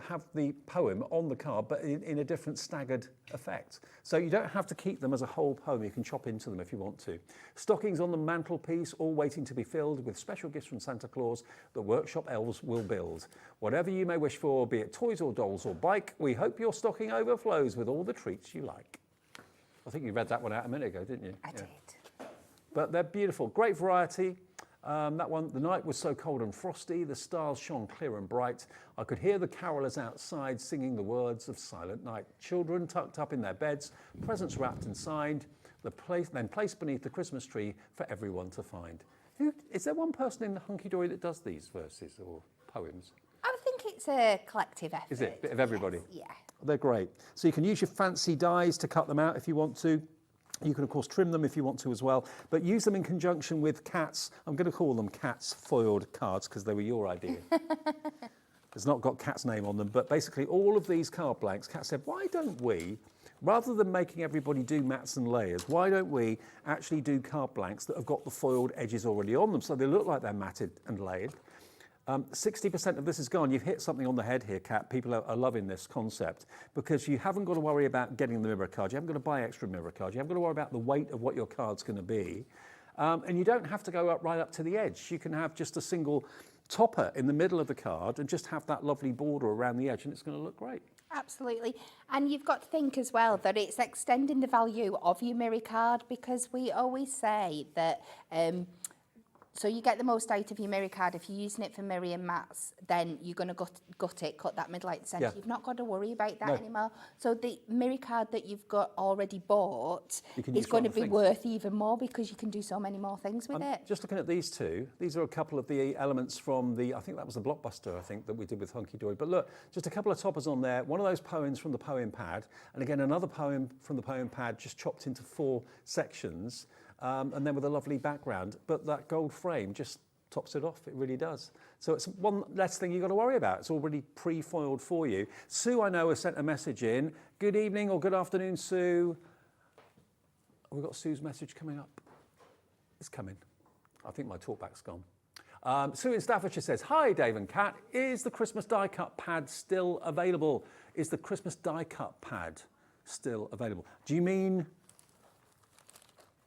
have the poem on the card, but in a different staggered effect. So you don't have to keep them as a whole poem. You can chop into them if you want to. Stockings on the mantelpiece, all waiting to be filled with special gifts from Santa Claus that workshop elves will build. Whatever you may wish for, be it toys or dolls or bike, we hope your stocking overflows with all the treats you like. I think you read that one out a minute ago, didn't you? I did. But they're beautiful. Great variety. That one, the night was so cold and frosty, the stars shone clear and bright. I could hear the carolers outside singing the words of Silent Night. Children tucked up in their beds, presents wrapped and signed, then placed beneath the Christmas tree for everyone to find. Is there one person in the Hunkydory that does these verses or poems? I think it's a collective effort. Is it? A bit of everybody? Yes, yeah. They're great. So you can use your fancy dies to cut them out if you want to. You can, of course, trim them if you want to as well, but use them in conjunction with Kat's, I'm going to call them Kat's foiled cards because they were your idea. It's not got Kat's name on them, but basically all of these card blanks, Kat said, why don't we, rather than making everybody do mats and layers, why don't we actually do card blanks that have got the foiled edges already on them so they look like they're matted and layered. 60% of this is gone. You've hit something on the head here, Kat. People are loving this concept because you haven't got to worry about getting the mirror card. You haven't got to buy extra mirror cards. You haven't got to worry about the weight of what your card's going to be. And you don't have to go right up to the edge. You can have just a single topper in the middle of the card and just have that lovely border around the edge and it's going to look great. Absolutely. And you've got to think as well that it's extending the value of your mirror card because we always say that so you get the most out of your mirror card. If you're using it for mirror and mats, then you're going to gut it, cut that middle out the centre. Yeah. You've not got to worry about that anymore. So the mirror card that you've got already bought is going to be worth even more because you can do so many more things with it. Just looking at these two, these are a couple of the elements from I think that was the Blockbuster, that we did with Hunkydory. But look, just a couple of toppers on there. One of those poems from the poem pad, and again, another poem from the poem pad just chopped into 4 sections. And then with a lovely background, but that gold frame just tops it off, it really does. So it's one less thing you've got to worry about. It's already pre-foiled for you. Sue, I know, has sent a message in. Good evening or good afternoon, Sue. We've got Sue's message coming up. It's coming. I think my talkback's gone. Sue in Staffordshire says, hi, Dave and Kat. Is the Christmas die cut pad still available? Is the Christmas die cut pad still available? Do you mean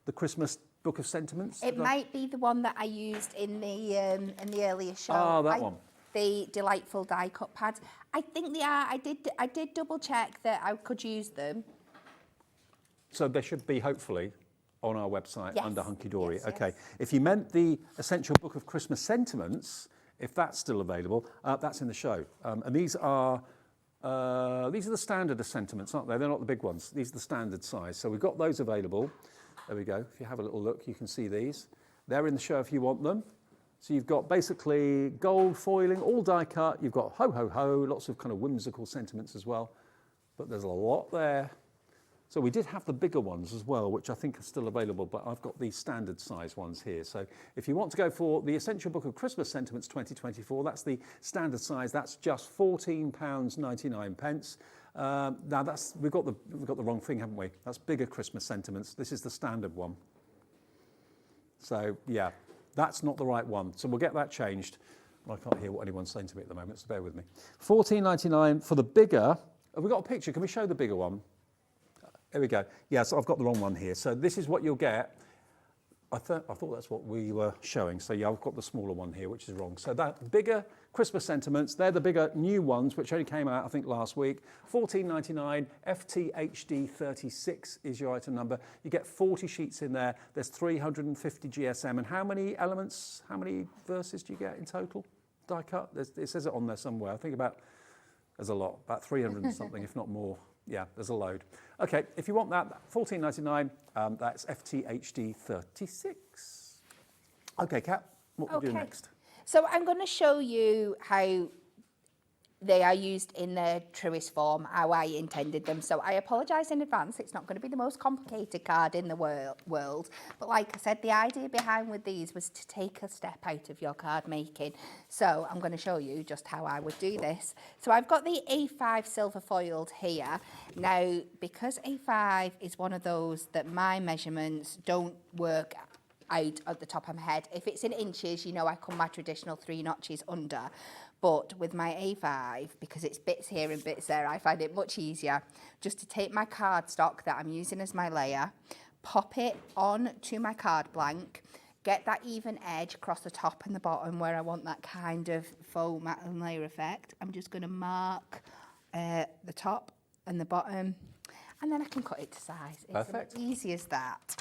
the Christmas Book of Sentiments? It might be the one that I used in the earlier show. Oh, that one. The delightful die cut pads. I think they are. I did double check that I could use them. So they should be hopefully on our website under Hunkydory. Yes, okay. yes. If you meant the Essential Book of Christmas Sentiments, if that's still available, that's in the show. And these are the standard of sentiments, aren't they? They're not the big ones. These are the standard size. So we've got those available. There we go. If you have a little look, you can see these. They're in the show if you want them. So you've got basically gold foiling, all die cut. You've got ho, ho, ho, lots of kind of whimsical sentiments as well. But there's a lot there. So we did have the bigger ones as well, which I think are still available, but I've got these standard size ones here. So if you want to go for the Essential Book of Christmas Sentiments 2024, that's the standard size. That's just £14.99. Now we've got the wrong thing, haven't we? That's bigger Christmas sentiments. This is the standard one. So yeah, that's not the right one. So we'll get that changed. I can't hear what anyone's saying to me at the moment, so bear with me. £14.99 for the bigger. Have we got a picture? Can we show the bigger one? Here we go. Yeah, so I've got the wrong one here. So this is what you'll get. I thought that's what we were showing. So yeah, I've got the smaller one here, which is wrong. So that bigger Christmas sentiments, they're the bigger new ones, which only came out, I think, last week. £14.99, FTHD 36 is your item number. You get 40 sheets in there. There's 350 GSM. And how many elements, how many verses do you get in total? Die cut? It says it on there somewhere. I think about There's a lot, about 300 and something, if not more. Yeah, there's a load. Okay, if you want that, $14.99, that's FTHD 36. Okay, Kat, what will we do next? So I'm going to show you how they are used in their truest form, how I intended them. So I apologise in advance, it's not going to be the most complicated card in the world. But like I said, the idea behind with these was to take a step out of your card making. So I'm going to show you just how I would do this. So I've got the A5 silver foiled here. Now, because A5 is one of those that my measurements don't work out at the top of my head. If it's in inches, you know I come my traditional 3 notches under. But with my A5, because it's bits here and bits there, I find it much easier just to take my cardstock that I'm using as my layer, pop it on to my card blank, get that even edge across the top and the bottom where I want that kind of faux matte and layer effect. I'm just going to mark the top and the bottom, and then I can cut it to size. Perfect. It's as easy as that.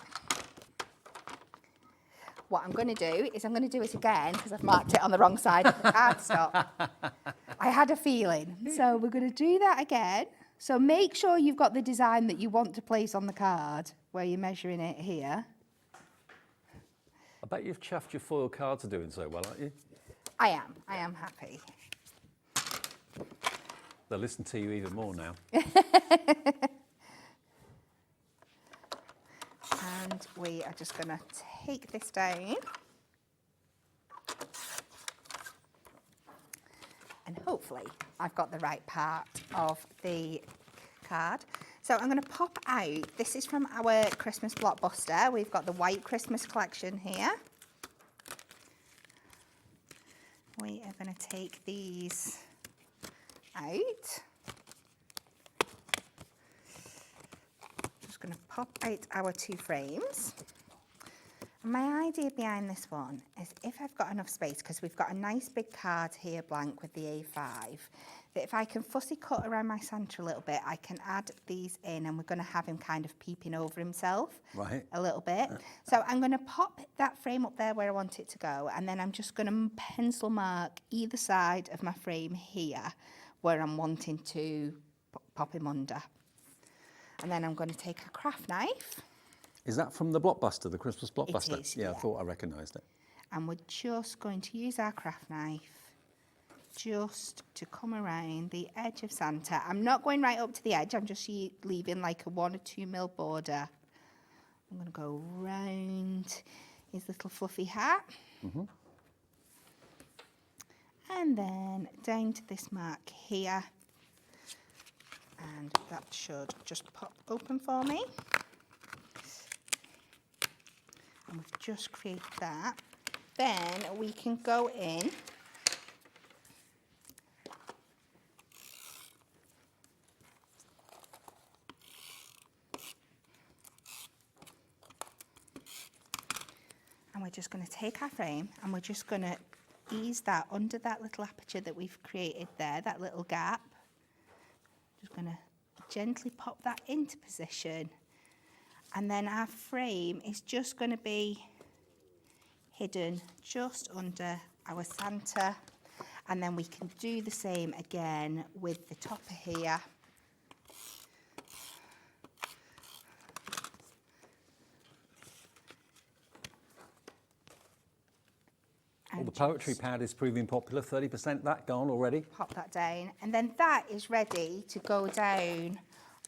What I'm going to do is I'm going to do it again because I've marked it on the wrong side of the cardstock. I had a feeling. So we're going to do that again. So make sure you've got the design that you want to place on the card where you're measuring it here. I bet you've chuffed your foil cards are doing so well, aren't you? I am happy. They'll listen to you even more now. And we are just going to take this down. And hopefully I've got the right part of the card. So I'm going to pop out, this is from our Christmas blockbuster. We've got the white Christmas collection here. We are going to take these out. Going to pop out our 2 frames. And my idea behind this one is if I've got enough space, because we've got a nice big card here blank with the A5, that if I can fussy cut around my centre a little bit, I can add these in, and we're going to have him kind of peeping over himself a little bit. So I'm going to pop that frame up there where I want it to go, and then I'm just going to pencil mark either side of my frame here where I'm wanting to pop him under. And then I'm going to take a craft knife. Is that from the blockbuster, the Christmas blockbuster? It is, yeah, I thought I recognised it. And we're just going to use our craft knife just to come around the edge of Santa. I'm not going right up to the edge, I'm just leaving like a 1 or 2 mil border. I'm going to go round his little fluffy hat. And then down to this mark here. And that should just pop open for me. And we've just created that. Then we can go in and we're just going to take our frame and we're just going to ease that under that little aperture that we've created there, that little gap. Just going to gently pop that into position, and then our frame is just going to be hidden just under our Santa, and then we can do the same again with the topper here. Well, the poetry pad is proving popular, 30% that gone already. Pop that down, and then that is ready to go down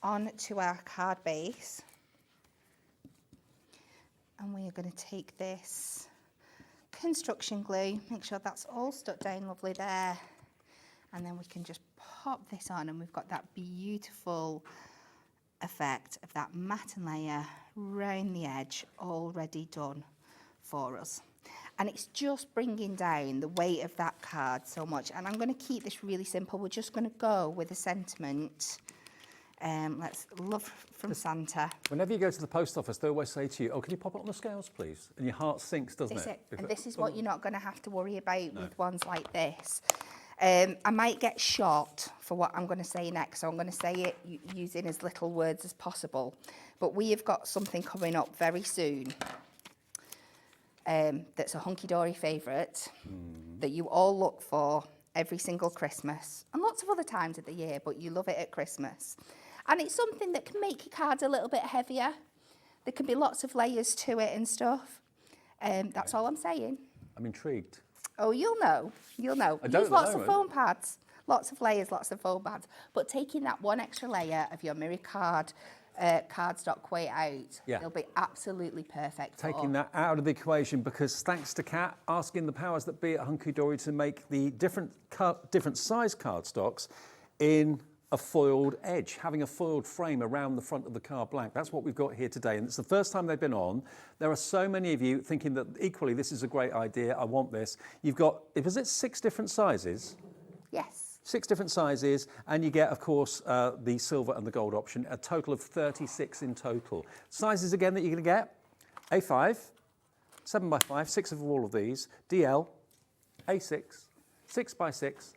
onto our card base. And we are going to take this construction glue, make sure that's all stuck down lovely there, and then we can just pop this on, and we've got that beautiful effect of that matte and layer round the edge already done for us. And it's just bringing down the weight of that card so much. And I'm going to keep this really simple. We're just going to go with a sentiment. Let's love from Santa. Whenever you go to the post office, they always say to you, oh, can you pop it on the scales, please? And your heart sinks, doesn't it? And this is what you're not going to have to worry about with ones like this. I might get shot for what I'm going to say next, so I'm going to say it using as little words as possible. But we have got something coming up very soon. That's a Hunkydory favourite that you all look for every single Christmas and lots of other times of the year, but you love it at Christmas. And it's something that can make your cards a little bit heavier. There can be lots of layers to it and stuff. That's all I'm saying. I'm intrigued. Oh, you'll know. You'll know. I don't Use lots know, of foam pads. Lots of layers, lots of foam pads. But taking that one extra layer of your mirror card, cardstock weight out, it'll be absolutely perfect. Taking that out of the equation, because thanks to Kat asking the powers that be at Hunkydory to make the different size cardstocks in a foiled edge, having a foiled frame around the front of the card blank. That's what we've got here today, and it's the first time they've been on. There are so many of you thinking that equally this is a great idea, I want this. You've got, was it 6 different sizes? Yes. 6 different sizes, and you get, of course, the silver and the gold option, a total of 36 in total. Sizes again that you're going to get: A5, 7x5, 6 of all of these, DL, A6, 6x6,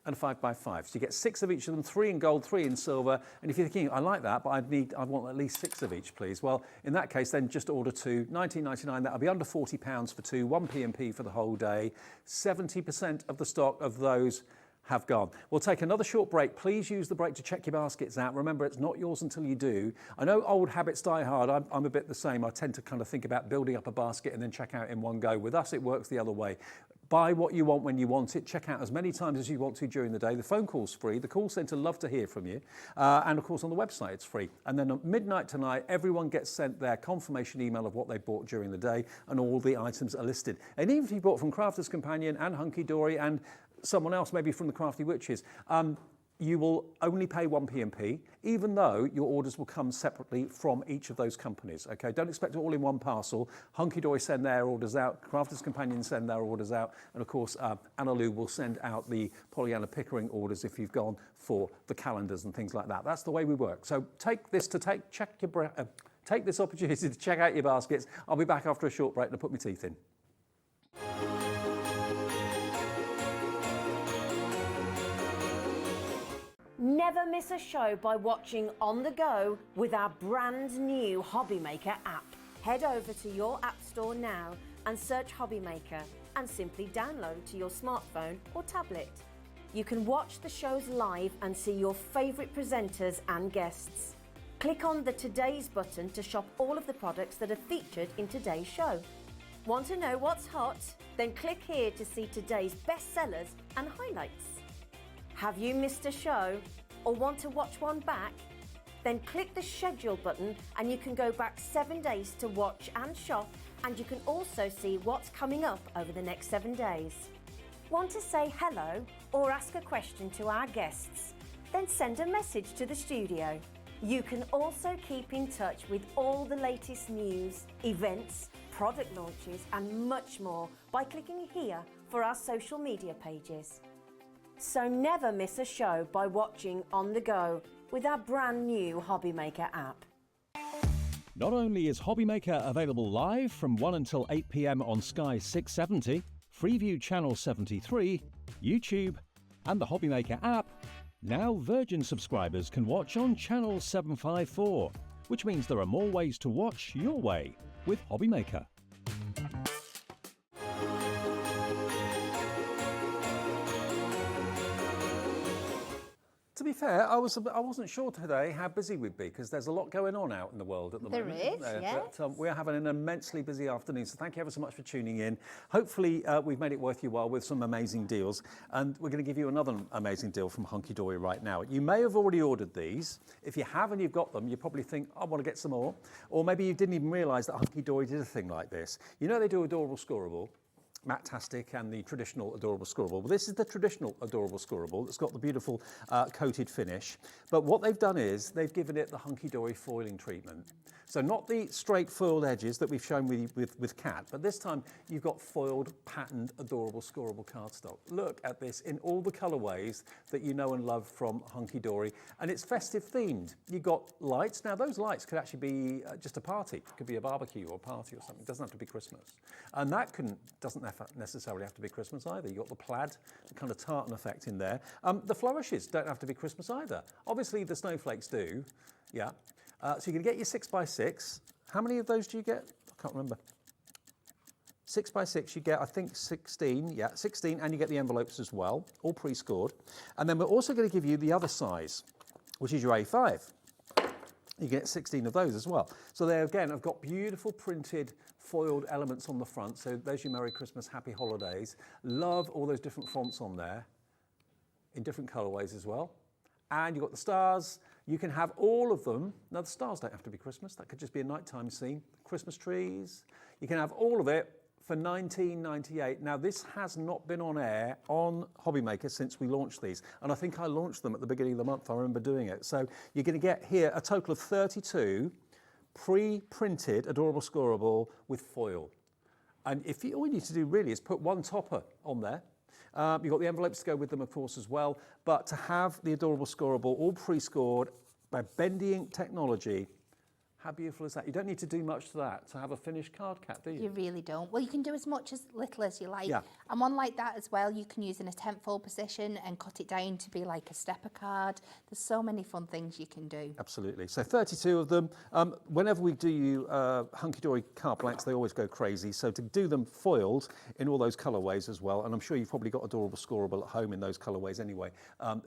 and 5x5. So you get 6 of each of them, 3 in gold, 3 in silver. And if you're thinking, I like that, but I want at least 6 of each, please. Well, in that case, then just order 2, £19.99. That'll be under £40 for 2, 1 P&P for the whole day. 70% of the stock of those have gone. We'll take another short break. Please use the break to check your baskets out. Remember, it's not yours until you do. I know old habits die hard. I'm a bit the same. I tend to kind of think about building up a basket and then check out in one go. With us, it works the other way. Buy what you want when you want it. Check out as many times as you want to during the day. The phone call's free. The call centre love to hear from you. And of course on the website it's free. And then at midnight tonight, everyone gets sent their confirmation email of what they bought during the day, and all the items are listed. And even if you bought from Crafter's Companion and Hunkydory and someone else, maybe from the Crafty Witches, you will only pay 1 P&P, even though your orders will come separately from each of those companies. Okay, don't expect it all in one parcel. Hunkydory send their orders out, Crafter's Companion send their orders out, and of course Anna Lou will send out the Pollyanna Pickering orders if you've gone for the calendars and things like that. That's the way we work. So take this opportunity to check out your baskets. I'll be back after a short break to put my teeth in. Never miss a show by watching on the go with our brand new Hobbymaker app. Head over to your app store now and search Hobbymaker and simply download to your smartphone or tablet. You can watch the shows live and see your favourite presenters and guests. Click on the Today's button to shop all of the products that are featured in today's show. Want to know what's hot? Then click here to see today's bestsellers and highlights. Have you missed a show or want to watch one back? Then click the schedule button and you can go back 7 days to watch and shop, and you can also see what's coming up over the next 7 days. Want to say hello or ask a question to our guests? Then send a message to the studio. You can also keep in touch with all the latest news, events, product launches and much more by clicking here for our social media pages. So never miss a show by watching on the go with our brand new Hobbymaker app. Not only is Hobbymaker available live from 1 until 8 p.m. on Sky 670, Freeview Channel 73, YouTube, and the Hobbymaker app, now Virgin subscribers can watch on Channel 754, which means there are more ways to watch your way with Hobbymaker. To be fair, I wasn't sure today how busy we'd be, because there's a lot going on out in the world at the moment. There is, yes. But we're having an immensely busy afternoon, so thank you ever so much for tuning in. Hopefully we've made it worth your while with some amazing deals, and we're going to give you another amazing deal from Hunkydory right now. You may have already ordered these. If you have and you've got them, you probably think, I want to get some more. Or maybe you didn't even realise that Hunkydory did a thing like this. You know they do Adorable Scoreable, Matte-tastic, and the traditional Adorable Scoreable. Well, this is the traditional Adorable Scoreable. It's got the beautiful coated finish. But what they've done is they've given it the Hunkydory foiling treatment. So not the straight foiled edges that we've shown with Kat, but this time you've got foiled, patterned, Adorable Scoreable cardstock. Look at this in all the colourways that you know and love from Hunkydory. And it's festive themed. You've got lights. Now those lights could actually be just a party. It could be a barbecue or a party or something. It doesn't have to be Christmas. And that doesn't necessarily have to be Christmas either. You've got the plaid, the kind of tartan effect in there. The flourishes don't have to be Christmas either. Obviously the snowflakes do, yeah. So you're going to get your 6x6. How many of those do you get? I can't remember. 6x6, you get, I think, 16, yeah, 16, and you get the envelopes as well, all pre-scored. And then we're also going to give you the other size, which is your A5. You get 16 of those as well. So there again, I've got beautiful printed foiled elements on the front. So there's your Merry Christmas, Happy Holidays. Love all those different fonts on there in different colorways as well. And you've got the stars. You can have all of them. Now the stars don't have to be Christmas. That could just be a nighttime scene. Christmas trees. You can have all of it for $19.98. Now this has not been on air on Hobby Maker since we launched these, and I think I launched them at the beginning of the month. I remember doing it. So you're going to get here a total of 32 pre-printed adorable scoreable with foil. And if all you need to do really is put one topper on there. You've got the envelopes to go with them, of course, as well. But to have the adorable scoreable all pre-scored by Bendy Ink technology, how beautiful is that? You don't need to do much to that to have a finished card, Kat, do you? You really don't. Well, you can do as much as little as you like. Yeah. And one like that as well, you can use in a 10th fold position and cut it down to be like a stepper card. There's so many fun things you can do. Absolutely. So 32 of them. Whenever we do you Hunkydory card blanks, they always go crazy. So to do them foiled in all those colourways as well, and I'm sure you've probably got adorable scoreable at home in those colourways anyway,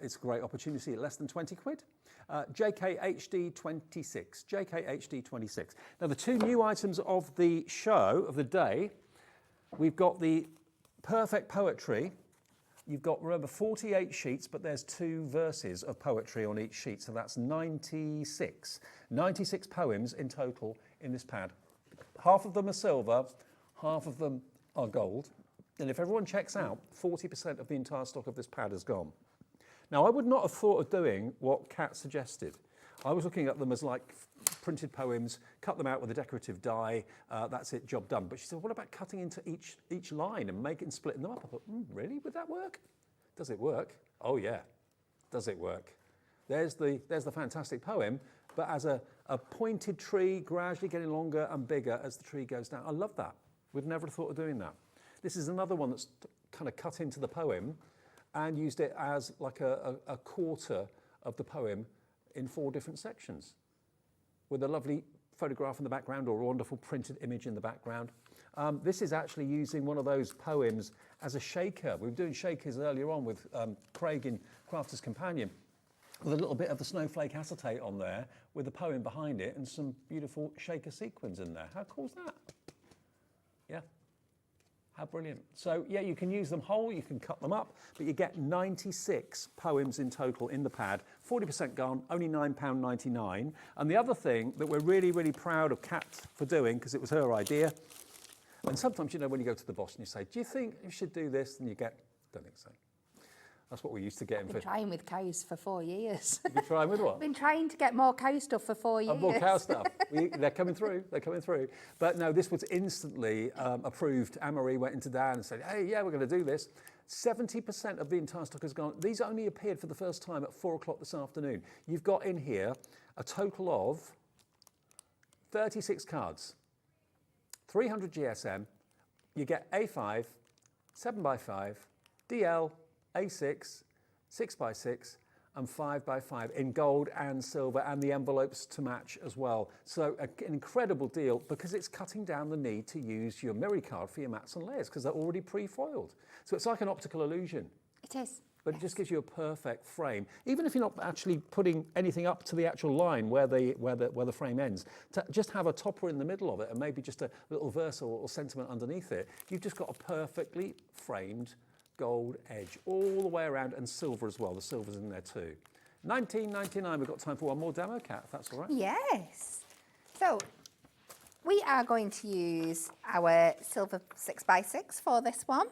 it's a great opportunity at less than 20 quid. JKHD 26. JKHD 26. Now the two new items of the show, of the day, we've got the Perfect Poetry. You've got, remember, 48 sheets, but there's 2 verses of poetry on each sheet, so that's 96. 96 poems in total in this pad. Half of them are silver, half of them are gold. And if everyone checks out, 40% of the entire stock of this pad is gone. Now, I would not have thought of doing what Kat suggested. I was looking at them as like printed poems, cut them out with a decorative die, that's it, job done. But she said, what about cutting into each line and splitting them up? I thought, really, would that work? Does it work? Oh yeah, does it work? There's the fantastic poem, but as a pointed tree, gradually getting longer and bigger as the tree goes down. I love that. We'd never have thought of doing that. This is another one that's kind of cut into the poem and used it as like a quarter of the poem in 4 different sections with a lovely photograph in the background or a wonderful printed image in the background. This is actually using one of those poems as a shaker. We were doing shakers earlier on with Craig in Crafter'S Companion with a little bit of the snowflake acetate on there with the poem behind it and some beautiful shaker sequins in there. How cool is that? Yeah. How brilliant. So yeah, you can use them whole, you can cut them up, but you get 96 poems in total in the pad, 40% gone, only £9.99. And the other thing that we're really, really proud of Kat for doing, because it was her idea, and sometimes, you know, when you go to the boss and you say, do you think you should do this? And you get, don't think so. That's what we used to get in. I've been trying with cows for 4 years. You've been trying with what? I've been trying to get more cow stuff for 4 years. More cow stuff. They're coming through. They're coming through. But no, this was instantly approved. Anne-Marie went into Dan and said, hey, yeah, we're going to do this. 70% of the entire stock has gone. These only appeared for the first time at 4 o'clock this afternoon. You've got in here a total of 36 cards, 300 GSM. You get A5, 7x5, DL, A6, 6x6 and 5x5 in gold and silver, and the envelopes to match as well. So an incredible deal because it's cutting down the need to use your Miri card for your mats and layers because they're already pre-foiled. So it's like an optical illusion. It is. But it just gives you a perfect frame. Even if you're not actually putting anything up to the actual line where the frame ends, to just have a topper in the middle of it and maybe just a little verse or sentiment underneath it, you've just got a perfectly framed gold edge all the way around, and silver as well. The silver's in there too. $19.99. We've got time for one more demo, Kat, if that's all right. Yes. So we are going to use our silver 6x6 for this one.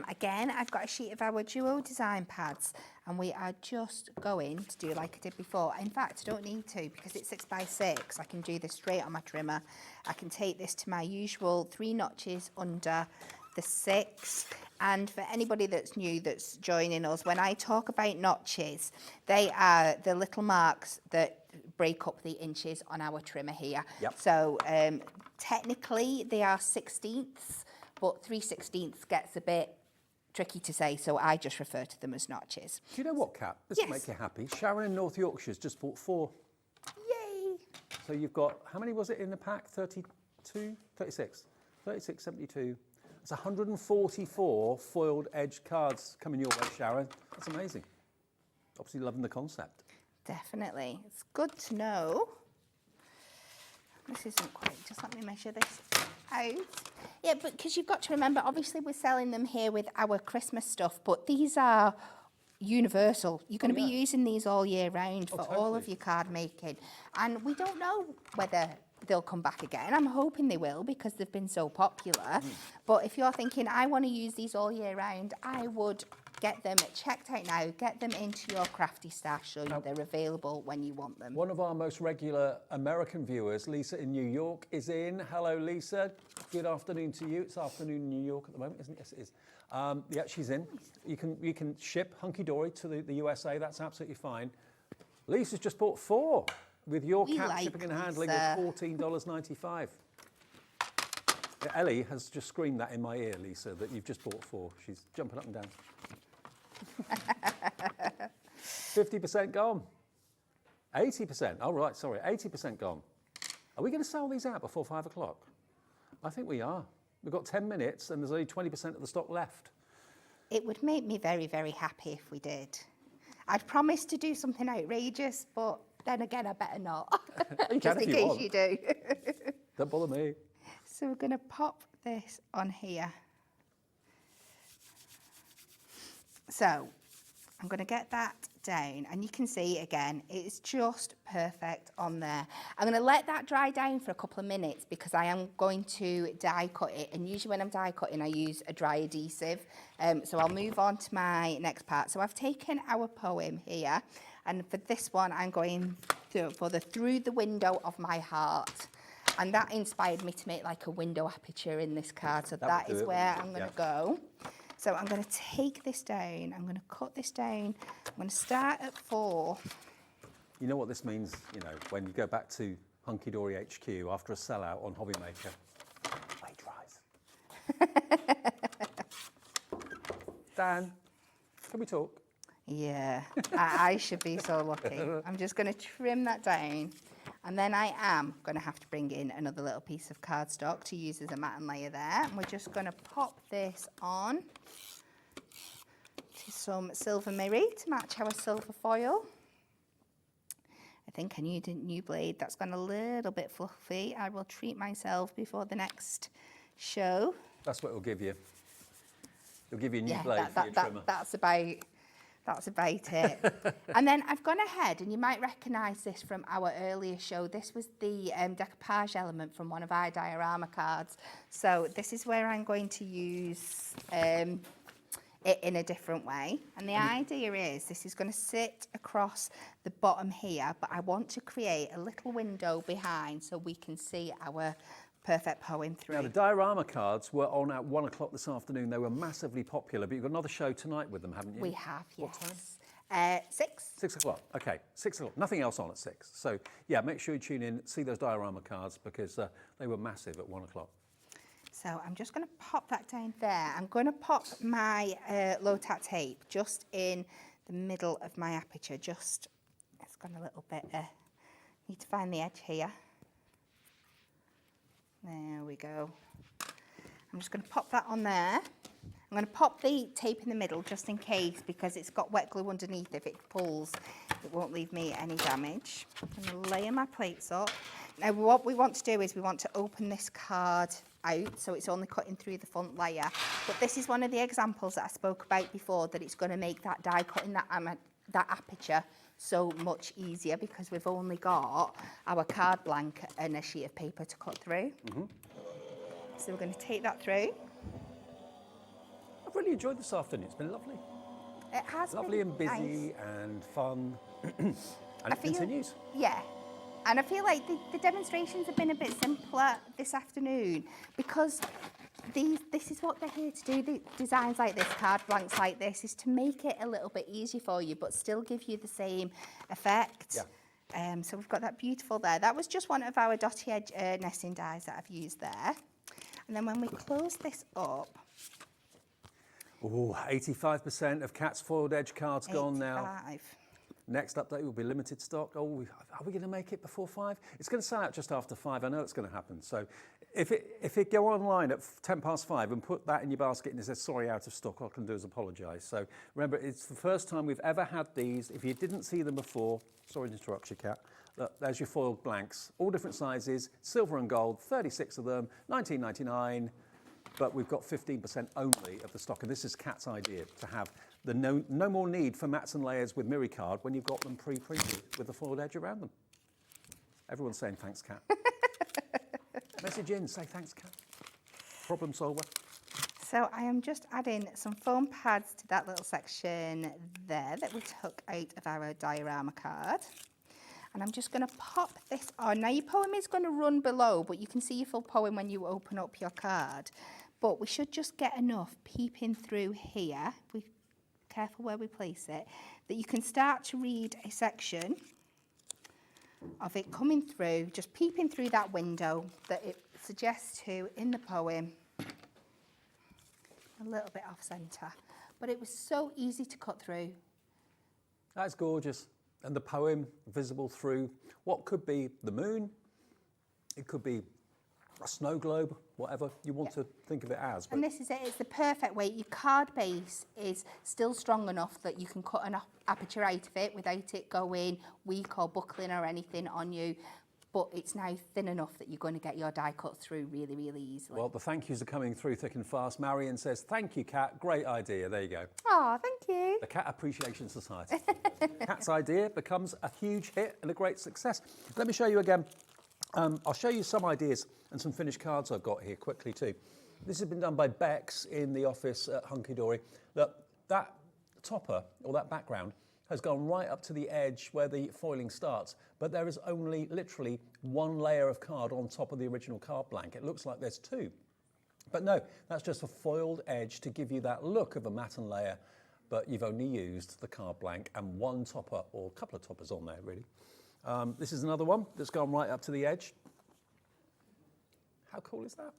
Again, I've got a sheet of our duo design pads, and we are just going to do like I did before. In fact, I don't need to because it's 6x6. I can do this straight on my trimmer. I can take this to my usual 3 notches under the 6. And for anybody that's new that's joining us, when I talk about notches, they are the little marks that break up the inches on our trimmer here. Yep. So technically they are 16ths, but 3/16 gets a bit tricky to say, so I just refer to them as notches. Do you know what, Kat? This will make you happy. Sharon in North Yorkshire's just bought 4. Yay! So you've got, how many was it in the pack? 32? 36? 36.72. It's 144 foiled edge cards coming your way, Sharon. That's amazing. Obviously loving the concept. Definitely. It's good to know. This isn't quite, just let me measure this out. Yeah, but because you've got to remember, obviously we're selling them here with our Christmas stuff, but these are universal. You're going to be using these all year round for all of your card making. And we don't know whether they'll come back again. I'm hoping they will because they've been so popular. But if you're thinking, I want to use these all year round, I would get them checked out now, get them into your crafty stash so they're available when you want them. One of our most regular American viewers, Lisa in New York, is in. Hello, Lisa. Good afternoon to you. It's afternoon in New York at the moment, isn't it? Yes, it is. Yeah, she's in. You can ship Hunkydory to the USA. That's absolutely fine. Lisa's just bought 4 with your cap shipping and handling of $14.95. Yeah, Ellie has just screamed that in my ear, Lisa, that you've just bought 4. She's jumping up and down. 50% gone. 80%. Oh, right, sorry. 80% gone. Are we going to sell these out before 5 o'clock? I think we are. We've got 10 minutes and there's only 20% of the stock left. It would make me very, very happy if we did. I'd promise to do something outrageous, but then again, I better not. Just in case you do. Don't bother me. So we're going to pop this on here. So I'm going to get that down, and you can see again it's just perfect on there. I'm going to let that dry down for a couple of minutes because I am going to die cut it, and usually when I'm die cutting I use a dry adhesive. So I'll move on to my next part. So I've taken our poem here, and for this one I'm going for the Through the Window of My Heart. And that inspired me to make like a window aperture in this card. So that is where I'm going to go. So I'm going to take this down. I'm going to cut this down. I'm going to start at 4. You know what this means, you know, when you go back to Hunkydory HQ after a sellout on Hobby Maker. Way dries. Dan, can we talk? Yeah, I should be so lucky. I'm just going to trim that down. And then I am going to have to bring in another little piece of cardstock to use as a mat and layer there. And we're just going to pop this on to some silver mirror to match our silver foil. I think I need a new blade. That's gone a little bit fluffy. I will treat myself before the next show. That's what it'll give you. It'll give you a new blade for your trimmer. That's about it. And then I've gone ahead, and you might recognise this from our earlier show. This was the decoupage element from one of our diorama cards. So this is where I'm going to use it in a different way. And the idea is this is going to sit across the bottom here, but I want to create a little window behind so we can see our perfect poem through. Now, the diorama cards were on at 1 o'clock this afternoon. They were massively popular, but you've got another show tonight with them, haven't you? We have, yes. What time? 6. 6 o'clock. Okay, 6 o'clock. Nothing else on at 6. So, yeah, make sure you tune in, see those diorama cards because they were massive at 1 o'clock. So I'm just going to pop that down there. I'm going to pop my low-tack tape just in the middle of my aperture. It's gone a little bit, need to find the edge here. There we go. I'm just going to pop that on there. I'm going to pop the tape in the middle just in case because it's got wet glue underneath. If it pulls, it won't leave me any damage. I'm going to layer my plates up. Now what we want to do is we want to open this card out so it's only cutting through the front layer. But this is one of the examples that I spoke about before, that it's going to make that die cutting that aperture so much easier because we've only got our card blank and a sheet of paper to cut through. So we're going to take that through. I've really enjoyed this afternoon. It's been lovely. It has lovely been and busy nice. and fun. And it continues. Yeah. And I feel like the demonstrations have been a bit simpler this afternoon because this is what they're here to do. The designs like this, card blanks like this, is to make it a little bit easier for you, but still give you the same effect. Yeah. So we've got that beautiful there. That was just one of our dotty edge nesting dies that I've used there. And then when we close this up. Oh, 85% of Kat's foiled edge cards gone now. Next update will be limited stock. Oh, are we going to make it before 5? It's going to sell out just after 5. I know it's going to happen. So if it go online at 5:10 and put that in your basket and it says, sorry, out of stock, all I can do is apologise. So remember, it's the first time we've ever had these. If you didn't see them before, sorry to interrupt you, Kat. Look, there's your foiled blanks, all different sizes, silver and gold, 36 of them, $19.99. But we've got 15% only of the stock. And this is Kat's idea, to have the no more need for mats and layers with Miri card when you've got them pre-printed with a foiled edge around them. Everyone's saying thanks, Kat. Message in, say thanks, Kat. Problem solver. So I am just adding some foam pads to that little section there that we took out of our diorama card. And I'm just going to pop this on. Now your poem is going to run below, but you can see your full poem when you open up your card. But we should just get enough peeping through here, if we're careful where we place it, that you can start to read a section of it coming through, just peeping through that window that it suggests to in the poem. A little bit off centre. But it was so easy to cut through. That's gorgeous. And the poem visible through what could be the moon, it could be a snow globe, whatever you want to think of it as. But and this is it, it's the perfect weight. Your card base is still strong enough that you can cut an aperture out of it without it going weak or buckling or anything on you. But it's now thin enough that you're going to get your die cut through really, really easily. well, the thank yous are coming through thick and fast. Marion says, thank you, Kat. Great idea. There you go. Oh, thank you. The Cat Appreciation Society. Kat's idea becomes a huge hit and a great success. Let me show you again. I'll show you some ideas and some finished cards I've got here quickly too. This has been done by Bex in the office at Hunkydory. Look, that topper or that background has gone right up to the edge where the foiling starts, but there is only literally one layer of card on top of the original card blank. It looks like there's 2. But no, that's just a foiled edge to give you that look of a matte and layer, but you've only used the card blank and one topper or a couple of toppers on there really. This is another one that's gone right up to the edge. How cool is that?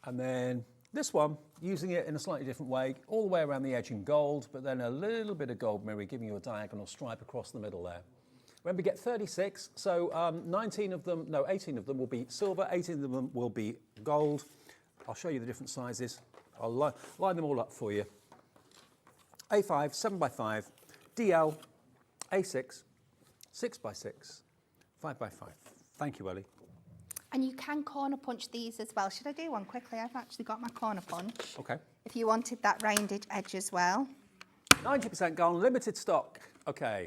And then this one, using it in a slightly different way, all the way around the edge in gold, but then a little bit of gold Miri, giving you a diagonal stripe across the middle there. Remember, get 36, so 18 of them will be silver, 18 of them will be gold. I'll show you the different sizes. I'll line them all up for you. A5, 7x5, DL, A6, 6x6, 5x5. Thank you, Ellie. And you can corner punch these as well. Should I do one quickly? I've actually got my corner punch. Okay. If you wanted that rounded edge as well. 90% gone, limited stock. Okay.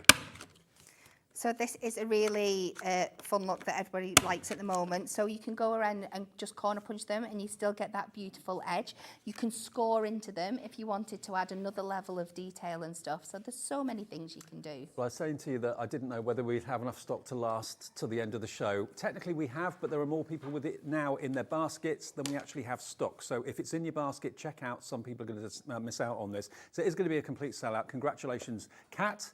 So this is a really fun look that everybody likes at the moment. So you can go around and just corner punch them and you still get that beautiful edge. You can score into them if you wanted to add another level of detail and stuff. So there's so many things you can do. Well, I was saying to you that I didn't know whether we'd have enough stock to last till the end of the show. Technically we have, but there are more people with it now in their baskets than we actually have stock. So if it's in your basket, check out. Some people are going to miss out on this. So it is going to be a complete sellout. Congratulations, Kat.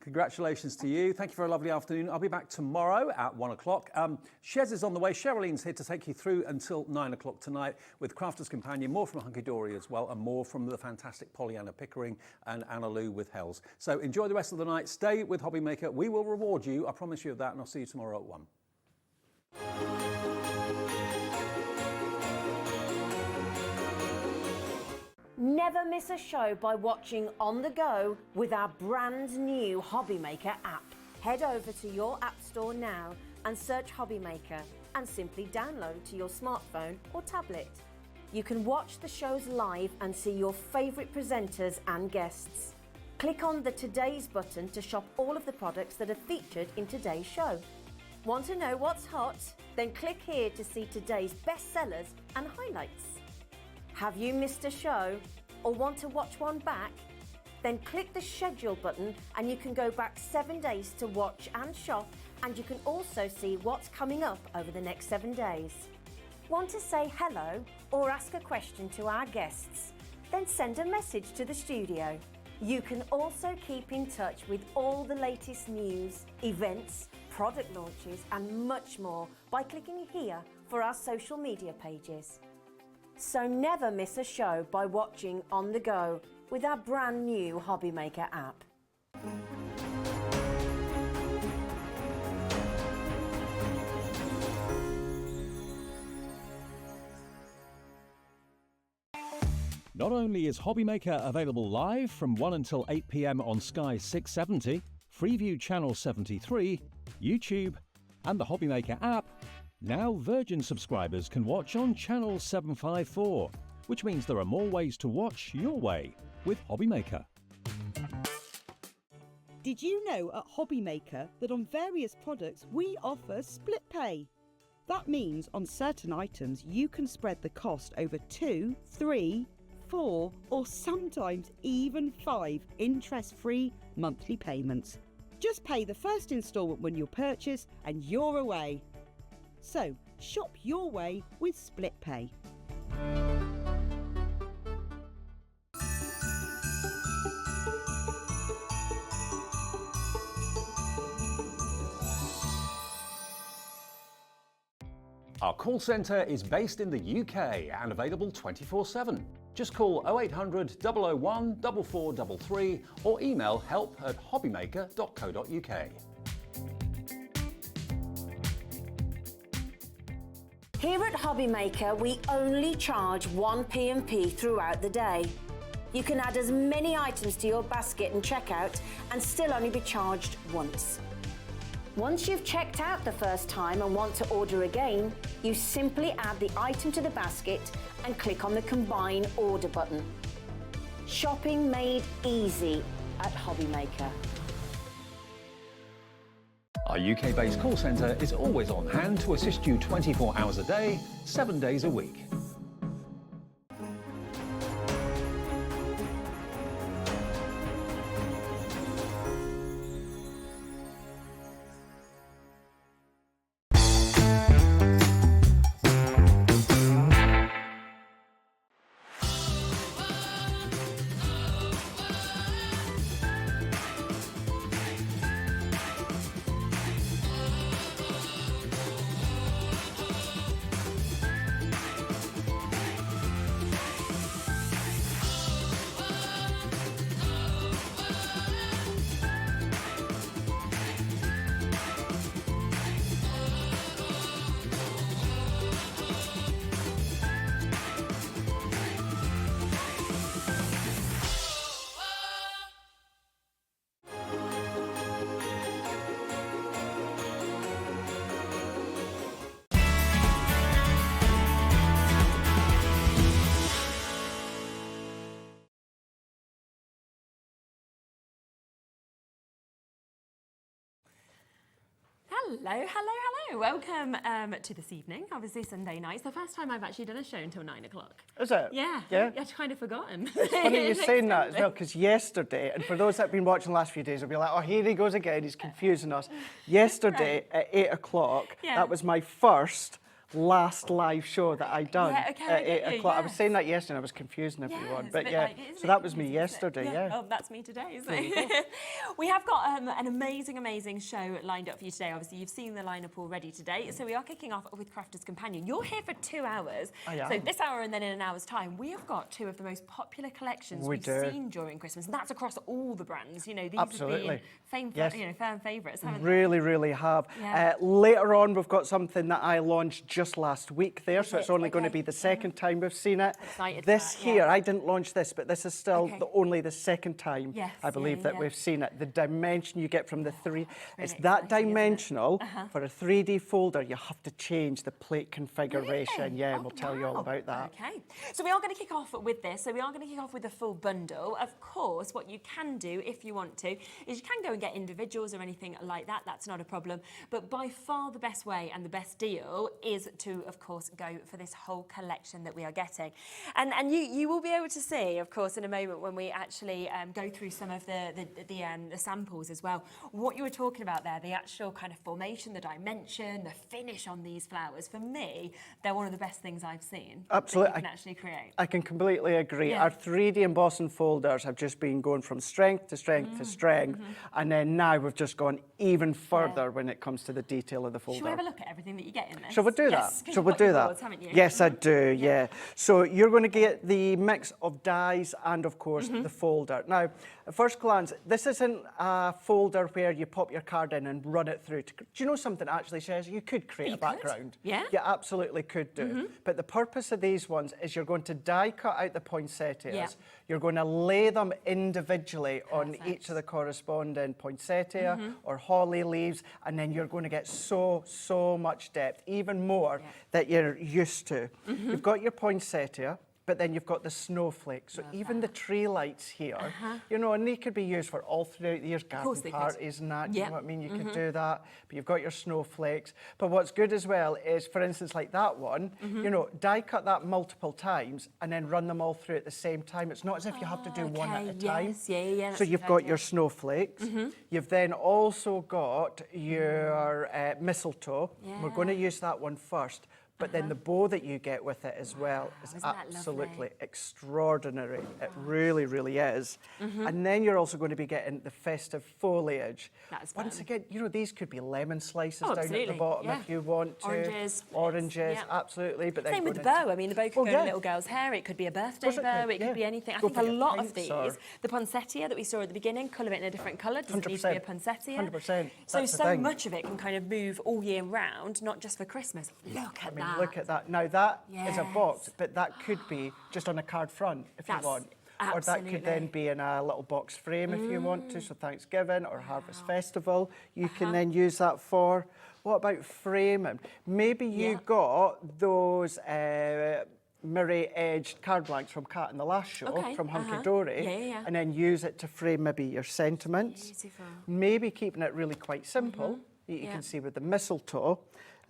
Congratulations to you. Thank you for a lovely afternoon. I'll be back tomorrow at 1 o'clock. Shez is on the way. Cheryllene's here to take you through until 9 o'clock tonight with Crafter's Companion, more from Hunkydory as well, and more from the fantastic Pollyanna Pickering and Anna Lou with Hells. So enjoy the rest of the night. Stay with Hobby Maker. We will reward you. I promise you of that, and I'll see you tomorrow at 1. Never miss a show by watching on the go with our brand new Hobby Maker app. Head over to your app store now and search Hobby Maker and simply download to your smartphone or tablet. You can watch the shows live and see your favourite presenters and guests. Click on the Today's button to shop all of the products that are featured in today's show. Want to know what's hot? Then click here to see today's bestsellers and highlights. Have you missed a show or want to watch one back? Then click the schedule button and you can go back 7 days to watch and shop, and you can also see what's coming up over the next 7 days. Want to say hello or ask a question to our guests? Then send a message to the studio. You can also keep in touch with all the latest news, events, product launches and much more by clicking here for our social media pages. So never miss a show by watching on the go with our brand new Hobby Maker app. Not only is Hobbymaker available live from 1 until 8 p.m. on Sky 670, Freeview Channel 73, YouTube, and the Hobbymaker app, now Virgin subscribers can watch on Channel 754, which means there are more ways to watch your way with Hobbymaker. Did you know at Hobbymaker that on various products we offer split pay? That means on certain items you can spread the cost over 2, 3, 4 or sometimes even 5 interest-free monthly payments. Just pay the first instalment when you purchase and you're away. So shop your way with split pay. Our call centre is based in the UK and available 24/7. Just call 0800 001 4433 or email help@hobbymaker.co.uk. Here at Hobbymaker, we only charge 1 P&P throughout the day. You can add as many items to your basket and checkout and still only be charged once. Once you've checked out the first time and want to order again, you simply add the item to the basket and click on the Combine Order button. Shopping made easy at Hobbymaker. Our UK-based call centre is always on hand to assist you 24 hours a day, 7 days a week. Hello, hello, hello. Welcome to this evening, obviously Sunday night. It's the first time I've actually done a show until 9 o'clock. Is it? Yeah. Yeah. I'd kind of forgotten. It's funny you're saying that as well, because yesterday, and for those that have been watching the last few days, they'll be like, oh, here he goes again, he's confusing us. Yesterday at 8 o'clock, that was my last live show that I done at 8 o'clock. I was saying that yesterday and I was confusing everyone. But yeah, so that was me yesterday, Oh, that's me today. So. We have got an amazing show lined up for you today. Obviously, you've seen the lineup already today. So we are kicking off with Crafter's Companion. You're here for 2 hours. So this hour and then in an hour's time, we have got 2 of the most popular collections we've seen during Christmas. And that's across all the brands. You know, these have been fan favourites, haven't they? Really have. Later on, we've got something that I launched just last week there, so it's only going to be the second time we've seen it. This here, I didn't launch this, but this is still only the second time, I believe, that we've seen it. The dimension you get from the it's that dimensional. For a 3D folder, you have to change the plate configuration. And we'll tell you all about that. Okay, so we are going to kick off with this. So we are going to kick off with a full bundle. Of course, what you can do if you want to is you can go and get individuals or anything like that. That's not a problem. But by far the best way and the best deal is to, of course, go for this whole collection that we are getting. And you will be able to see, of course, in a moment when we actually go through some of the samples as well, what you were talking about there, the actual kind of formation, the dimension, the finish on these flowers. For me, they're one of the best things I've seen. Absolutely. That you can actually create. I can completely agree. Our 3D embossing folders have just been going from strength to strength to strength, and then now we've just gone even further when it comes to the detail of the folder. Shall we have a look at everything that you get in this? Shall we do that? Shall we do that? Boards, haven't you? Yes, I do, yeah. So you're going to get the mix of dies and, of course, the folder. Now, At first glance, this isn't a folder where you pop your card in and run it through. Do you know something actually says you could create a background? Yeah. You absolutely could do. But the purpose of these ones is you're going to die cut out the poinsettias. Yeah. You're going to lay them individually on each of the corresponding poinsettia or holly leaves, and then you're going to get so much depth, even more that you're used to. You've got your poinsettia, but then you've got the snowflakes. So even the tree lights here, you know, and they could be used for all throughout the year's garden parties and that, you know what I mean? You could do that, but you've got your snowflakes. But what's good as well is, for instance, like that one, you know, die cut that multiple times and then run them all through at the same time. It's not as if you have to do one at a time. So you've got your snowflakes. You've then also got your mistletoe. We're going to use that one first. But then the bow that you get with it as well is absolutely extraordinary. It really, really is. And then you're also going to be getting the festive foliage. Once again, you know, these could be lemon slices down at the bottom if you want to. Oranges, absolutely. But then same with the bow. I mean, the bow could go in a little girl's hair. It could be a birthday bow. It could be anything. I think a lot of these, the poinsettia that we saw at the beginning, colour it in a different colour. Doesn't need to be a poinsettia. 100%. So much of it can kind of move all year round, not just for Christmas. Look at that. Look at that. Now that is a box, but that could be just on a card front if you want. Or that could then be in a little box frame if you want to, so Thanksgiving or Harvest Festival, you can then use that for. What about framing? Maybe you got those mirror-edged card blanks from Kat in the last show, from Hunkydory, and then use it to frame maybe your sentiments. Beautiful. Maybe keeping it really quite simple, you can see with the mistletoe.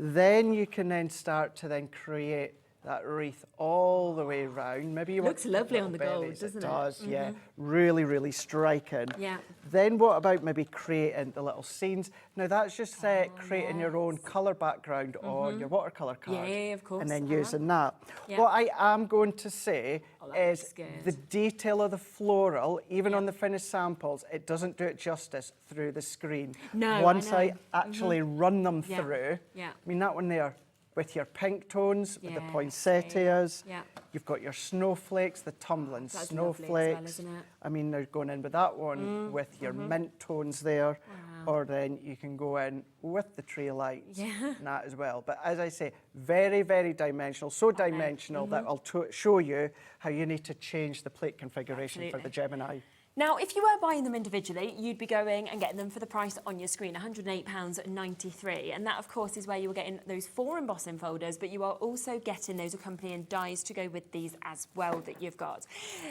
Then you can then start to then create that wreath all the way round. Maybe you looks want lovely on the gold, berries. doesn't it? It does, yeah. Really, really striking. Yeah. Then what about maybe creating the little scenes? Now that's just creating your own colour background on your watercolour card. Yeah, of course. And then using that. What I am going to say is the detail of the floral, even on the finished samples, it doesn't do it justice through the screen. No, Once I actually run them through, I mean that one there, with your pink tones, with the poinsettias, Yeah. you've got your snowflakes, the tumbling That's lovely as well, snowflakes. isn't it? I mean, they're going in with that one with your mint tones there, or then you can go in with the tree lights and that as well. But as I say, very, very dimensional, so dimensional that I'll show you how you need to change the plate configuration for the Gemini. Now, if you were buying them individually, you'd be going and getting them for the price on your screen, £108.93. And that, of course, is where you were getting those 4 embossing folders, but you are also getting those accompanying dies to go with these as well that you've got.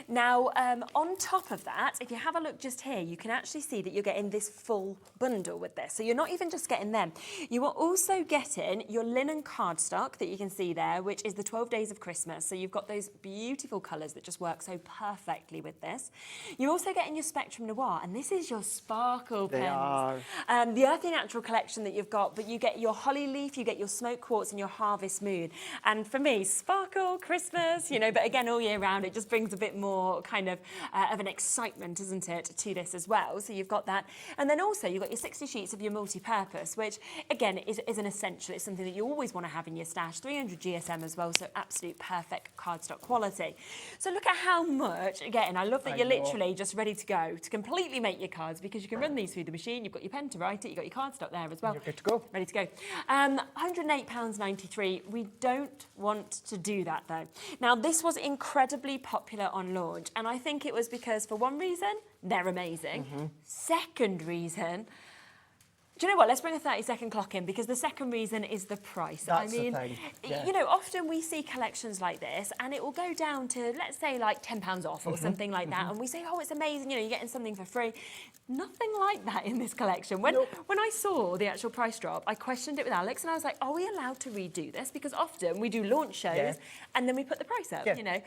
Now, on top of that, if you have a look just here, you can actually see that you're getting this full bundle with this. So you're not even just getting them. You are also getting your linen cardstock that you can see there, which is the 12 Days of Christmas. So you've got those beautiful colours that just work so perfectly with this. You're also getting your Spectrum Noir, and this is your sparkle pens. They are. The Earthy Natural collection that you've got, but you get your Holly Leaf, you get your Smoke Quartz and your Harvest Moon. And for me, sparkle, Christmas, you know, but again, all year round, it just brings a bit more kind of an excitement, isn't it, to this as well. So you've got that. And then also you've got your 60 sheets of your multi-purpose, which again is an essential. It's something that you always want to have in your stash. 300 GSM as well, so absolute perfect cardstock quality. So look at how much, again, I love that you're literally just ready to go to completely make your cards, because you can run these through the machine. You've got your pen to write it, you've got your cardstock there as well. You're good to go. Ready to go. £108.93. We don't want to do that though. Now, this was incredibly popular on launch, and I think it was because, for one reason, they're amazing. Second reason, do you know what? Let's bring a 30-second clock in, because the second reason is the price. That's I mean, the thing. you know, often we see collections like this and it will go down to, let's say, like £10 off or something like that. And we say, oh, it's amazing, you know, you're getting something for free. Nothing like that in this collection. When I saw the actual price drop, I questioned it with Alex and I was like, are we allowed to redo this? Because often we do launch shows and then we put the price up, you know.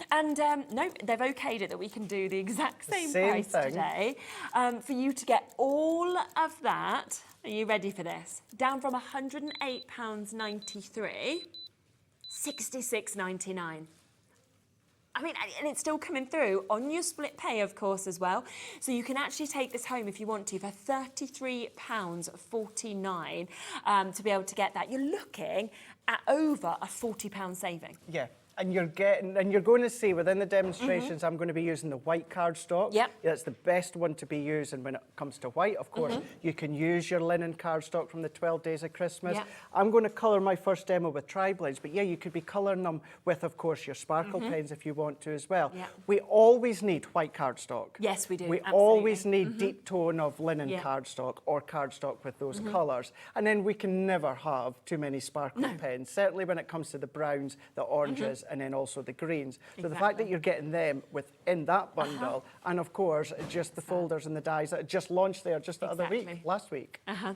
And no, they've okayed it that we can do the exact same price today for you to get all of that. Are you ready for this? Down from £108.93, £66.99. I mean, and it's still coming through on your split pay, of course, as well. So you can actually take this home if you want to for £33.49 to be able to get that. You're looking at over a £40 saving. Yeah. And you're going to see within the demonstrations, I'm going to be using the white cardstock. Yep. That's the best one to be using when it comes to white. Of course, you can use your linen cardstock from the 12 Days of Christmas. Yep. I'm going to colour my first demo with tri-blades, but yeah, you could be colouring them with, of course, your sparkle pens if you want to as well. Yep. We always need white cardstock. Yes, we do. We absolutely. always need deep tone of linen Yep. cardstock or cardstock with those colours. And then we can never have too many sparkle pens, certainly when it comes to the browns, the oranges, and then also the greens. So the fact that you're getting them within that bundle, and of course, just the folders and the dies that just launched there just the other week, last week. You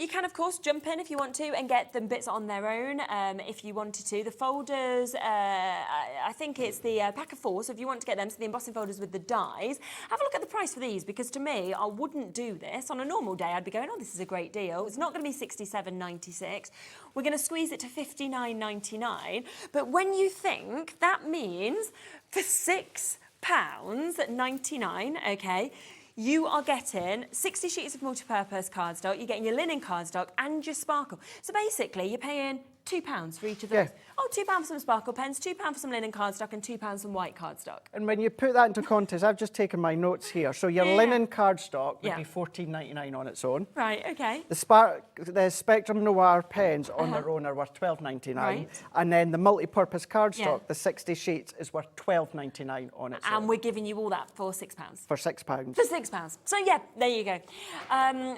can of course jump in if you want to and get them bits on their own if you wanted to. The folders, I think it's the pack of 4, so if you want to get them, so the embossing folders with the dies, have a look at the price for these, because to me, I wouldn't do this. On a normal day, I'd be going, oh, this is a great deal. It's not going to be $67.96. We're going to squeeze it to $59.99. But when you think, that means for £6.99, okay, you are getting 60 sheets of multi-purpose cardstock, you're getting your linen cardstock and your sparkle. So basically, you're paying £2 for each of those. Yeah. Oh, £2 for some sparkle pens, £2 for some linen cardstock, and £2 for some white cardstock. And when you put that into context, I've just taken my notes here. So your linen cardstock would Yeah. be $14.99 on its own. Right, okay. The Spectrum Noir pens on their own are worth $12.99. Right. And then the multi-purpose cardstock, Yeah. the 60 sheets, is worth $12.99 on its own. And we're giving you all that for £6. For £6. For £6. So yeah, there you go.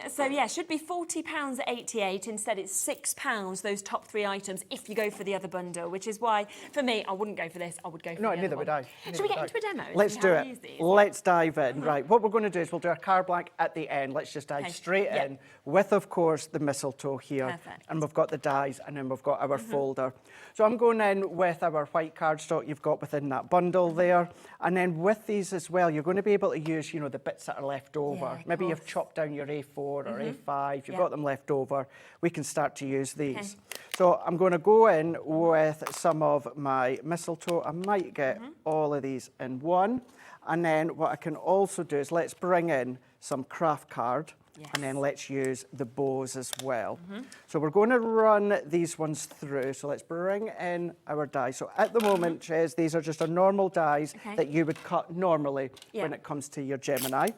So yeah, should be £40.88. Instead, it's £6, those top 3 items, if you go for the other bundle, which is why, for me, I wouldn't go for this. I would go for the other neither one. would I. Should we get into a demo? and Let's see do how it. use these? Let's dive in. Right, what we're going to do is we'll do our card blank at the end. Let's just dive straight in with, of course, the mistletoe here. Perfect. And we've got the dies, and then we've got our folder. So I'm going in with our white cardstock you've got within that bundle there. And then with these as well, you're going to be able to use, you know, the bits that are left over. of Maybe you've course. chopped down your A4 or A5, you've got them left over. We can start to use these. Okay. So I'm going to go in with some of my mistletoe. I might get all of these in one. And then what I can also do is let's bring in some craft card. Yes. And then let's use the bows as well. So we're going to run these ones through. So let's bring in our dies. So at the moment, Ches, these are just our normal dies that you would cut normally when it comes to your Gemini.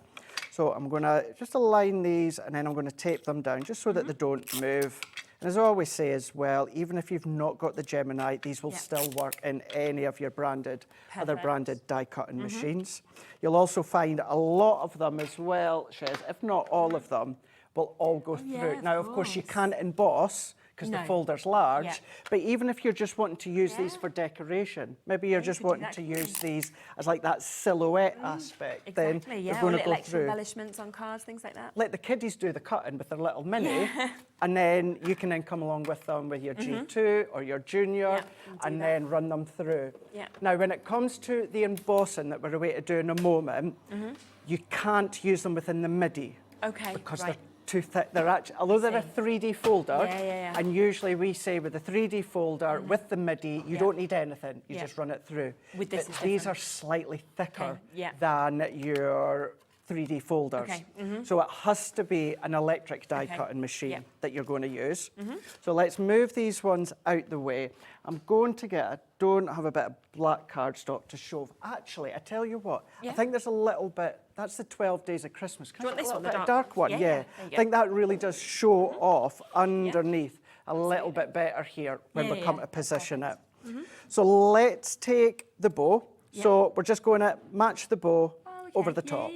So I'm going to just align these, and then I'm going to tape them down just so that they don't move. And as I always say as well, even if you've not got the Gemini, these will still work in any of your other branded die cutting machines. You'll also find a lot of them as well, Ches, if not all of them, will all go through. Now, of course, you can't emboss because the folder's large, but even if you're just wanting to use these for decoration, maybe you're just wanting to use these as like that silhouette aspect, then they're going to go through. Embellishments on cards, things like that. Let the kiddies do the cutting with their little mini, and then you can then come along with them with your G2 or your Junior, and then run them through. Now, when it comes to the embossing that we're away to do in a moment, you can't use them within the MIDI. Okay, Because they're too thick. They're actually, although they're a 3D folder, and usually we say with the 3D folder, with the MIDI, you don't need anything. You just run it through. With this, But these are slightly thicker than your 3D folders. So it has to be an electric die cutting machine that you're going to use. So let's move these ones out the way. I'm going to get, I don't have a bit of black cardstock to show. Actually, I tell you what, I think there's a little bit, that's the 12 Days of Christmas. Can Do you want this one, the a dark dark one? one? Yeah. I think that really does show off underneath a little bit better here when we come to position it. So let's take the bow. So we're just going to match the bow over the top.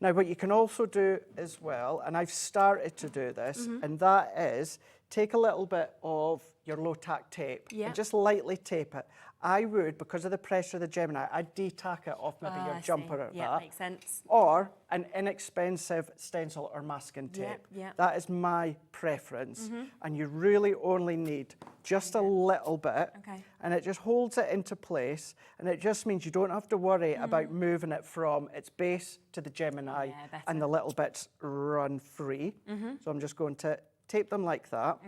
Now, what you can also do as well, and I've started to do this, and that is take a little bit of your low-tack tape and just lightly tape it. I would, because of the pressure of the Gemini, I'd de-tack it off maybe your jumper or that. Makes sense. Or an inexpensive stencil or masking tape. That is my preference. And you really only need just a little bit. And it just holds it into place. And it just means you don't have to worry about moving it from its base to the Gemini and the little bits run free. So I'm just going to tape them like that.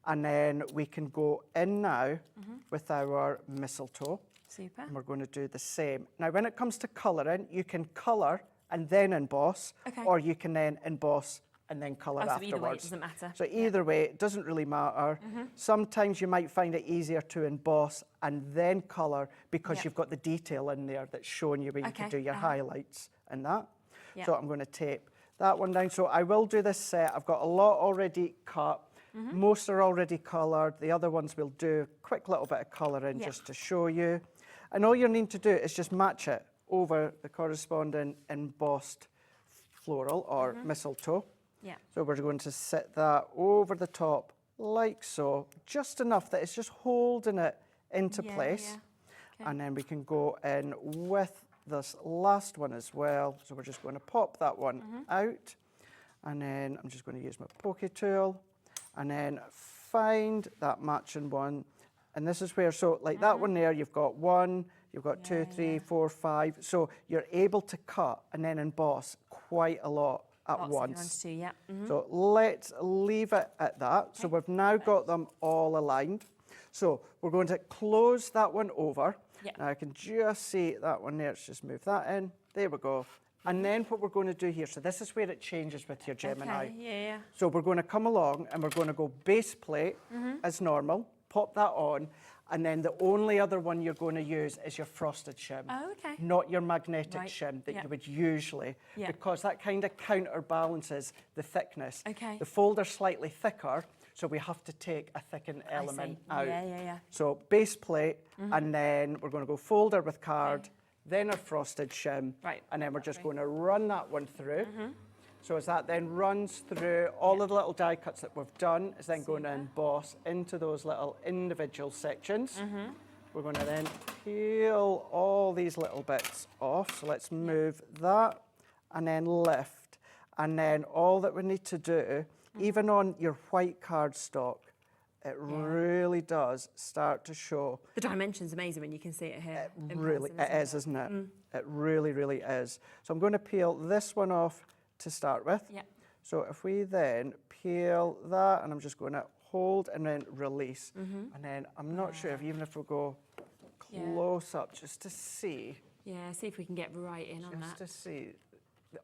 And then we can go in now with our mistletoe. Super. And we're going to do the same. Now, when it comes to colouring, you can colour and then emboss, or you can then emboss and then colour Oh, so afterwards. either way, it doesn't matter. So either way, it doesn't really matter. Sometimes you might find it easier to emboss and then colour because you've got the detail in there that's showing you where you can do your highlights and that. So I'm going to tape that one down. So I will do this set. I've got a lot already cut. Most are already coloured. The other ones we'll do a quick little bit of colouring just to show you. And all you need to do is just match it over the corresponding embossed floral or mistletoe. So we're going to set that over the top like so, just enough that it's just holding it into place. And then we can go in with this last one as well. So we're just going to pop that one out. And then I'm just going to use my pokey tool and then find that matching one. And this is where, so like that one there, you've got 1, you've got 2, 3, 4, 5. So you're able to cut and then emboss quite a lot at once. So let's leave it at that. So we've now got them all aligned. So we're going to close that one over. Now I can just see that one there. Let's just move that in. There we go. And then what we're going to do here, so this is where it changes with your Gemini. So we're going to come along and we're going to go base plate as normal, pop that on, and then the only other one you're going to use is your frosted shim. Not your magnetic shim that you would usually, because that kind of counterbalances the thickness. The folder's slightly thicker, so we have to take a thickened element out. So base plate, and then we're going to go folder with card, then our frosted shim, and then we're just going to run that one through. So as that then runs through, all of the little die cuts that we've done is then going to emboss into those little individual sections. We're going to then peel all these little bits off. So let's move that and then lift. And then all that we need to do, even on your white cardstock, it really does start to show. The dimension's amazing when you can see it here. It really, it is, isn't it? It really, really is. So I'm going to peel this one off to start with. So if we then peel that, and I'm just going to hold and then release. And then I'm not sure if even if we go close up just to see. See if we can get right in on that. Just to see.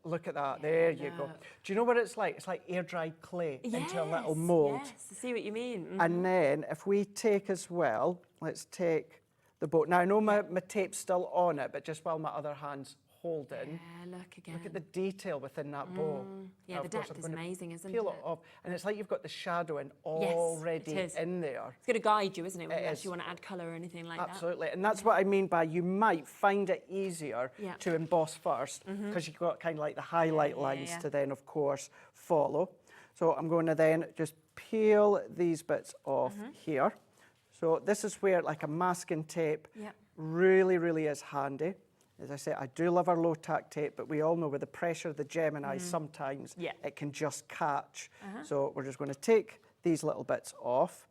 Look at that, there you go. Do you know what it's like? It's like air-dried clay into a little mould. Yes, I see what you mean. And then if we take as well, let's take the boat. Now I know my tape's still on it, but just while my other hand's holding. Look again. Look at the detail within that bow. Yeah, the depth is amazing, isn't it? Peel it off, and it's like you've got the shadowing already in there. It's going to guide you, isn't it, when you actually want to add colour or anything like that. Absolutely, and that's what I mean by you might find it easier to emboss first, because you've got kind of like the highlight lines to then, of course, follow. So I'm going to then just peel these bits off here. So this is where like a masking tape really, really is handy. As I say, I do love our low-tack tape, but we all know with the pressure of the Gemini, sometimes it can just catch. So we're just going to take these little bits off.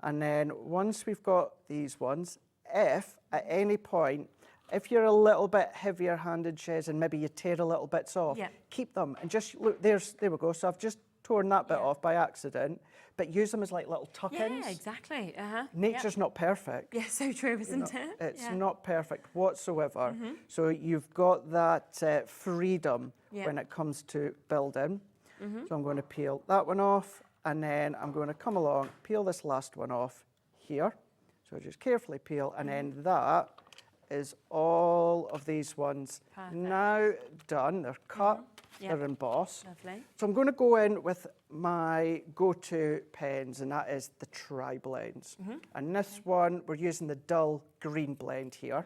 And then once we've got these ones, if at any point, if you're a little bit heavier-handed, Shez, and maybe you tear a little bits off, keep them. And just look, there we go. So I've just torn that bit off by accident, but use them as like little tuck-ins. Yeah, exactly. Nature's not perfect. Yeah, so true, isn't it? It's not perfect whatsoever. So you've got that freedom when it comes to building. So I'm going to peel that one off, and then I'm going to come along, peel this last one off here. So just carefully peel, and then that is all of these ones now done. They're cut. They're embossed. Lovely. So I'm going to go in with my go-to pens, and that is the Tri-Blends. And this one, we're using the dull green blend here.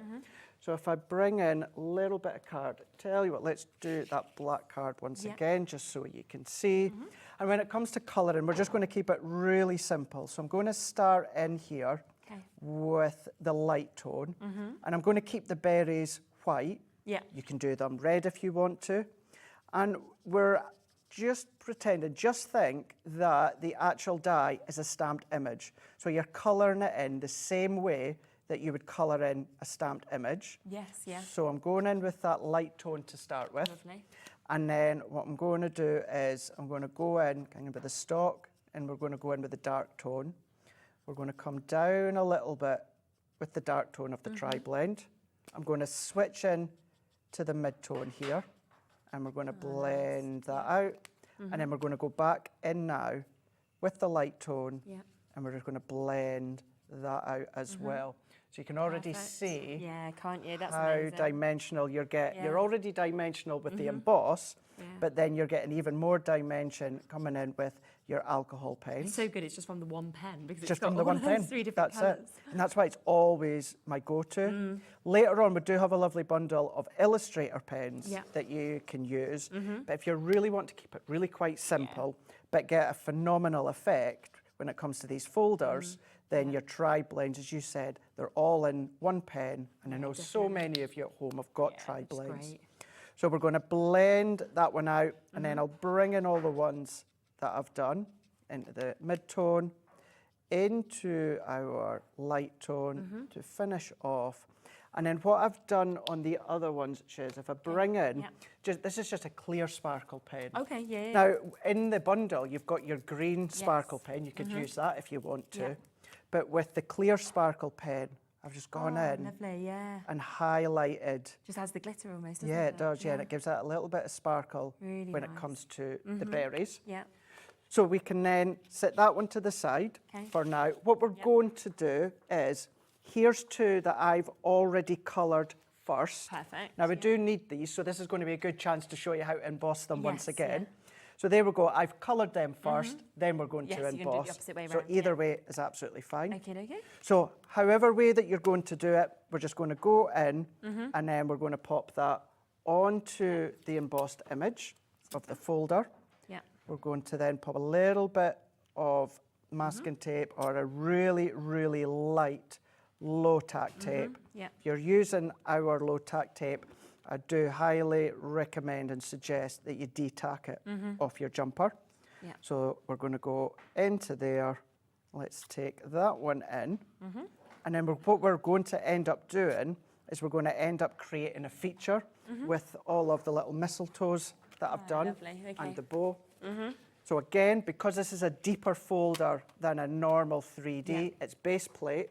So if I bring in a little bit of card, tell you what, let's do that black card once again, just so you can see. And when it comes to colouring, we're just going to keep it really simple. So I'm going to start in here with the light tone, and I'm going to keep the berries white. You can do them red if you want to. And we're just pretending, just think that the actual die is a stamped image. So you're colouring it in the same way that you would colour in a stamped image. So I'm going in with that light tone to start with. Lovely. And then what I'm going to do is I'm going to go in kind of with the stock, and we're going to go in with the dark tone. We're going to come down a little bit with the dark tone of the Tri-Blend. I'm going to switch in to the mid-tone here, and we're going to blend that out. And then we're going to go back in now with the light tone, Yeah. and we're just going to blend that out as well. So you can already see Yeah, can't you? That's how amazing. dimensional you're getting. Yeah. You're already dimensional with the emboss, but then you're getting even more dimension coming in with your alcohol pen. It's so good. It's just from the one pen because Just it's got from the all one of pen. those 3 different That's colours. it. And that's why it's always my go-to. Later on, we do have a lovely bundle of illustrator pens Yeah. that you can use. But if you really want to keep it really quite simple, but get a phenomenal effect when it comes to these folders, then your tri-blends, as you said, they're all in one pen. And I know so many of you at home have got tri-blends. Great. So we're going to blend that one out, and then I'll bring in all the ones that I've done into the mid-tone, into our light tone to finish off. And then what I've done on the other ones, Shiz, if I bring in, this is just a clear sparkle pen. Okay, yeah. Now, in the bundle, you've got your green sparkle pen. You could use that if you want to. Yeah. But with the clear sparkle pen, I've just gone in Lovely, yeah. and highlighted. Just has the glitter almost, doesn't Yeah, it? it does, and it gives that a little bit of sparkle Really when it nice. comes to the berries. Yeah. So we can then set that one to the side Okay. for now. What we're going to do is, here's 2 that I've already coloured first. Perfect. Now we do need these, so this is going to be a good chance to show you how to emboss them once Yes, again. yeah. So there we go, I've coloured them first, then we're going Yes, to you're gonna do it emboss. the opposite way So round, either yeah. way is absolutely fine. Okay. So however way that you're going to do it, we're just going to go in and then we're going to pop that onto the embossed image of the folder. Yeah. We're going to then pop a little bit of masking tape or a really, really light low tack tape. Yeah. If you're using our low tack tape, I do highly recommend and suggest that you de-tack it off your jumper. Yeah. So we're going to go into there. Let's take that one in. And then what we're going to end up doing is we're going to end up creating a feature with all of the little mistletoes that I've done lovely, okay. and the bow. So again, because this is a deeper folder than a normal 3D, it's base plate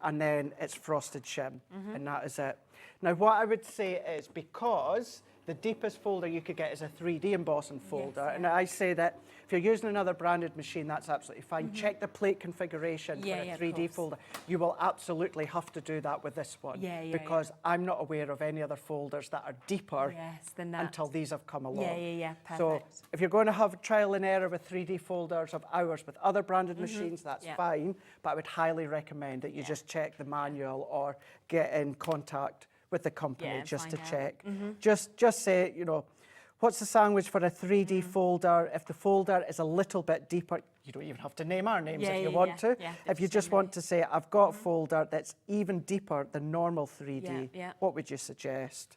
and then it's frosted shim, and that is it. Now what I would say is, because the deepest folder you could get is a 3D embossing folder, and I say that if you're using another branded machine, that's absolutely fine. Check the plate configuration for a of 3D course. folder. You will absolutely have to do that with this one, because I'm not aware of any other folders that are deeper than that. until these have come along. Yeah, So perfect. if you're going to have trial and error with 3D folders of ours with other branded machines, that's fine, but I would highly recommend that you just check the manual or get in contact with the company just to find out. check. Just say, you know, what's the sandwich for a 3D folder? If the folder is a little bit deeper, you don't even have to name our names if you want to. If you just want to say, I've got a folder that's even deeper than normal 3D, what would you suggest?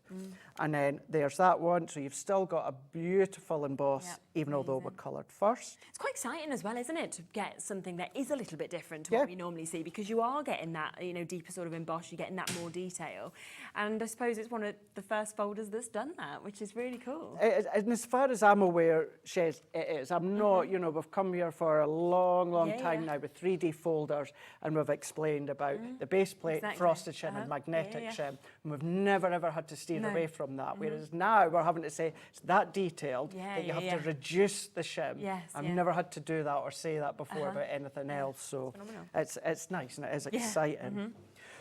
And then there's that one. So you've still got a beautiful emboss, even although we're coloured first. It's quite exciting as well, isn't it, to get something that is a little bit different to what we normally see, because you are getting that, you know, deeper sort of emboss, you're getting that more detail. And I suppose it's one of the first folders that's done that, which is really cool. And as far as I'm aware, Shez, it is. I'm not, you know, we've come here for a long time now with 3D folders, and we've explained about the base plate, frosted shim and magnetic shim, and we've never ever had to steer away from that. Whereas now we're having to say it's that detailed that you have to reduce the shim. I've never had to do that or say that before about anything else, so it's nice and it is exciting.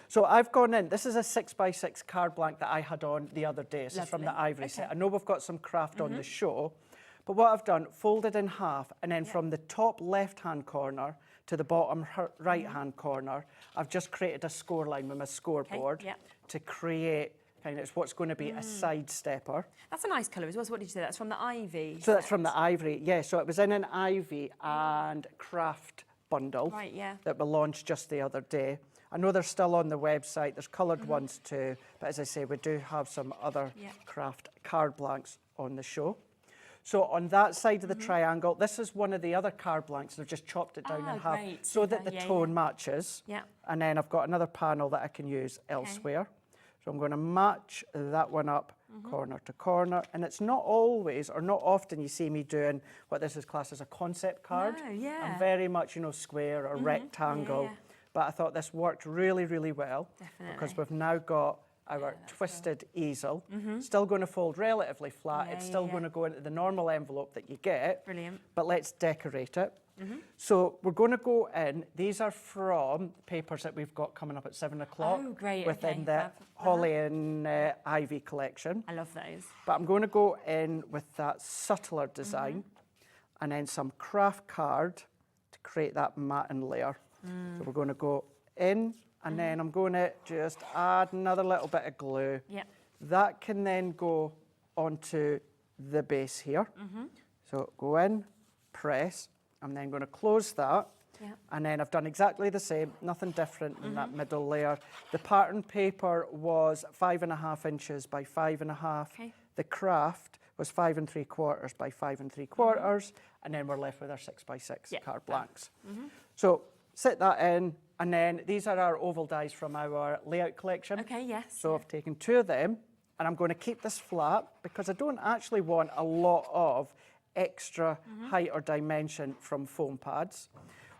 So I've gone in, this is a 6x6 card blank that I had on the other day. This is from the Ivory set. I know we've got some craft on the show, but what I've done, folded in half, and then from the top left-hand corner to the bottom right-hand corner, I've just created a score line with my scoreboard to create kind of what's going to be a side stepper. That's a nice colour as well. So what did you say? That's from the Ivy? So that's from the Ivory, yeah. So it was in an Ivy and Craft bundle that we launched just the other day. I know they're still on the website. There's coloured ones too, but as I say, we do have some other craft card blanks on the show. So on that side of the triangle, this is one of the other card blanks. They've just chopped it down in half so that the tone matches. And then I've got another panel that I can use elsewhere. So I'm going to match that one up corner to corner. And it's not always or not often you see me doing what this is classed as a concept card. I'm very much, you know, square or rectangle. But I thought this worked really, really well because we've now got our twisted easel. Still going to fold relatively flat. It's still going to go into the normal envelope that you get. Brilliant. But let's decorate it. So we're going to go in. These are from papers that we've got coming up at 7 o'clock. Oh, great. Within Okay, the fab. Holly and Ivy collection. I love those. But I'm going to go in with that subtler design and then some craft card to create that matten layer. So we're going to go in and then I'm going to just add another little bit of glue. Yep. That can then go onto the base here. So go in, press. I'm then going to close that. Yeah. And then I've done exactly the same, nothing different in that middle layer. The pattern paper was 5.5 inches by 5.5. Okay. The craft was 5 3/4 by 5 3/4. And then we're left with our 6 by 6 card blanks. So sit that in. And then these are our oval dies from our layout collection. Okay, yes. So I've taken 2 of them and I'm going to keep this flat because I don't actually want a lot of extra height or dimension from foam pads.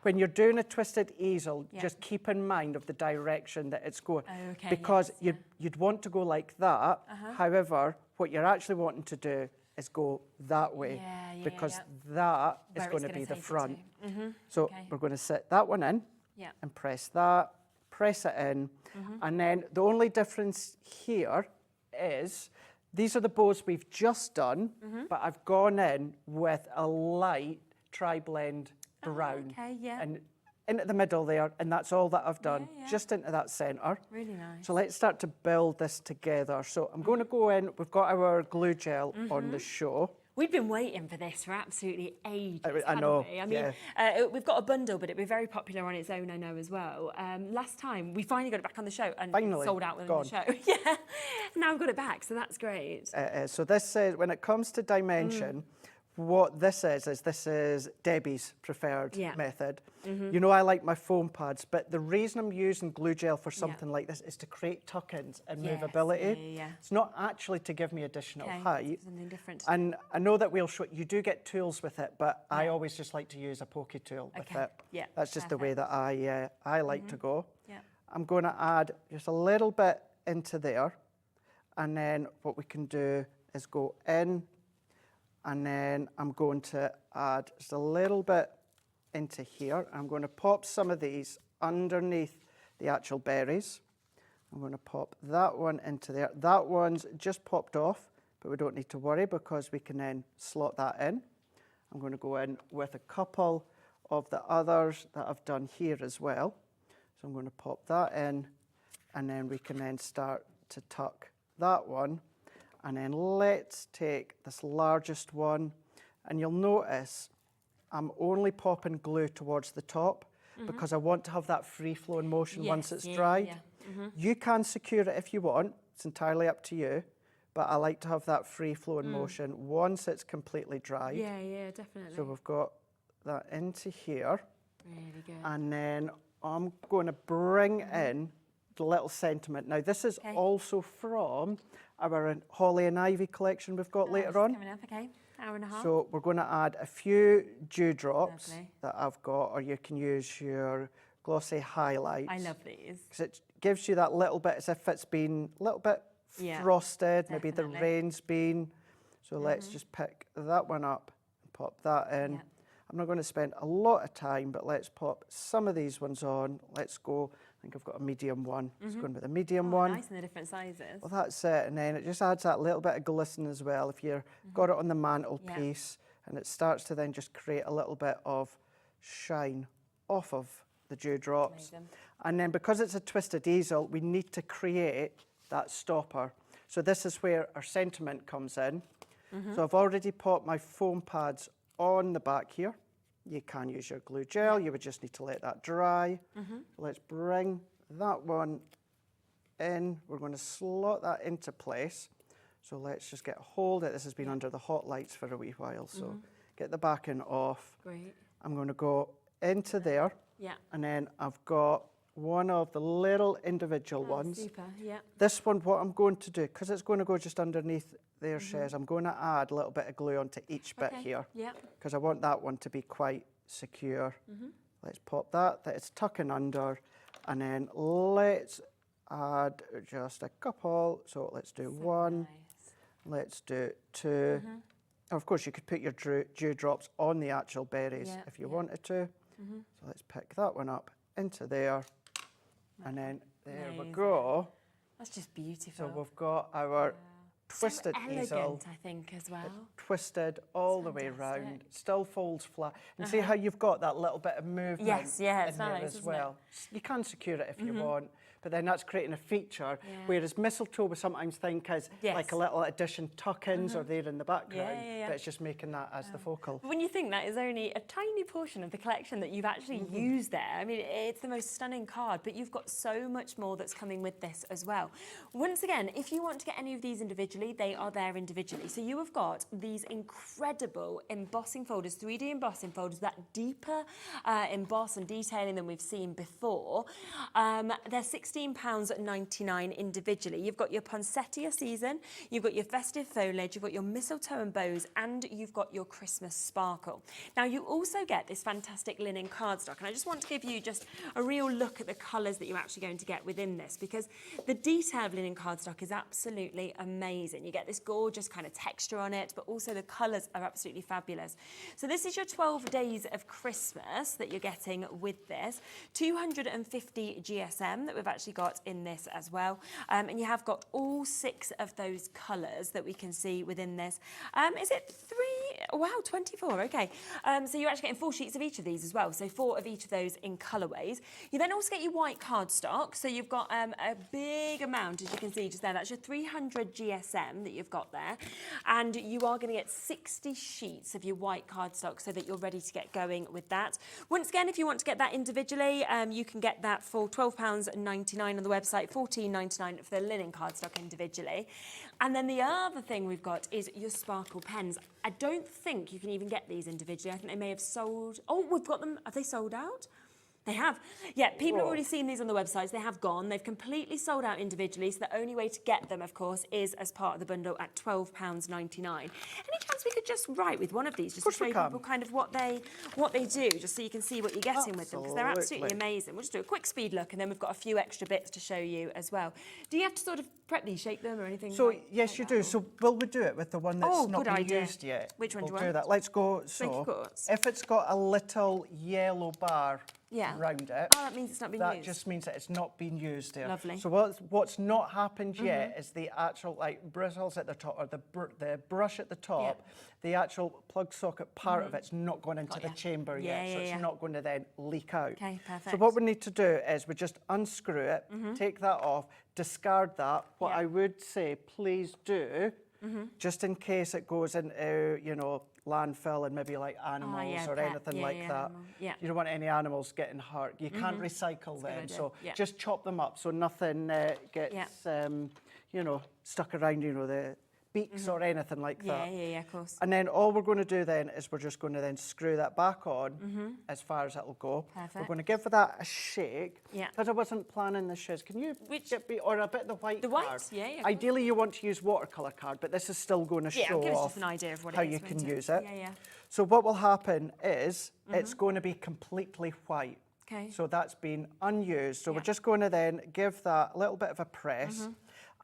When you're doing a twisted easel, just keep in mind of the direction that it's going. Okay, because yes, you'd want to go like that. However, what you're actually wanting to do is go that way because that is Where going it's to be the take it front. to. So we're going to set that one in Yeah. and press that, press it in. And then the only difference here is these are the bows we've just done, but I've gone in with a light tri-blend brown. Okay, yeah. And into the middle there, and that's all that I've done, just into that centre. Really nice. So let's start to build this together. So I'm going to go in, we've got our glue gel on the show. We've been waiting for this for absolutely ages, I know, haven't we? I mean, we've got a bundle, but it'd be very popular on its own, I know, as well. Last time, we finally got it back on the show and Finally, sold out within gone. the show. Yeah, now we've got it back, so that's great. So this says, when it comes to dimension, what this is Debbie's preferred method. You know, I like my foam pads, but the reason I'm using glue gel for something like this is to create tuck-ins and movability. It's not actually to give me additional height. Something different. And I know that we'll show you do get tools with it, but I always just like to use a pokey tool with it. Yeah, That's just the way that I like to go. Yeah. I'm going to add just a little bit into there, and then what we can do is go in, and then I'm going to add just a little bit into here. I'm going to pop some of these underneath the actual berries. I'm going to pop that one into there. That one's just popped off, but we don't need to worry because we can then slot that in. I'm going to go in with a couple of the others that I've done here as well. So I'm going to pop that in, and then we can then start to tuck that one. And then let's take this largest one, and you'll notice I'm only popping glue towards the top because I want to have that free-flowing motion once it's dried. You can secure it if you want, it's entirely up to you, but I like to have that free-flowing motion once it's completely dried. Yeah, definitely. So we've got that into here, Really good. and then I'm going to bring in the little sentiment. Now this is also from our Holly and Ivy collection we've got later on. Coming up, okay. Hour and a half. So we're going to add a few dewdrops that I've got, or you can use your glossy highlights. I love these. Because it gives you that little bit as if it's been a little bit frosted, maybe the rain's been. So let's just pick that one up and pop that in. Yeah. I'm not going to spend a lot of time, but let's pop some of these ones on. Let's go. I think I've got a medium one. It's going with a medium one. Nice, and the different sizes. Well, that's it. And then it just adds that little bit of glisten as well. If you've got it on the mantelpiece, and it starts to then just create a little bit of shine off of the dewdrops. Amazing. And then because it's a twisted easel, we need to create that stopper. So this is where our sentiment comes in. So I've already popped my foam pads on the back here. You can use your glue gel, you would just need to let that dry. Let's bring that one in. We're going to slot that into place. So let's just get a hold of it. This has been under the hot lights for a wee while, so get the backing off. Great. I'm going to go into there, and then I've got one of the little individual ones. Super, yeah. This one, what I'm going to do, because it's going to go just underneath their shares, I'm going to add a little bit of glue onto each bit here, because I want that one to be quite secure. Let's pop that it's tucking under, and then let's add just a couple. So let's do one. Nice. Let's do two. Of course, you could put your dewdrops on the actual berries if you wanted to. So let's pick that one up into there. And then there we go. That's just beautiful. So we've got our twisted so elegant, easel. I think, as well. Twisted all the way around, still folds flat. And see how you've got that little bit of movement Yes, yeah, it's in there nice, as isn't it? well. You can secure it if you want, but then that's creating a feature, whereas mistletoe we sometimes think is like a little addition tuck-ins or there in the background, but it's just making that as the focal. When you think that is only a tiny portion of the collection that you've actually used there, I mean, it's the most stunning card, but you've got so much more that's coming with this as well. Once again, if you want to get any of these individually, they are there individually. So you have got these incredible embossing folders, 3D embossing folders, that deeper emboss and detailing than we've seen before. They're £16.99 individually. You've got your poinsettia season, you've got your festive foliage, you've got your mistletoe and bows, and you've got your Christmas sparkle. Now you also get this fantastic linen cardstock, and I just want to give you just a real look at the colours that you're actually going to get within this, because the detail of linen cardstock is absolutely amazing. You get this gorgeous kind of texture on it, but also the colours are absolutely fabulous. So this is your 12 days of Christmas that you're getting with this. 250 GSM that we've actually got in this as well. And you have got all 6 of those colours that we can see within this. Is it 3? Wow, 24, okay. So you're actually getting 4 sheets of each of these as well. So 4 of each of those in colourways. You then also get your white cardstock. So you've got a big amount, as you can see just there. That's your 300 GSM that you've got there. And you are going to get 60 sheets of your white cardstock so that you're ready to get going with that. Once again, if you want to get that individually, you can get that for £12.99 on the website, £14.99 for the linen cardstock individually. And then the other thing we've got is your sparkle pens. I don't think you can even get these individually. I think they may have sold. Oh, we've got them. Have they sold out? They have. Yeah, people have already seen these on the websites. They have gone. They've completely sold out individually. So the only way to get them, of course, is as part of the bundle at £12.99. Any chance we could just write with one of these, just to show people kind of what they do, just so you can see what you're getting with them, because they're absolutely amazing. We'll just do a quick speed look, and then we've got a few extra bits to show you as well. Do you have to sort of prep these, shape them, or anything? So yes, you do. So will we do it with the one that's not been used yet? Which one do you want? want? Do that. Let's go. So if it's got a little yellow bar around it. Oh, that means it's not been used. That just means that it's not been used there. Lovely. So what's not happened yet is the actual bristles at the top, or the brush at the top, the actual plug socket part of it's not gone into the chamber yet, so it's not going to then leak out. Okay, perfect. So what we need to do is we just unscrew it, take that off, discard that. What I would say, please do, just in case it goes into, you know, landfill and maybe like animals or anything like that. You don't want any animals getting hurt. You can't recycle them, so just chop them up so nothing gets, you know, stuck around, you know, the beaks or anything like that. Yeah, of course. And then all we're going to do then is we're just going to then screw that back on as far as it'll go. Perfect. We're going to give that a shake. Yeah. Because I wasn't planning the shiz. Can you get me, or a bit of the white The card? white, yeah. Ideally you want to use watercolour card, but this is still going to show give us off just an idea of what how it is, you can won't it? use it. Yeah. So what will happen is it's going to be completely white. Okay. So that's been unused. So we're just going to then give that a little bit of a press.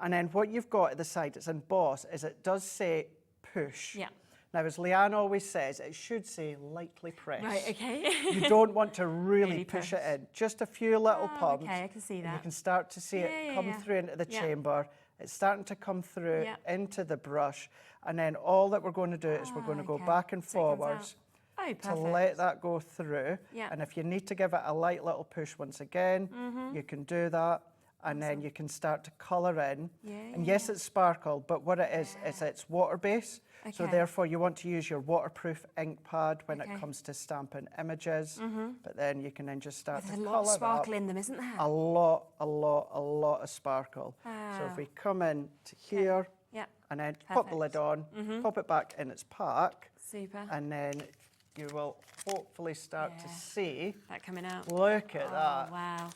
And then what you've got at the side, it's embossed, is it does say push. Yeah. Now, as Leanne always says, it should say lightly press. Right, okay. You don't want to really push it in. Just a few little pumps. Okay, I can see that. And you can start to see it come through into the chamber. It's starting to come through into the brush. And then all that we're going to do is we're going to go back and forwards to let that go through. Yeah. And if you need to give it a light little push once again, you can do that. And then you can start to colour in. And yes, it's sparkle, but what it is it's water base. So therefore you want to use your waterproof ink pad when it comes to stamping images. But then you can then just start to colour. There's a lot of sparkle in them, isn't there? A lot of sparkle. So if we come in to here and then pop the lid on, pop it back in its pack. Super. And then you will hopefully start to see that coming out. Look at that. Wow.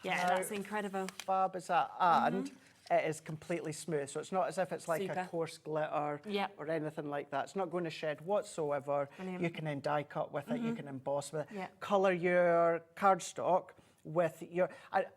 Yeah, that's incredible. Fab is that, and it is completely smooth. So it's not as if it's like a coarse glitter or anything like that. It's not going to shed whatsoever. Brilliant. You can then die cut with it. You can emboss with it. Yeah. Colour your cardstock with your,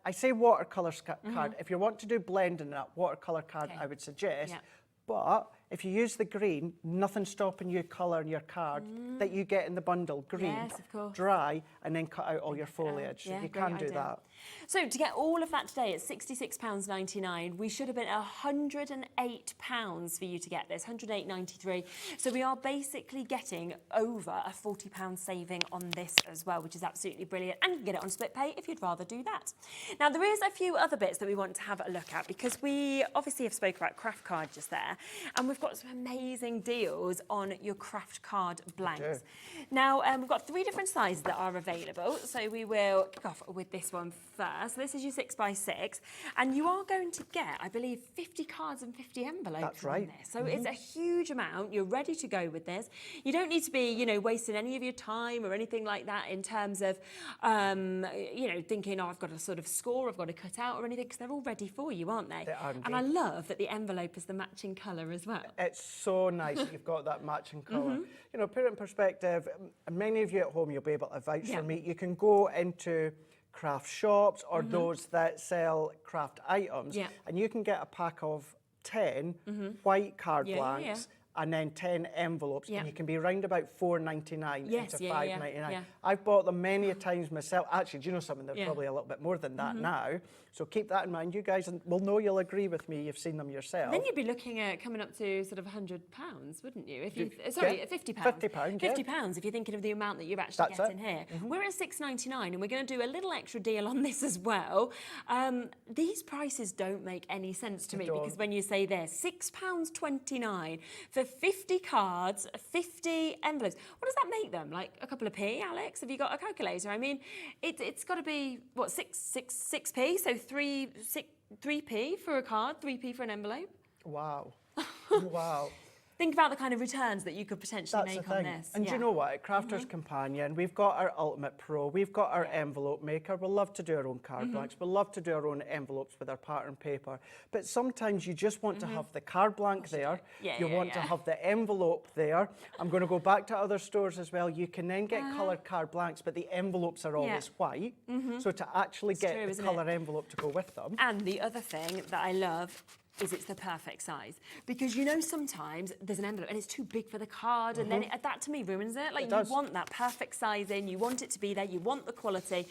I say watercolour card. If you want to do blending that watercolour card, I would suggest. Yeah. But if you use the green, nothing's stopping you colouring your card that you get in the bundle. Green, Yes, of course. dry, and then cut out all your foliage. So Yeah, you great can do idea. that. So to get all of that today at £66.99, we should have been £108 for you to get this, £108.93. So we are basically getting over a £40 saving on this as well, which is absolutely brilliant. And you can get it on split pay if you'd rather do that. Now, there is a few other bits that we want to have a look at, because we obviously have spoke about craft card just there, and we've got some amazing deals on your craft card blanks. Now, we've got 3 different sizes that are available. So we will kick off with this one first. So this is your 6x6, and you are going to get, I believe, 50 cards and 50 envelopes. That's right. On this. So it's a huge amount. You're ready to go with this. You don't need to be, you know, wasting any of your time or anything like that in terms of, you know, thinking, oh, I've got to sort of score, I've got to cut out or anything, because they're all ready for you, aren't they? They are and I indeed. love that the envelope is the matching colour as well. It's so nice that you've got that matching colour. You know, put it in perspective, many of you at home, you'll be able to vouch for me. You can go into craft shops or those that sell craft items, and you can get a pack of 10 white card blanks and then 10 envelopes, and you can be round about $4.99 into $5.99. I've bought them many a times myself. Actually, do you know something? They're probably a little bit more than that now. So keep that in mind. You guys will know, you'll agree with me. You've seen them yourself. Then you'd be looking at coming up to sort of £100, wouldn't you? If you sorry, £50. £50, £50 if you're thinking of the amount that you're actually getting here. We're at $6.99, and we're going to do a little extra deal on this as well. These prices don't make any sense to me, because when you say this, £6.29 for 50 cards, 50 envelopes. What does that make them? Like a couple of p, Alex? Have you got a calculator? I mean, it's got to be, what, 6p? So 3p for a card, 3p for an envelope? Wow. Wow. Think about the kind of returns that you could potentially make on this. And do you know what? At Crafter's Companion, we've got our Ultimate Pro, we've got our envelope maker. We'll love to do our own card blanks. We'll love to do our own envelopes with our pattern paper. But sometimes you just want to have the card blank there. You want to have the envelope there. I'm going to go back to other stores as well. You can then get coloured card blanks, but the envelopes are always white. So to actually get the colour envelope to go with them. And the other thing that I love is it's the perfect size, because you know sometimes there's an envelope and it's too big for the card, and then that to me ruins it. Like, you want that perfect size in, you want it to be there, you want the quality,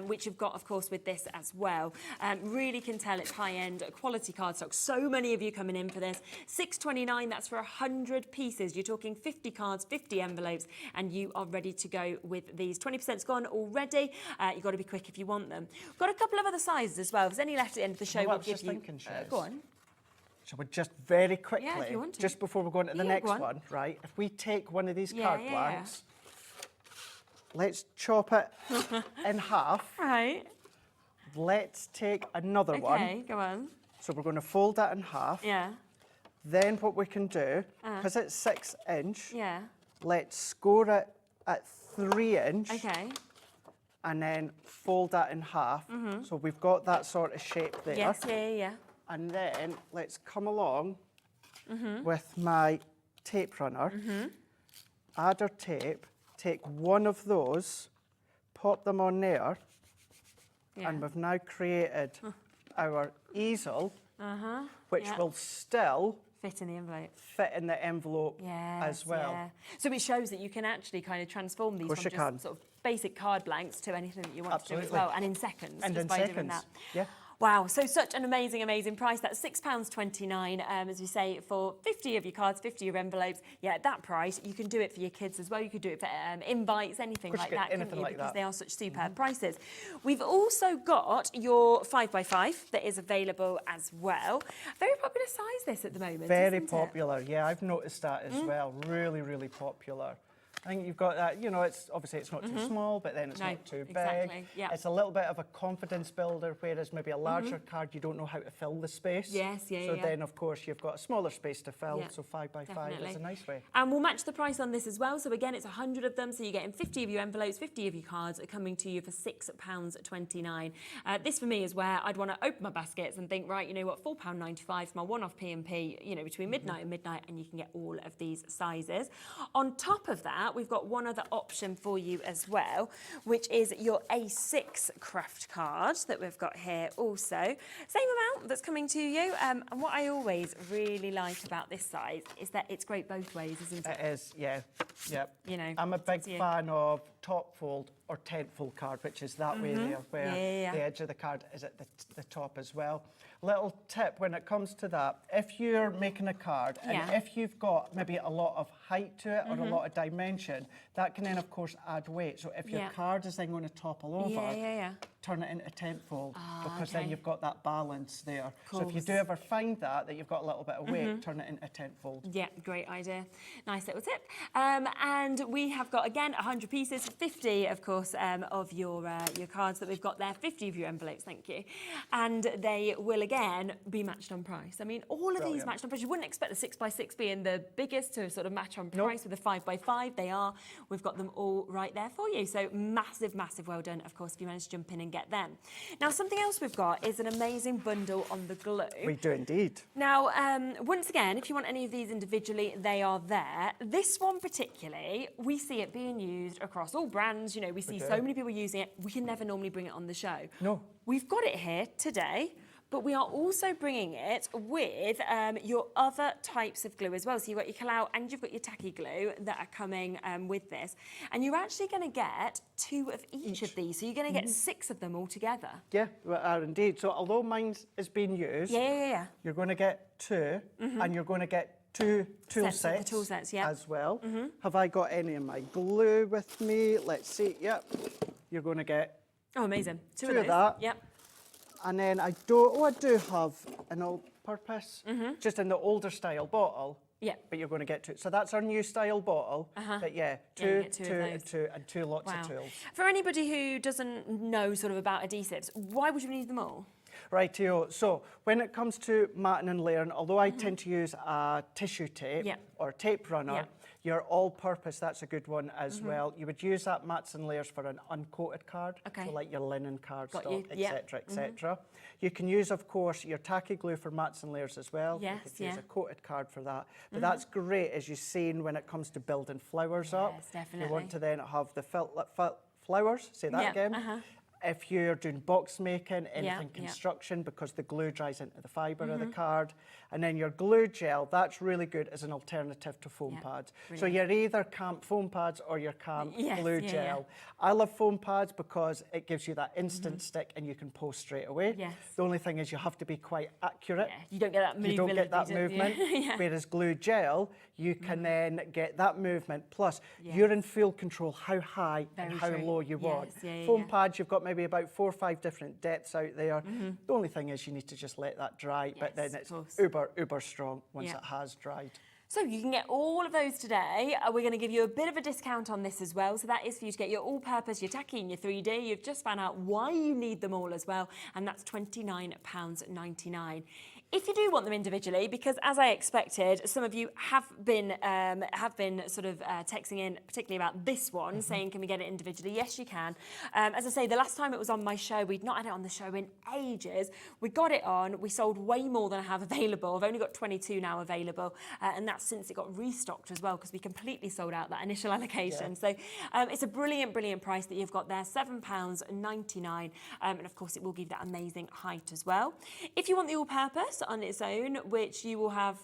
which you've got of course with this as well. Really can tell it's high-end quality card stock. So many of you coming in for this. $6.29, that's for 100 pieces. You're talking 50 cards, 50 envelopes, and you are ready to go with these. 20%'s gone already. You've got to be quick if you want them. We've got a couple of other sizes as well. If there's any left at the end of the show, we'll give you. Go on. So we're just very quickly, if you want to. just before we go on to the next one, right? If we take one of these card blanks, let's chop it in half. Right. Let's take another one. Okay, go on. So we're going to fold that in half. Yeah. Then what we can do, because it's 6 inch, Yeah. let's score it at 3 inch. Okay. And then fold that in half. So we've got that sort of shape there. Yes, yeah. And then let's come along with my tape runner, add our tape, take one of those, pop them on there, and we've now created our easel, which will still fit in the envelope. Fit in the envelope as well. Yeah. So it shows that you can actually kind of transform these from just sort of basic card blanks to anything that you want to do as well, and in seconds, And just in by seconds. doing that. Yeah. Wow, so such an amazing, amazing price. That's £6.29, as we say, for 50 of your cards, 50 of your envelopes. Yeah, at that price, you can do it for your kids as well. You could do it for invites, anything like that, couldn't you? Because they are such superb prices. We've also got your 5x5 that is available as well. Very popular size, this, at the moment, Very isn't popular, yeah, I've noticed that as well. Really, really popular. I think you've got that, you know, it's obviously it's not too small, but then it's not too big. Yeah. It's a little bit of a confidence builder, whereas maybe a larger card, you don't know how to fill the space. Yes, So then, of course, you've got a smaller space to fill, so 5x5 definitely. is a nice way. And we'll match the price on this as well. So again, it's 100 of them, so you're getting 50 of your envelopes, 50 of your cards are coming to you for £6.29. This for me is where I'd want to open my baskets and think, right, you know what, £4.95 for my one-off P&P, you know, between midnight and midnight, and you can get all of these sizes. On top of that, that, we've got one other option for you as well, which is your A6 craft card that we've got here also. Same amount that's coming to you. And what I always really like about this size is that it's great both ways, isn't it? It is, yeah. Yep. You know, I'm a big it's you. fan of top fold or tent fold card, which is that way there, where the edge of the card is at the top as well. Little tip when it comes to that, if you're making a card and if you've got maybe a lot of height to it or a lot of dimension, that can then of course add weight. So if your card is then going to topple over, turn it into a tent fold, because then you've got that balance there. So if you do ever find that you've got a little bit of weight, turn it into a tent fold. Yeah, great idea. Nice little tip. And we have got, again, 100 pieces, 50, of course, of your cards that we've got there, 50 of your envelopes, thank you. And they will, again, be matched on price. I mean, all of these matched on price. You wouldn't expect the 6x6 being the biggest to sort of match on price with a 5x5. They are. We've got them all right there for you. So massive, massive well done, of course, if you managed to jump in and get them. Now, something else we've got is an amazing bundle on the glue. We do indeed. Now, once again, if you want any of these individually, they are there. This one particularly, we see it being used across all brands. You know, we see so many people using it. We can never normally bring it on the show. No. We've got it here today, but we are also bringing it with your other types of glue as well. So you've got your Kalau and you've got your tacky glue that are coming with this. And you're actually going to get 2 of each of these. So you're going to get 6 of them all together. Yeah, we are indeed. So although mine is being used, you're going to get 2 and you're going to get two tool sets, tool sets as well. Have I got any of my glue with me? Let's see. Yep. You're going to get amazing. 2 of that. Yep. And then I do have an all-purpose, just in the older style bottle. Yeah. But you're going to get 2. So that's our new style bottle. But yeah, two, and 2 lots of tools. For anybody who doesn't know sort of about adhesives, why would you need them all? Rightio. So when it comes to matting and layering, although I tend to use a tissue tape or tape runner, your all-purpose, that's a good one as well. You would use that mats and layers for an uncoated card, so like your linen cardstock, etc., etc. You can use, of course, your tacky glue for mats and layers as well. You could use a coated card for that. But that's great, as you've seen, when it comes to building flowers up. Definitely. You want to then have the flowers, say that again. If you're doing box making, anything construction, because the glue dries into the fibre of the card. And then your glue gel, that's really good as an alternative to foam pads. Brilliant. So you're either camp foam pads or your camp glue gel. I love foam pads because it gives you that instant stick and you can post straight away. The only thing is you have to be quite accurate. You don't get that movement. You don't get that movement. Whereas glue gel, you can then get that movement. Plus, you're in full control how high and how low you want. Foam pads, you've got maybe about 4 or 5 different depths out there. The only thing is you need to just let that dry, but then it's uber strong once it has dried. So you can get all of those today. We're going to give you a bit of a discount on this as well. So that is for you to get your all-purpose, your tacky and your 3D. You've just found out why you need them all as well. And that's £29.99. If you do want them individually, because as I expected, some of you have been sort of texting in, particularly about this one, saying, can we get it individually? Yes, you can. As I say, the last time it was on my show, we'd not had it on the show in ages. We got it on. We sold way more than I have available. I've only got 22 now available, and that's since it got restocked as well, because we completely sold out that initial allocation. So it's a brilliant, brilliant price that you've got there, £7.99, and of course it will give that amazing height as well. If you want the all-purpose on its own, which you will have,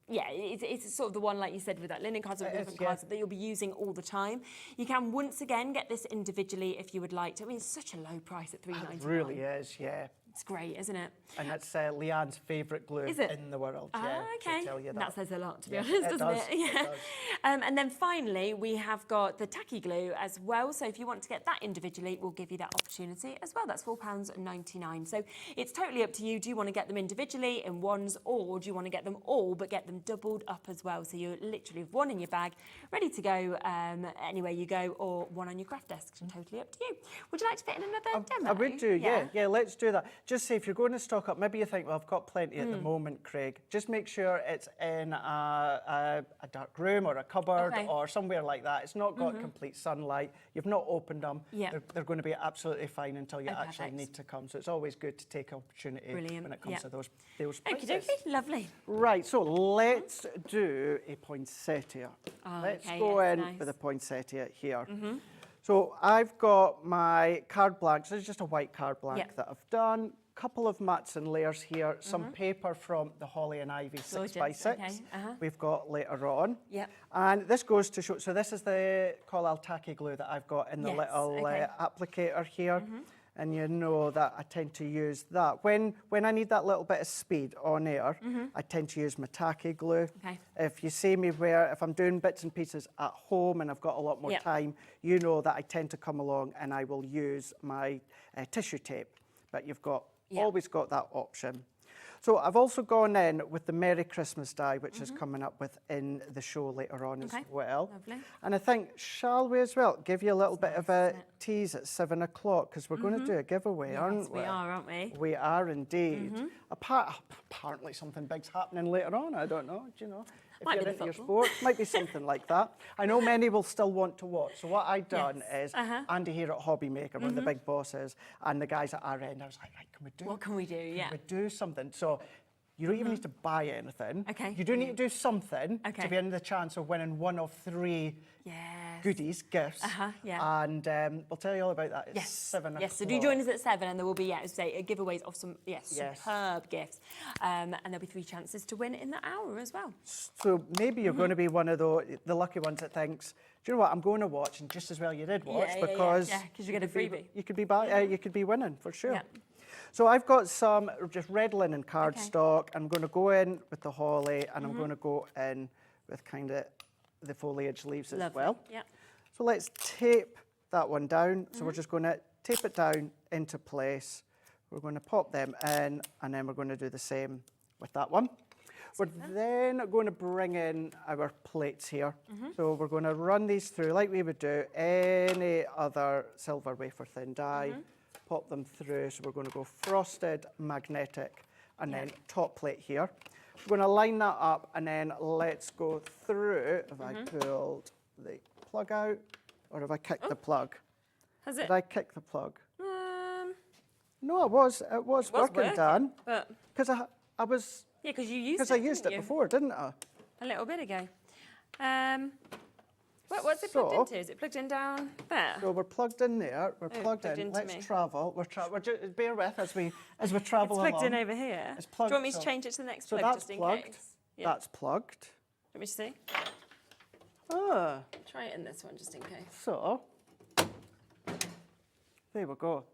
it's sort of the one, like you said, with that linen cards or different cards that you'll be using all the time. You can once again get this individually if you would like to. I mean, it's such a low price at £3.99. It really is, It's great, isn't it? And it's Leanne's favourite glue in the world. Okay. Tell you that says a lot, to be honest, doesn't it? It does. And then finally, we have got the tacky glue as well. So if you want to get that individually, we'll give you that opportunity as well. That's £4.99. So it's totally up to you. Do you want to get them individually in ones, or do you want to get them all but get them doubled up as well? So you're literally with one in your bag, ready to go anywhere you go, or one on your craft desk. Totally up to you. Would you like to fit in another demo? I would do, yeah. Let's do that. just say if you're going to stock up, maybe you think, well, I've got plenty at the moment, Craig. Just make sure it's in a dark room or a cupboard or somewhere like that. It's not got complete sunlight. You've not opened them. Yeah. They're going to be absolutely fine until you actually perfect. need to come. So it's always good to take opportunity when it comes to those prices. Okey-dokey, lovely. Right, so let's do a poinsettia. Let's go in with a poinsettia here. So I've got my card blanks. This is just a white card blank that I've done. Couple of mats and layers here. Some paper from the Holly and Ivy 6x6 we've got later on. And this goes to show, so this is the Collal tacky glue that I've got in the little applicator here. And you know that I tend to use that. When I need that little bit of speed on air, I tend to use my tacky glue. If you see me if I'm doing bits and pieces at home and I've got a lot more time, you know that I tend to come along and I will use my tissue tape. But you've always got that option. So I've also gone in with the Merry Christmas die, which is coming up within the show later on as well. Lovely. And I think, shall we as well give you a little bit of a tease at 7 o'clock, because we're going to do a giveaway, aren't we? We are, aren't we? We are indeed. Apparently something big's happening later on, I don't know, do you know? If Might be you're the into your football. sports, might be something like that. I know many will still want to watch. So what I've done is, Andy here at Hobby Maker, one of the big bosses, and the guys at our end, I was like, right, can we do What can we do? Can we do something? So you don't even need to buy anything. You do need to do something to be in the chance of winning one of 3 goodies, gifts. And we'll tell you all about that at 7 o'clock. Yes, so do join us at 7 and there will be, as I say, giveaways of some, superb gifts. And there'll be 3 chances to win in the hour as well. So maybe you're going to be one of the lucky ones that thinks, do you know what, I'm going to watch, and just as well you did watch, because you get a freebie. You could be winning, for sure. So I've got some just red linen cardstock. I'm going to go in with the holly, and I'm going to go in with kind of the foliage leaves as well. So let's tape that one down. So we're just going to tape it down into place. We're going to pop them in, and then we're going to do the same with that one. We're then going to bring in our plates here. So we're going to run these through like we would do any other silver wafer thin die. Pop them through. So we're going to go frosted, magnetic, and then top plate here. We're going to line that up, and then let's go through. Have I pulled the plug out, or have I kicked the plug? Did I kick the plug? No, it was working, Dan. Because I was. Yeah, because you used it. Because I used it before, didn't I? A little bit ago. What's it plugged into? Is it plugged in down there? So we're plugged in there. We're plugged in. Let's travel. We're just bear with as we travel along. It's plugged in over here. It's plugged. Do you want me to change it to the next plug that's just in plugged. case? That's plugged. Let me see. Ah. Try it in this one just in case. So there we go.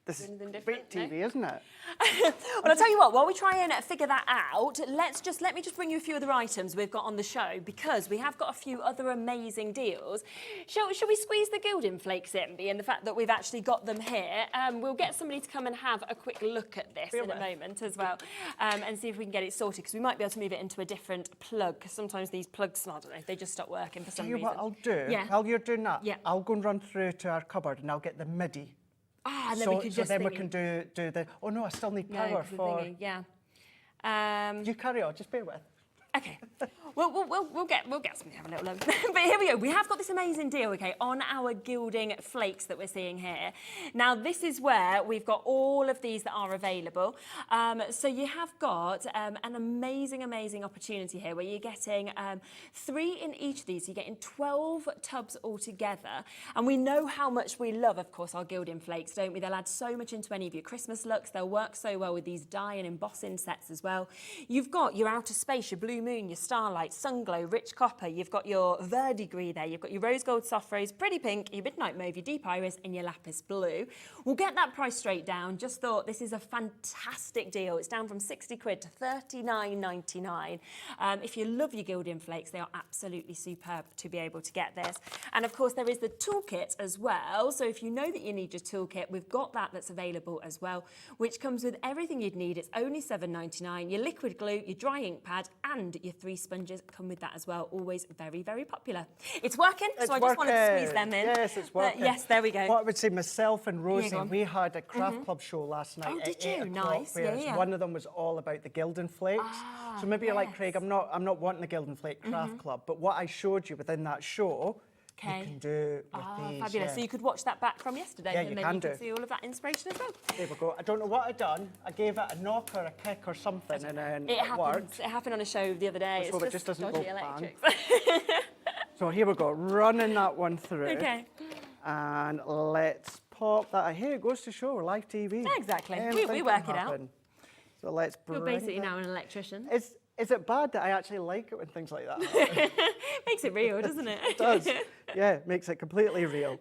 This is great TV, isn't it? Well, I'll tell you what, while we try and figure that out, let me just bring you a few other items we've got on the show, because we have got a few other amazing deals. Shall we squeeze the gilding flakes in, being the fact that we've actually got them here? We'll get somebody to come and have a quick look at this in a moment as well, and see if we can get it sorted, because we might be able to move it into a different plug, because sometimes these plugs, I don't know, they just stop working for some reason. Tell you what I'll do, while you're doing that, I'll go and run through to our cupboard and I'll get the MIDI. Ah, and then we can just we can do the. Oh no, I still need power for. You carry on. Just bear with. Okay, we'll get something to have a little look. But here we go. We have got this amazing deal, okay, on our gilding flakes that we're seeing here. Now, this is where we've got all of these that are available. So you have got an amazing opportunity here where you're getting 3 in each of these. You're getting 12 tubs altogether. And we know how much we love, of course, our gilding flakes, don't we? They'll add so much into any of your Christmas looks. They'll work so well with these die and embossing sets as well. You've got your outer space, your blue moon, your starlight, sunglow, rich copper. You've got your verdigris there. You've got your rose gold soft rose, pretty pink, your midnight mauve, your deep iris, and your lapis blue. We'll get that price straight down. Just thought this is a fantastic deal. It's down from 60 quid to 39.99. If you love your gilding flakes, they are absolutely superb to be able to get this. And of course, there is the toolkit as well. So if you know that you need your toolkit, we've got that's available as well, which comes with everything you'd need. It's only $7.99. Your liquid glue, your dry ink pad, and and your 3 sponges come with that as well. Always very, very popular. It's working, It's so I just wanted to squeeze them in. Yes, it's working. Yes, there we go. What I would say, myself and Rosie, go on. we had a craft club show last night Oh, at did 8 you? o'clock, Nice. Yeah, whereas yeah. one of them was all about the Gildan Flakes. So maybe you're like, Craig, I'm not wanting the Gildan Flake craft club, but what I showed you within that show, you can do with these. Fabulous. yeah. So you could watch that back from yesterday, Yeah, and you then can you do. can see all of that inspiration as well. There we go. I don't know what I'd done. I gave it a knock or a kick or something, and then It it happened. worked. It happened on a show the other day. Let's It's hope it just just doesn't dodgy go bang. electrics. So here we go, running that one through. Okay. And let's pop that. Here it goes to show, we're live TV. Yeah, exactly. We Anything work can it out. happen. So let's bring You're basically that. now an electrician. Is it bad that I actually like it when things like that happen? Makes it real, doesn't it? It does. Yeah, it makes it completely real.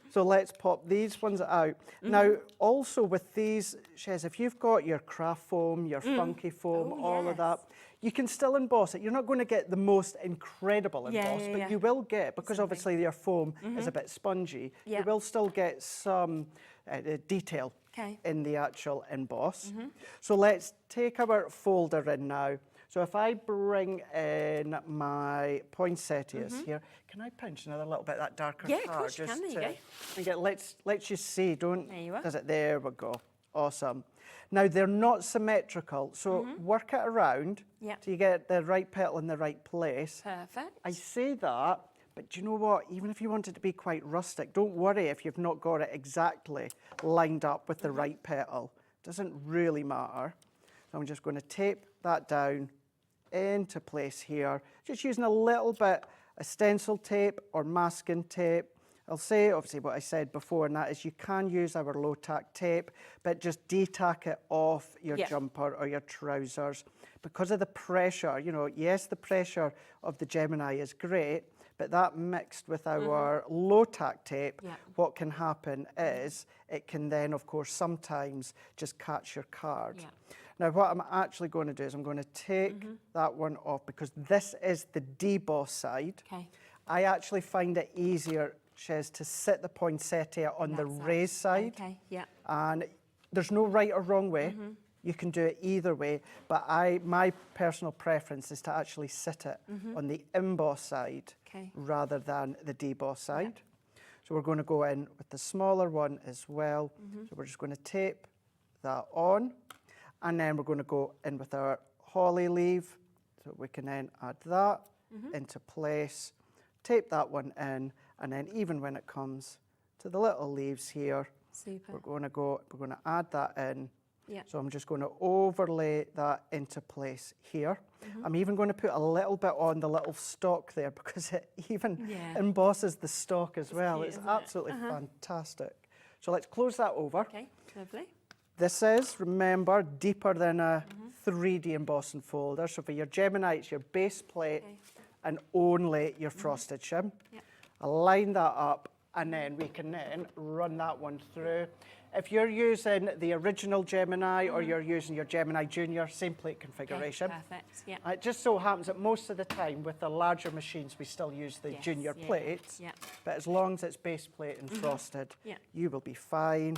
So let's pop these ones out. Now, also with these, Shez, if you've got your craft foam, your funky foam, all of that, you can still emboss it. You're not going to get the most incredible emboss, but you will get, because obviously your foam is a bit spongy, you will still get some detail in the actual emboss. So let's take our folder in now. So if I bring in my poinsettias here, can I pinch another little bit of that darker card? Yeah, of course you can. There you go. And get, let's just see, don't... There you are. Does it? There we go. Awesome. Now, they're not symmetrical, so work it around till you get the right petal in the right place. Perfect. I say that, but do you know what? Even if you want it to be quite rustic, don't worry if you've not got it exactly lined up with the right petal. Doesn't really matter. So I'm just going to tape that down into place here, just using a little bit of stencil tape or masking tape. I'll say, obviously, what I said before, and that is you can use our low-tack tape, but just de-tack it off your jumper or your trousers. Because of the pressure, you know, yes, the pressure of the Gemini is great, but that mixed with our low-tack tape, what can happen is it can then, of course, sometimes just catch your card. Now, what I'm actually going to do is I'm going to take that one off, because this is the deboss side. I actually find it easier, Shez, to sit the poinsettia on the raised side. And there's no right or wrong way. You can do it either way, but my personal preference is to actually sit it on the emboss side rather than the deboss side. So we're going to go in with the smaller one as well. So we're just going to tape that on, and then we're going to go in with our holly leaf. So we can then add that into place, tape that one in, and then even when it comes to the little leaves here, we're going to add that in. So I'm just going to overlay that into place here. I'm even going to put a little bit on the little stalk there, because it even embosses the stalk as well. Cute, it's isn't absolutely fantastic. So let's close that over. Okay, lovely. This is, remember, deeper than a 3D embossing folder. So for your Gemini, it's your base plate and only your frosted shim. Align that up, and then we can then run that one through. If you're using the original Gemini or you're using your Gemini Junior, same plate configuration. Perfect, yeah. It just so happens that most of the time with the larger machines, we still use the Junior plates. But as long as it's base plate and frosted, you will be fine.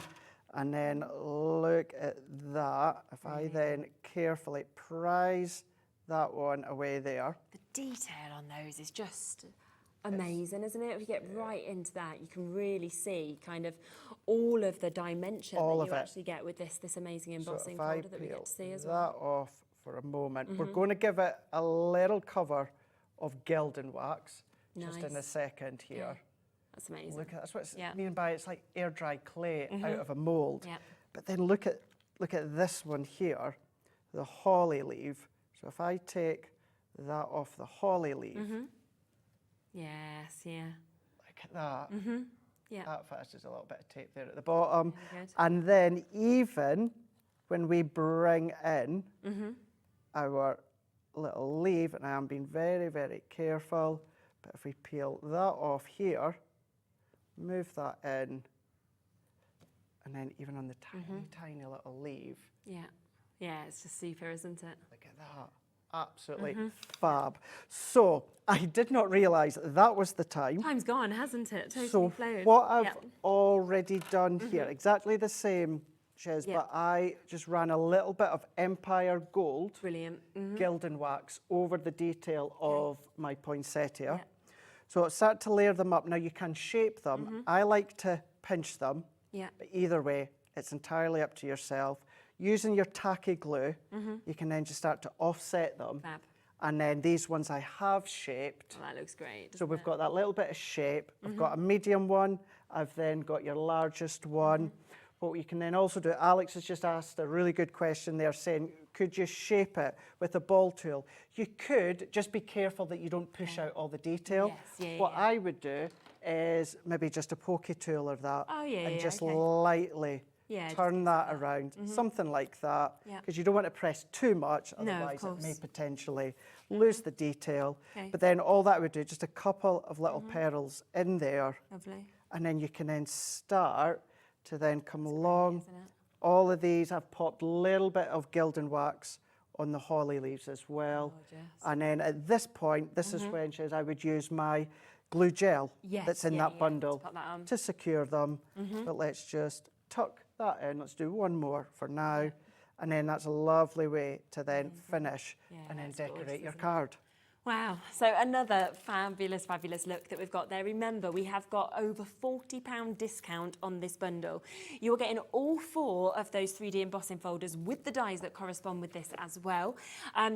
And then look at that. If I then carefully prise that one away there. The detail on those is just amazing, isn't it? If you get right into that, you can really see kind of all of the dimension that you actually get with this amazing embossing folder that we get to see as well. That off for a moment. We're going to give it a little cover of Gildan wax just in a second here. That's amazing. Look at that's what I mean by it's like air dry clay out of a mold. Yeah. But then look at this one here, the holly leaf. So if I take that off the holly leaf, Yes, yeah. look at that. Yeah. That fits. There's a little bit of tape there at the bottom. Very good. And then even when we bring in our little leaf, and I'm being very, very careful, but if we peel that off here, move that in, and then even on the tiny, tiny little leaf. Yeah. Yeah, it's just super, isn't it? Look at that. Absolutely fab. So I did not realise that was the time. Time's gone, hasn't it? Totally So flown. what I've already done here, exactly the same Shiz, Yeah. but I just ran a little bit of Empire Gold Brilliant. gilding wax over the detail of my poinsettia. Yeah. So start to layer them up. Now you can shape them. I like to pinch them, Yeah. but either way, it's entirely up to yourself. Using your tacky glue, you can then just start to offset them. Fab. And then these ones I have shaped. Oh, that looks great. So we've doesn't got that little bit of shape. I've got a medium one. I've then got your largest one. What you can then also do, Alex has just asked a really good question there saying, could you shape it with a ball tool? You could, just be careful that you don't push out all the detail. Yes, yeah, What yeah. I would do is maybe just a pokey tool or that. Oh, yeah, and yeah, just okay. lightly Yeah, just turn that around. Something like that. Yeah. Because you don't want to press too much, No, of otherwise it may course. potentially lose the detail. Okay. But then all that would do, just a couple of little petals in there. Lovely. And then you can then start to then come along. Isn't it? All of these, I've popped a little bit of gilding wax on the holly leaves as well. Gorgeous. And then at this point, this is when I would use my glue gel Yes, that's in yeah, that yeah, bundle to pop that on. to secure them. But let's just tuck that in. Let's do one more for now. And then that's a lovely way to then finish Yeah, and then that's decorate gorgeous, your isn't it? card. Wow, so another fabulous, fabulous look that we've got there. Remember, we have got over £40 discount on this bundle. You're getting all 4 of those 3D embossing folders with the dies that correspond with this as well.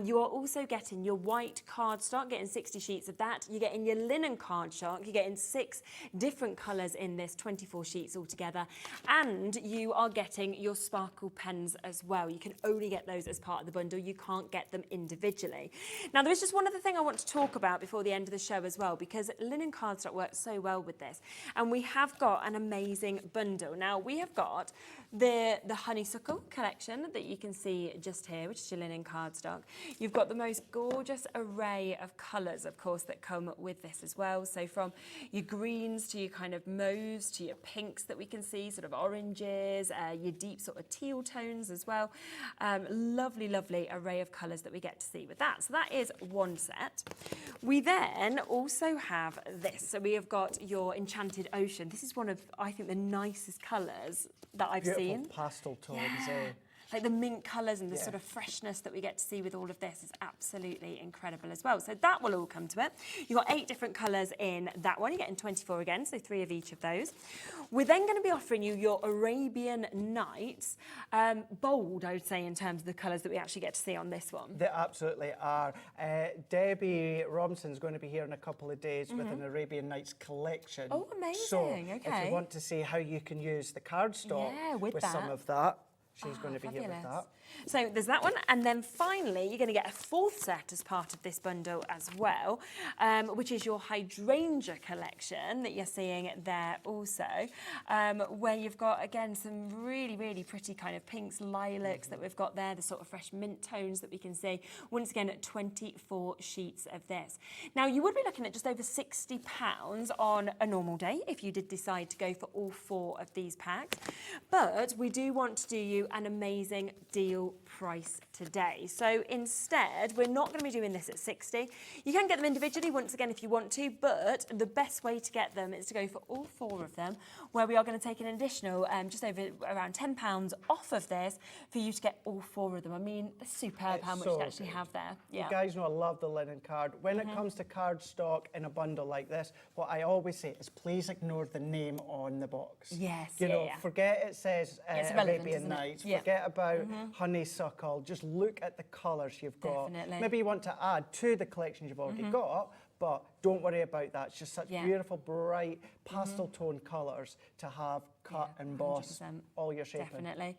You are also getting your white cardstock, getting 60 sheets of that. You're getting your linen cardstock. You're getting 6 different colours in this, 24 sheets altogether. And you are getting your sparkle pens as well. You can only get those as part of the bundle. You can't get them individually. Now, there is just one other thing I want to talk about before the end of the show as well, because linen cardstock works so well with this, and we have got an amazing bundle. Now we have got the honeysuckle collection that you can see just here, which is your linen cardstock. You've got the most gorgeous array of colours, of course, that come with this as well. So from your greens to your kind of mauves to your pinks that we can see, sort of oranges, your deep sort of teal tones as well. Lovely, lovely array of colours that we get to see with that. So that is one set. We then also have this. So we have got your Enchanted Ocean. This is one of, I think, the nicest colours that I've Beautiful seen. pastel tones. Yeah. Like the mint colours and the sort of freshness that we get to see with all of this is absolutely incredible as well. So that will all come to it. You've got 8 different colours in that one. You're getting 24 again, so 3 of each of those. We're then going to be offering you your Arabian Nights. Bold, I would say, in terms of the colours that we actually get to see on this one. They absolutely are. Debbie Robinson's going to be here in a couple of days with an Arabian Nights collection. Oh, amazing. So Okay. if you want to see how you can use the cardstock with some that. of that, she's going to be here with Fabulous. that. So there's that one, and then finally you're going to get a 4th set as part of this bundle as well, which is your hydrangea collection that you're seeing there also, where you've got again some really, really pretty kind of pinks, lilacs that we've got there, the sort of fresh mint tones that we can see. Once again, 24 sheets of this. Now you would be looking at just over £60 on a normal day if you did decide to go for all 4 of these packs, but we do want to do you an amazing deal price today. So instead, we're not going to be doing this at 60. You can get them individually once again if you want to, but the best way to get them is to go for all 4 of them, where we are going to take an additional just over around £10 off of this for you to get all 4 of them. I mean, it's superb how much so you actually good. have there. You guys know I love the linen card. When it comes to cardstock in a bundle like this, what I always say is please ignore the name on the box. Yes, You know, yeah. forget it says It's irrelevant, Arabian isn't it? Nights. Yeah. Forget about honeysuckle. Just look at the colours you've got. Definitely. Maybe you want to add to the collection you've already got, but don't worry about that. It's just such beautiful, bright, pastel tone colours to have cut and emboss 100%. all your shaping. Definitely.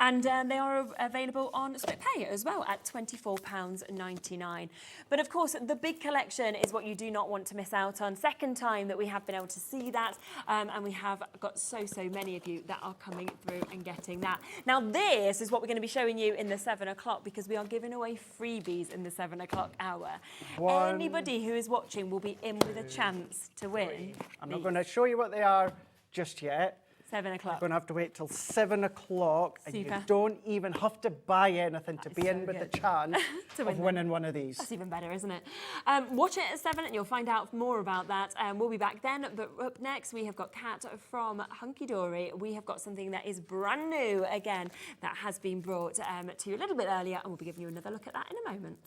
And they are available on split pay as well at £24.99. But of course, the big collection is what you do not want to miss out on. Second time that we have been able to see that, and we have got so many of you that are coming through and getting that. Now, this is what we're going to be showing you in the 7 o'clock, because we are giving away freebies in the 7 o'clock hour. Anybody who is watching will be in with a chance to win. I'm not going to show you what they are just yet. 7 o'clock. You're going to have to wait till 7 o'clock, and you Super. don't even have to buy anything to That be is in so with good. the chance To of win winning one of these. That's even better, isn't it? Watch it at 7 and you'll find out more about that. We'll be back then. But up next, we have got Kat from Hunkydory. We have got something that is brand new again that has been brought to you a little bit earlier, and we'll be giving you another look at that in a moment.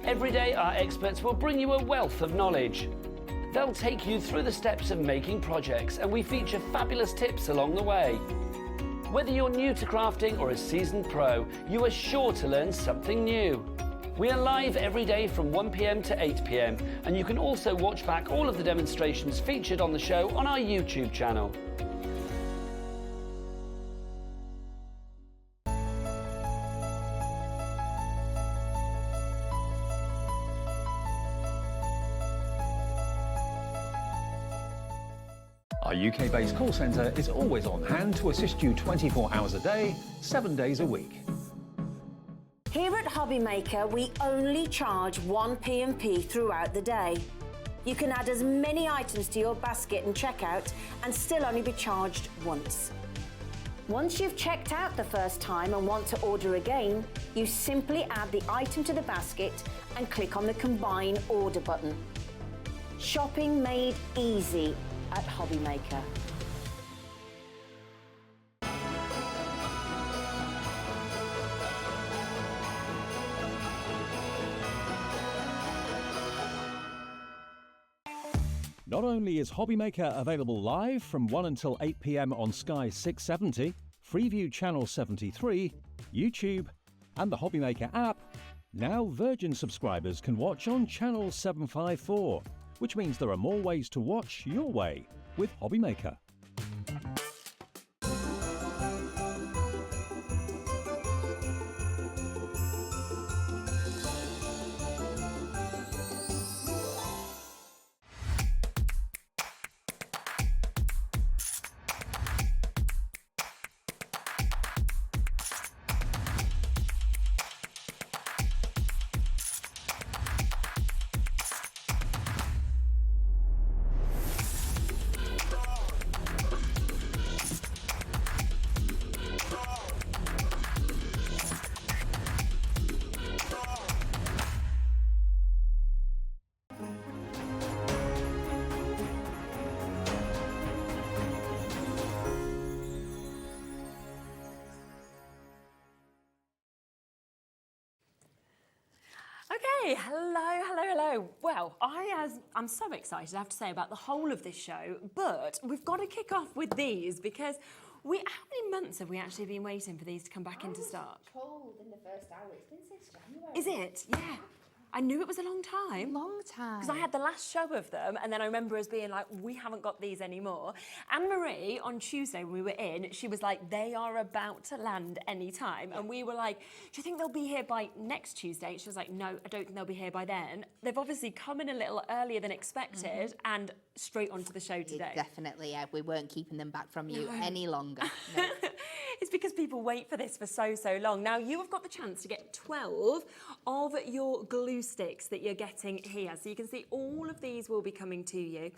Every day, our experts will bring you a wealth of knowledge. They'll take you through the steps of making projects, and we feature fabulous tips along the way. Whether you're new to crafting or a seasoned pro, you are sure to learn something new. We are live every day from 1 p.m. to 8 p.m, and you can also watch back all of the demonstrations featured on the show on our YouTube channel. Our UK-based call centre is always on hand to assist you 24 hours a day, 7 days a week. Here at Hobbymaker, we only charge 1 P&P throughout the day. You can add as many items to your basket and checkout and still only be charged once. Once you've checked out the first time and want to order again, you simply add the item to the basket and click on the Combine Order button. Shopping made easy at Hobbymaker. Not only is Hobbymaker available live from 1 until 8 p.m. on Sky 670, Freeview Channel 73, YouTube, and the Hobbymaker app, now Virgin subscribers can watch on Channel 754, which means there are more ways to watch your way with Hobbymaker. Okay, hello. Well, I'm so excited, I have to say, about the whole of this show, but we've got to kick off with these because how many months have we actually been waiting for these to come back into stock? Told in the first hour, it's been since January. Is it? Yeah. I knew it was a long time. Long time. Because I had the last show of them, and then I remember us being like, we haven't got these anymore. Anne-Marie, on Tuesday when we were in, she was like, they are about to land any time. And we were like, do you think they'll be here by next Tuesday? She was like, no, I don't think they'll be here by then. They've obviously come in a little earlier than expected, and straight onto the show today. Definitely, yeah. We weren't keeping them back from you any longer. No. It's because people wait for this for so long. Now, you have got the chance to get 12 of your glue sticks that you're getting here. So you can see all of these will be coming to you.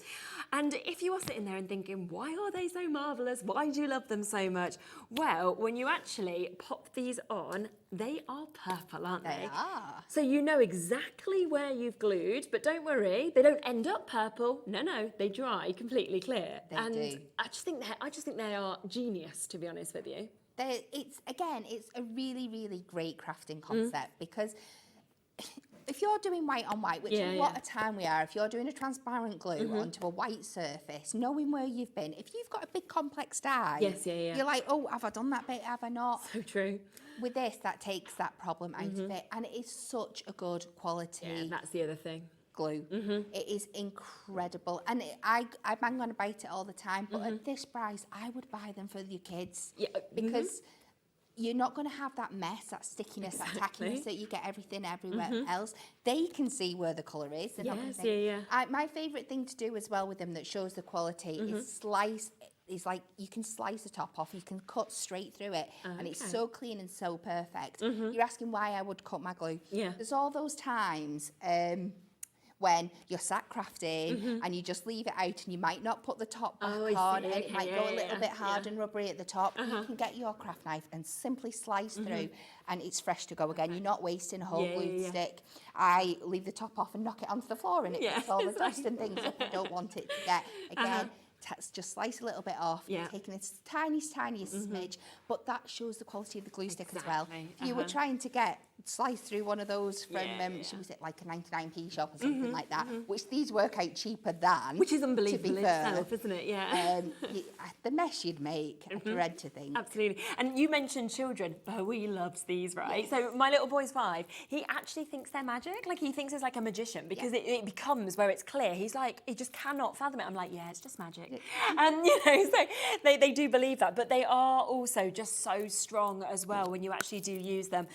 And if you are sitting there and thinking, why are they so marvellous? Why do you love them so much? Well, when you actually pop these on, they are purple, aren't they? They are. So you know exactly where you've glued, but don't worry, they don't end up purple. No, they dry completely clear. They do. I just think they are genius, to be honest with you. It's a really, really great crafting concept because if you're doing white on white, which a lot of time we are, if you're doing a transparent glue onto a white surface, knowing where you've been, if you've got a big complex die, you're like, oh, have I done that bit, have I not? So true. With this, that takes that problem out of it, and it is such a good quality. Yeah, that's the other thing. Glue. It is incredible, and I bang on about it all the time, but at this price I would buy them for your kids, because you're not going to have that mess, that stickiness, that tackiness that you get everything everywhere else. They can see where the colour is. They're not gonna think. My favourite thing to do as well with them that shows the quality is slice. Is like you can slice the top off, you can cut straight through it, and it's so clean and so perfect. You're asking why I would cut my glue. There's all those times when you're sat crafting and you just leave it out and you might not put the top back on, and it might go a little bit hard and rubbery at the top. You can get your craft knife and simply slice through, and it's fresh to go again. You're not wasting a whole glued stick. I leave the top off and knock it onto the floor, and it gets all the dust and things up I don't want it to get. Again, just slice a little bit off, taking the tiniest smidge, but that shows the quality of the glue stick as well. If you were trying to get slice through one of those from, should we say, like a 99p shop or something like that, which these work out cheaper than. Which is unbelievable to be fair. itself, isn't it? Yeah. The mess you'd make, I dread to think. Absolutely. And you mentioned children. Bowie loves these, right? So my little boy's 5. He actually thinks they're magic. Like, he thinks it's like a magician, because it becomes where it's clear. He's like, he just cannot fathom it. I'm like, yeah, it's just magic. And, you know, so they do believe that. But they are also just so strong as well when you actually do use them.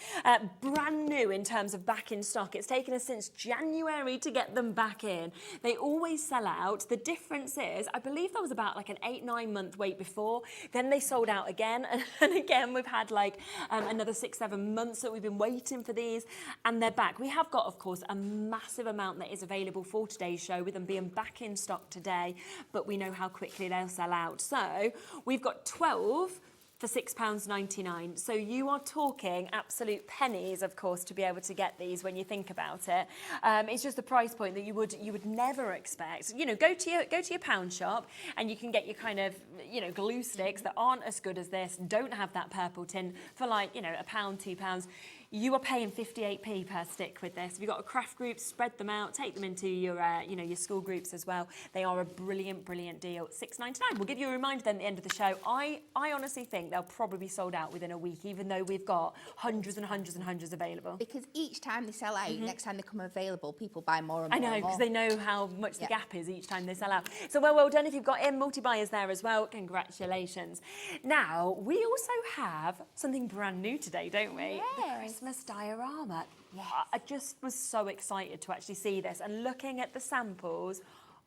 Brand new in terms of back in stock. It's taken us since January to get them back in. They always sell out. The difference is, I believe there was about like an 8-9 month wait before. Then they sold out again. And again, we've had like another 6-7 months that we've been waiting for these. And they're back. We have got, of course, a massive amount that is available for today's show, with them being back in stock today. But we know how quickly they'll sell out. So we've got 12 for £6.99. So you are talking absolute pennies, of course, to be able to get these when you think about it. It's just a price point that you would never expect. You know, go to your pound shop and you can get your kind of, you know, glue sticks that aren't as good as this, don't have that purple tin, for like, you know, £1, £2. You are paying 58p per stick with this. If you've got a craft group, spread them out, take them into your, you know, your school groups as well. They are a brilliant, brilliant deal. £6.99. We'll give you a reminder then at the end of the show. I honestly think they'll probably be sold out within a week, even though we've got hundreds and hundreds and hundreds available. Because each time they sell out, next time they come available, people buy more and more. I know, because they know how much the gap is each time they sell out. So well done if you've got multi-buyers there as well. Congratulations. Now, we also have something brand new today, don't we? Yes. The Christmas diorama. Yes. I just was so excited to actually see this, and looking at the samples,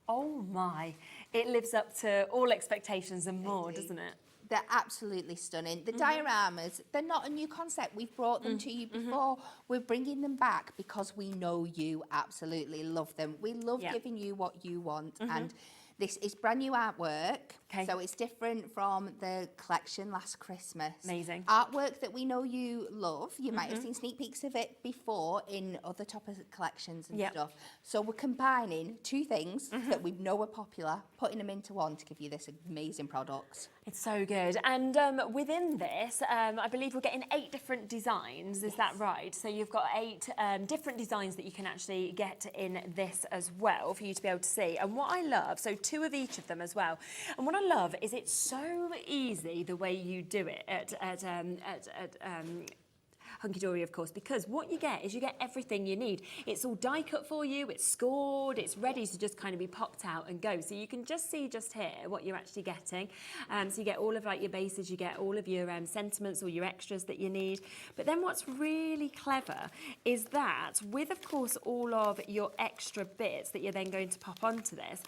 oh my, it lives up to all expectations and more, doesn't it? They're absolutely stunning. The dioramas, they're not a new concept. We've brought them to you before. We're bringing them back because we know you absolutely love them. We love giving you what you want. And this is brand new artwork. So it's different from the collection last Christmas. Amazing. Artwork that we know you love. You might have seen sneak peeks of it before in other top collections and stuff. So we're combining two things that we know are popular, putting them into one to give you this amazing product. It's so good. And within this, I believe we're getting 8 different designs. Is that right? So you've got 8 different designs that you can actually get in this as well for you to be able to see. And what I love, so 2 of each of them as well. And what I love is it's so easy the way you do it at Hunkydory, of course, because what you get is you get everything you need. It's all die cut for you, it's scored, it's ready to just kind of be popped out and go. So you can just see just here what you're actually getting. So you get all of like your bases, you get all of your sentiments or your extras that you need. But then what's really clever is that with, of course, all of your extra bits that you're then going to pop onto this,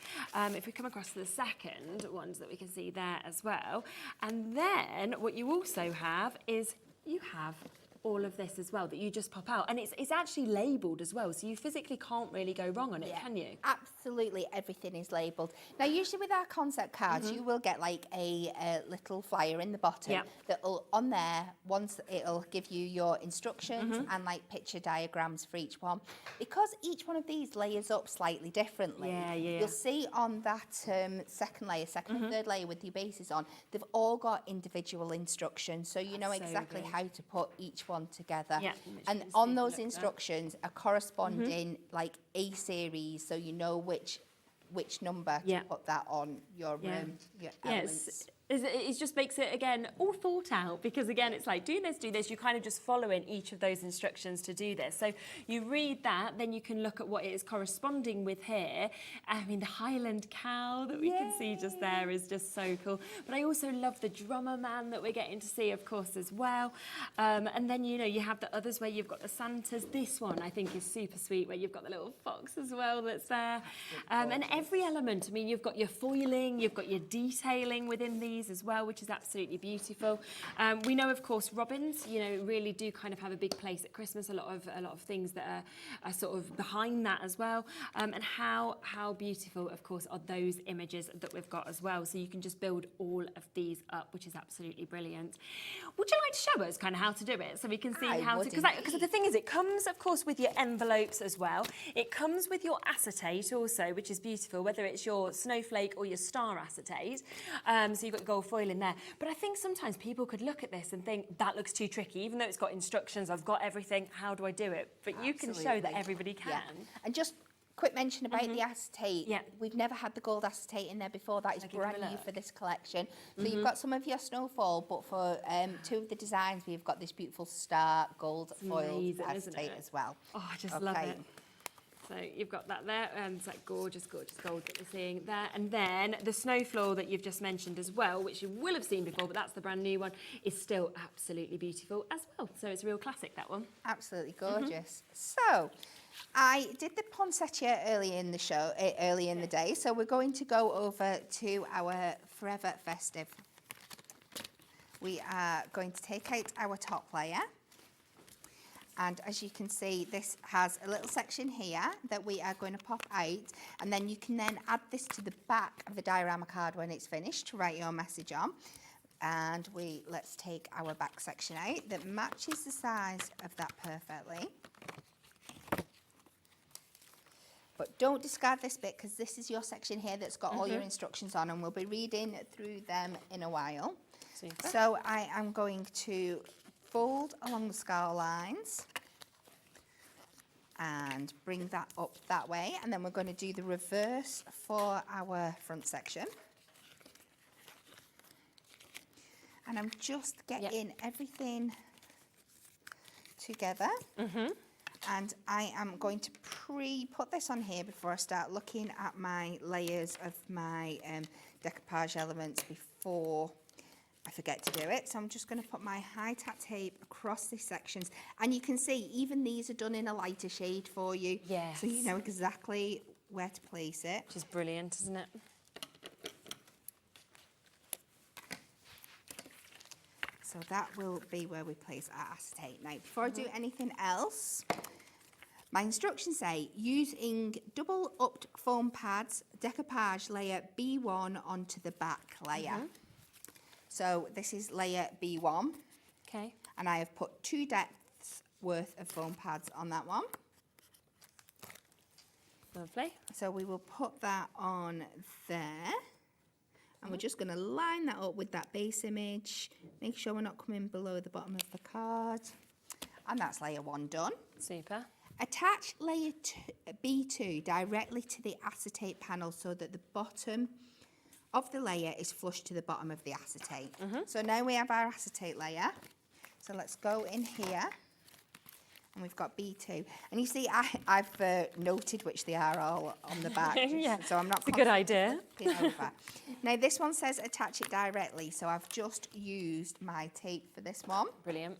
if we come across to the second ones that we can see there as well, and then what you also have is you have all of this as well that you just pop out, and it's actually labelled as well, so you physically can't really go wrong on it, can you? Absolutely, everything is labelled. Now, usually with our concept cards, you will get like a little flyer in the bottom that'll on there. Once it'll give you your instructions and like picture diagrams for each one, because each one of these layers up slightly differently. You'll see on that second layer, second and third layer with your bases on, they've all got individual instructions, so you know exactly how to put each one one together. Yeah, And on those instructions are corresponding like A series, so you know which number to put that on your elements. It just makes it, again, all thought out, because, again, it's like, do this. You're kind of just following each of those instructions to do this. So you read that, then you can look at what it is corresponding with here. I mean, the Highland cow that we can see just there is just so cool. But I also love the drummer man that we're getting to see, of course, as well. And then, you know, you have the others where you've got the Santas. This one, I think, is super sweet, where you've got the little fox as well that's there. And every element, I mean, you've got your foiling, you've got your detailing within these as well, which is absolutely beautiful. We know, of course, robins, you know, really do kind of have a big place at Christmas. A lot of things that are sort of behind that as well. And how beautiful, of course, are those images that we've got as well. So you can just build all of these up, which is absolutely brilliant. Would you like to show us kind of how to do it, so we can see how to? Because the thing is, it comes, of course, with your envelopes as well. It comes with your acetate also, which is beautiful, whether it's your snowflake or your star acetate. So you've got gold foil in there. But I think sometimes people could look at this and think, that looks too tricky, even though it's got instructions, I've got everything, how do I do it? But you can show that everybody can. And just quick mention about the acetate. We've never had the gold acetate in there before. That is brand new for this collection. So you've got some of your snowfall, but for two of the designs, we've got this beautiful star gold foiled acetate as well. Oh, I just love it. So you've got that there, and it's that gorgeous, gorgeous gold that we're seeing there. And then the snow floor that you've just mentioned as well, which you will have seen before, but that's the brand new one, is still absolutely beautiful as well. So it's a real classic, that one. Absolutely gorgeous. So I did the poinsettia early in the day, so we're going to go over to our Forever Festive. We are going to take out our top layer. And as you can see, this has a little section here that we are going to pop out, and then you can then add this to the back of the diorama card when it's finished to write your message on. And let's take our back section out that matches the size of that perfectly. But don't discard this bit, because this is your section here that's got all your instructions on, and we'll be reading through them in a while. Super. So I am going to fold along the scar lines and bring that up that way, and then we're going to do the reverse for our front section. And I'm just getting everything together. And I am going to put this on here before I start looking at my layers of my decoupage elements before I forget to do it. So I'm just going to put my high tack tape across these sections. And you can see even these are done in a lighter shade for you. Yes. So you know exactly where to place it. Which is brilliant, isn't it? So that will be where we place our acetate. Now, before I do anything else, my instructions say, using double upped foam pads, decoupage layer B1 onto the back layer. So this is layer B1. Okay. And I have put 2 depths worth of foam pads on that one. Lovely. So we will put that on there. And we're just going to line that up with that base image. Make sure we're not coming below the bottom of the card. And that's layer 1 done. Super. Attach layer B2 directly to the acetate panel so that the bottom of the layer is flush to the bottom of the acetate. So now we have our acetate layer. So let's go in here. And we've got B2. And you see, I've noted which they are all on the back. So I'm not. It's a good idea. Over. Now this one says attach it directly. So I've just used my tape for this one. Brilliant.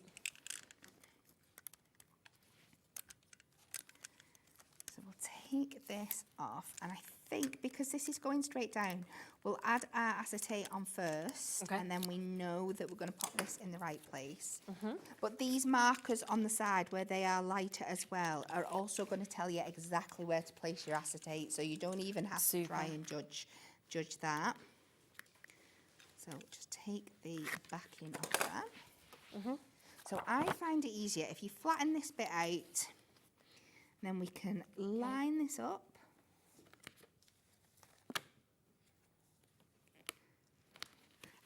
So we'll take this off. And I think because this is going straight down, we'll add our acetate on first, and then we know that we're going to pop this in the right place. But these markers on the side where they are lighter as well are also going to tell you exactly where to place your acetate, so you don't even have to try and judge that. So just take the backing off that. So I find it easier if you flatten this bit out, then we can line this up.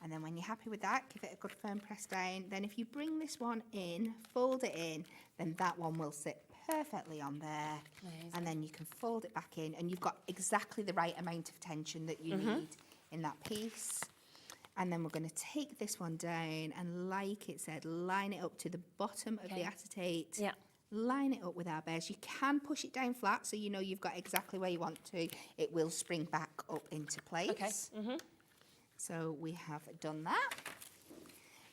And then when you're happy with that, give it a good firm press down. Then if you bring this one in, fold it in, then that one will sit perfectly on there. Amazing. And then you can fold it back in, and you've got exactly the right amount of tension that you need in that piece. And then we're going to take this one down and, like it said, line it up to the bottom of the acetate. Yeah. Line it up with our bears. You can push it down flat so you know you've got exactly where you want to. It will spring back up into place. Okay. So we have done that.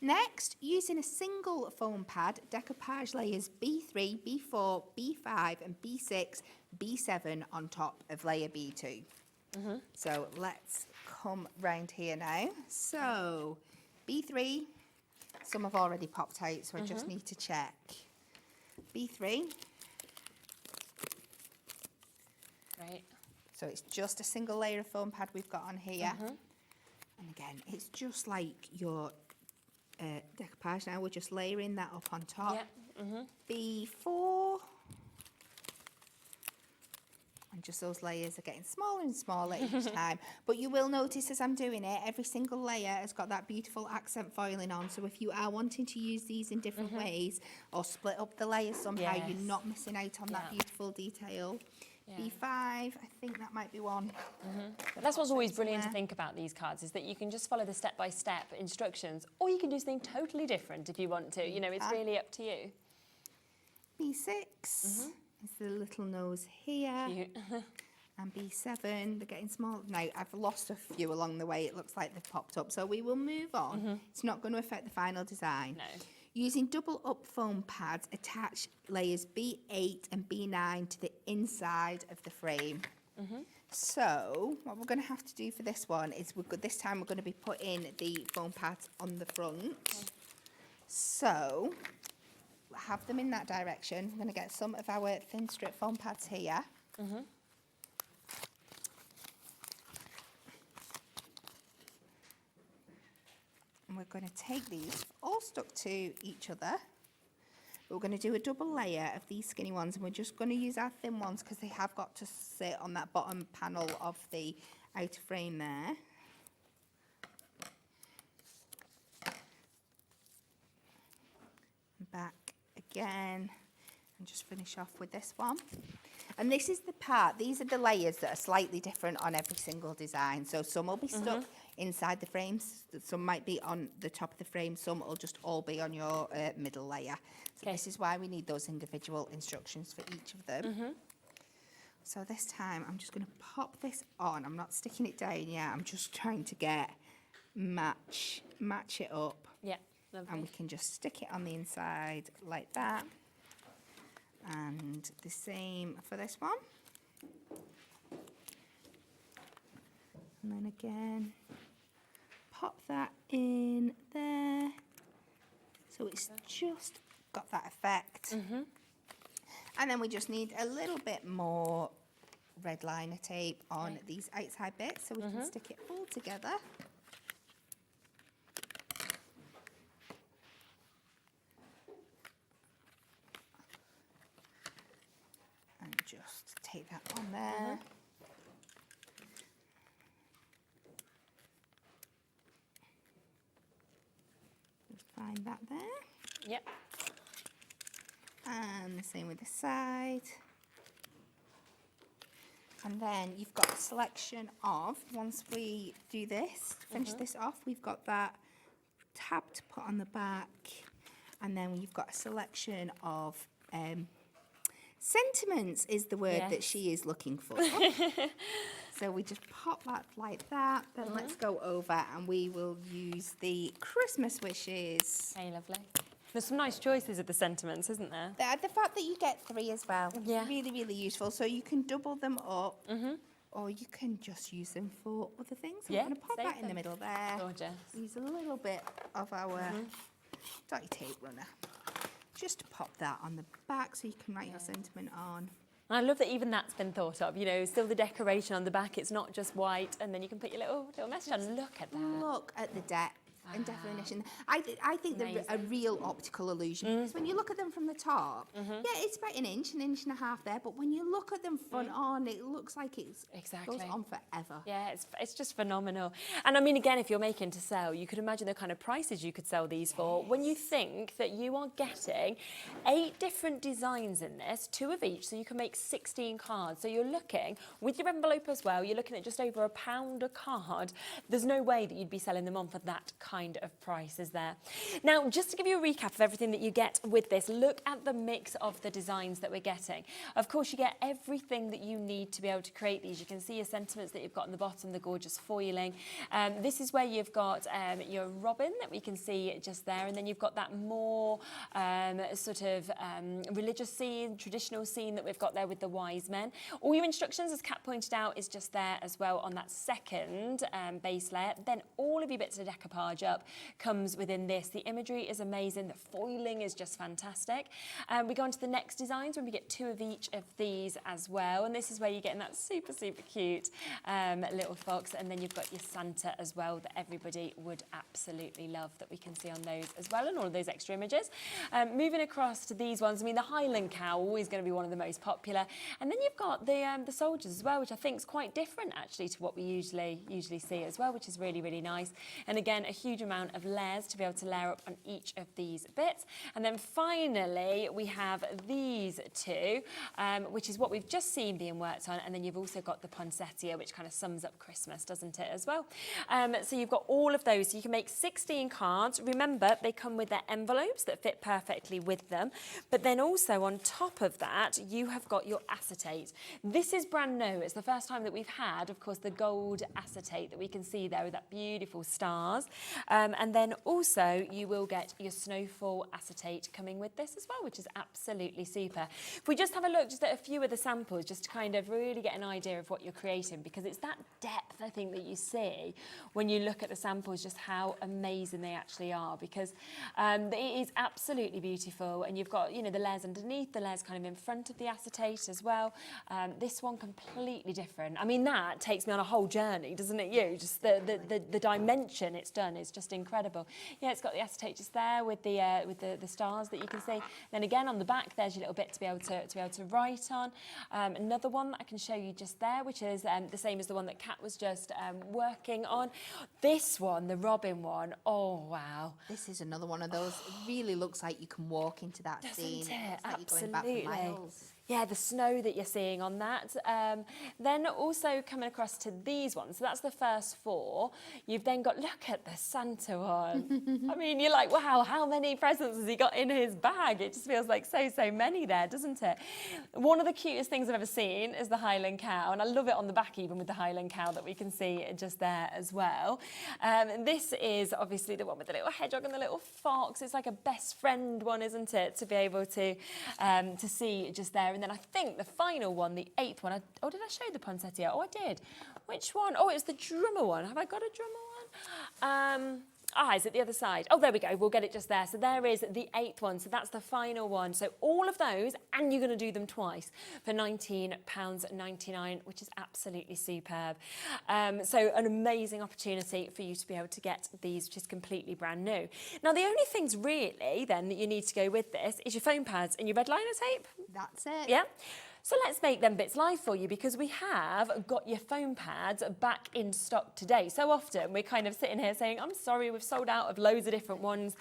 Next, using a single foam pad, decoupage layers B3, B4, B5 and B6, B7 on top of layer B2. So let's come round here now. So B3, some have already popped out, so I just need to check. B3. Right. So it's just a single layer of foam pad we've got on here. And again, it's just like your decoupage now. We're just layering that up on top. B4. And just those layers are getting smaller and smaller each time. But you will notice as I'm doing it, every single layer has got that beautiful accent foiling on. So if you are wanting to use these in different ways or split up the layers somehow, you're not missing out on that beautiful detail. B5, I think that might be one. But that's what's always brilliant to think about these cards, is that you can just follow the step-by-step instructions, or you can do something totally different if you want to. You know, it's really up to you. B6 is the little nose here. Cute. And B7, they're getting small. Now, I've lost a few along the way. It looks like they've popped up. So we will move on. It's not going to affect the final design. No. Using double up foam pads, attach layers B8 and B9 to the inside of the frame. So what we're going to have to do for this one is this time we're going to be putting the foam pads on the front. So have them in that direction. I'm going to get some of our thin strip foam pads here. And we're going to take these all stuck to each other. We're going to do a double layer of these skinny ones, and we're just going to use our thin ones because they have got to sit on that bottom panel of the outer frame there. And back again, and just finish off with this one. And this is the part, these are the layers that are slightly different on every single design. So some will be stuck inside the frames, some might be on the top of the frame, some will just all be on your middle layer. So this is why we need those individual instructions for each of them. So this time I'm just going to pop this on. I'm not sticking it down yet, I'm just trying to get match it up. Yeah, lovely. And we can just stick it on the inside like that. And the same for this one. And then again, pop that in there. So it's just got that effect. And then we just need a little bit more red liner tape on these outside bits so we can stick it all together. Just take that on there. Just find that there. Yep. And the same with this side. And then you've got a selection of, once we do this, finish this off, we've got that tab to put on the back. And then you've got a selection of sentiments is the word that she is looking for. So we just pop that like that. Then let's go over and we will use the Christmas wishes. Hey, lovely. There's some nice choices of the sentiments, isn't there? The fact that you get 3 as well, really, really useful. So you can double them up, or you can just use them for other things. So we're going to pop that in the middle there. Gorgeous. Use a little bit of our dotty tape runner. Just to pop that on the back so you can write your sentiment on. I love that even that's been thought of, you know, still the decoration on the back, it's not just white, and then you can put your little message on. Look at that. Look at the depth and definition. I think they're a real optical illusion because when you look at them from the top, yeah, it's about an inch and a half there, but when you look at them front on, it looks like it's goes on forever. Yeah, it's just phenomenal. And I mean, again, if you're making to sell, you could imagine the kind of prices you could sell these for when you think that you are getting 8 different designs in this, 2 of each, so you can make 16 cards. So you're looking, with your envelope as well, you're looking at just over £1 a card. There's no way that you'd be selling them on for that kind of prices there. Now, just to give you a recap of everything that you get with this, look at the mix of the designs that we're getting. Of course, you get everything that you need to be able to create these. You can see your sentiments that you've got on the bottom, the gorgeous foiling. This is where you've got your robin that we can see just there, and then you've got that more sort of religious scene, traditional scene that we've got there with the wise men. All your instructions, as Kat pointed out, is just there as well on that second base layer. Then all of your bits of decoupage up comes within this. The imagery is amazing. The foiling is just fantastic. We go on to the next designs when we get 2 of each of these as well. And this is where you're getting that super, super cute little fox. And then you've got your Santa as well that everybody would absolutely love, that we can see on those as well, and all of those extra images. Moving across to these ones, I mean, the Highland cow, always going to be one of the most popular. And then you've got the soldiers as well, which I think is quite different actually to what we usually see as well, which is really, really nice. And again, a huge amount of layers to be able to layer up on each of these bits. And then finally, we have these 2, which is what we've just seen being worked on. And then you've also got the poinsettia, which kind of sums up Christmas, doesn't it, as well? So you've got all of those. So you can make 16 cards. Remember, they come with their envelopes that fit perfectly with them. But then also on top of that, you have got your acetate. This is brand new. It's the first time that we've had, of course, the gold acetate that we can see there with that beautiful stars. And then also you will get your snowfall acetate coming with this as well, which is absolutely super. If we just have a look just at a few of the samples, just to kind of really get an idea of what you're creating, because it's that depth, I think, that you see when you look at the samples, just how amazing they actually are, because it is absolutely beautiful. And you've got, you know, the layers underneath, the layers kind of in front of the acetate as well. This one completely different. I mean, that takes me on a whole journey, doesn't it, you? Just the dimension it's done is just incredible. Yeah, it's got the acetate just there with the stars that you can see. Then again on the back, there's your little bit to be able to write on. Another one that I can show you just there, which is the same as the one that Kat was just working on. This one, the robin one, oh wow. This is another one of those. It really looks like you can walk into that scene. Doesn't it? It's like you're going back for miles. Yeah, the snow that you're seeing on that. Then also coming across to these ones. So that's the first 4. You've then got, look at the Santa one. I mean, you're like, wow, how many presents has he got in his bag? It just feels like so many there, doesn't it? One of the cutest things I've ever seen is the Highland cow. And I love it on the back, even with the Highland cow that we can see just there as well. This is obviously the one with the little hedgehog and the little fox. It's like a best friend one, isn't it? To be able to see just there. And then I think the final one, the 8th one, oh, did I show the poinsettia? Oh, I did. Which one? Oh, it's the drummer one. Have I got a drummer one? Is it the other side? Oh, there we go. We'll get it just there. So there is the 8th one. So that's the final one. So all of those, and you're going to do them twice for £19.99, which is absolutely superb. So an amazing opportunity for you to be able to get these, which is completely brand new. Now, the only things really then that you need to go with this is your foam pads and your red liner tape. That's it. Yeah. So let's make them bits live for you, because we have got your foam pads back in stock today. So often we're kind of sitting here saying, I'm sorry, we've sold out of loads of different ones.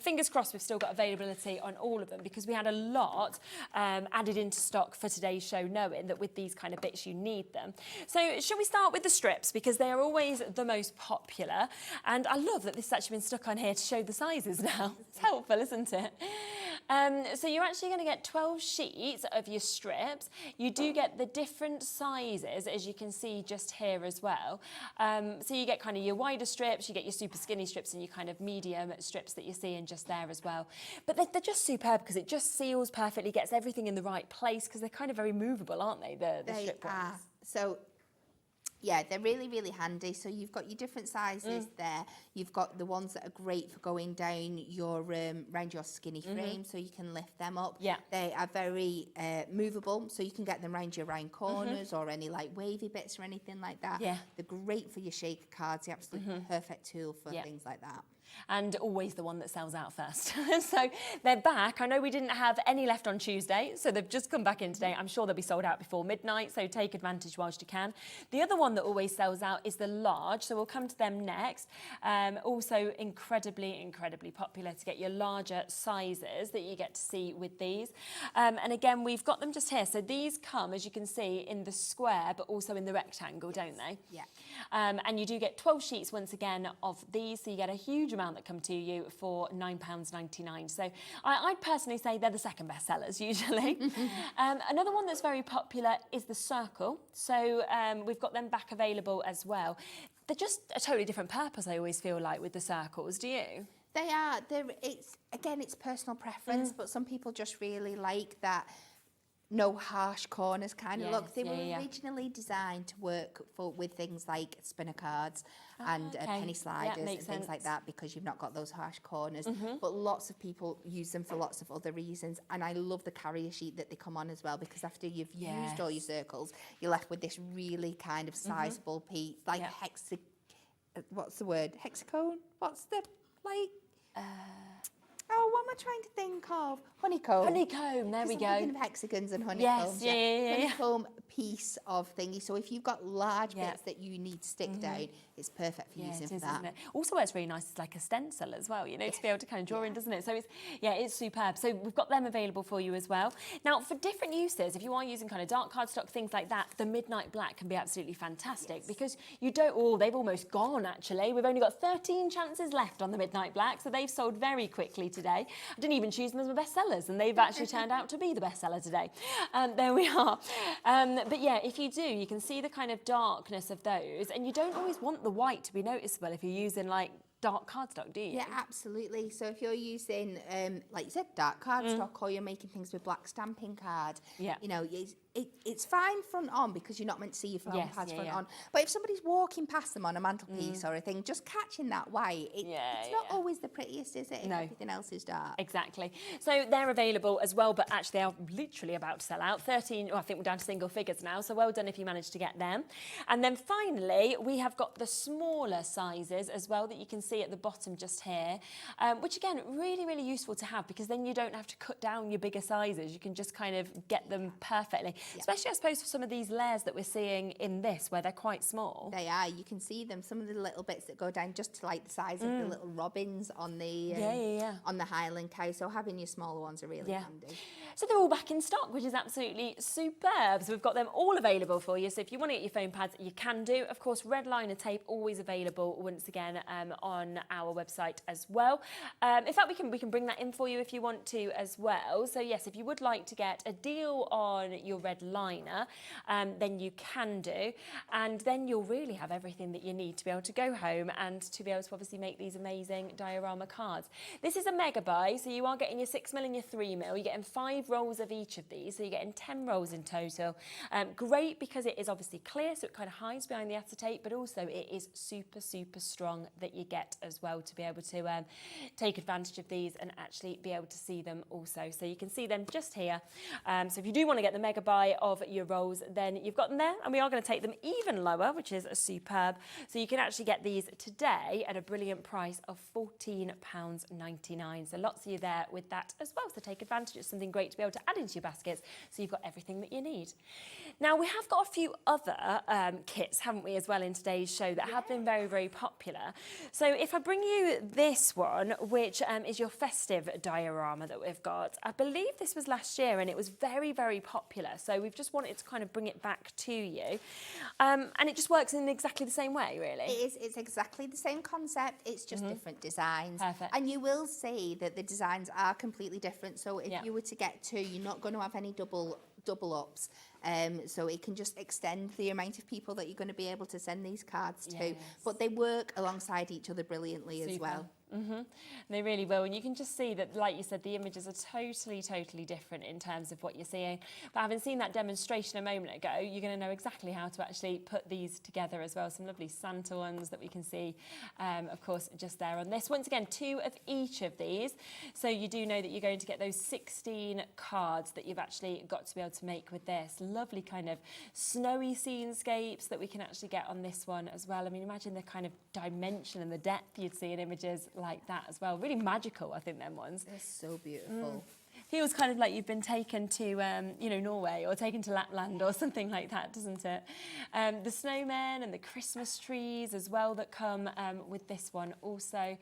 Fingers crossed we've still got availability on all of them, because we had a lot added into stock for today's show, knowing that with these kind of bits you need them. So shall we start with the strips, because they are always the most popular. And I love that this has actually been stuck on here to show the sizes now. It's helpful, isn't it? So you're actually going to get 12 sheets of your strips. You do get the different sizes, as you can see just here as well. So you get kind of your wider strips, you get your super skinny strips, and your kind of medium strips that you're seeing just there as well. But they're just superb, because it just seals perfectly, gets everything in the right place, because they're kind of very movable, aren't they, the strip ones? So Yeah, they're really, really handy. So you've got your different sizes there. You've got the ones that are great for going down your around your skinny frame, so you can lift them up. Yeah. They are very movable, so you can get them around your round corners or any like wavy bits or anything like that. Yeah. They're great for your shaker cards. The absolute perfect tool for things like that. And always the one that sells out first. So they're back. I know we didn't have any left on Tuesday, so they've just come back in today. I'm sure they'll be sold out before midnight, so take advantage whilst you can. The other one that always sells out is the large, so we'll come to them next. Also incredibly, incredibly popular to get your larger sizes that you get to see with these. And again, we've got them just here. So these come, as you can see, in the square, but also in the rectangle, don't they? Yeah. And you do get 12 sheets once again of these, so you get a huge amount that come to you for £9.99. So I'd personally say they're the second best sellers usually. Another one that's very popular is the circle. So we've got them back available as well. They're just a totally different purpose, I always feel like, with the circles. Do you? They are. It's personal preference, but some people just really like that no harsh corners kind of look. They were originally designed to work with things like spinner cards and penny sliders and things like that, because you've not got those harsh corners. But lots of people use them for lots of other reasons. And I love the carrier sheet that they come on as well, because after you've used all your circles, you're left with this really kind of sizable piece, like what's the word? Hexagon? What's the, like... Oh, what am I trying to think of? Honeycomb. Honeycomb, there we go. I'm thinking of hexagons and honeycombs. Yes, Honeycomb piece of thingy. So if you've got large bits that you need to stick down, it's perfect for using for that. Isn't it? Also, what's really nice is like a stencil as well, you know, to be able to kind of draw in, doesn't it? So it's superb. So we've got them available for you as well. Now, for different uses, if you are using kind of dark cardstock, things like that, the midnight black can be absolutely fantastic because you don't, they've almost gone actually. We've only got 13 chances left on the midnight black, so they've sold very quickly today. I didn't even choose them as my best sellers, and they've actually turned out to be the best seller today. There we are. But yeah, if you do, you can see the kind of darkness of those, and you don't always want the white to be noticeable if you're using like dark cardstock, do you? Yeah, absolutely. So if you're using, like you said, dark cardstock, or you're making things with black stamping card, you know, it's fine front on because you're not meant to see your phone pads front on. But if somebody's walking past them on a mantelpiece or a thing, just catching that white, it's not always the prettiest, is it? If everything else is dark. Exactly. So they're available as well, but actually they are literally about to sell out. 13, I think we're down to single figures now, so well done if you managed to get them. And then finally, we have got the smaller sizes as well that you can see at the bottom just here, which again, really, really useful to have because then you don't have to cut down your bigger sizes. You can just kind of get them perfectly. Especially, I suppose, for some of these layers that we're seeing in this, where they're quite small. They are. You can see them. Some of the little bits that go down just to like the size of the little robins on the on the Highland cow. So having your smaller ones are really handy. So they're all back in stock, which is absolutely superb. So we've got them all available for you. So if you want to get your foam pads, you can do. Of course, red liner tape always available once again on our website as well. In fact, we can bring that in for you if you want to as well. So yes, if you would like to get a deal on your red liner, then you can do, and then you'll really have everything that you need to be able to go home and to be able to obviously make these amazing diorama cards. This is a mega buy, so you are getting your 6mm and your 3mm. You're getting 5 rolls of each of these, so you're getting 10 rolls in total. Great because it is obviously clear, so it kind of hides behind the acetate, but also it is super, super strong that you get as well to be able to take advantage of these and actually be able to see them also. So you can see them just here. So if you do want to get the mega buy of your rolls, then you've got them there, and we are going to take them even lower, which is superb. So you can actually get these today at a brilliant price of £14.99. So lots of you there with that as well. So take advantage. It's something great to be able to add into your baskets, so you've got everything that you need. Now we have got a few other kits, haven't we, as well in today's show that have been very, very popular. So if I bring you this one, which is your festive diorama that we've got, I believe this was last year and it was very, very popular. So we've just wanted to kind of bring it back to you. And it just works in exactly the same way, really. It's exactly the same concept, it's just different designs. Perfect. And you will see that the designs are completely different. So if you were to get 2, you're not going to have any double ups. So it can just extend the amount of people that you're going to be able to send these cards to. But they work alongside each other brilliantly as well. They really will, and you can just see that, like you said, the images are totally different in terms of what you're seeing. But having seen that demonstration a moment ago, you're going to know exactly how to actually put these together as well. Some lovely Santa ones that we can see, of course, just there on this. Once again, 2 of each of these, so you do know that you're going to get those 16 cards that you've actually got to be able to make with this. Lovely kind of snowy scenescapes that we can actually get on this one as well. I mean, imagine the kind of dimension and the depth you'd see in images like that as well. Really magical, I think, them ones. They're so beautiful. Feels kind of like you've been taken to, you know, Norway or taken to Lapland or something like that, doesn't it? The snowmen and the Christmas trees as well that come with this one also.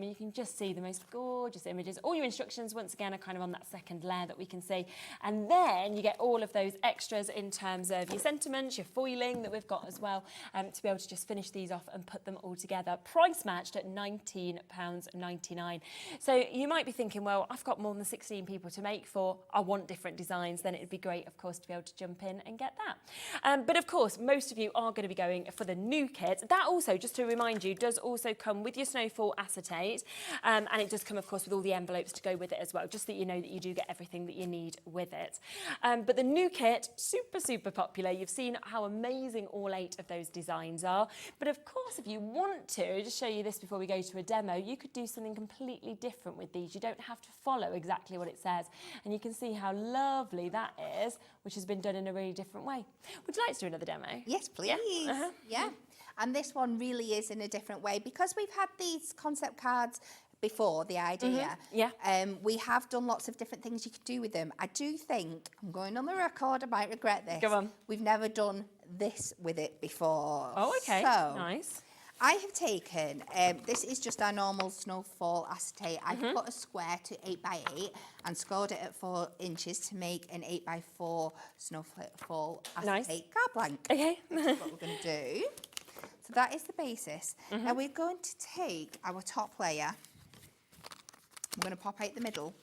You can just see the most gorgeous images. All your instructions, once again, are kind of on that second layer that we can see. And then you get all of those extras in terms of your sentiments, your foiling that we've got as well, to be able to just finish these off and put them all together. Price matched at £19.99. So you might be thinking, well, I've got more than 16 people to make for, I want different designs, then it'd be great, of course, to be able to jump in and get that. But of course, most of you are going to be going for the new kit. That also, just to remind you, does also come with your snowfall acetate, and it does come, of course, with all the envelopes to go with it as well, just that you know that you do get everything that you need with it. But the new kit, super popular. You've seen how amazing all 8 of those designs are. But of course, if you want to, just show you this before we go to a demo, you could do something completely different with these. You don't have to follow exactly what it says, and you can see how lovely that is, which has been done in a really different way. Would you like to do another demo? Yes, please. Yeah. Yeah. And this one really is in a different way because we've had these concept cards before, the idea. We have done lots of different things you could do with them. I do think, I'm going on the record, I might regret this. Go on. We've never done this with it before. Oh, okay. So, nice. I have taken, this is just our normal snowfall acetate. I've put a square to 8x8 and scored it at 4 inches to make an 8x4 snowfall acetate card blank. Okay. That's what we're going to do. So that is the basis. Now we're going to take our top layer. I'm going to pop out the middle.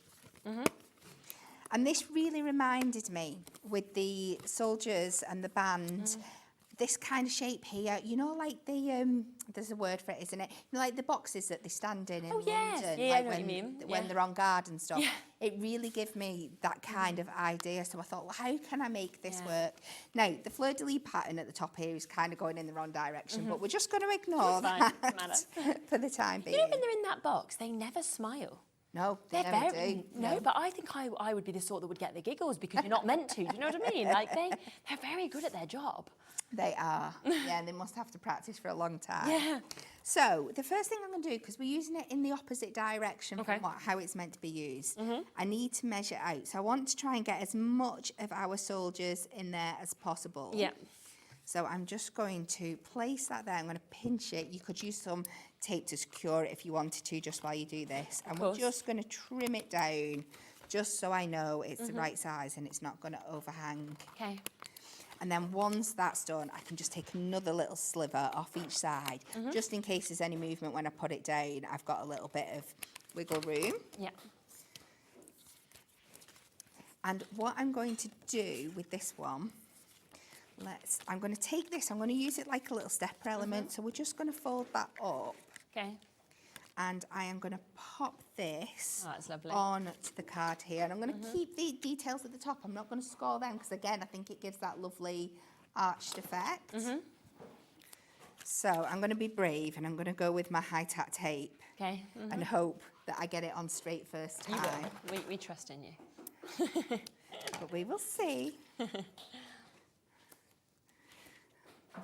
And this really reminded me with the soldiers and the band, this kind of shape here, you know, like the, there's a word for it, isn't it? You know, like the boxes that they stand in London, Yeah, like I know what you mean. when they're on guard and stuff. It really gave me that kind of idea. So I thought, well, how can I make this work? Now, the fleur-de-lis pattern at the top here is kind of going in the wrong direction, but we're just going to ignore that for the time being. You know, when they're in that box, they never smile. No, they never do. No, but I think I would be the sort that would get the giggles because you're not meant to. Do you know what I mean? Like, they're very good at their job. They are. Yeah, and they must have to practice for a long time. Yeah. So the first thing I'm going to do, because we're using it in the opposite direction from how it's meant to be used, I need to measure out. So I want to try and get as much of our soldiers in there as possible. Yeah. So I'm just going to place that there. I'm going to pinch it. You could use some tape to secure it if you wanted to, just while you do this. And we're just going to trim it down, just so I know it's the right size and it's not going to overhang. Okay. And then once that's done, I can just take another little sliver off each side, just in case there's any movement when I put it down. I've got a little bit of wiggle room. Yeah. And what I'm going to do with this one, I'm going to take this, I'm going to use it like a little stepper element. So we're just going to fold that up. Okay. And I am going to pop this that's lovely. on to the card here. And I'm going to keep the details at the top. I'm not going to score them because, again, I think it gives that lovely arched effect. So I'm going to be brave and I'm going to go with my high-tack tape and hope that I get it on straight first time. You will. We trust in you. But we will see.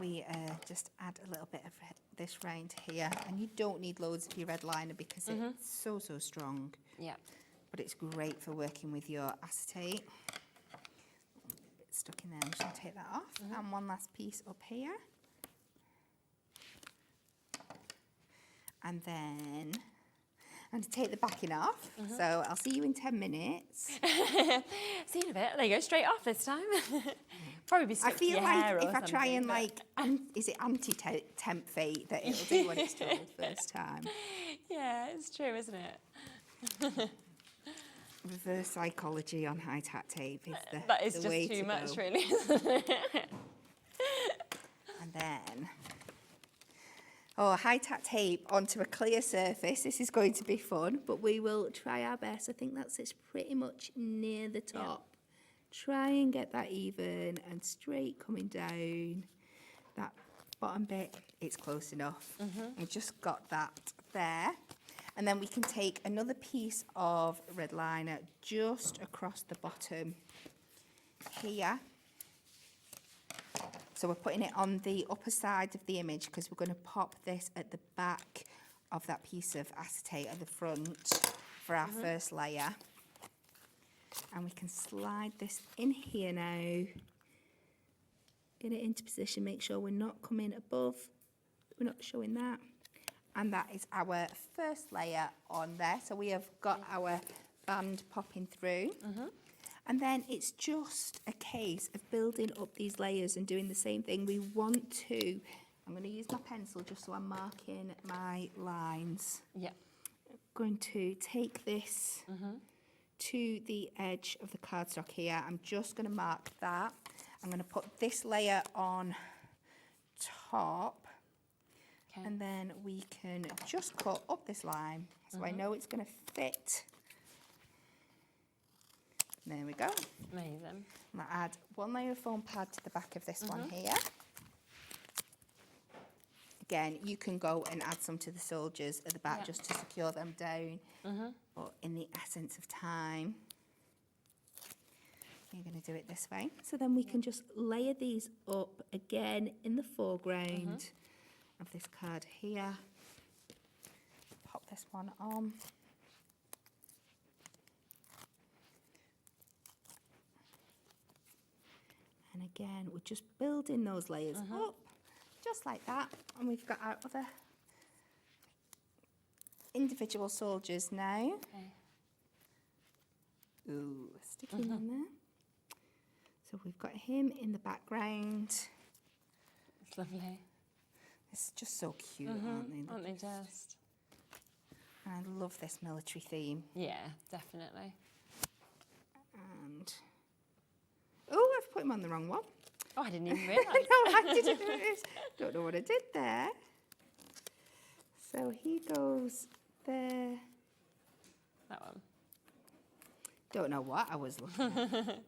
We just add a little bit of this round here, and you don't need loads of your red liner because it's so strong. Yeah. But it's great for working with your acetate. A bit stuck in there. I'm just going to take that off. And one last piece up here. And then I'm going to take the backing off. So I'll see you in 10 minutes. See you in a bit. There you go, straight off this time. Probably be stuck I feel to your like hair or if I try and something, is it anti-temp fate that it'll do when it's troubled first time? Yeah, it's true, isn't it? Reverse psychology on high-tack tape is the That is the just way too to much, go. really, isn't it? And then, or high-tack tape onto a clear surface. This is going to be fun, but we will try our best. I think that sits pretty much near the top. Try and get that even and straight coming down. That bottom bit, it's close enough. I just got that there. And then we can take another piece of red liner just across the bottom here. So we're putting it on the upper side of the image because we're going to pop this at the back of that piece of acetate at the front for our first layer. And we can slide this in here now. Get it into position, make sure we're not coming above, we're not showing that. And that is our first layer on there. So we have got our band popping through. And then it's just a case of building up these layers and doing the same thing. We want to, I'm going to use my pencil just so I'm marking my lines. Yeah. I'm going to take this to the edge of the cardstock here. I'm just going to mark that. I'm going to put this layer on top. Okay. And then we can just cut up this line so I know it's going to fit. There we go. Amazing. I'm going to add one layer of foam pad to the back of this one here. Again, you can go and add some to the soldiers at the back just to secure them down. But in the essence of time, you're going to do it this way. So then we can just layer these up again in the foreground of this card here. Pop this one on. And again, we're just building those layers up, just like that. And we've got our other individual soldiers now. Ooh, sticking on there. So we've got him in the background. It's lovely. It's just so cute, aren't they? Aren't they just? And I love this military theme. Yeah, definitely. And oh, I've put him on the wrong one. Oh, I didn't even realise. No, I didn't notice. Don't know what I did there. So he goes there. That one. Don't know what I was looking at.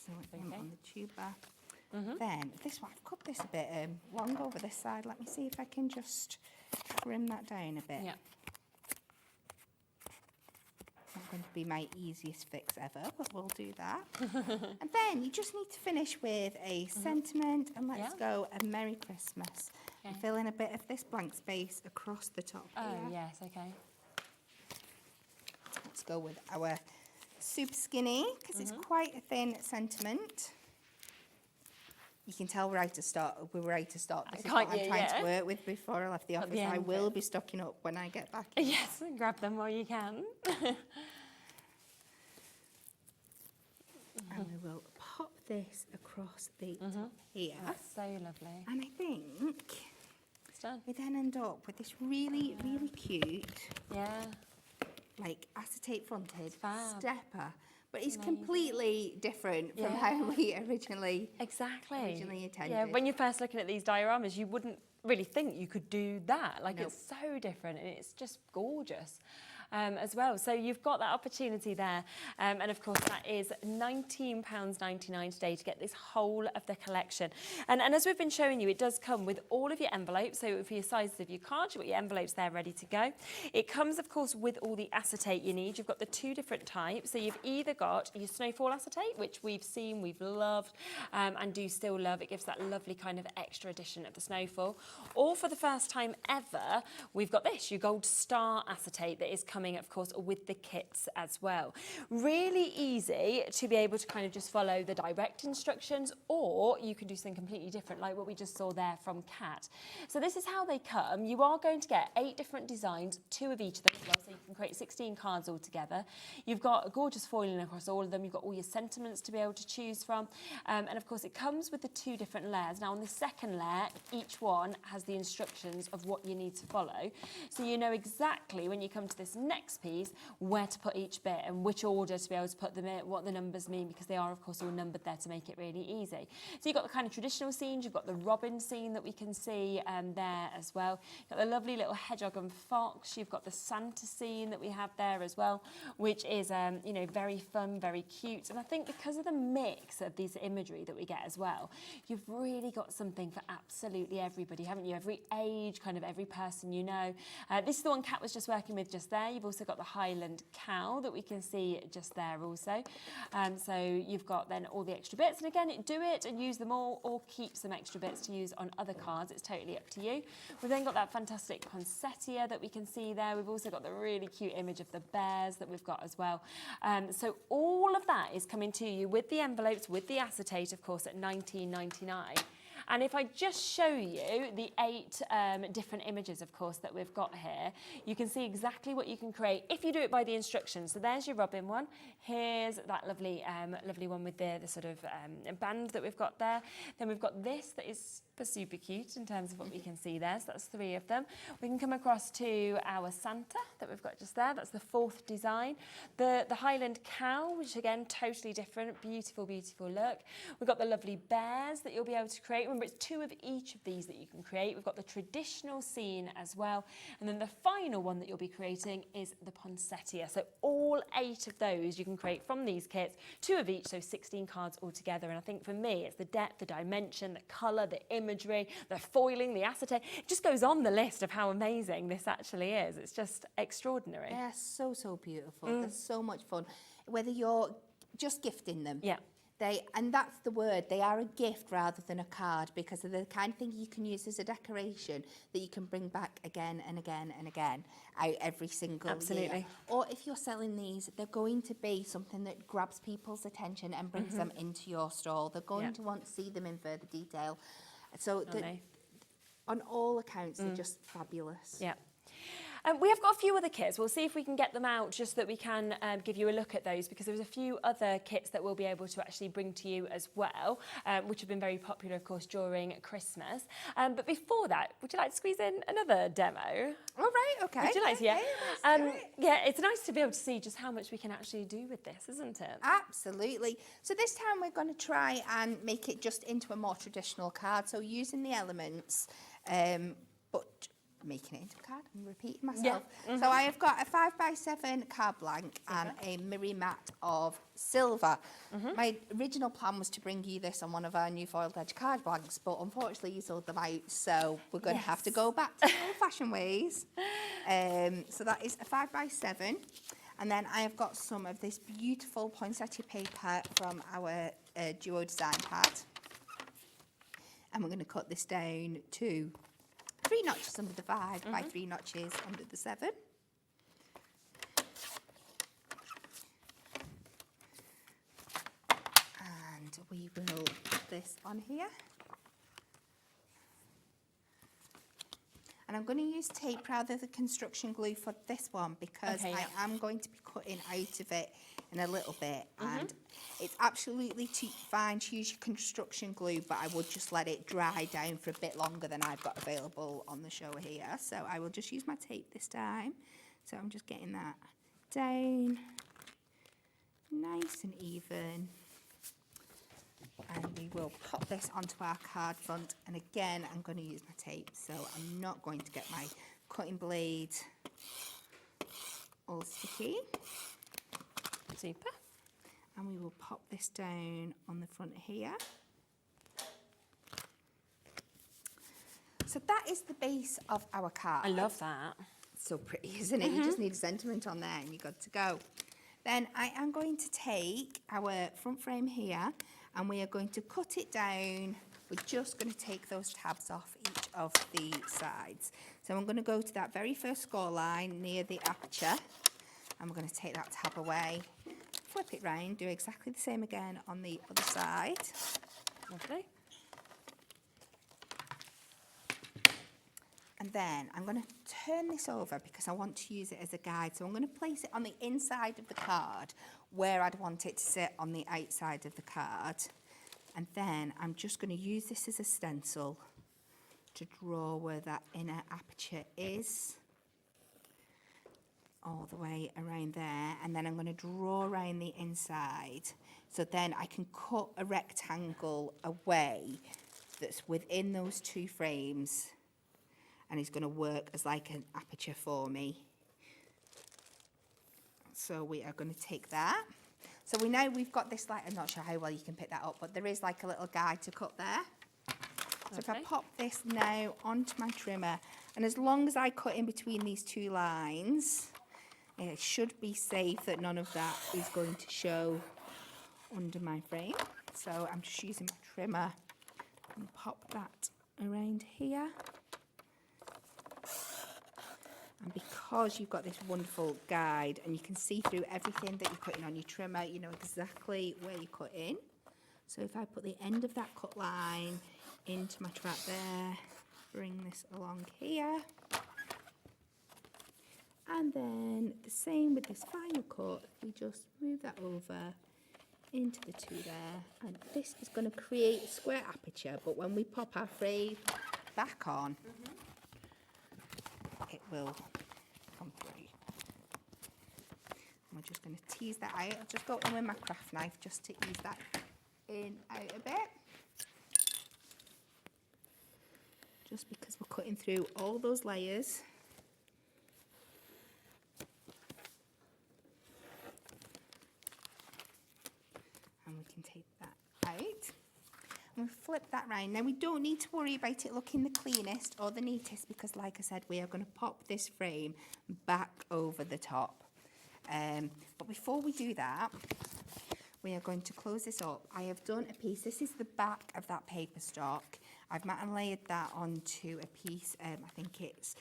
So him on the tuber. Then this one, I've cut this a bit long over this side. Let me see if I can just trim that down a bit. Yeah. Not going to be my easiest fix ever, but we'll do that. And then you just need to finish with a sentiment, and let's go a Merry Christmas. Okay. Fill in a bit of this blank space across the top Oh, here. yes, okay. Let's go with our super skinny, because it's quite a thin sentiment. You can tell we're ready to start. We're ready to start. This is what I'm trying to work with before I left the office. I will be stocking up when I get back in. Yes, grab them while you can. And we will pop this across the top here. That's so lovely. And I think It's done. we then end up with this really, really cute, like acetate fronted stepper. But it's completely different from how we originally intended. Yeah, when you're first looking at these dioramas, you wouldn't really think you could do that. Like, it's so different and it's just gorgeous. As well. So you've got that opportunity there. And of course, that is £19.99 today to get this whole of the collection. And as we've been showing you, it does come with all of your envelopes. So for your sizes of your cards, you've got your envelopes there ready to go. It comes, of course, with all the acetate you need. You've got the two different types. So you've either got your snowfall acetate, which we've seen, we've loved, and do still love. It gives that lovely kind of extra addition of the snowfall. Or for the first time ever, we've got this, your gold star acetate that is coming, of course, with the kits as well. Really easy to be able to kind of just follow the direct instructions, or you can do something completely different, like what we just saw there from Kat. So this is how they come. You are going to get 8 different designs, 2 of each of them as well, so you can create 16 cards altogether. You've got a gorgeous foiling across all of them. You've got all your sentiments to be able to choose from. And of course, it comes with the 2 different layers. Now, on the second layer, each one has the instructions of what you need to follow. So you know exactly when you come to this next piece where to put each bit and which order to be able to put them in, what the numbers mean, because they are of course all numbered there to make it really easy. So you've got the kind of traditional scenes, you've got the robin scene that we can see there as well. You've got the lovely little hedgehog and fox, you've got the Santa scene that we have there as well, which is you know, very fun, very cute. And I think because of the mix of these imagery that we get as well, you've really got something for absolutely everybody, haven't you? Every age, kind of every person you know. This is the one Kat was just working with just there. You've also got the Highland cow that we can see just there also. So you've got then all the extra bits. And again, do it and use them all, or keep some extra bits to use on other cards. It's totally up to you. We've then got that fantastic poinsettia that we can see there. We've also got the really cute image of the bears that we've got as well. So all of that is coming to you with the envelopes, with the acetate, of course, at $19.99. And if I just show you the 8 different images, of course, that we've got here, you can see exactly what you can create if you do it by the instructions. So there's your robin one. Here's that lovely, lovely one with the sort of band that we've got there. Then we've got this that is super cute in terms of what we can see there. So that's 3 of them. We can come across to our Santa that we've got just there. That's the 4th design. The Highland cow, which again, totally different, beautiful, beautiful look. We've got the lovely bears that you'll be able to create. Remember, it's 2 of each of these that you can create. We've got the traditional scene as well. And then the final one that you'll be creating is the poinsettia. So all 8 of those you can create from these kits, 2 of each, so 16 cards altogether. And I think for me, it's the depth, the dimension, the colour, the imagery, the foiling, the acetate. It just goes on the list of how amazing this actually is. It's just extraordinary. They're so, so beautiful. They're so much fun. Whether you're just gifting them. Yeah. And that's the word, they are a gift rather than a card, because they're the kind of thing you can use as a decoration that you can bring back again and again and again out every single year. Or if you're selling these, they're going to be something that grabs people's attention and brings them into your stall. They're going to want to see them in further detail. So on all accounts, they're just fabulous. Yeah. We have got a few other kits. We'll see if we can get them out just so that we can give you a look at those, because there's a few other kits that we'll be able to actually bring to you as well, which have been very popular, of course, during Christmas. But before that, would you like to squeeze in another demo? All right, okay. Would you like to? Yeah. Okay, yeah, it's nice to be able to see just how much we can actually do with this, isn't it? Absolutely. So this time we're going to try and make it just into a more traditional card. So using the elements, but making it into a card. I'm repeating myself. Yeah. So I have got a 5x7 card blank and a mirror mat of silver. My original plan was to bring you this on one of our new foiled edge card blanks, but unfortunately you sold them out, so we're going to have to go back to old-fashioned ways. So that is a 5x7. And then I have got some of this beautiful poinsettia paper from our duo design pad. And we're going to cut this down to 3 notches under the 5 by 3 notches under the 7. And we will put this on here. And I'm going to use tape rather than construction glue for this one, because I am going to be cutting out of it in a little bit. And it's absolutely fine to use your construction glue, but I would just let it dry down for a bit longer than I've got available on the show here. So I will just use my tape this time. So I'm just getting that down nice and even. And we will pop this onto our card front. And again, I'm going to use my tape, so I'm not going to get my cutting blade all sticky. Super. And we will pop this down on the front here. So that is the base of our card. I love that. So pretty, isn't it? You just need a sentiment on there and you're good to go. Then I am going to take our front frame here and we are going to cut it down. We're just going to take those tabs off each of the sides. So I'm going to go to that very first score line near the aperture and we're going to take that tab away, flip it round, do exactly the same again on the other side. Lovely. And then I'm going to turn this over because I want to use it as a guide. So I'm going to place it on the inside of the card where I'd want it to sit on the outside of the card. And then I'm just going to use this as a stencil to draw where that inner aperture is all the way around there, and then I'm going to draw around the inside. So then I can cut a rectangle away that's within those 2 frames, and it's going to work as like an aperture for me. So we are going to take that. So we know we've got this, like, I'm not sure how well you can pick that up, but there is like a little guide to cut there. So if I pop this now onto my trimmer, and as long as I cut in between these 2 lines, it should be safe that none of that is going to show under my frame. So I'm just using my trimmer and pop that around here. And because you've got this wonderful guide and you can see through everything that you're cutting on your trimmer, you know exactly where you cut in. So if I put the end of that cut line into my trap there, bring this along here, and then the same with this final cut, we just move that over into the 2 there, and this is going to create a square aperture, but when we pop our frame back on, it will come through. And we're just going to tease that out. I'll just go in with my craft knife just to ease that in out a bit. Just because we're cutting through all those layers. And we can take that out. And we flip that round. Now we don't need to worry about it looking the cleanest or the neatest, because like I said, we are going to pop this frame back over the top. But before we do that, we are going to close this up. I have done a piece. This is the back of that paper stock. I've mat and layered that onto a piece, I think it's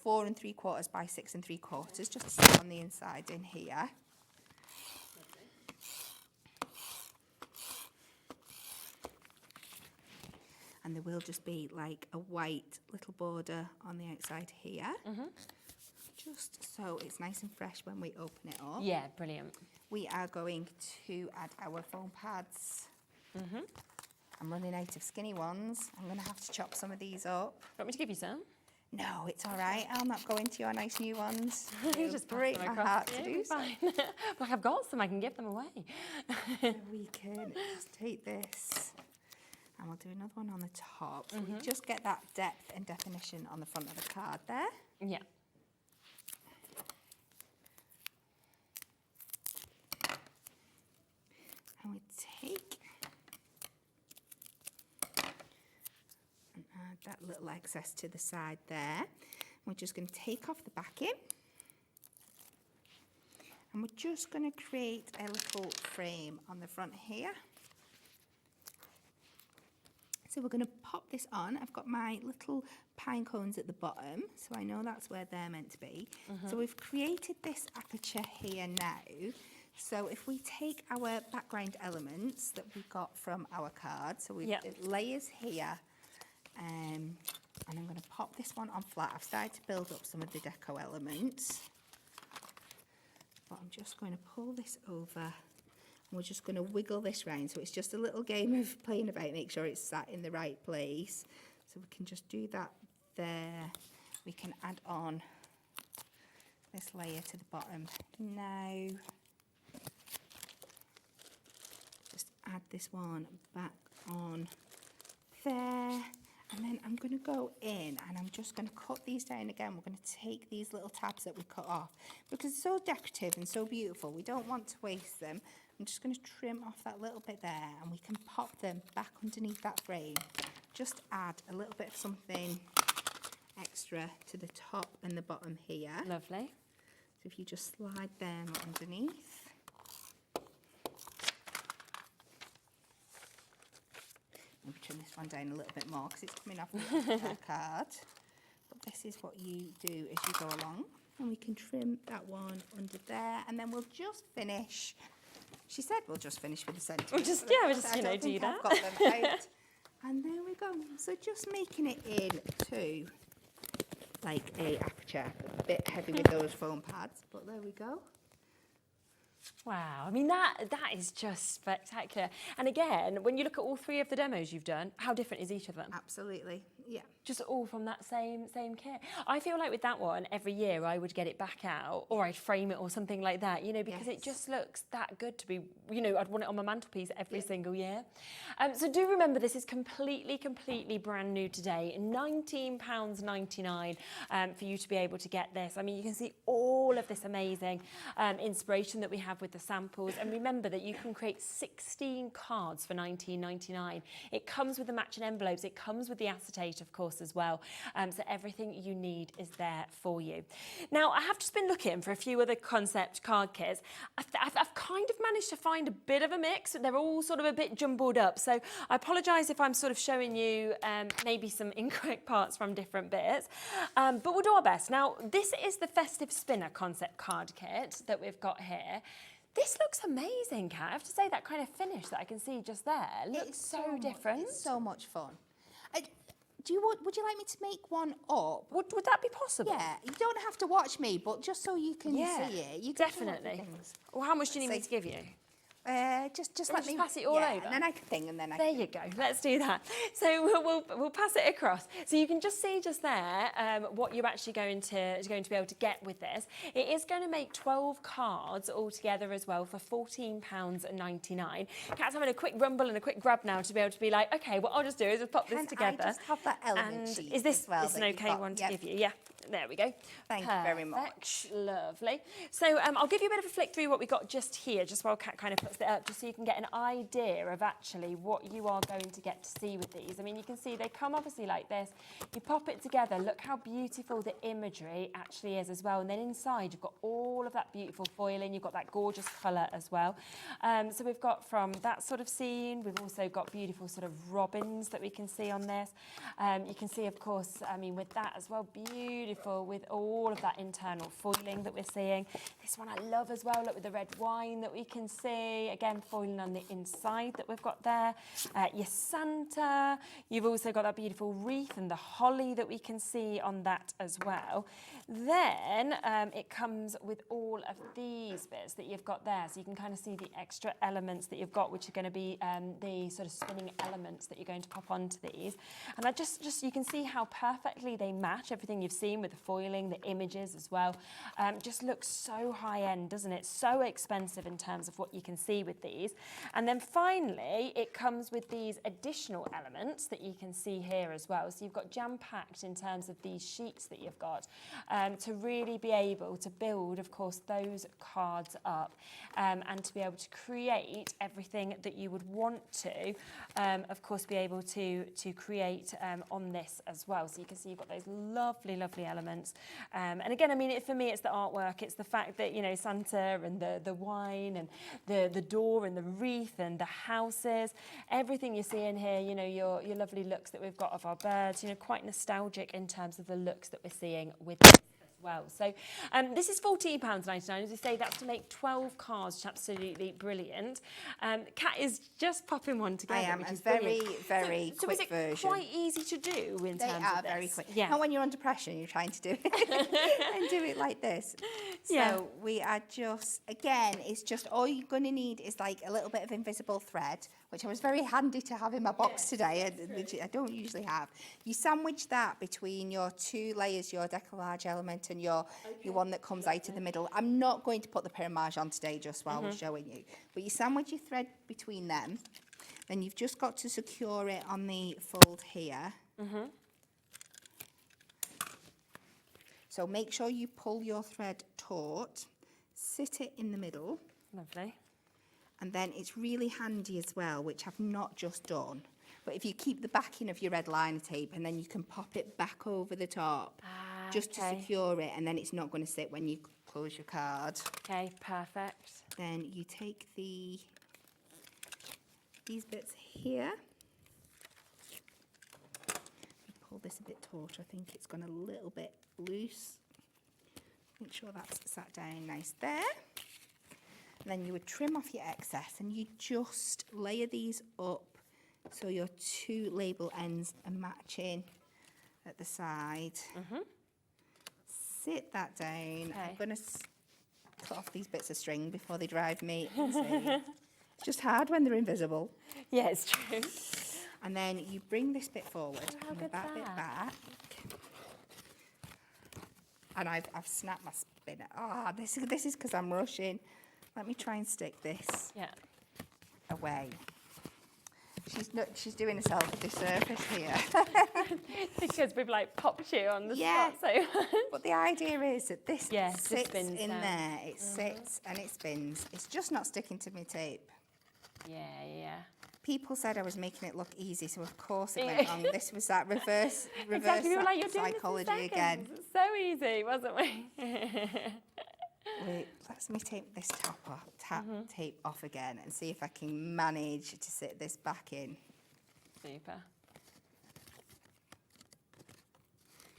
4 3/4 by 6 3/4, just to sit on the inside in here. And there will just be like a white little border on the outside here. Just so it's nice and fresh when we open it up. Yeah, brilliant. We are going to add our foam pads. I'm running out of skinny ones. I'm going to have to chop some of these up. Want me to give you some? No, it's all right. I'll not go into your nice new ones. You just break my heart to do so. fine. Like, I've got some, I can give them away. We can just take this, and we'll do another one on the top. So we just get that depth and definition on the front of the card there. Yeah. And we take and add that little excess to the side there. We're just going to take off the backing, and we're just going to create a little frame on the front here. So we're going to pop this on. I've got my little pine cones at the bottom, so I know that's where they're meant to be. So we've created this aperture here now. So if we take our background elements that we got from our card, so we've layers here, and I'm going to pop this one on flat. I've started to build up some of the deco elements, but I'm just going to pull this over, and we're just going to wiggle this round. So it's just a little game of playing about, make sure it's sat in the right place. So we can just do that there. We can add on this layer to the bottom now. Just add this one back on there. And then I'm going to go in and I'm just going to cut these down again. We're going to take these little tabs that we cut off because it's so decorative and so beautiful. We don't want to waste them. I'm just going to trim off that little bit there, and we can pop them back underneath that frame. Just add a little bit of something extra to the top and the bottom here. Lovely. So if you just slide them underneath. Maybe trim this one down a little bit more because it's coming off the card. But this is what you do as you go along. And we can trim that one under there, and then we'll just finish. She said we'll just finish with the centre. We'll just, you know, do that. I've got them out. And there we go. So just making it into like a aperture. A bit heavy with those foam pads, but there we go. Wow, I mean, that is just spectacular. And again, when you look at all three of the demos you've done, how different is each of them? Absolutely, yeah. Just all from that same kit. I feel like with that one, every year I would get it back out, or I'd frame it or something like that, you know, because it just looks that good to be, you know, I'd want it on my mantelpiece every single year. So do remember, this is completely brand new today. £19.99 for you to be able to get this. I mean, you can see all of this amazing inspiration that we have with the samples. And remember that you can create 16 cards for £19.99. It comes with the matching envelopes. It comes with the acetate, of course, as well. So everything you need is there for you. Now, I have just been looking for a few other concept card kits. I've kind of managed to find a bit of a mix. They're all sort of a bit jumbled up. So I apologise if I'm sort of showing you maybe some incorrect parts from different bits. But we'll do our best. Now, this is the Festive Spinner concept card kit that we've got here. This looks amazing, Kat. I have to say, that kind of finish that I can see just there looks so different. It's so much fun. Would you like me to make one up? Would that be possible? Yeah, you don't have to watch me, but just so you can see it. You can definitely. Well, how much do you need me to give you? Just let me pass it all over. and then I can thing, and then I. There you go. Let's do that. So we'll pass it across. So you can just see just there what you're actually going to be able to get with this. It is going to make 12 cards altogether as well for £14.99. Kat's having a quick rumble and a quick grab now to be able to be like, okay, what I'll just do is just pop this together. I just have that element sheet is this as well an okay one to give you? Yeah. There we go. Thank you very much. Lovely. So I'll give you a bit of a flick through what we got just here, just while Kat kind of puts it up, just so you can get an idea of actually what you are going to get to see with these. I mean, you can see they come obviously like this. You pop it together. Look how beautiful the imagery actually is as well. And then inside, you've got all of that beautiful foiling. You've got that gorgeous colour as well. So we've got from that sort of scene. We've also got beautiful sort of robins that we can see on this. You can see, of course, I mean, with that as well, beautiful with all of that internal foiling that we're seeing. This one I love as well, look, with the red wine that we can see. Again, foiling on the inside that we've got there. Your Santa. You've also got that beautiful wreath and the holly that we can see on that as well. Then it comes with all of these bits that you've got there. So you can kind of see the extra elements that you've got, which are going to be the sort of spinning elements that you're going to pop onto these. And I just you can see how perfectly they match everything you've seen with the foiling, the images as well. Just looks so high end, doesn't it? So expensive in terms of what you can see with these. And then finally, it comes with these additional elements that you can see here as well. So you've got jam-packed in terms of these sheets that you've got to really be able to build, of course, those cards up and to be able to create everything that you would want to, of course, be able to create on this as well. So you can see you've got those lovely elements. And again, I mean, for me, it's the artwork. It's the fact that, you know, Santa and the wine and the door and the wreath and the houses, everything you see in here, you know, your lovely looks that we've got of our birds, you know, quite nostalgic in terms of the looks that we're seeing with this as well. So this is £14.99. As we say, that's to make 12 cards, which is absolutely brilliant. Kat is just popping one together. I am, which a is very brilliant. quick version. So is it quite easy to do in they terms are of this? very quick. Yeah. Not when you're under pressure and you're trying to do it and do it like this. So we are just, again, it's just all you're going to need is like a little bit of invisible thread, which I was very handy to have in my box today, which I don't usually have. You sandwich that between your two layers, your decollage element and your one that comes out of the middle. I'm not going to put the périmage on today just while we're showing you, but you sandwich your thread between them. Then you've just got to secure it on the fold here. So make sure you pull your thread taut, sit it in the middle. Lovely. And then it's really handy as well, which I've not just done, but if you keep the backing of your red liner tape and then you can pop it back over the top just to secure it, and then it's not going to sit when you close your card. Okay, perfect. Then you take these bits here. Pull this a bit taut. I think it's gone a little bit loose. Make sure that's sat down nice there. And then you would trim off your excess and you just layer these up so your two label ends are matching at the side. Sit that down. I'm going to cut off these bits of string before they drive me insane. It's just hard when they're invisible. Yeah, it's true. And then you bring this bit forward how and the good's back bit that? back. And I've snapped my spinner. Ah, this is because I'm rushing. Let me try and stick this away. She's doing herself a disservice here. Because we've like popped you on the Yeah. spot so much. But the idea is that this just sits spins in down. there. It sits and it spins. It's just not sticking to my tape. Yeah. People said I was making it look easy, so of course it went wrong. This was that reverse Exactly, we were like, you're doing psychology this in again. seconds. It's so easy, wasn't we? Wait, let me take this tape off again and see if I can manage to sit this back in. Super.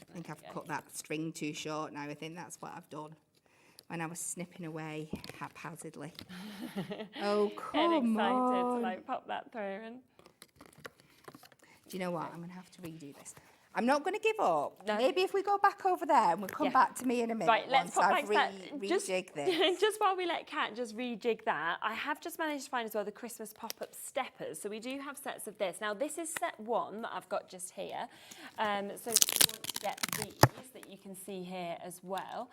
I think I've cut that string too short now. I think that's what I've done when I was snipping away haphazardly. Oh, come excited on. to like pop that through. And Do you know what? I'm going to have to redo this. I'm not going to give up. No. Maybe if we go back over there and we'll come back to me in a minute Right, let's once pop I've back to that. rejig this. Just while we let Kat just rejig that, I have just managed to find as well the Christmas pop-up steppers. So we do have sets of this. Now this is set 1 that I've got just here. So if you want to get these that you can see here as well.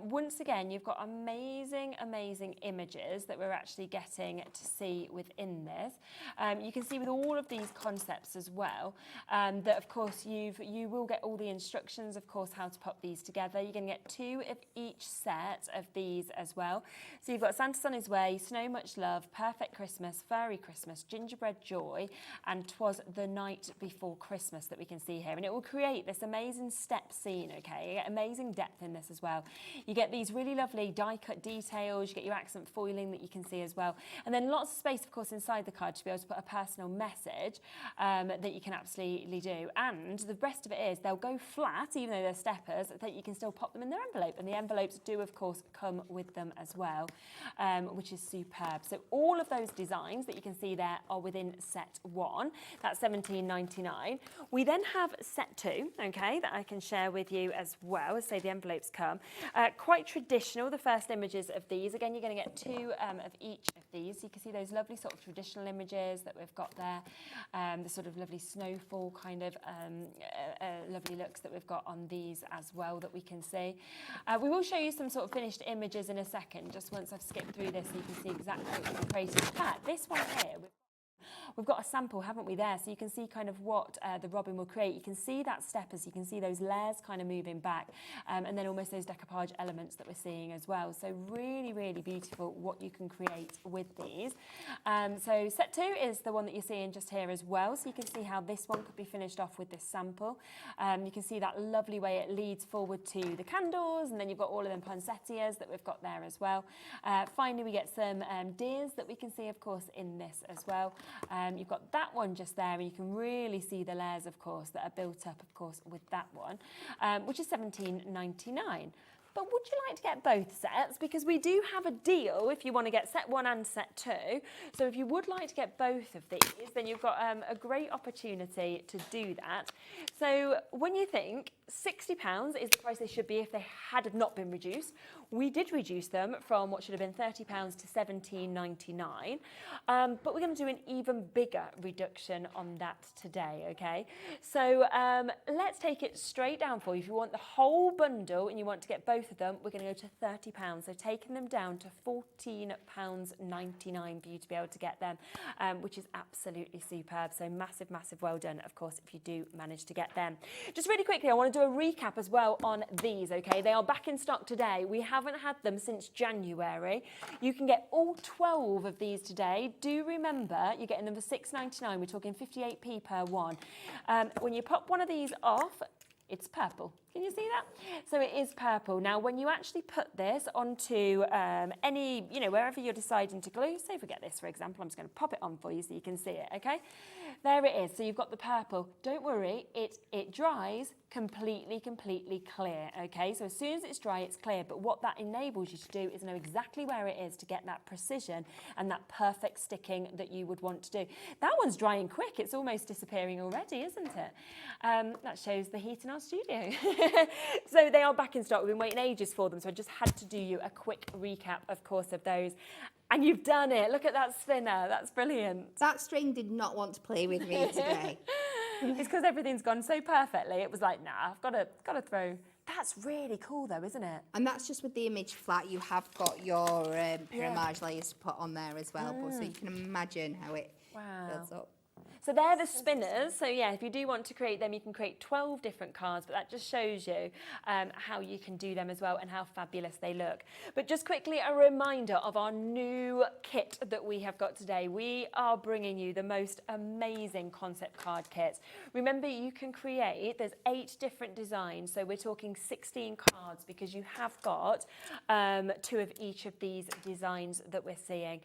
Once again, you've got amazing images that we're actually getting to see within this. You can see with all of these concepts as well, that of course you will get all the instructions, of course, how to pop these together. You're going to get 2 of each set of these as well. So you've got Santa's on his way, Snow Much Love, Perfect Christmas, Fairy Christmas, Gingerbread Joy, and 'Twas the Night Before Christmas that we can see here. And it will create this amazing step scene, okay? You get amazing depth in this as well. You get these really lovely die-cut details, you get your accent foiling that you can see as well. And then lots of space, of course, inside the card to be able to put a personal message that you can absolutely do. And the rest of it is they'll go flat, even though they're steppers, that you can still pop them in their envelope. And the envelopes do, of course, come with them as well, which is superb. So all of those designs that you can see there are within set 1. That's £17.99. We then have set 2, okay, that I can share with you as well, as say the envelopes come. Quite traditional, the first images of these. Again, you're going to get 2 of each of these. So you can see those lovely sort of traditional images that we've got there, the sort of lovely snowfall kind of lovely looks that we've got on these as well that we can see. We will show you some sort of finished images in a second, just once I've skipped through this so you can see exactly what we've created. In fact, this one here, we've got a sample, haven't we, there? So you can see kind of what the robin will create. You can see that steppers, you can see those layers kind of moving back, and then almost those decoupage elements that we're seeing as well. So really beautiful what you can create with these. So set 2 is the one that you're seeing just here as well. So you can see how this one could be finished off with this sample. You can see that lovely way it leads forward to the candles, and then you've got all of them poinsettias that we've got there as well. Finally, we get some deers that we can see, of course, in this as well. You've got that one just there, and you can really see the layers, of course, that are built up, of course, with that one, which is £17.99. But would you like to get both sets? Because we do have a deal if you want to get set 1 and set 2. So if you would like to get both of these, then you've got a great opportunity to do that. So when you think £60 is the price they should be if they had not been reduced, we did reduce them from what should have been £30 to £17.99. But we're going to do an even bigger reduction on that today, okay? So let's take it straight down for you. If you want the whole bundle and you want to get both of them, we're going to go to £30. So taking them down to £14.99 for you to be able to get them, which is absolutely superb. So massive well done, of course, if you do manage to get them. Just really quickly, I want to do a recap as well on these, okay? They are back in stock today. We haven't had them since January. You can get all 12 of these today. Do remember, you're getting them for £6.99. We're talking 58p per one. When you pop one of these off, it's purple. Can you see that? So it is purple. Now, when you actually put this onto any, wherever you're deciding to glue, say if we get this, for example, I'm just going to pop it on for you so you can see it, okay? There it is. So you've got the purple. Don't worry, it dries completely clear, okay? So as soon as it's dry, it's clear. But what that enables you to do is know exactly where it is to get that precision and that perfect sticking that you would want to do. That one's drying quick. It's almost disappearing already, isn't it? That shows the heat in our studio. So they are back in stock. We've been waiting ages for them, so I just had to do you a quick recap, of course, of those. And you've done it. Look at that spinner. That's brilliant. That string did not want to play with me today. It's because everything's gone so perfectly. It was like, nah, I've got to throw. That's really cool, though, isn't it? And that's just with the image flat. You have got your pyramage layers to put on there as well, so you can imagine how it builds up. So they're the spinners. So yeah, if you do want to create them, you can create 12 different cards, but that just shows you how you can do them as well and how fabulous they look. But just quickly, a reminder of our new kit that we have got today. We are bringing you the most amazing concept card kits. Remember, you can create, there's 8 different designs. So we're talking 16 cards because you have got 2 of each of these designs that we're seeing.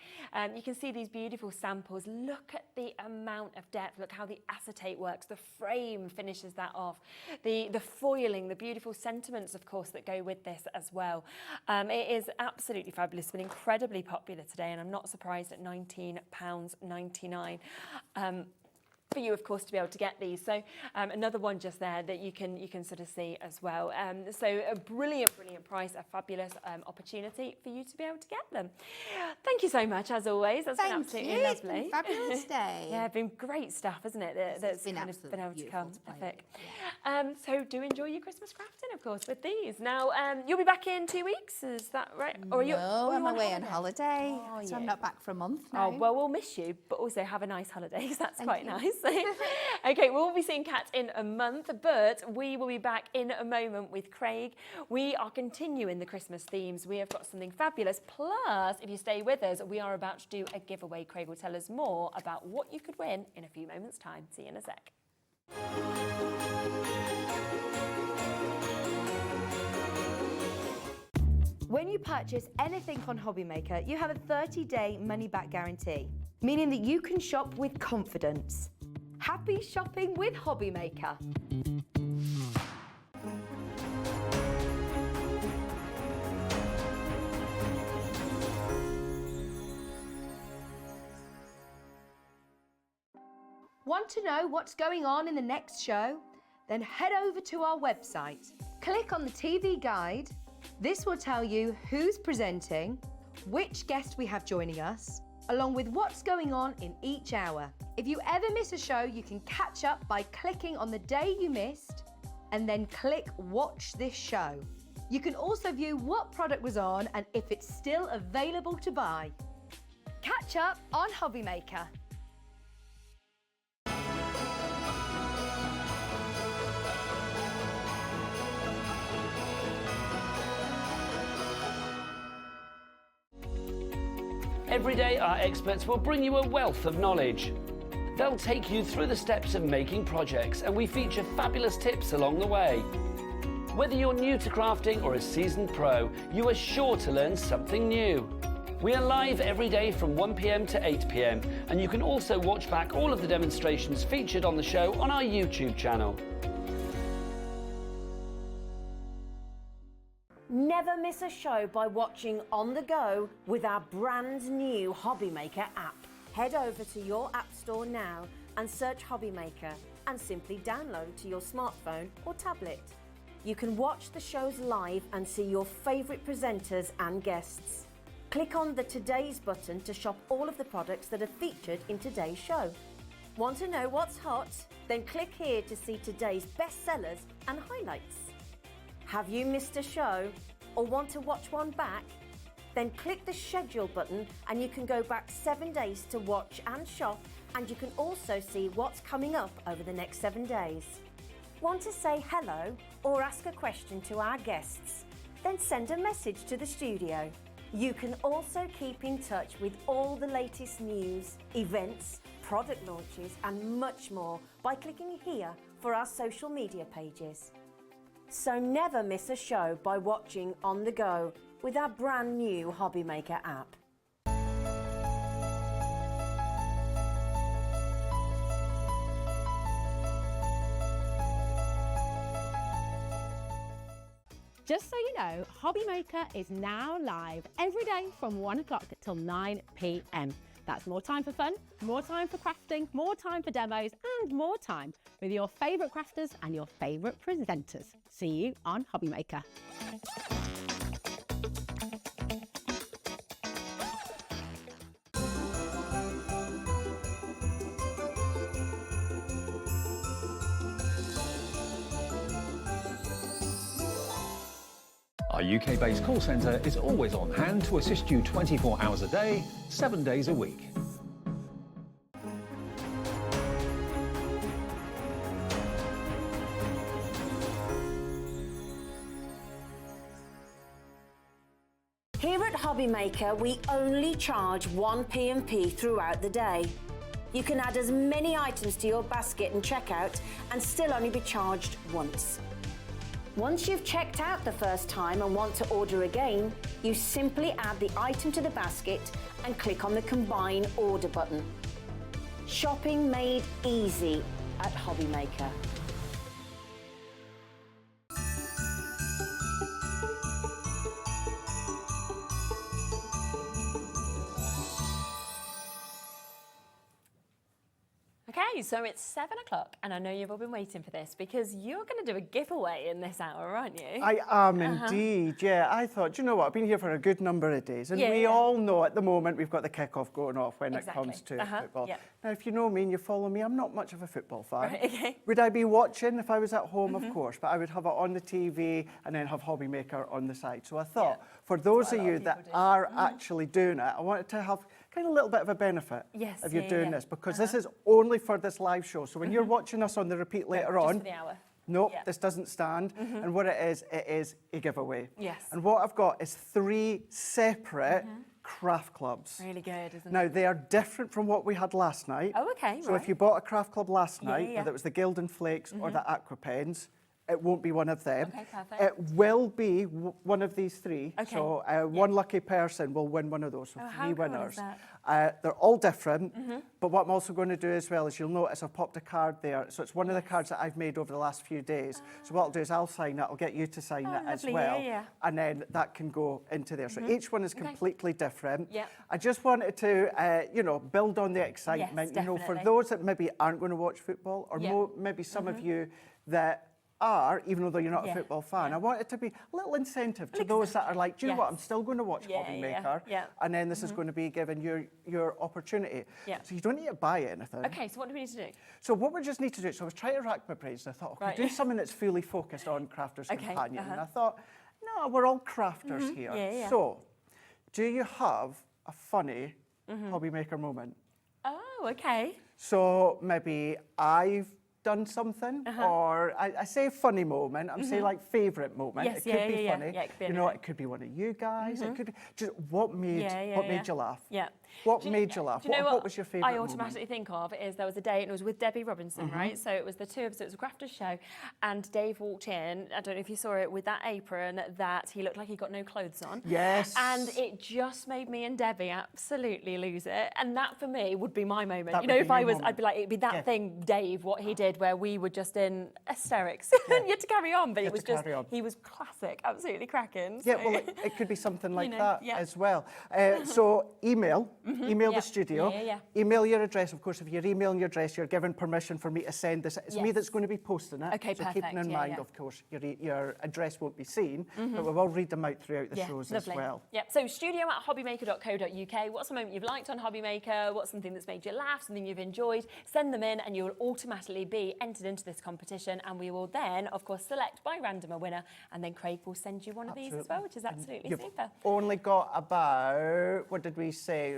You can see these beautiful samples. Look at the amount of depth. Look how the acetate works. The frame finishes that off. The foiling, the beautiful sentiments, of course, that go with this as well. It is absolutely fabulous. It's been incredibly popular today, and I'm not surprised at £19.99. For you, of course, to be able to get these. So another one just there that you can sort of see as well. So a brilliant price, a fabulous opportunity for you to be able to get them. Thank you so much, as always. That's been absolutely lovely. It's been fabulous day. Yeah, been great stuff, isn't it? That's been kind of been able to come. Epic. Yeah. So do enjoy your Christmas crafting, of course, with these. Now, you'll be back in 2 weeks, is that right? Or are you? No, I'm away on holiday, so I'm not back for a month now. Oh, well, we'll miss you, but also have a nice holiday, because that's quite nice. Okay, we'll be seeing Kat in a month, but we will be back in a moment with Craig. We are continuing the Christmas themes. We have got something fabulous. Plus, if you stay with us, we are about to do a giveaway. Craig will tell us more about what you could win in a few moments' time. See you in a sec. When you purchase anything on Hobbymaker, you have a 30-day money-back guarantee, meaning that you can shop with confidence. Happy shopping with Hobbymaker. Want to know what's going on in the next show? Then head over to our website. Click on the TV guide. This will tell you who's presenting, which guest we have joining us, along with what's going on in each hour. If you ever miss a show, you can catch up by clicking on the day you missed and then click Watch This Show. You can also view what product was on and if it's still available to buy. Catch up on Hobbymaker. Every day, our experts will bring you a wealth of knowledge. They'll take you through the steps of making projects, and we feature fabulous tips along the way. Whether you're new to crafting or a seasoned pro, you are sure to learn something new. We are live every day from 1 p.m. to 8 p.m, and you can also watch back all of the demonstrations featured on the show on our YouTube channel. Never miss a show by watching on the go with our brand new Hobbymaker app. Head over to your app store now and search Hobbymaker and simply download to your smartphone or tablet. You can watch the shows live and see your favourite presenters and guests. Click on the Today's button to shop all of the products that are featured in today's show. Want to know what's hot? Then click here to see today's bestsellers and highlights. Have you missed a show or want to watch one back? Then click the schedule button and you can go back 7 days to watch and shop, and you can also see what's coming up over the next 7 days. Want to say hello or ask a question to our guests? Then send a message to the studio. You can also keep in touch with all the latest news, events, product launches and much more by clicking here for our social media pages. So never miss a show by watching on the go with our brand new Hobbymaker app. Just so you know, Hobbymaker is now live every day from 1 o'clock till 9 p.m. That's more time for fun, more time for crafting, more time for demos, and more time with your favourite crafters and your favourite presenters. See you on Hobby Maker. Our UK-based call centre is always on hand to assist you 24 hours a day, 7 days a week. Here at Hobby Maker, we only charge 1 P&P throughout the day. You can add as many items to your basket and checkout and still only be charged once. Once you've checked out the first time and want to order again, you simply add the item to the basket and click on the Combine Order button. Shopping made easy at Hobby Maker. Okay, so it's 7 o'clock, and I know you've all been waiting for this because you're going to do a giveaway in this hour, aren't you? I am indeed, yeah. I thought, do you know what, I've been here for a good number of days, and we all know at the moment we've got the kick-off going off when it comes to football. Now, if you know me and you follow me, I'm not much of a football fan. Right, okay. Would I be watching if I was at home? Of course, but I would have it on the TV and then have Hobby Maker on the side. So I thought, for those of you that are actually doing it, I wanted to have kind of a little bit of a benefit if you're doing this, because this is only for this live show. So when you're watching us on the repeat later on, just for the hour. Nope, this doesn't stand. And what it is a giveaway. Yes. And what I've got is 3 separate craft clubs. Really good, isn't it? Now, they are different from what we had last night. Oh, okay, So if you bought a craft club last night, yeah. whether it was the Gildan Flakes or the Aqua Pens, it won't be one of them. Okay, perfect. It will be one of these 3. Okay. So one lucky person will win one of those. So 3 how cool winners. is that? They're all different. But what I'm also going to do as well is you'll notice I've popped a card there. So it's one of the cards that I've made over the last few days. So what I'll do is I'll sign it. I'll get you to sign it as lovely, well. yeah. And then that can go into there. So each one is completely different. Yeah. I just wanted to, you know, build on the excitement. Yes, you know, for definitely. those that maybe aren't going to watch football, or maybe some of you that are, even though you're not a football fan, I want it to be a little incentive to those that are like, do you know what, I'm still going to watch Hobby Maker, and then this is going to be giving your opportunity. So you don't need to buy anything. Okay, so what do we need to do? So what we just need to do, so I was trying to rack my brains, and I thought, okay, do something that's fully focused on Crafter's Companion. And I thought, no, we're all crafters here. So, do you have a funny Hobby Maker moment? Oh, okay. So maybe I've done something, or I say funny moment, I'm saying like favourite moment. Yes, it could be funny. Yeah, it could be you know, it could be one of you guys. It could be just what made you laugh. Yeah. What made you laugh? Do you know what was your favourite I automatically think of is there was a day, and it was with Debbie Robinson, right? So it was the two of us, it was a Crafter's show, and Dave walked in, I don't know if you saw it, with that apron that he looked like he got no clothes on. Yes. And it just made me and Debbie absolutely lose it. And that for me would be my moment. That you know, would if be I your was, moment. I'd be like, it'd be that thing, Dave, what he did, where we were just in hysterics. And you had to carry on, but it was just, he was classic, absolutely cracking. Yeah, So. well, it could be something like know, that yeah. as well. So email the studio. Email your address. Of course, if you're emailing your address, you're given permission for me to send this. It's me that's going to be posting it. Okay, so perfect. keeping in mind, of course, your address won't be seen, Mm-hmm. but we will read them out throughout the shows lovely. as well. Yep. So studio@hobbymaker.co.uk. What's a moment you've liked on Hobby Maker? What's something that's made you laugh? Something you've enjoyed? Send them in, and you will automatically be entered into this competition. And we will then, of course, select by random a winner, and then Craig will send you one of these as well, which is absolutely You've super. only got about, what did we say?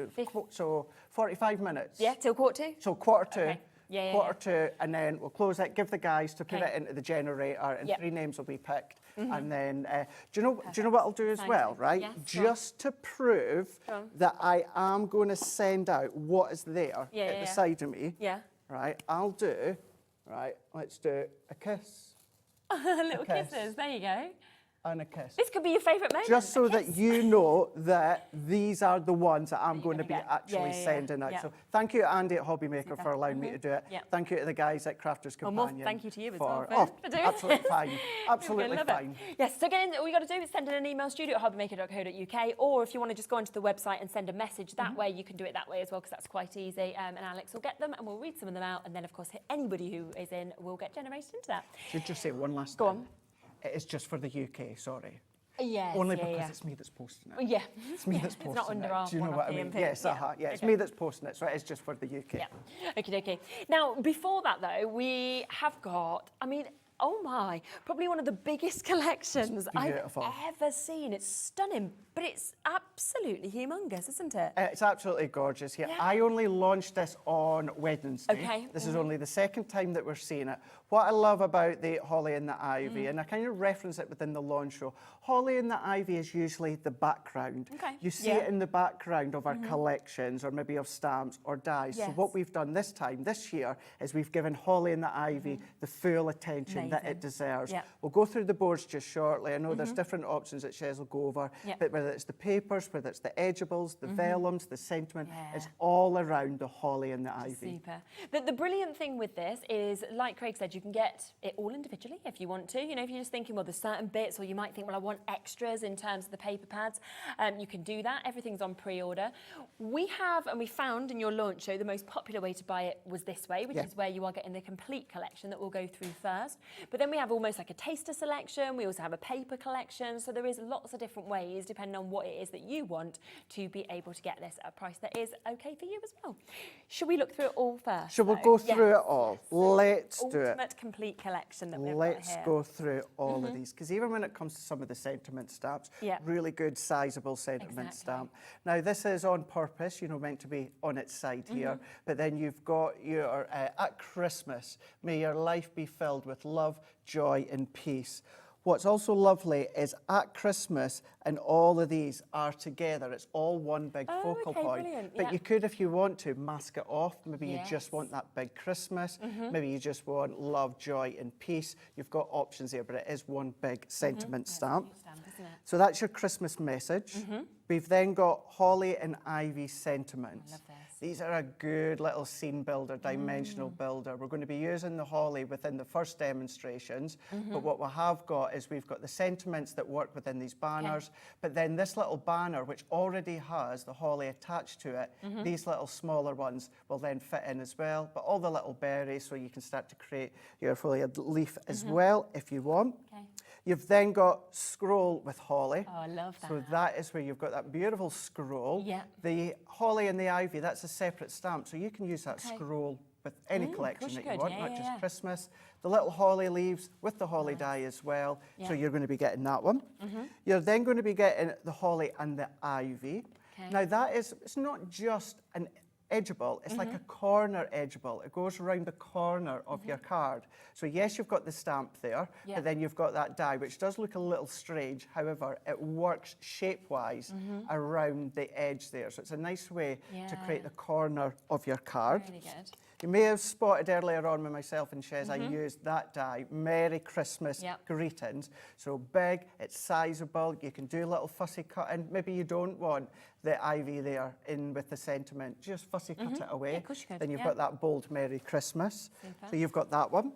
So 45 minutes. Yeah, till 1:45. So 1:45. Okay. Yeah, 1:45, and then we'll close it, give the guys to put it into the generator, and 3 names will be picked. And then, do you know what I'll do as well, right? Yes, Just to prove that I am going to send out what is there at the side of me, right? I'll do, let's do a kiss. Little kisses, there you go. and a kiss. This could be your favourite moment. Just so a that kiss. you know that these are the ones that I'm You're going to be gonna get. actually Yeah. sending out. Yeah. So thank you, Andy at Hobbymaker, Super. for allowing me to do it. Yeah. Thank you to the guys at Crafter's Well, Companion. more thank you to you as for well for doing absolutely this. fine. You're Absolutely gonna love fine. it. Yes, so again, all you got to do is send in an email, studio@hobbymaker.co.uk, or if you want to just go onto the website and send a message that way, you can do it that way as well, because that's quite easy. And Alex will get them and we'll read some of them out. And then, of course, anybody who is in will get generated into that. Should just say one last Go thing. on. It is just for the UK, sorry. Yes, Only yeah, because yeah. it's me that's posting it. Well, yeah. It's me that's It's posting not under it. our Do you know one what I off mean? PMP. Yes, yeah. It's me that's posting it, so it is just for the UK. Yeah. Okay. Now, before that, though, we have got, I mean, oh my, probably one of the biggest collections I've ever seen. It's stunning, but it's absolutely humongous, isn't it? It's absolutely gorgeous here. I only launched this on Wednesday. Okay. This is only the second time that we're seeing it. What I love about the Holly and the Ivy, and I kind of reference it within the launch show, Holly and the Ivy is usually the background. Okay. You see it in the background of our collections, or maybe of stamps or dies. So Yes. what we've done this year, is we've given Holly and the Ivy the full attention that it deserves. Yeah. We'll go through the boards just shortly. I know there's different options that Shez will go over, Yeah. but whether it's the papers, whether it's the edgeables, the vellums, the sentiment, it's all around the Holly and the Ivy. Super. The brilliant thing with this is, like Craig said, you can get it all individually if you want to. You know, if you're just thinking, well, there's certain bits, or you might think, well, I want extras in terms of the paper pads, you can do that. Everything's on pre-order. We have, and we found in your launch show, the most popular way to buy it was this way, which is where you are getting the complete collection that we'll go through first. But then we have almost like a taster selection. We also have a paper collection. So there is lots of different ways, depending on what it is that you want, to be able to get this at a price that is okay for you as well. Should we look through it all first? Shall we go through it all? Let's do it. Ultimate complete collection that we've Let's got here. go through all of these, because even when it comes to some of the sentiment stamps, really good sizable sentiment stamp. Now this is on purpose, you know, meant to be on its side here, but then you've got your at Christmas, may your life be filled with love, joy and peace. What's also lovely is at Christmas, and all of these are together. It's all one big focal point. Brilliant. But you could, if you want to, mask it off. Maybe you just want that big Christmas. Maybe you just want love, joy and peace. You've got options there, but it is one big sentiment stamp. So that's your Christmas message. We've then got Holly and Ivy sentiments. I love this. These are a good little scene builder, dimensional builder. We're going to be using the holly within the first demonstrations, but what we have got is we've got the sentiments that work within these banners, but then this little banner, which already has the holly attached to it, these little smaller ones will then fit in as well, but all the little berries, so you can start to create your foliage leaf as well if you want. You've then got scroll with holly. Oh, I love that. So that is where you've got that beautiful scroll. Yeah. The holly and the ivy, that's a separate stamp, so you can use that scroll with any collection that you want, not just Christmas. The little holly leaves with the holly die as well, so you're going to be getting that one. You're then going to be getting the holly and the ivy. Now that is, it's not just an edgeable, it's like a corner edgeable. It goes around the corner of your card. So yes, you've got the stamp there, but then you've got that die, which does look a little strange. However, it works shape-wise around the edge there. So it's a nice way to create the corner of your card. Really good. You may have spotted earlier on with myself and Shez, I used that die, Merry Christmas Greetings. So big, it's sizable, you can do a little fussy cut, and maybe you don't want the ivy there in with the sentiment, just fussy cut it away. Yeah, of course you could. Then you've got that bold Merry Christmas. Super. So you've got that one.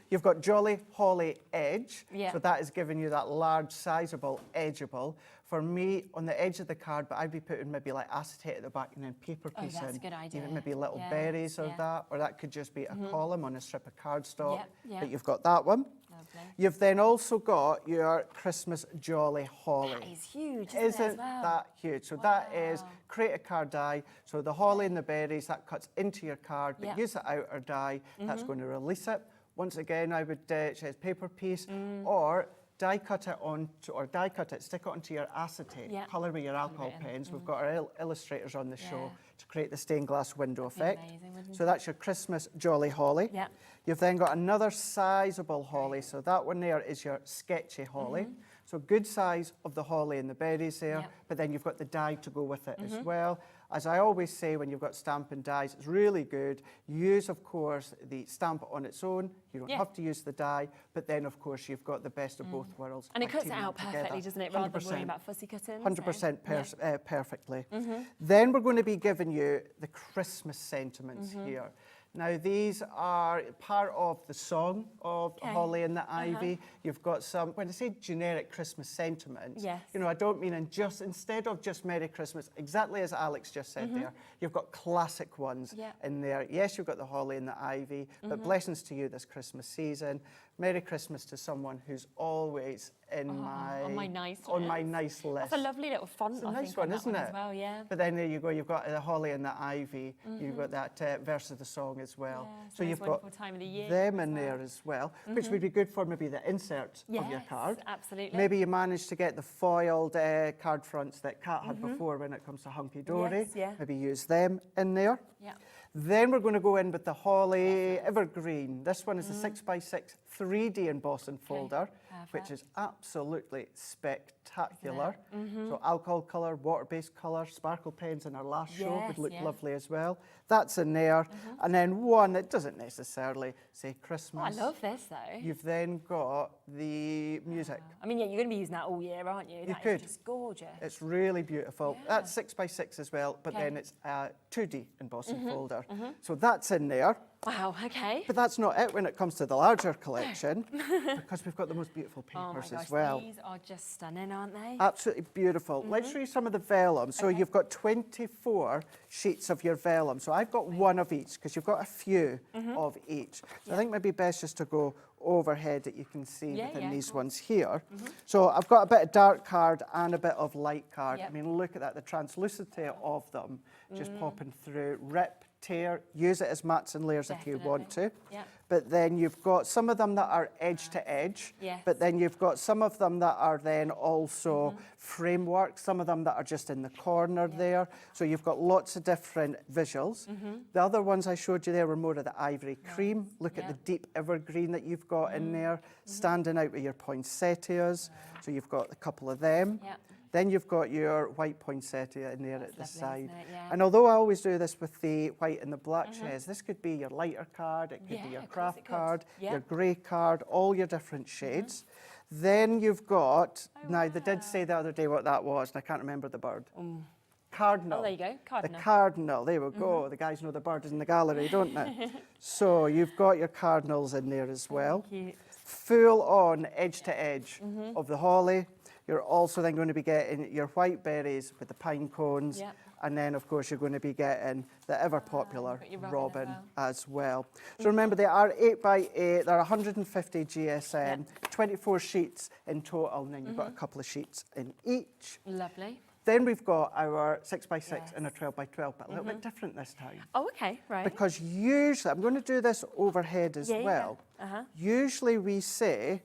You've got Jolly Holly Edge, so that is giving you that large, sizable, edgeable. For me, on the edge of the card, but I'd be putting maybe like acetate at the back and then paper piece that's in. a good idea. Even maybe little berries or that, or that could just be a column on a strip of cardstock. But you've got that one. Lovely. You've then also got your Christmas Jolly Holly. That is huge, Isn't that huge? So that is create a card die. So the holly and the berries, that cuts into your card, but use the outer die. That's going to release it. Once again, I would choose paper piece or die cut it onto, or die cut it, stick it onto your acetate, colour with your alcohol pens. We've got our illustrators on the show to create the stained glass window effect. Amazing, So that's your Christmas Jolly Holly. You've then got another sizable holly. So that one there is your sketchy holly. So good size of the holly and the berries there, but then you've got the die to go with it as well. as I always say, when you've got Stampin' Dies, it's really good. Use, of course, the stamp on its own. You don't have to use the die, but then, of course, you've got the best of both worlds. And it by cuts it teaming out them perfectly, together. doesn't it, rather than worrying 100%. about fussy cutting? 100% perfectly. Then we're going to be giving you the Christmas sentiments here. Now, these are part of the song of Holly and the Ivy. You've got some, when I say generic Christmas sentiments, you know, I don't mean instead of just Merry Christmas, exactly as Alex just said there, you've got classic ones in there. Yes, you've got the Holly and the Ivy, but blessings to you this Christmas season. Merry Christmas to someone who's always on my nice list. That's a lovely little font. It's a nice one, isn't it? As well, yeah. But then there you go. You've got the Holly and the Ivy. You've got that verse of the song as well. So you've got time of the year them in there as well, which would be good for maybe the insert of your card. Absolutely. Maybe you managed to get the foiled card fronts that Kat had before when it comes to Hunkydory. Maybe use them in there. Then we're going to go in with the Holly Evergreen. This one is a 6x6 3D embossing folder, which is absolutely spectacular. So alcohol colour, water-based colour, sparkle pens in our last show would look lovely as well. That's in there. And then one that doesn't necessarily say Christmas. I love this though. You've then got the music. I mean, yeah, you're going to be using that all year, aren't you? You That could. is just gorgeous. It's really beautiful. That's 6x6 as well, but then it's a 2D embossing folder. So that's in there. Wow, okay. But that's not it when it comes to the larger collection, because we've got the most beautiful Oh my papers gosh, as well. these are just stunning, aren't they? Absolutely beautiful. Let's show you some of the vellum. So you've got 24 sheets of your vellum. So I've got one of each, because you've got a few of each. So I think maybe best just to go overhead that you can see within these ones here. So I've got a bit of dark card and a bit of light card. I mean, look at that, the translucency of them just popping through. Rip, tear, use it as mats and layers if you want to. But then you've got some of them that are edge to edge, but then you've got some of them that are then also framework, some of them that are just in the corner there. So you've got lots of different visuals. The other ones I showed you there were more of the ivory cream. Look at the deep evergreen that you've got in there, standing out with your poinsettias. So you've got a couple of them. Then you've got your white poinsettia in there at the side. And although I always do this with the white and the black shades, this could be your lighter card, it could be your craft card, your grey card, all your different shades. Then you've got, now they did say the other day what that was, and I can't remember the bird. Cardinal. Oh, there you go, cardinal. The cardinal, there we go. The guys know the bird is in the gallery, don't they? So you've got your cardinals in there as well. Full on edge to edge of the holly. You're also then going to be getting your white berries with the pine cones. And then, of course, you're going to be getting the ever-popular robin as well. So remember, they are 8x8. They're 150 GSM, 24 sheets in total, and then you've got a couple of sheets in each. Lovely. Then we've got our 6x6 and a 12x12, but a little bit different this time. Oh, okay, right. Because usually, I'm going to do this overhead as well. Usually we say...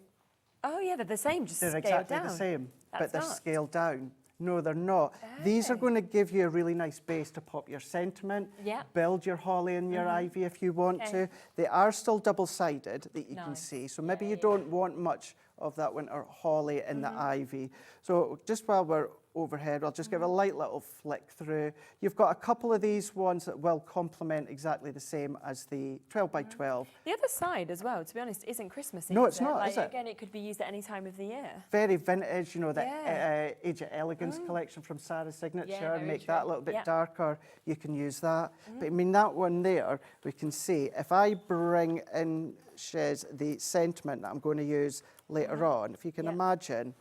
Oh, yeah, they're the same, just they're scaled exactly down. the same, That's but they're not. scaled down. No, they're not. These are going to give you a really nice base to pop your sentiment, build your holly and your ivy if you want to. They are still double-sided that you can see, so maybe you don't want much of that winter holly in the ivy. So just while we're overhead, I'll just give a light little flick through. You've got a couple of these ones that will complement exactly the same as the 12x12. The other side as well, to be honest, isn't Christmassy. No, it's not, like, is it? Again, it could be used at any time of the year. Very vintage, you know, the Age of Elegance collection from Sarah's Signature. Make that a little bit darker, you can use that. But I mean, that one there, we can see, if I bring in, Shez, the sentiment that I'm going to use later on, if you can imagine,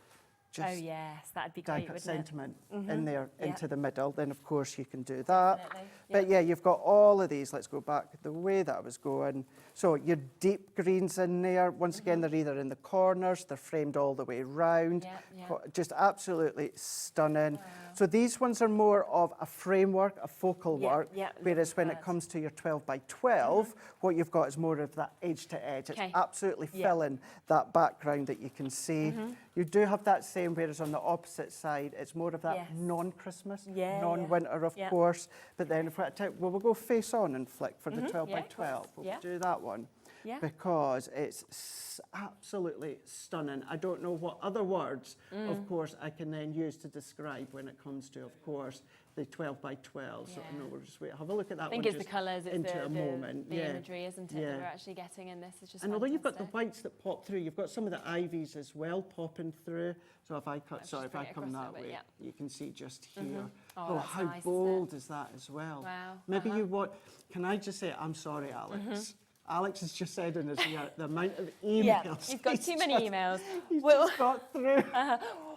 just oh yes, that'd be great, wouldn't sentiment in there into the middle, then of course you can do that. But yeah, you've got all of these. Let's go back the way that I was going. So your deep greens in there, once again, they're either in the corners, they're framed all the way round. Just absolutely stunning. So these ones are more of a framework, a focal work, whereas when it comes to your 12x12, what you've got is more of that edge to edge. It's absolutely filling that background that you can see. You do have that same, whereas on the opposite side, it's more of that non-Christmas, non-winter, of course. But then, if we'll go face on and flick for the 12x12. We'll do that one. Because it's absolutely stunning. I don't know what other words, of course, I can then use to describe when it comes to, of course, the 12 by 12. So no, we'll just wait. Have a look at that. I think one it's the colours, it's into a the moment. imagery, isn't it, that we're actually getting in this. It's just and although you've got the fantastic. whites that pop through, you've got some of the ivies as well popping through. So if I cut, Just if I bring it come across that a bit, way, yeah. you can see just here. Oh, that's how nice, isn't bold is that as well? Wow. Maybe you want, can I just say, I'm sorry, Alex. Alex has just said in his ear the amount of emails. Yeah, you've got too many emails. He's just got through.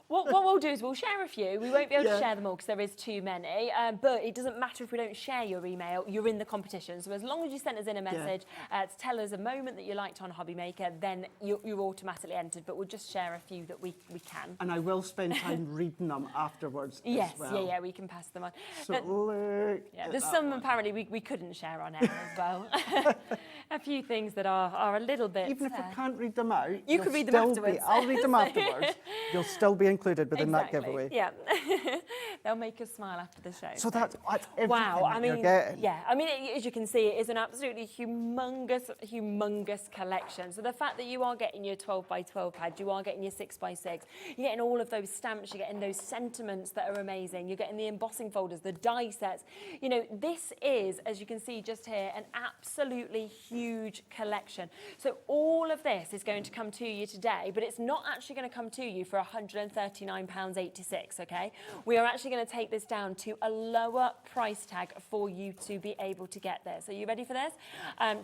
What we'll do is we'll share a few. We won't be able to share them all because there is too many. But it doesn't matter if we don't share your email. You're in the competition. So as long as you sent us in a message to tell us a moment that you liked on Hobby Maker, then you're automatically entered. But we'll just share a few that we can. And I will spend time reading them afterwards as well. Yeah, we can pass them on. So look There's some apparently we couldn't share on air as well. A few things that are a little bit... Even if we can't read them out, you can read them afterwards. I'll read them afterwards. You'll still be included within that giveaway. Yeah. They'll make us smile after the show. So that's everything wow, I mean, you're getting. Yeah, I mean, as you can see, it is an absolutely humongous collection. So the fact that you are getting your 12 by 12 pad, you are getting your 6 by 6, you're getting all of those stamps, you're getting those sentiments that are amazing, you're getting the embossing folders, the die sets. You know, this is, as you can see just here, an absolutely huge collection. So all of this is going to come to you today, but it's not actually going to come to you for £139.86, okay? We are actually going to take this down to a lower price tag for you to be able to get this. Are you ready for this?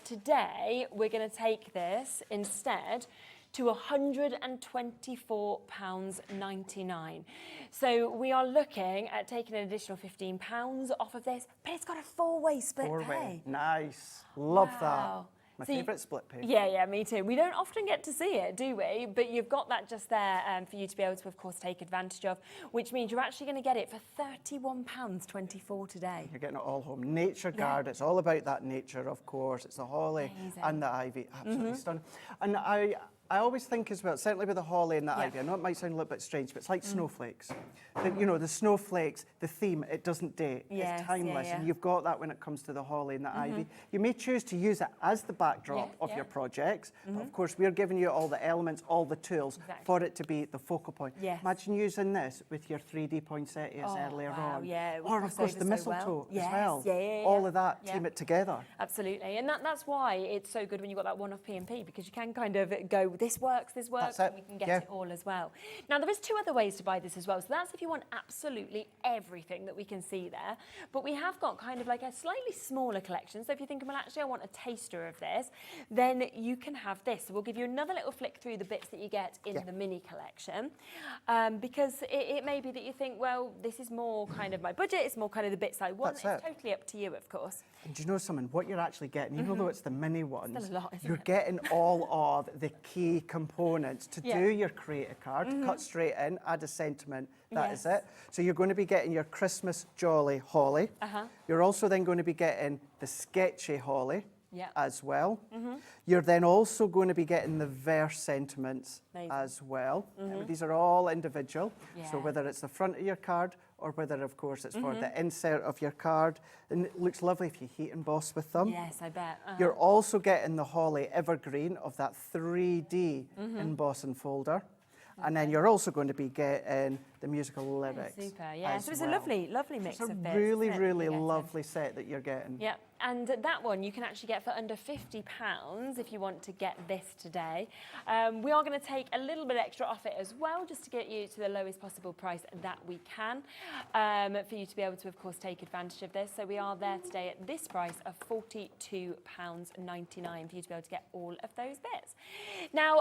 Today, we're going to take this instead to £124.99. So we are looking at taking an additional £15 off of this, but it's got a four-way split pay. Nice. Love Wow. that. My favourite split pay. Yeah, me too. We don't often get to see it, do we? But you've got that just there for you to be able to, of course, take advantage of, which means you're actually going to get it for £31.24 today. You're getting it all home. Nature Guard, it's all about that nature, of course. It's the holly and the ivy. Absolutely stunning. And I always think as well, certainly with the holly and the ivy, I know it might sound a little bit strange, but it's like snowflakes. You know, the snowflakes, the theme, it doesn't date. It's timeless. And you've got that when it comes to the holly and the ivy. You may choose to use it as the backdrop of your projects. But of course, we're giving you all the elements, all the tools for it to be the focal point. Imagine using this with your 3D poinsettias earlier on. Or of course the mistletoe as well. All of that, team it together. Absolutely. And that's why it's so good when you've got that one-off P&P, because you can kind of go, this works, and we can get it all as well. Now, there is two other ways to buy this as well. So that's if you want absolutely everything that we can see there. But we have got kind of like a slightly smaller collection. So if you're thinking, well, actually, I want a taster of this, then you can have this. So we'll give you another little flick through the bits that you get in the mini collection. Because it may be that you think, well, this is more kind of my budget, it's more kind of the bits I want. It's totally up to you, of course. And do you know something? What you're actually getting, even though it's the mini ones, Still a lot, isn't you're it? getting all of the key components to do your create a card, cut straight in, add a sentiment, that is it. So you're going to be getting your Christmas Jolly Holly. You're also then going to be getting the Sketchy Holly as well. You're then also going to be getting the verse sentiments as well. These are all individual. So whether it's the front of your card or whether, of course, it's for the insert of your card. And it looks lovely if you heat emboss with them. Yes, I bet. You're also getting the Holly Evergreen of that 3D embossing folder. And then you're also going to be getting the musical lyrics. Super, yeah. So it's a lovely mix of bits. It's a really lovely set that you're getting. Yeah, and that one you can actually get for under £50 if you want to get this today. We are going to take a little bit extra off it as well, just to get you to the lowest possible price that we can, for you to be able to, of course, take advantage of this. So we are there today at this price of £42.99 for you to be able to get all of those bits. Now,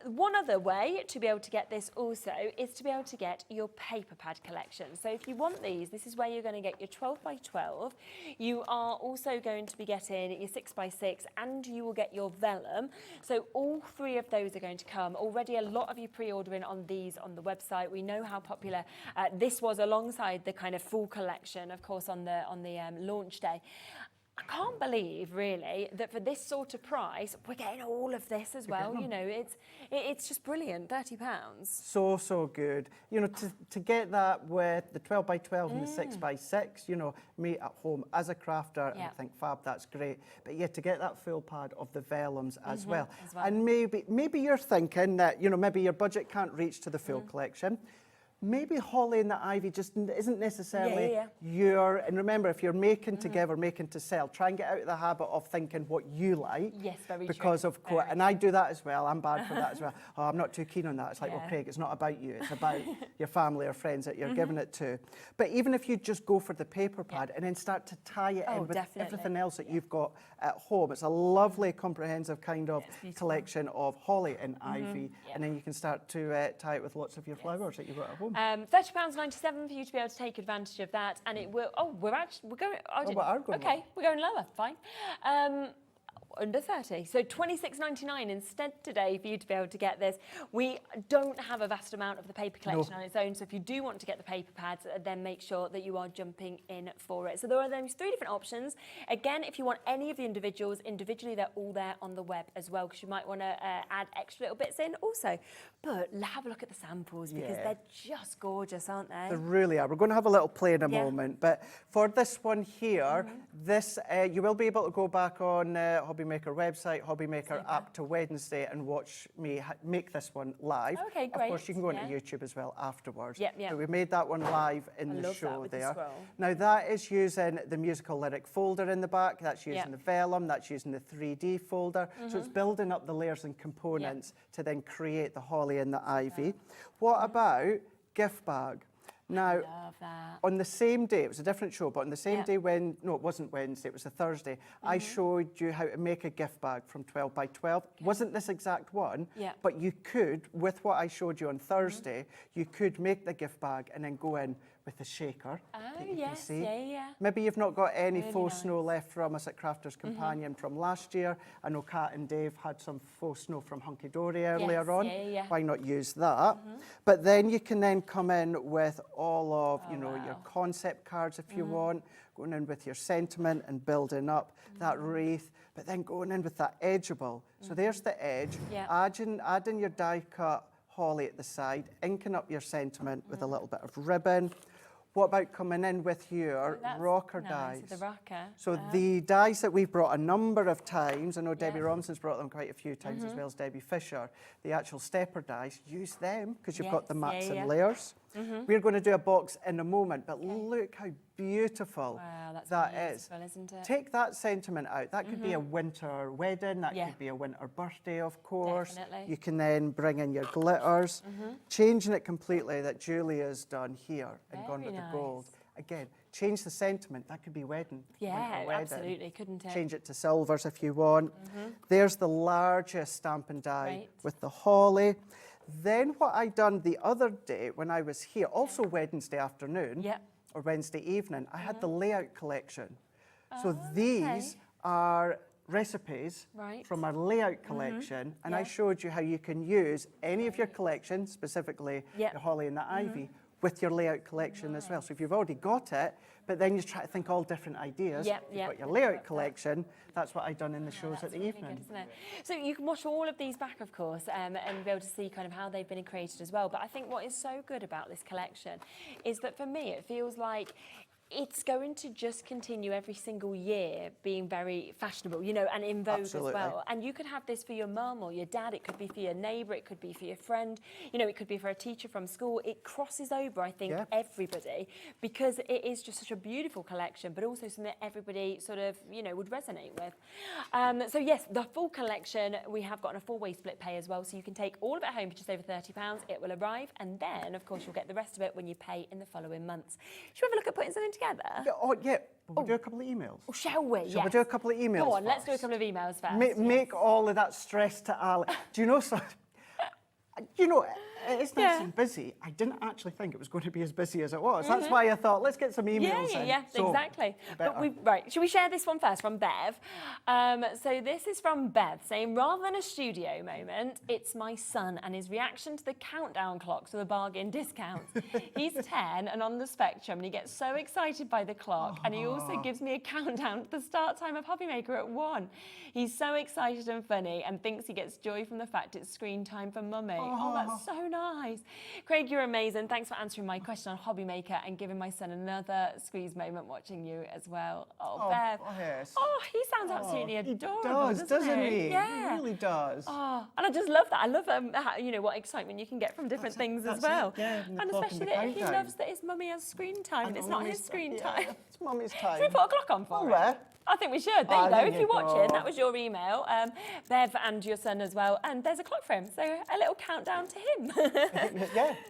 one other way to be able to get this also is to be able to get your paper pad collection. So if you want these, this is where you're going to get your 12 by 12. You are also going to be getting your 6 by 6, and you will get your vellum. So all three of those are going to come. Already a lot of you pre-ordering on these on the website. We know how popular this was alongside the kind of full collection, of course, on the launch day. I can't believe, really, that for this sort of price, we're getting all of this as well. You know, it's just brilliant, £30. So good. You know, to get that with the 12 by 12 and the 6 by 6, you know, me at home as a crafter, and I think fab, that's great. But yeah, to get that full pad of the vellums as well. And maybe you're thinking that, you know, maybe your budget can't reach to the full collection. maybe holly and the ivy just isn't necessarily your, and remember, if you're making to give or making to sell, try and get out of the habit of thinking what you like. Yes, very because true. of course, and I do that as well, I'm bad for that as well. Oh, I'm not too keen on that. It's like, well, Craig, it's not about you, it's about your family or friends that you're giving it to. But even if you just go for the paper pad and then start to tie it in with everything else that you've got at home, it's a lovely comprehensive kind of collection of holly and ivy, and then you can start to tie it with lots of your flowers that you've got at home. £30.97 for you to be able to take advantage of that, and it will. Oh, we're going. Okay, we're going lower. Fine. Under 30, so £26.99 instead today for you to be able to get this. We don't have a vast amount of the paper collection on its own, so if you do want to get the paper pads, then make sure that you are jumping in for it. So there are those 3 different options. Again, if you want any of the individuals individually, they're all there on the web as well, because you might want to add extra little bits in also. But have a look at the samples, because they're just gorgeous, aren't they? They really are. We're going to have a little play in a moment, but for this one here, this you will be able to go back on Hobby Maker website, Hobby Maker app to Wednesday and watch me make this one live. Okay, great. Of course, you can go onto YouTube as well afterwards. Yep, yep. But we made that one live in the show with there. the scroll. Now that is using the musical lyric folder in the back. That's using the vellum. That's using the 3D folder. So it's building up the layers and components to then create the holly and the ivy. What about gift bag? Now, on the same day, it was a different show, but on the same day when, no, it wasn't Wednesday, it was a Thursday, I showed you how to make a gift bag from 12 by 12. Wasn't this exact one, but you could, with what I showed you on Thursday, you could make the gift bag and then go in with the shaker. Oh, you can see. yeah. Maybe you've not got any faux snow left from us at Crafter's Companion from last year. I know Kat and Dave had some faux snow from Hunkydory earlier on. Why not use that? But then you can then come in with all of, you know, your concept cards if you want, going in with your sentiment and building up that wreath, but then going in with that edgeable. So there's the edge, adding your die cut holly at the side, inking up your sentiment with a little bit of ribbon. What about coming in with your rocker dies? The rocker. So the dies that we've brought a number of times, I know Debbie Robinson's brought them quite a few times as well as Debbie Fisher, the actual stepper dies, use them because you've got the mats and layers. We're going to do a box in a moment, but look how beautiful that is. Isn't it? Take that sentiment out. That could be a winter wedding, that could be a winter birthday, of course. Definitely. You can then bring in your glitters, changing it completely that Julia's done here and gone with the gold. Again, change the sentiment. That could be wedding. Yeah, wedding. absolutely, couldn't it? Change it to silvers if you want. There's the largest stamp and die with the holly. Then what I done the other day when I was here, also Wednesday afternoon or Wednesday evening, I had the layout collection. So these are recipes from our layout collection, and I showed you how you can use any of your collection, specifically the holly and the ivy, with your layout collection as well. So if you've already got it, but then you try to think all different ideas, you've got your layout collection, that's what I've done in the shows at the evening. Good, isn't it? So you can watch all of these back, of course, and be able to see kind of how they've been created as well. But I think what is so good about this collection is that for me, it feels like it's going to just continue every single year being very fashionable, you know, and in vogue as well. And you could have this for your mum or your dad, it could be for your neighbour, it could be for your friend, you know, it could be for a teacher from school. It crosses over, I think, everybody, because it is just such a beautiful collection, but also something that everybody sort of, you know, would resonate with. So yes, the full collection, we have got on a 4-way split pay as well, so you can take all of it home for just over £30. It will arrive, and then, of course, you'll get the rest of it when you pay in the following months. Should we have a look at putting something together? We'll do a couple of emails. Oh, shall we? Shall we do a couple of emails? Go on, let's do a couple of emails first. Make all of that stress to Ali. Do you know something? You know, it's nice and busy. I didn't actually think it was going to be as busy as it was. That's why I thought, let's get some emails in. Yeah, so exactly. But right, should we share this one first from Bev? So this is from Bev saying, rather than a studio moment, it's my son and his reaction to the countdown clocks with a bargain discount. He's 10 and on the spectrum, and he gets so excited by the clock, and he also gives me a countdown to the start time of Hobby Maker at 1. He's so excited and funny and thinks he gets joy from the fact it's screen time for mummy. Oh, that's so nice. nice. Craig, you're amazing. Thanks for answering my question on Hobby Maker and giving my son another squeeze moment watching you as well. Oh, Bev. Yes. Oh, he sounds absolutely adorable, doesn't he? Yeah. He really does. Oh, and I just love that. I love how, you know, what excitement you can get from different things as well. Yeah, and especially that he loves that his mummy has screen time and it's not his screen time. It's mummy's time. Should we put a clock on for it? I think we should. There you go. If you're watching, that was your email. Bev and your son as well. And there's a clock for him. So a little countdown to him.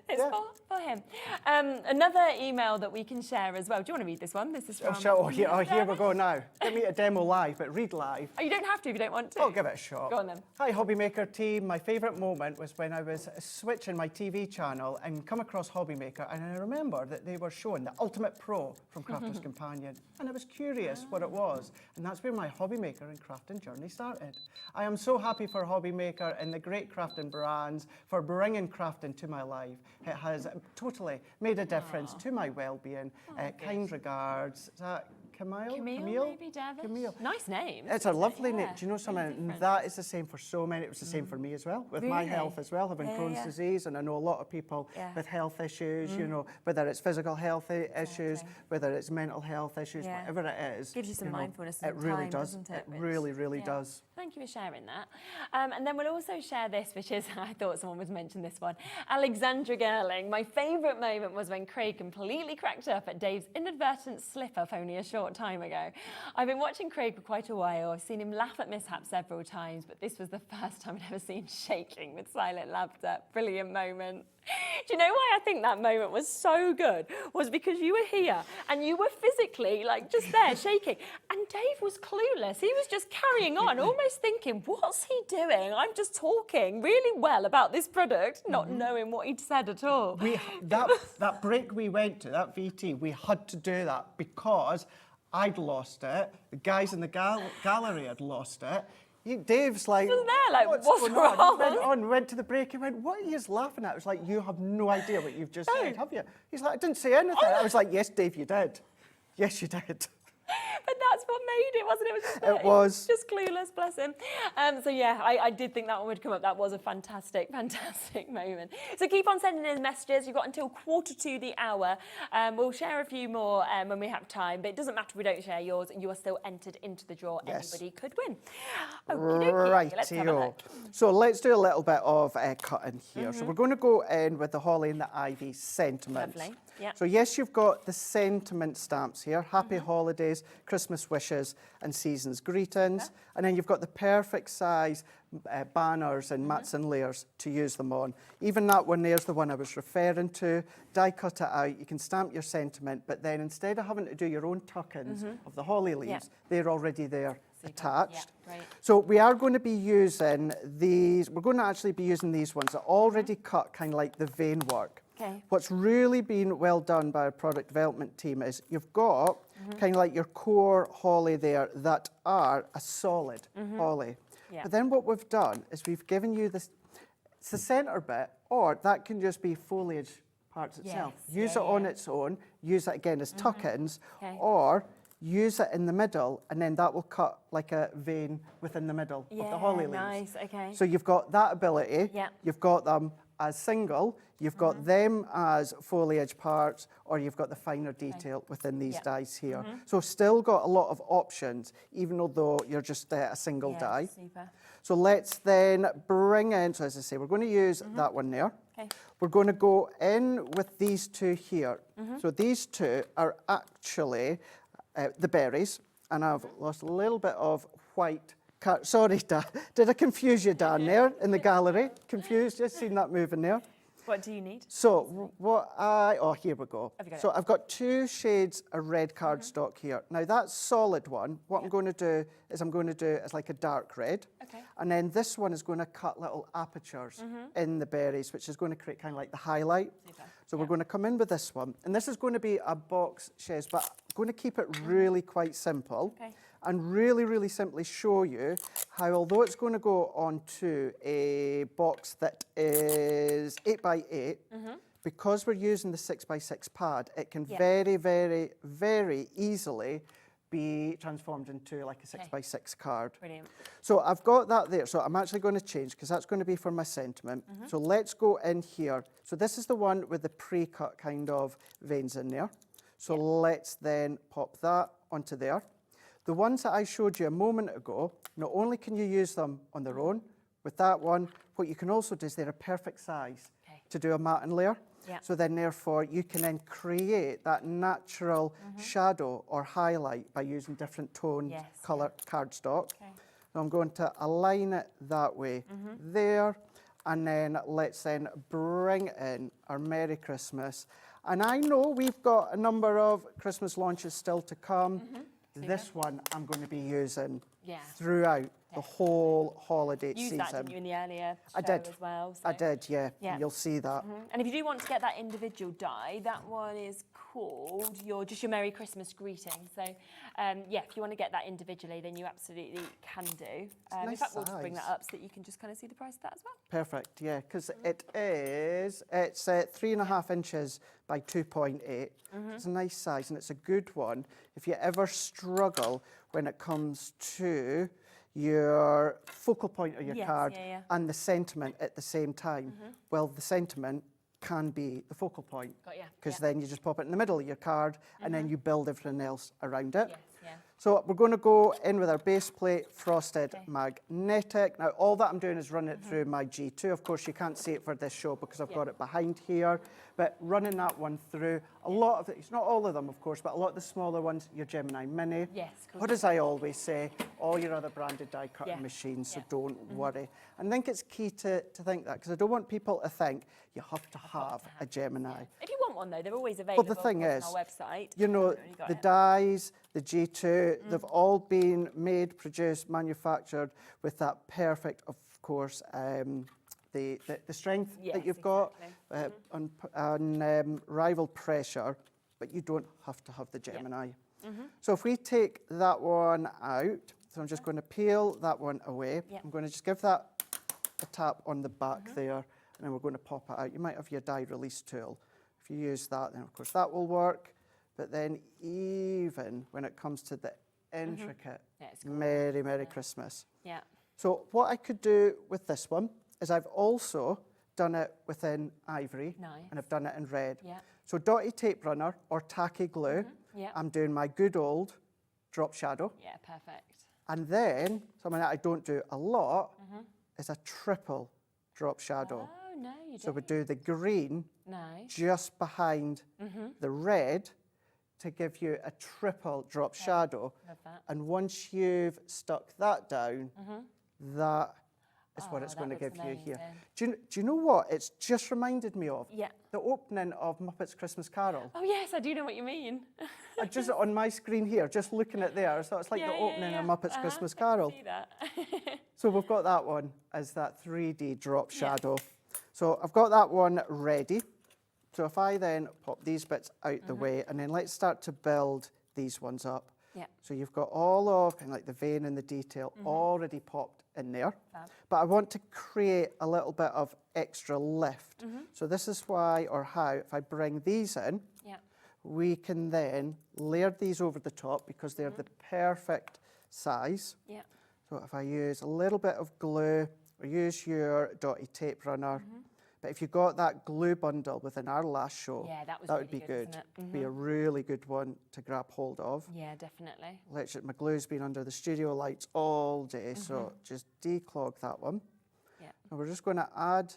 It's for him. Another email that we can share as well. Do you want to read this one? This is from... Here we go now. Give me a demo live, but read live. Oh, you don't have to if you don't want to. I'll give it a shot. Go on then. Hi, Hobby Maker team. My favourite moment was when I was switching my TV channel and come across Hobby Maker, and I remember that they were showing the Ultimate Pro from Crafter's Companion, and I was curious what it was, and that's where my Hobby Maker and crafting journey started. I am so happy for Hobby Maker and the great crafting brands for bringing crafting to my life. It has totally made a difference to my well-being. Kind regards. Is that Camille? Maybe, David? Camille. Nice name. It's a lovely name. Do you know something? And that is the same for so many. It was the same for me as well, with my health as well, having Crohn's disease. And I know a lot of people with health issues, you know, whether it's physical health issues, whether it's mental health issues, whatever it is. Gives you some mindfulness It really does. Doesn't it? It really does. Thank you for sharing that. And then we'll also share this, which is, I thought someone would mention this one. Alexandra Gerling. My favourite moment was when Craig completely cracked up at Dave's inadvertent slip-up only a short time ago. I've been watching Craig for quite a while. I've seen him laugh at mishaps several times, but this was the first time I'd ever seen him shaking with silent laughter. Brilliant moment. Do you know why I think that moment was so good? Was because you were here and you were physically like just there shaking, and Dave was clueless. He was just carrying on, almost thinking, what's he doing? I'm just talking really well about this product, not knowing what he'd said at all. That break we went to, that VT, we had to do that because I'd lost it. The guys in the gallery had lost it. Dave's like, what's going on? He went to the break, he went, what are you laughing at? It was like, you have no idea what you've just said, have you? He's like, I didn't say anything. I was like, yes, Dave, you did. Yes, you did. But that's what made it, wasn't it? It was. Just clueless, bless him. So yeah, I did think that one would come up. That was a fantastic moment. So keep on sending in messages. You've got until 1:45. We'll share a few more when we have time, but it doesn't matter if we don't share yours. You are still entered into the draw. Yes. Anybody could win. Right, let's have a look. So let's do a little bit of cutting here. So we're going to go in with the holly and the ivy sentiments. Lovely. Yep. So yes, you've got the sentiment stamps here. Happy holidays, Christmas wishes and season's greetings. And then you've got the perfect size banners and mats and layers to use them on. Even that one there's the one I was referring to. Die cut it out. You can stamp your sentiment, but then instead of having to do your own tuck-ins of the holly leaves, they're already there attached. So we are going to be using these. We're going to actually be using these ones that are already cut kind of like the vein work. What's really been well done by our product development team is you've got kind of like your core holly there that are a solid holly. But then what we've done is we've given you this, it's the centre bit, or that can just be foliage parts itself. Use it on its own, use it again as tuck-ins, or use it in the middle, and then that will cut like a vein within the middle of the holly leaves. So you've got that ability, you've got them as single, you've got them as foliage parts, or you've got the finer detail within these dies here. So still got a lot of options, even though you're just a single die. So let's then bring in, so as I say, we're going to use that one there. We're going to go in with these two here. So these two are actually the berries, and I've lost a little bit of white. Sorry, Dan. Did I confuse you down there in the gallery? Confused? Just seen that moving there. What do you need? So here we go. So I've got two shades of red cardstock here. Now that solid one, what I'm going to do is as like a dark red. And then this one is going to cut little apertures in the berries, which is going to create kind of like the highlight. So we're going to come in with this one. And this is going to be a box chaise, but I'm going to keep it really quite simple. And really, really simply show you how, although it's going to go onto a box that is 8 by 8, because we're using the 6 by 6 pad, it can very, very, very easily be transformed into like a 6x6 card. Brilliant. So I've got that there. So I'm actually going to change because that's going to be for my sentiment. So let's go in here. So this is the one with the pre-cut kind of veins in there. So let's then pop that onto there. The ones that I showed you a moment ago, not only can you use them on their own, with that one, what you can also do is they're a perfect size to do a matte layer. So then therefore you can then create that natural shadow or highlight by using different toned colour cardstock. So I'm going to align it that way there, and then let's then bring in our Merry Christmas. And I know we've got a number of Christmas launches still to come. This one I'm going to be using throughout the whole holiday season. That, didn't you, in the earlier show I did. as well? So. I did, yeah. You'll see that. And if you do want to get that individual die, that one is called your Merry Christmas greeting. So, yeah, if you want to get that individually, then you absolutely can do. Nice in fact, we'll just bring size. that up so that you can just kind of see the price of that as well. Perfect, yeah, because it's 3.5 inches by 2.8. It's a nice size and it's a good one. If you ever struggle when it comes to your focal point of your card and the sentiment at the same time, well, the sentiment can be the focal point. Because then you just pop it in the middle of your card and then you build everything else around it. So we're going to go in with our base plate, frosted magnetic. Now all that I'm doing is run it through my G2. Of course you can't see it for this show because I've got it behind here, but running that one through, a lot of it, it's not all of them of course, but a lot of the smaller ones, your Gemini Mini. What as I always say, all your other branded die cutting machines, so don't worry. And I think it's key to think that, because I don't want people to think you have to have a Gemini. If you want one though, they're always available Well, the thing is, on our website. you know, the dies, the G2, they've all been made, produced, manufactured with that perfect, of course, the strength that you've got, unrivaled pressure, but you don't have to have the Gemini. So if we take that one out, so I'm just going to peel that one away. I'm going to just give that a tap on the back there, and then we're going to pop it out. You might have your die release tool. If you use that, then of course that will work. But then even when it comes to the intricate Merry Christmas. So what I could do with this one is I've also done it within ivory and I've done it in red. So dotty tape runner or tacky glue, I'm doing my good old drop shadow. Perfect. And then, something that I don't do a lot, is a triple drop shadow. Oh, no, you don't. So we do the green just behind the red to give you a triple drop shadow. Love that. And once you've stuck that down, that is what it's going to give you here. Do you know what it's just reminded me of? The opening of Muppets Christmas Carol. Oh yes, I do know what you mean. I just on my screen here, just looking at there, so it's like the opening of Muppets Christmas Carol. I can see that. So we've got that one as that 3D drop shadow. So I've got that one ready. So if I then pop these bits out the way, and then let's start to build these ones up. So you've got all of kind of like the vein and the detail already popped in there. But I want to create a little bit of extra lift. So this is why or how, if I bring these in, we can then layer these over the top because they're the perfect size. So if I use a little bit of glue or use your dotty tape runner, but if you got that glue bundle within our last show, that would really be good. Wasn't it? Be a really good one to grab hold of. Yeah, definitely. My glue's been under the studio lights all day, so just declog that one. And we're just going to add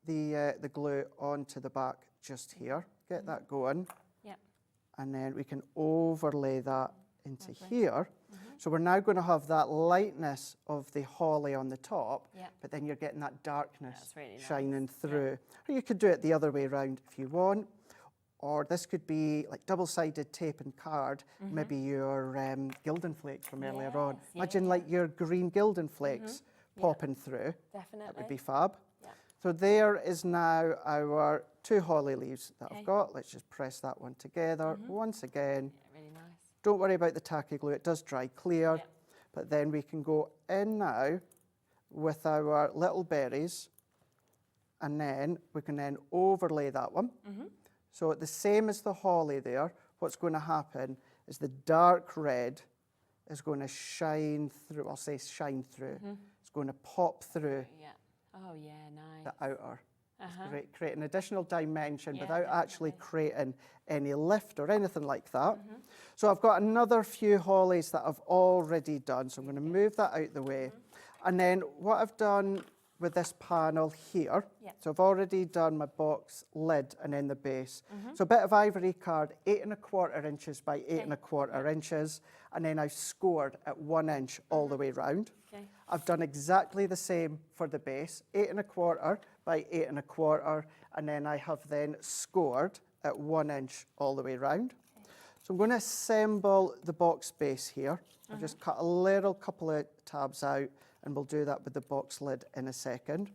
the glue onto the back just here. Get that going. And then we can overlay that into here. So we're now going to have that lightness of the holly on the top, but then you're getting that darkness shining through. Or you could do it the other way around if you want. Or this could be like double-sided tape and card, maybe your Gildan flakes from earlier on. Imagine like your green Gildan flakes popping through. Definitely. That would be fab. So there is now our 2 holly leaves that I've got. Let's just press that one together once again. Really nice. Don't worry about the tacky glue, it does dry clear. But then we can go in now with our little berries, and then we can then overlay that one. So the same as the holly there, what's going to happen is the dark red is going to shine through, I'll say shine through. It's going to pop through Yeah. Oh, yeah, nice. the outer. Create an additional dimension Yeah, without actually definitely. creating any lift or anything like that. So I've got another few hollies that I've already done. So I'm going to move that out the way. And then what I've done with this panel here, so I've already done my box lid and then the base. So a bit of ivory card, 8 1/4 inches by 8 1/4 inches. And then I've scored at 1 inch all the way round. I've done exactly the same for the base, 8 1/4 by 8 1/4, and then I have then scored at 1 inch all the way round. So I'm going to assemble the box base here. I've just cut a couple of tabs out, and we'll do that with the box lid in a second.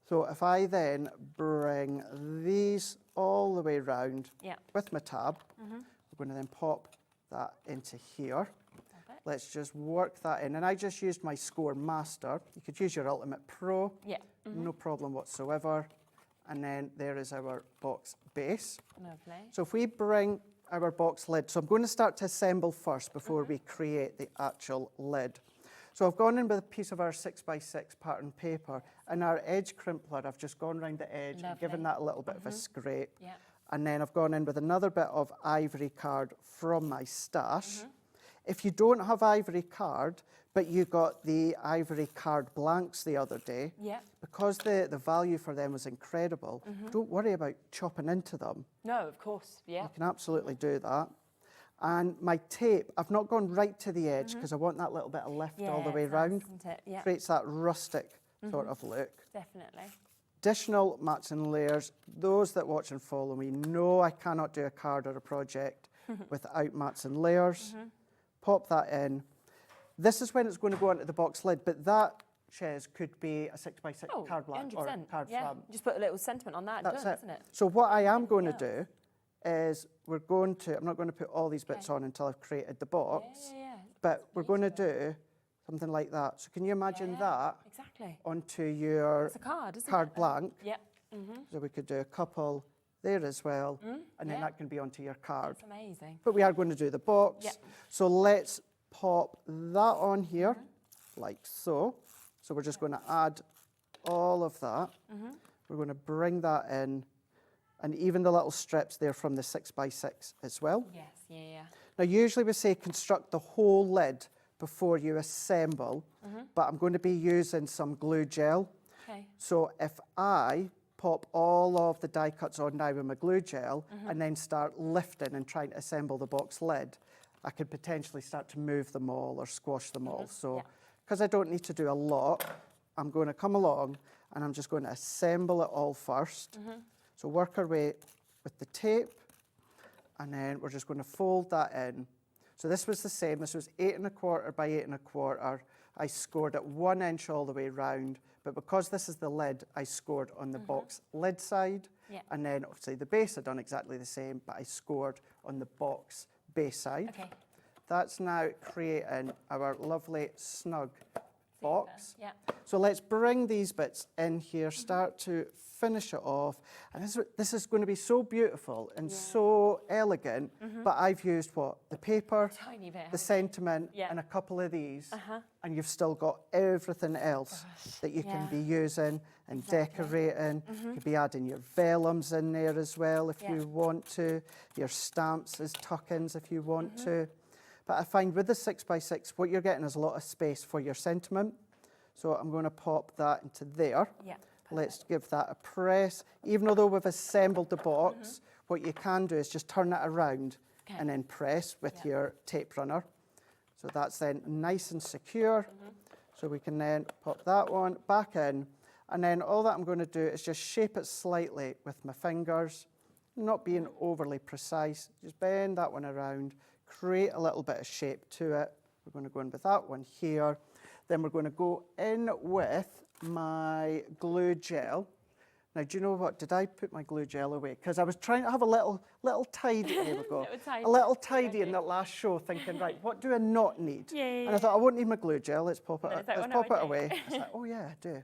So if I then bring these all the way round with my tab, we're going to then pop that into here. Let's just work that in. And I just used my Score Master. You could use your Ultimate Pro. No problem whatsoever. And then there is our box base. Lovely. So if we bring our box lid, so I'm going to start to assemble first before we create the actual lid. So I've gone in with a piece of our 6x6 pattern paper, and our edge crimpler, I've just gone around the edge and given that a little bit of a scrape. And then I've gone in with another bit of ivory card from my stash. If you don't have ivory card, but you got the ivory card blanks the other day, because the value for them was incredible, don't worry about chopping into them. No, of course, You can absolutely do that. And my tape, I've not gone right to the edge because I want that little bit of lift all the way round. Creates that rustic sort of look. Definitely. Additional mats and layers. Those that watch and follow me know I cannot do a card or a project without mats and layers. Pop that in. This is when it's going to go onto the box lid, but that, Shez, could be a 6x6 card blank or card frame. Just put a little sentiment on that, That's done, it. isn't it? So what I am going to do is I'm not going to put all these bits on until I've created the box, but we're going to do something like that. So can you imagine that onto your It's a card, isn't card it? blank? Mm-hmm. So we could do a couple there as well, and then that can be onto your card. That's amazing. But we are going to do the box. So let's pop that on here, like so. So we're just going to add all of that. We're going to bring that in, and even the little strips there from the 6x6 as well. Now usually we say construct the whole lid before you assemble, but I'm going to be using some glue gel. So if I pop all of the die cuts on now with my glue gel and then start lifting and trying to assemble the box lid, I could potentially start to move them all or squash them all. So because I don't need to do a lot, I'm going to come along and I'm just going to assemble it all first. So work our way with the tape, and then we're just going to fold that in. So this was the same. This was 8 1/4 by 8 1/4. I scored at 1 inch all the way round, but because this is the lid, I scored on the box lid side. And then obviously the base I'd done exactly the same, but I scored on the box base side. That's now creating our lovely snug box. So let's bring these bits in here, start to finish it off. And this is going to be so beautiful and so elegant, but I've used what? The paper, Tiny bit, the sentiment, and a couple of these, and you've still got everything else that you can be using and decorating. You could be adding your vellums in there as well if you want to, your stamps as tuck-ins if you want to. But I find with the 6x6, what you're getting is a lot of space for your sentiment. So I'm going to pop that into there. Let's give that a press. Even though we've assembled the box, what you can do is just turn it around and then press with your tape runner. So that's then nice and secure. So we can then pop that one back in. And then all that I'm going to do is just shape it slightly with my fingers, not being overly precise. Just bend that one around, create a little bit of shape to it. We're going to go in with that one here. Then we're going to go in with my glue gel. Now, do you know what? Did I put my glue gel away? Because I was trying to have a little tidy. There we go. A little tidy in that last show, thinking, right, what do I not need? And I thought, I won't need my glue gel. Let's pop it away. I was like, oh yeah, I do.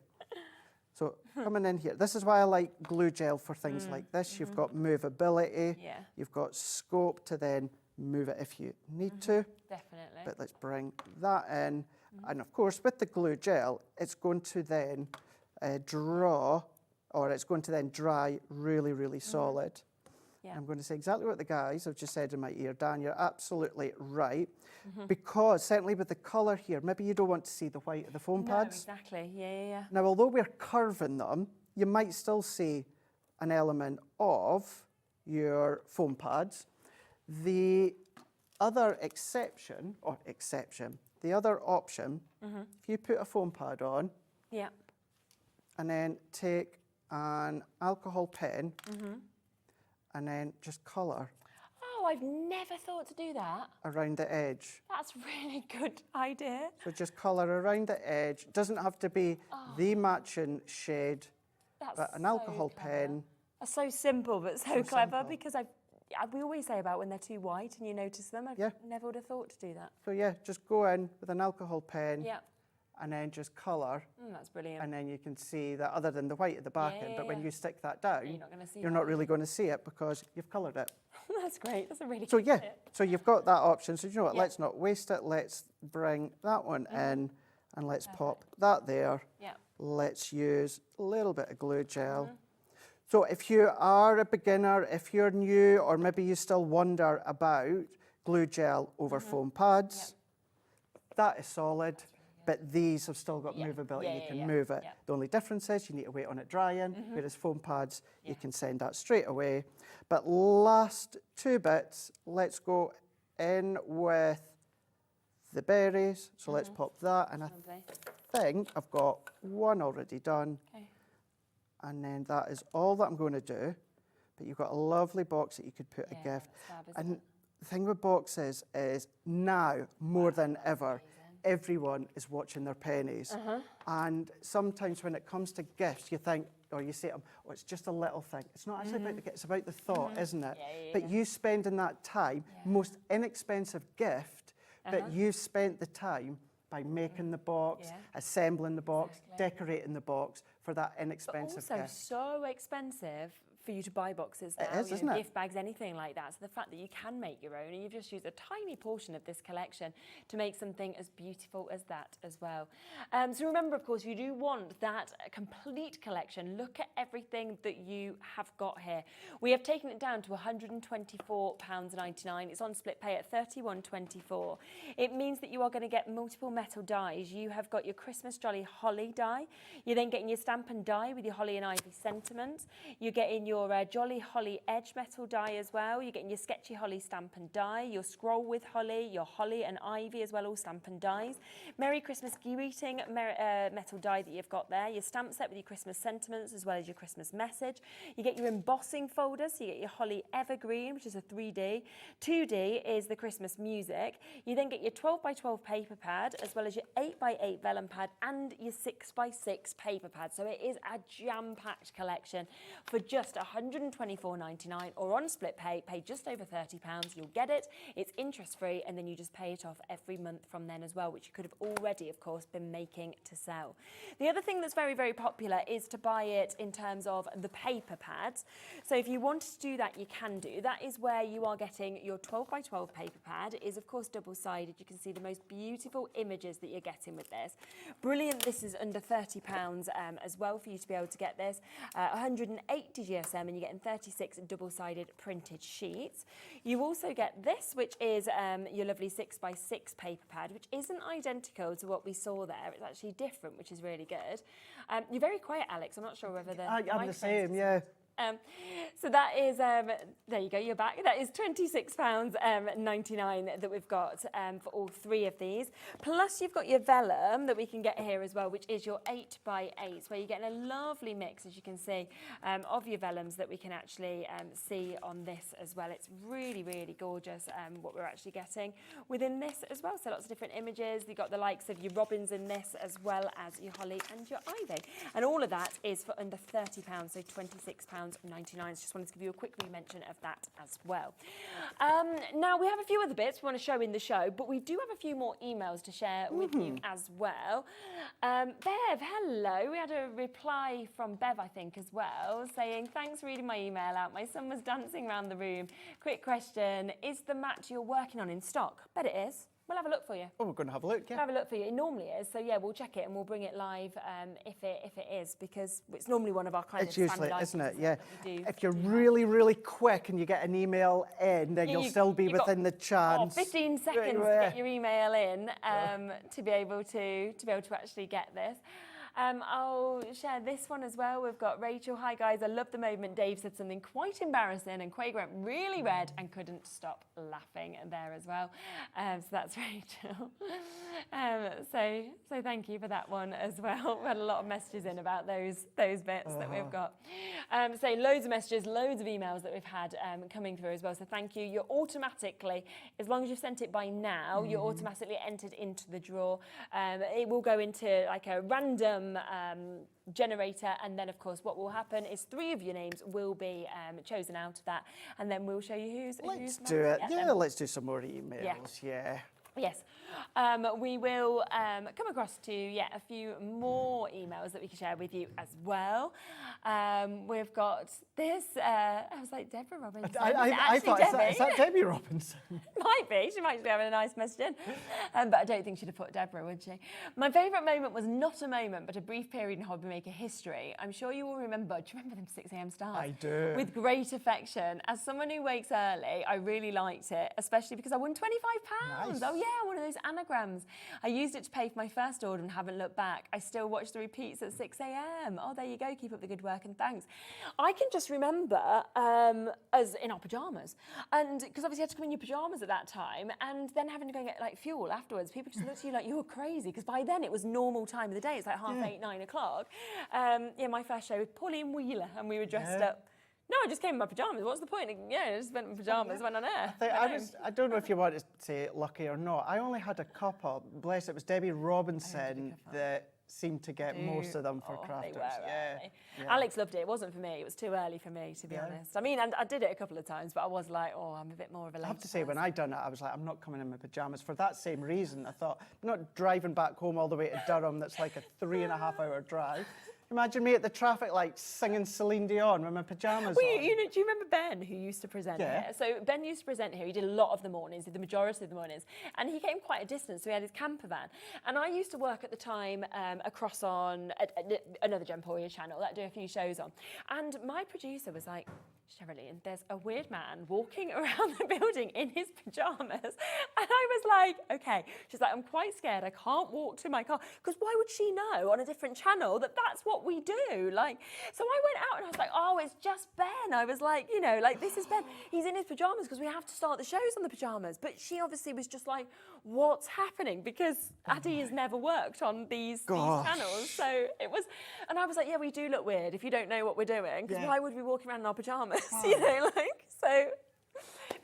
So coming in here, this is why I like glue gel for things like this. You've got movability. You've got scope to then move it if you need to. Definitely. But let's bring that in. And of course, with the glue gel, it's going to then it's going to then dry really, really solid. Yeah. I'm going to say exactly what the guys have just said in my ear. Dan, you're absolutely right. Because certainly with the colour here, maybe you don't want to see the white of the foam pads. Exactly. Yeah. Now, although we're curving them, you might still see an element of your foam pads. The other the other option, if you put a foam pad on Yeah. and then take an alcohol pen and then just colour Oh, I've never thought to do that. around the edge. That's a really good idea. So just colour around the edge. It doesn't have to be the matching shade, That's but an so alcohol clever. pen. That's so simple, but so clever simple. because we always say about when they're too white and you notice them. I never would have thought to do that. So yeah, just go in with an alcohol pen Yeah. and then just colour. That's brilliant. And then you can see that other than the white at the back end, but when you stick that down, You're not gonna see you're that. not really going to see it because you've coloured it. That's great. That's a really So good yeah, tip. so you've got that option. So you know what, Yeah. let's not waste it. Let's bring that one in and let's pop that there. Yeah. Let's use a little bit of glue gel. So if you are a beginner, if you're new, or maybe you still wonder about glue gel over foam pads, that is solid. But these have still got movability. You can move it. The only difference is you need to wait on it drying, whereas foam pads, you can send that straight away. But last two bits, let's go in with the berries. So let's pop that. And I think I've got one already done. Okay. And then that is all that I'm going to do. But you've got a lovely box that you could put a gift. Fab, isn't And it? the thing with boxes is now more than ever, everyone is watching their pennies. And sometimes when it comes to gifts, you think, or you say to them, oh, it's just a little thing. It's not actually about the gift, it's about the thought, isn't it? But you spending that time, most inexpensive gift, but you spent the time by making the box, assembling the box, decorating the box for that inexpensive But also gift. so expensive for you to buy boxes now. It is, isn't it? Gift bags, anything like that. So the fact that you can make your own and you've just used a tiny portion of this collection to make something as beautiful as that as well. So remember, of course, if you do want that complete collection, look at everything that you have got here. We have taken it down to £124.99. It's on split pay at £31.24. It means that you are going to get multiple metal dies. You have got your Christmas Jolly Holly die. You're then getting your stamp and die with your Holly and Ivy sentiment. You're getting your Jolly Holly Edge metal die as well. You're getting your Sketchy Holly stamp and die, your Scroll with Holly, your Holly and Ivy as well, all stamp and dies. Merry Christmas greeting metal die that you've got there. Your stamp set with your Christmas sentiments as well as your Christmas message. You get your embossing folder, so you get your Holly Evergreen, which is a 3D. 2D is the Christmas music. You then get your 12x12 paper pad as well as your 8x8 vellum pad and your 6x6 paper pad. So it is a jam-packed collection for just £124.99 or on split pay just over £30. You'll get it, it's interest free, and then you just pay it off every month from then as well, which you could have already, of course, been making to sell. The other thing that's very, very popular is to buy it in terms of the paper pads. So if you wanted to do that, you can do. That is where you are getting your 12x12 paper pad. It is, of course, double-sided. You can see the most beautiful images that you're getting with this. Brilliant. This is under £30 as well for you to be able to get this. 180 GSM, and you're getting 36 double-sided printed sheets. You also get this, which is your lovely 6x6 paper pad, which isn't identical to what we saw there. It's actually different, which is really good. You're very quiet, Alex. I'm not sure whether the I'm the same, yeah. So that is, there you go, you're back. That is £26.99 that we've got for all three of these. Plus you've got your vellum that we can get here as well, which is your 8x8, where you're getting a lovely mix, as you can see, of your vellums that we can actually see on this as well. It's really, really gorgeous what we're actually getting within this as well. So lots of different images. You've got the likes of your robins in this as well as your holly and your ivy. And all of that is for under £30, so £26 £29.99. Just wanted to give you a quick mention of that as well. Now, we have a few other bits we want to show in the show, but we do have a few more emails to share with you as well. Bev, hello. We had a reply from Bev, I think, as well, saying, thanks for reading my email out. My son was dancing around the room. Quick question, is the mat you're working on in stock? Bet it is. We'll have a look for you. Oh, we're going to have a look, yeah. We'll have a look for you. It normally is, so yeah, we'll check it and we'll bring it live if it is, because it's normally one of our kind it's of usually, standard isn't it? items Yeah. that we do. If you're really, really quick and you get an email in, then you'll still be within the chance. 15 seconds to get your email in to be able to actually get this. I'll share this one as well. We've got Rachel. Hi guys, I love the moment Dave said something quite embarrassing and Craig went really red and couldn't stop laughing there as well. So that's Rachel. So thank you for that one as well. We had a lot of messages in about those bits that we've got. So loads of messages, loads of emails that we've had coming through as well. So thank you. You're automatically, as long as you've sent it by now, you're automatically entered into the draw. It will go into like a random generator, and then of course what will happen is 3 of your names will be chosen out of that, and then we'll show you who's Let's do it. Yeah, let's do some more emails. Yeah. Yes, we will come across to a few more emails that we can share with you as well. We've got this. I was like, Deborah Robinson. I thought, is that Debbie Robinson? Might be. She might be having a nice message in. But I don't think she'd have put Deborah, would she? My favourite moment was not a moment, but a brief period in Hobby Maker history. I'm sure you will remember. Do you remember them 6 a.m. starts? I do. With great affection. As someone who wakes early, I really liked it, especially because I won £25. Nice. Oh, yeah, one of those anagrams. I used it to pay for my first order and haven't looked back. I still watch the repeats at 6 a.m. Oh, there you go. Keep up the good work and thanks. I can just remember us in our pyjamas, and because obviously you had to come in your pyjamas at that time, and then having to go and get like fuel afterwards. People just looked at you like you were crazy, because by then it was normal time of the day. It's like 8:30, 9 o'clock. My first show with Pauline Wheeler, and we were dressed up. No, I just came in my pyjamas. What's the point? I just went in pyjamas, went on air. I don't know if you want to say lucky or not. I only had a couple. Bless it, was Debbie Robinson that seemed to get most of them for Crafters. They were, Alex loved it. It wasn't for me. It was too early for me, to be honest. I mean, and I did it a couple of times, but I was like, I'm a bit more of a lazy I have to say, when I done it, I was like, I'm not coming in my pyjamas for that same reason. I thought, I'm not driving back home all the way to Durham. That's like a 3.5-hour drive. Imagine me at the traffic light singing Celine Dion with my pyjamas on. Do you remember Ben, who used to present here? So Ben used to present here. He did a lot of the mornings, did the majority of the mornings. And he came quite a distance, so he had his camper van. And I used to work at the time across on another Gemporia channel that I do a few shows on. And my producer was like, Sherilyn, there's a weird man walking around the building in his pyjamas. And I was like, okay. She's like, I'm quite scared. I can't walk to my car. Because why would she know on a different channel that that's what we do? Like, so I went out and I was like, oh, it's just Ben. I was like, this is Ben. He's in his pyjamas because we have to start the shows on the pyjamas. But she obviously was just like, what's happening? Because Addy has never worked on these channels. So it was, and I was like, yeah, we do look weird if you don't know what we're doing. Because why would we walk around in our pyjamas? So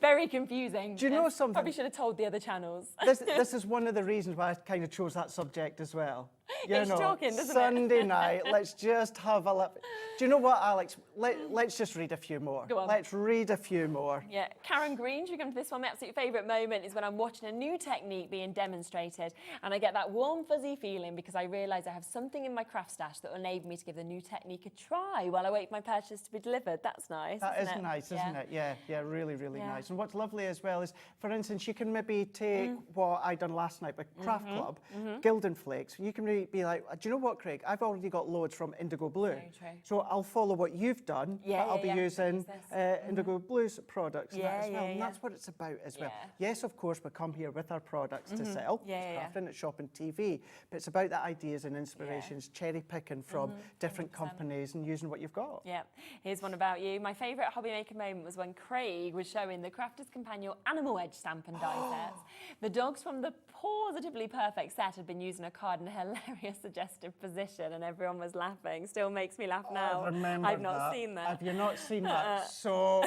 very confusing. Do you know something? Probably should have told the other channels. This is one of the reasons why I kind of chose that subject as well. It's talking, doesn't it? Sunday night, let's just have a look. Do you know what, Alex? Let's just read a few more. Go on. Let's read a few more. Yeah, Karen Green, should we come to this one? My absolute favourite moment is when I'm watching a new technique being demonstrated and I get that warm, fuzzy feeling because I realise I have something in my craft stash that will enable me to give the new technique a try while I wait for my purchase to be delivered. That's nice. That is nice, isn't it? Yeah, really, really nice. And what's lovely as well is, for instance, you can maybe take what I done last night with Craft Club, Gilded Flakes. You can really be like, do you know what, Craig? I've already got loads from Indigo Blue. Very true. So I'll follow what you've done, but I'll be using Indigo Blue's products and that as well. And that's what it's about as well. Yes, of course, we come here with our products to sell. Crafting, it's shopping TV. But it's about the ideas and inspirations, cherry picking from different companies and using what you've got. Yeah. Here's one about you. My favourite hobby maker moment was when Craig was showing the Crafter's Companion animal edge stamp and die sets. The dogs from the positively perfect set had been using a card in a hilarious suggestive position and everyone was laughing. Still makes me laugh now. I've not seen that. Have you not seen that? So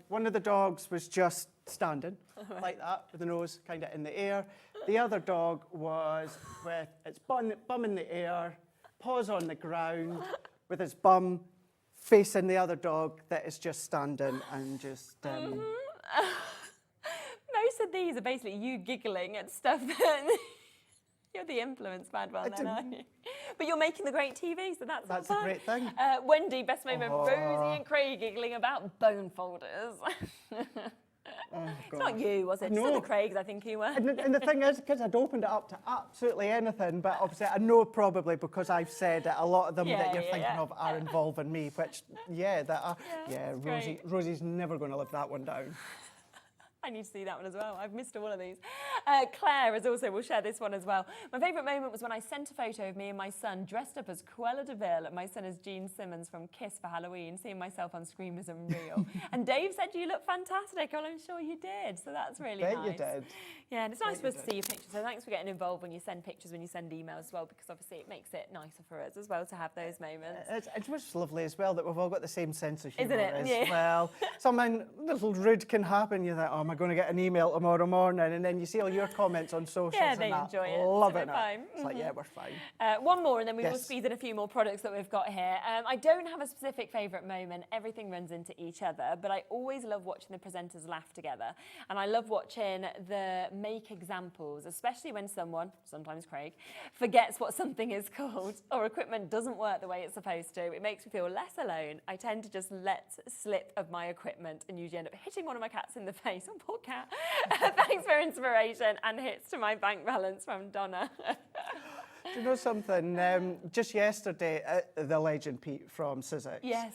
one of the dogs was just standing like that with the nose kind of in the air. The other dog was with its bum in the air, paws on the ground, with its bum facing the other dog that is just standing and just... Most of these are basically you giggling at stuff that... You're the influence bad one then, aren't you? But you're making the great TV, so that's a great thing. Wendy, best moment, Rosie and Craig giggling about bone folders. It's not you, was it? No. Just the Craigs, I think you were. And the thing is, because I'd opened it up to absolutely anything, but obviously I know probably because I've said it, a lot of them that you're thinking of are involving me, which, Rosie's never going to live that one down. I need to see that one as well. I've missed all of these. Claire is also, we'll share this one as well. My favourite moment was when I sent a photo of me and my son dressed up as Cruella de Vil, and my son is Gene Simmons from Kiss for Halloween. Seeing myself on screen was unreal. And Dave said you look fantastic. Well, I'm sure you did. So that's really nice. You did. Yeah, and it's nice for us to see your pictures. So thanks for getting involved when you send pictures, when you send emails as well, because obviously it makes it nicer for us as well to have those moments. It's just lovely as well that we've all got the same sense of humour. Isn't it? As well. Something little rude can happen. You're like, oh, am I going to get an email tomorrow morning? And then you see all your comments on socials. Yeah, they enjoy it. Love so it. we're fine. It's like, yeah, we're fine. One more, and then we will squeeze in a few more products that we've got here. I don't have a specific favourite moment. Everything runs into each other, but I always love watching the presenters laugh together. And I love watching the make examples, especially when someone, sometimes Craig, forgets what something is called or equipment doesn't work the way it's supposed to. It makes me feel less alone. I tend to just let slip of my equipment and usually end up hitting one of my cats in the face. Oh, poor cat. Thanks for inspiration and hits to my bank balance from Donna. Do you know something? Just yesterday, the legend Pete from Sizzix. Yes,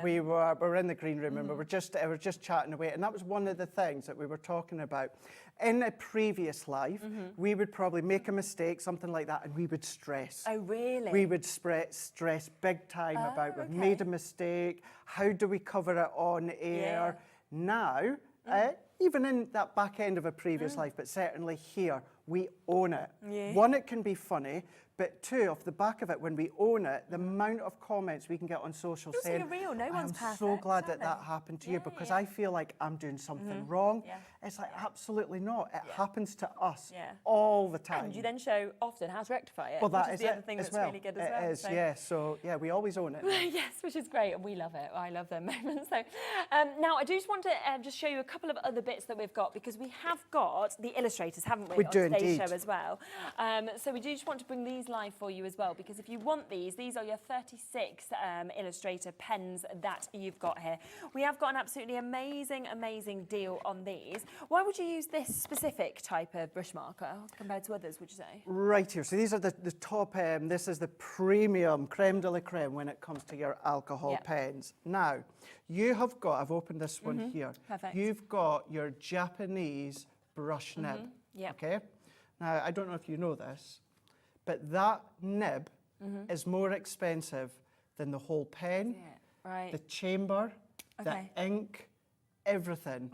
we were in the green room and we were just chatting away, and that was one of the things that we were talking about. In a previous life, we would probably make a mistake, something like that, and we would stress. Oh, really? We would stress big time about we've made a mistake. How do we cover it on air? Now, even in that back end of a previous life, but certainly here, we own it. One, it can be funny, but two, off the back of it, when we own it, the amount of comments we can get on social saying, real. No one's perfect, I'm so glad that happened to you because I feel like I'm doing something wrong. It's like, absolutely not. It happens to us all the time. And you then show often how to rectify it. Well, that which is the other thing that's really good as well. It is, yeah. So, yeah, we always own it. Yes, which is great, and we love it. I love them moments. So, now I do just want to just show you a couple of other bits that we've got, because we have got the illustrators, haven't we, on today's show as well. So we do just want to bring these live for you as well, because if you want these are your 36 illustrator pens that you've got here. We have got an absolutely amazing deal on these. Why would you use this specific type of brush marker compared to others, would you say? Right here. So these are the top, this is the premium, creme de la creme when it comes to your alcohol pens. Now, you have got, I've opened this one here. Perfect. You've got your Japanese brush nib. Okay? Now, I don't know if you know this, but that nib is more expensive than the whole pen, the chamber, the ink, everything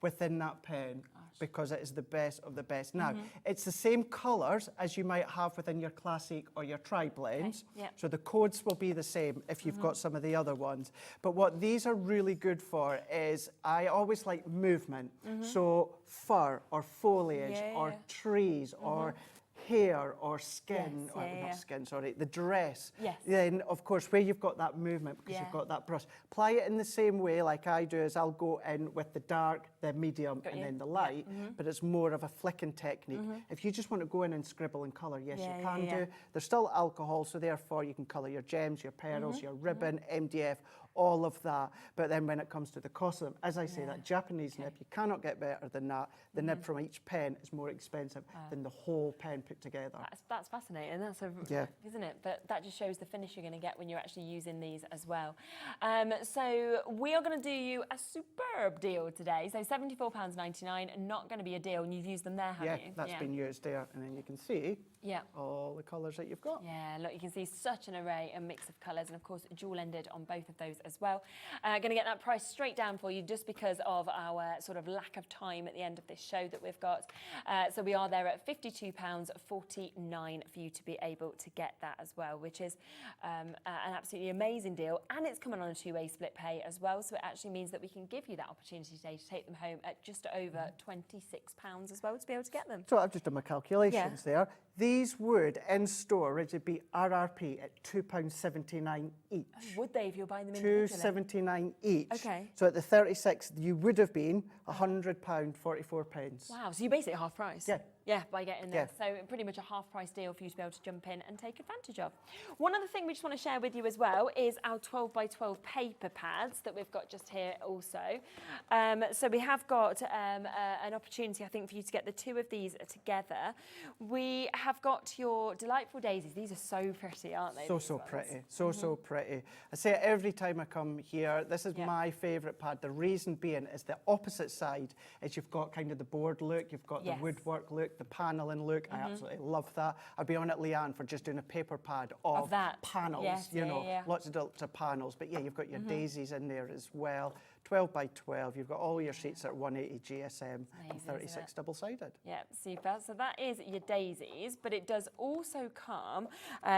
within that pen, because it is the best of the best. Now, it's the same colours as you might have within your classic or your tri-blends, so the codes will be the same if you've got some of the other ones. But what these are really good for is, I always like movement, so fur or foliage or trees or hair or skin, not skin, sorry, the dress. Then, of course, where you've got that movement, because you've got that brush, apply it in the same way like I do, is I'll go in with the dark, the medium, and then the light, but it's more of a flicking technique. If you just want to go in and scribble and colour, yes, you can do. There's still alcohol, so therefore you can colour your gems, your pearls, your ribbon, MDF, all of that. But then when it comes to the cost of them, as I say, that Japanese nib, you cannot get better than that. The nib from each pen is more expensive than the whole pen put together. That's fascinating. That's isn't it? But that just shows the finish you're going to get when you're actually using these as well. So we are going to do you a superb deal today. So £74.99, not going to be a deal, and you've used them there, have you? That's been used there, and then you can see all the colours that you've got. Yeah, look, you can see such an array and mix of colours, and of course dual-ended on both of those as well. Going to get that price straight down for you just because of our sort of lack of time at the end of this show that we've got. So we are there at £52.49 for you to be able to get that as well, which is an absolutely amazing deal, and it's coming on a two-way split pay as well, so it actually means that we can give you that opportunity today to take them home at just over £26 as well to be able to get them. So I've just done my calculations there. These would, in store, originally be RRP at £2.79 each. Oh, would they if you're buying them individually? £2.79 each. Okay. So at the 36th, you would have been £100.44. Wow, so you're basically half price. Yeah. Yeah, by getting this. Yeah. So pretty much a half price deal for you to be able to jump in and take advantage of. One other thing we just want to share with you as well is our 12 by 12 paper pads that we've got just here also. So we have got an opportunity, I think, for you to get the two of these together. We have got your delightful daisies. These are so pretty, aren't they? So pretty. So pretty. I say it every time I come here, this is my favourite pad. The reason being is the opposite side is you've got kind of the board look, you've got the woodwork look, the paneling look. I absolutely love that. I'd be on at Leanne for just doing a paper pad of that panels, you know, lots of panels. But yeah, you've got your daisies in there as well. 12 by 12. You've got all your sheets at 180 GSM and 36 double-sided. Yeah, super. So that is your daisies, but it does also come,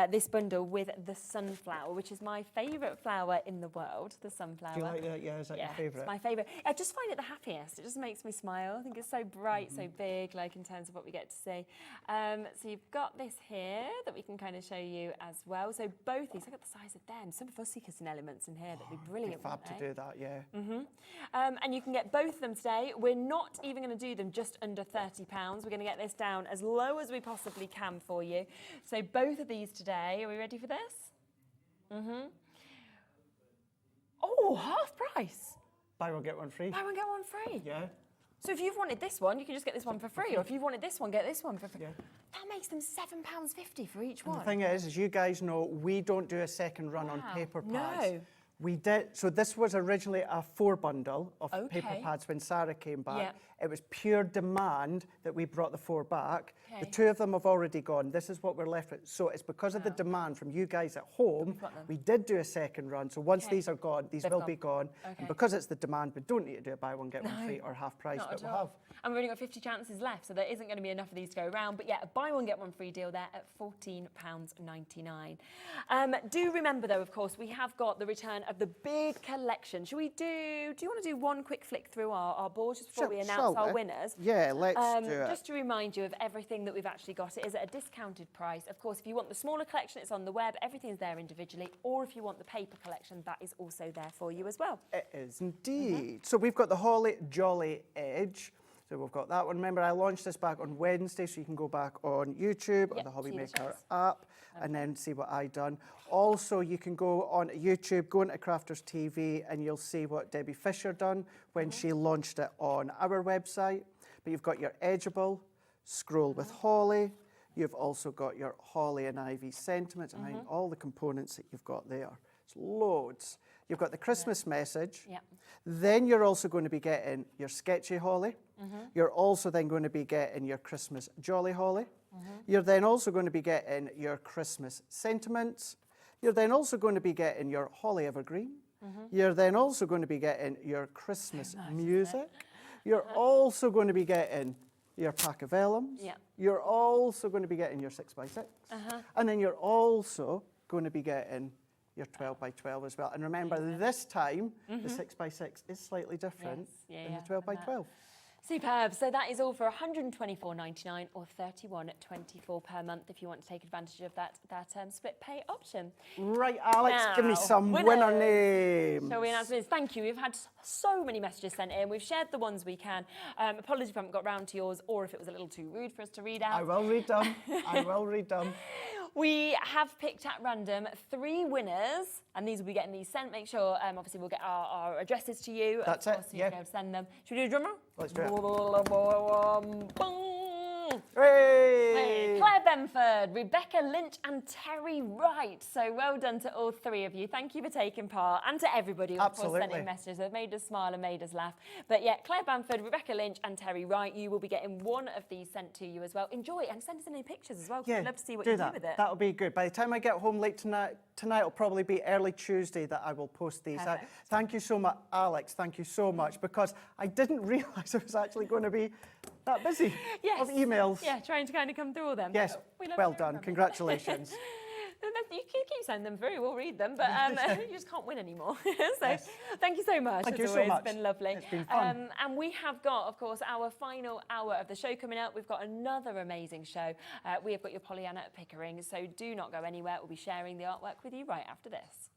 this bundle, with the sunflower, which is my favourite flower in the world, the sunflower. Do you like that? Yeah, is that your favourite? It's my favourite. I just find it the happiest. It just makes me smile. I think it's so bright, so big, like in terms of what we get to see. So you've got this here that we can kind of show you as well. So both these, look at the size of them. Some fussy-kissing elements in here that'd be brilliant. Fab to do that, yeah. And you can get both of them today. We're not even going to do them just under £30. We're going to get this down as low as we possibly can for you. So both of these today. Are we ready for this? Oh, half price. Buy one, get one free. Buy one, get one free. Yeah. So if you've wanted this one, you can just get this one for free. Or if you've wanted this one, get this one for free. Yeah. That makes them £7.50 for each one. And the thing is, as you guys know, we don't do a second run on paper pads. No. We did, so this was originally a 4 bundle of paper pads when Sarah came back. Yeah. It was pure demand that we brought the 4 back. The 2 of them have already gone. This is what we're left with. So it's because of the demand from you guys at home, we did do a second run. So once these are gone, these will be gone. And because it's the demand, we don't need to do a buy one, get one free or half price, but we'll have. And we've only got 50 chances left, so there isn't going to be enough of these to go around. But yeah, a buy one, get one free deal there at £14.99. Do remember, though, of course, we have got the return of the big collection. Do you want to do one quick flick through our board just before we announce our winners? Yeah, let's do it. Just to remind you of everything that we've actually got. It is at a discounted price. Of course, if you want the smaller collection, it's on the web. Everything's there individually. Or if you want the paper collection, that is also there for you as well. It is indeed. So we've got the Holly Jolly Edge. So we've got that one. Remember, I launched this back on Wednesday, so you can go back on YouTube or the Hobby Maker app and then see what I done. Also, you can go on YouTube, go into Crafter'S TV, and you'll see what Debbie Fisher done when she launched it on our website. But you've got your Edgeable, Scroll with Holly. You've also got your Holly and Ivy sentiments, and all the components that you've got there. It's loads. You've got the Christmas message. Then you're also going to be getting your Sketchy Holly. You're also then going to be getting your Christmas Jolly Holly. You're then also going to be getting your Christmas sentiments. You're then also going to be getting your Holly Evergreen. You're then also going to be getting your Christmas music. You're also going to be getting your pack of vellums. You're also going to be getting your 6x6. And then you're also going to be getting your 12 by 12 as well. And remember, this time, the 6x6 is slightly different than the 12 by 12. Superb. So that is all for £124.99 or £31.24 per month if you want to take advantage of that split pay option. Right, Alex, now, give me some winner names. Shall we announce winners? Thank you. We've had so many messages sent in. We've shared the ones we can. Apologies if I haven't got round to yours or if it was a little too rude for us to read out. I will read them. I will read them. We have picked at random 3 winners, and these will be getting these sent. Make sure, obviously, we'll get our addresses to you. That's it, so you can send them. Should we do a drum roll? Let's do it. Hey. Claire Benford, Rebecca Lynch and Terry Wright. So well done to all 3 of you. Thank you for taking part, and to everybody who of course sent in messages that made us smile and made us laugh. But yeah, Claire Bamford, Rebecca Lynch and Terry Wright, you will be getting one of these sent to you as well. Enjoy and send us any pictures as well. Yeah, we'd love to see what you do with it. That'll be good. By the time I get home late tonight will probably be early Tuesday that I will post these. Thank you so much, Alex. Thank you so much, because I didn't realise it was actually going to be that busy of emails. Yeah, trying to kind of come through all them. Yes, well done. Congratulations. You keep sending them through, we'll read them, but you just can't win anymore. So thank you so much. Thank you As so always. much. It's been lovely. It's been fun. And we have got, of course, our final hour of the show coming up. We've got another amazing show. We have got your Pollyanna Pickering, so do not go anywhere. We'll be sharing the artwork with you right after this.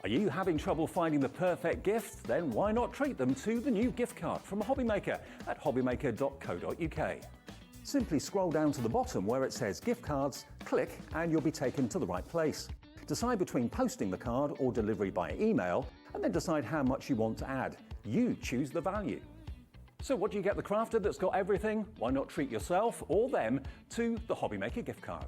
Are you having trouble finding the perfect gift? Then why not treat them to the new gift card from Hobbymaker at hobbymaker.co.uk. Simply scroll down to the bottom where it says gift cards, click and you'll be taken to the right place. Decide between posting the card or delivery by email and then decide how much you want to add. You choose the value. So what do you get the crafter that's got everything? Why not treat yourself or them to the Hobbymaker gift card?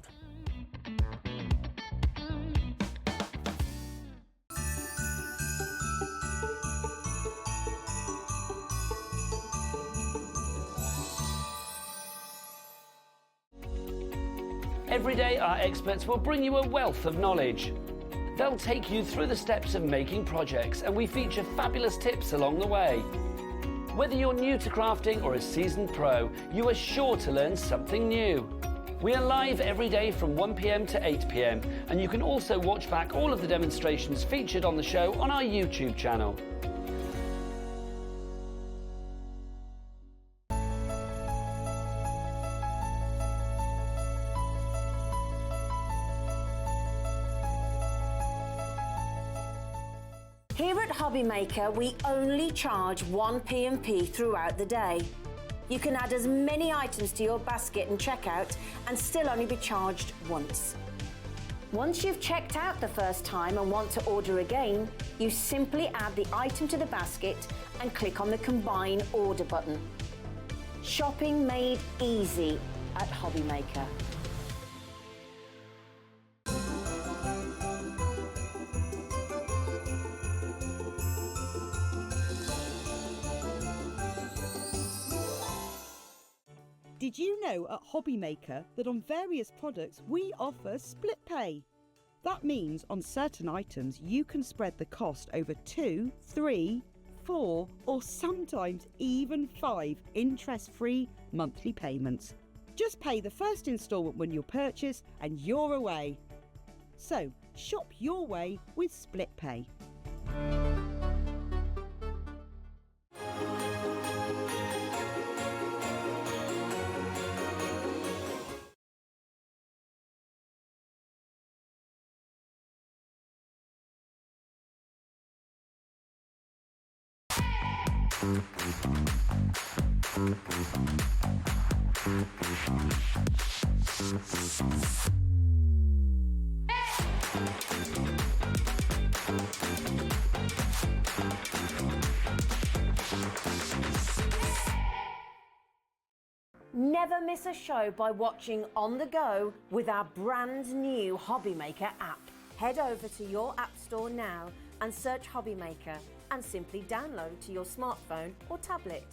Every day, our experts will bring you a wealth of knowledge. They'll take you through the steps of making projects, and we feature fabulous tips along the way. Whether you're new to crafting or a seasoned pro, you are sure to learn something new. We are live every day from 1 p.m. to 8 p.m, and you can also watch back all of the demonstrations featured on the show on our YouTube channel. Here at Hobbymaker, we only charge 1 P&P throughout the day. You can add as many items to your basket and checkout and still only be charged once. Once you've checked out the first time and want to order again, you simply add the item to the basket and click on the Combine Order button. Shopping made easy at Hobbymaker. Did you know at Hobbymaker that on various products we offer split pay? That means on certain items you can spread the cost over 2, 3, 4 or sometimes even 5 interest-free monthly payments. Just pay the first instalment when you purchase and you're away. So shop your way with split pay. Never miss a show by watching on the go with our brand new Hobbymaker app. Head over to your app store now and search Hobbymaker and simply download to your smartphone or tablet.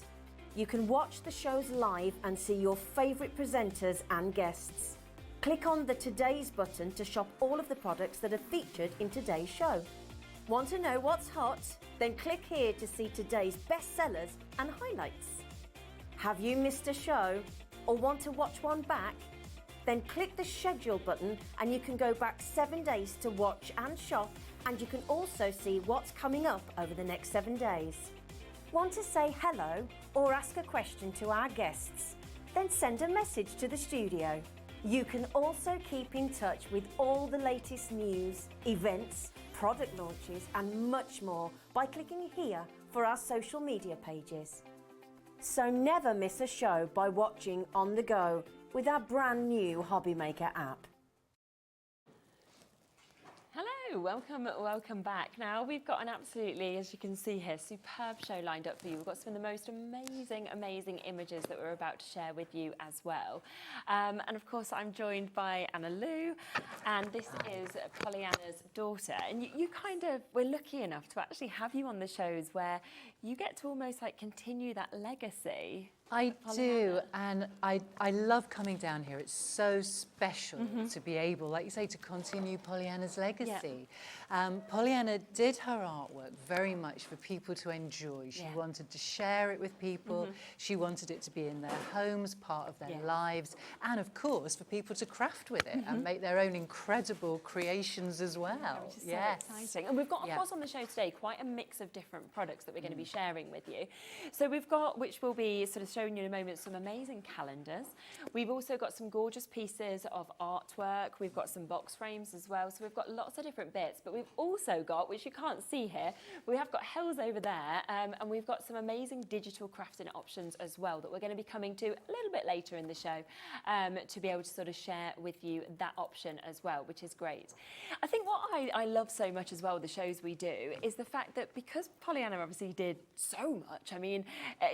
You can watch the shows live and see your favourite presenters and guests. Click on the Today's button to shop all of the products that are featured in today's show. Want to know what's hot? Then click here to see today's bestsellers and highlights. Have you missed a show or want to watch one back? Then click the schedule button and you can go back 7 days to watch and shop, and you can also see what's coming up over the next 7 days. Want to say hello or ask a question to our guests? Then send a message to the studio. You can also keep in touch with all the latest news, events, product launches and much more by clicking here for our social media pages. So never miss a show by watching on the go with our brand new Hobbymaker app. Hello welcome back. Now we've got an absolutely, as you can see here, superb show lined up for you. We've got some of the most amazing images that we're about to share with you as well. And of course I'm joined by Anna Lou, and this is Pollyanna's daughter. And we're lucky enough to actually have you on the shows where you get to almost like continue that legacy. I do, and I love coming down here. It's so special to be able, like you say, to continue Pollyanna's legacy. Pollyanna did her artwork very much for people to enjoy. She wanted to share it with people. She wanted it to be in their homes, part of their lives, and of course for people to craft with it and make their own incredible creations as well. Which is so exciting. And we've got, of course, on the show today quite a mix of different products that we're going to be sharing with you. So we've got, which will be sort of showing you in a moment, some amazing calendars. We've also got some gorgeous pieces of artwork. We've got some box frames as well. So we've got lots of different bits, but we've also got, which you can't see here, we have got Hells over there, and we've got some amazing digital crafting options as well that we're going to be coming to a little bit later in the show to be able to sort of share with you that option as well, which is great. I think what I love so much as well with the shows we do is the fact that because Pollyanna obviously did so much, I mean,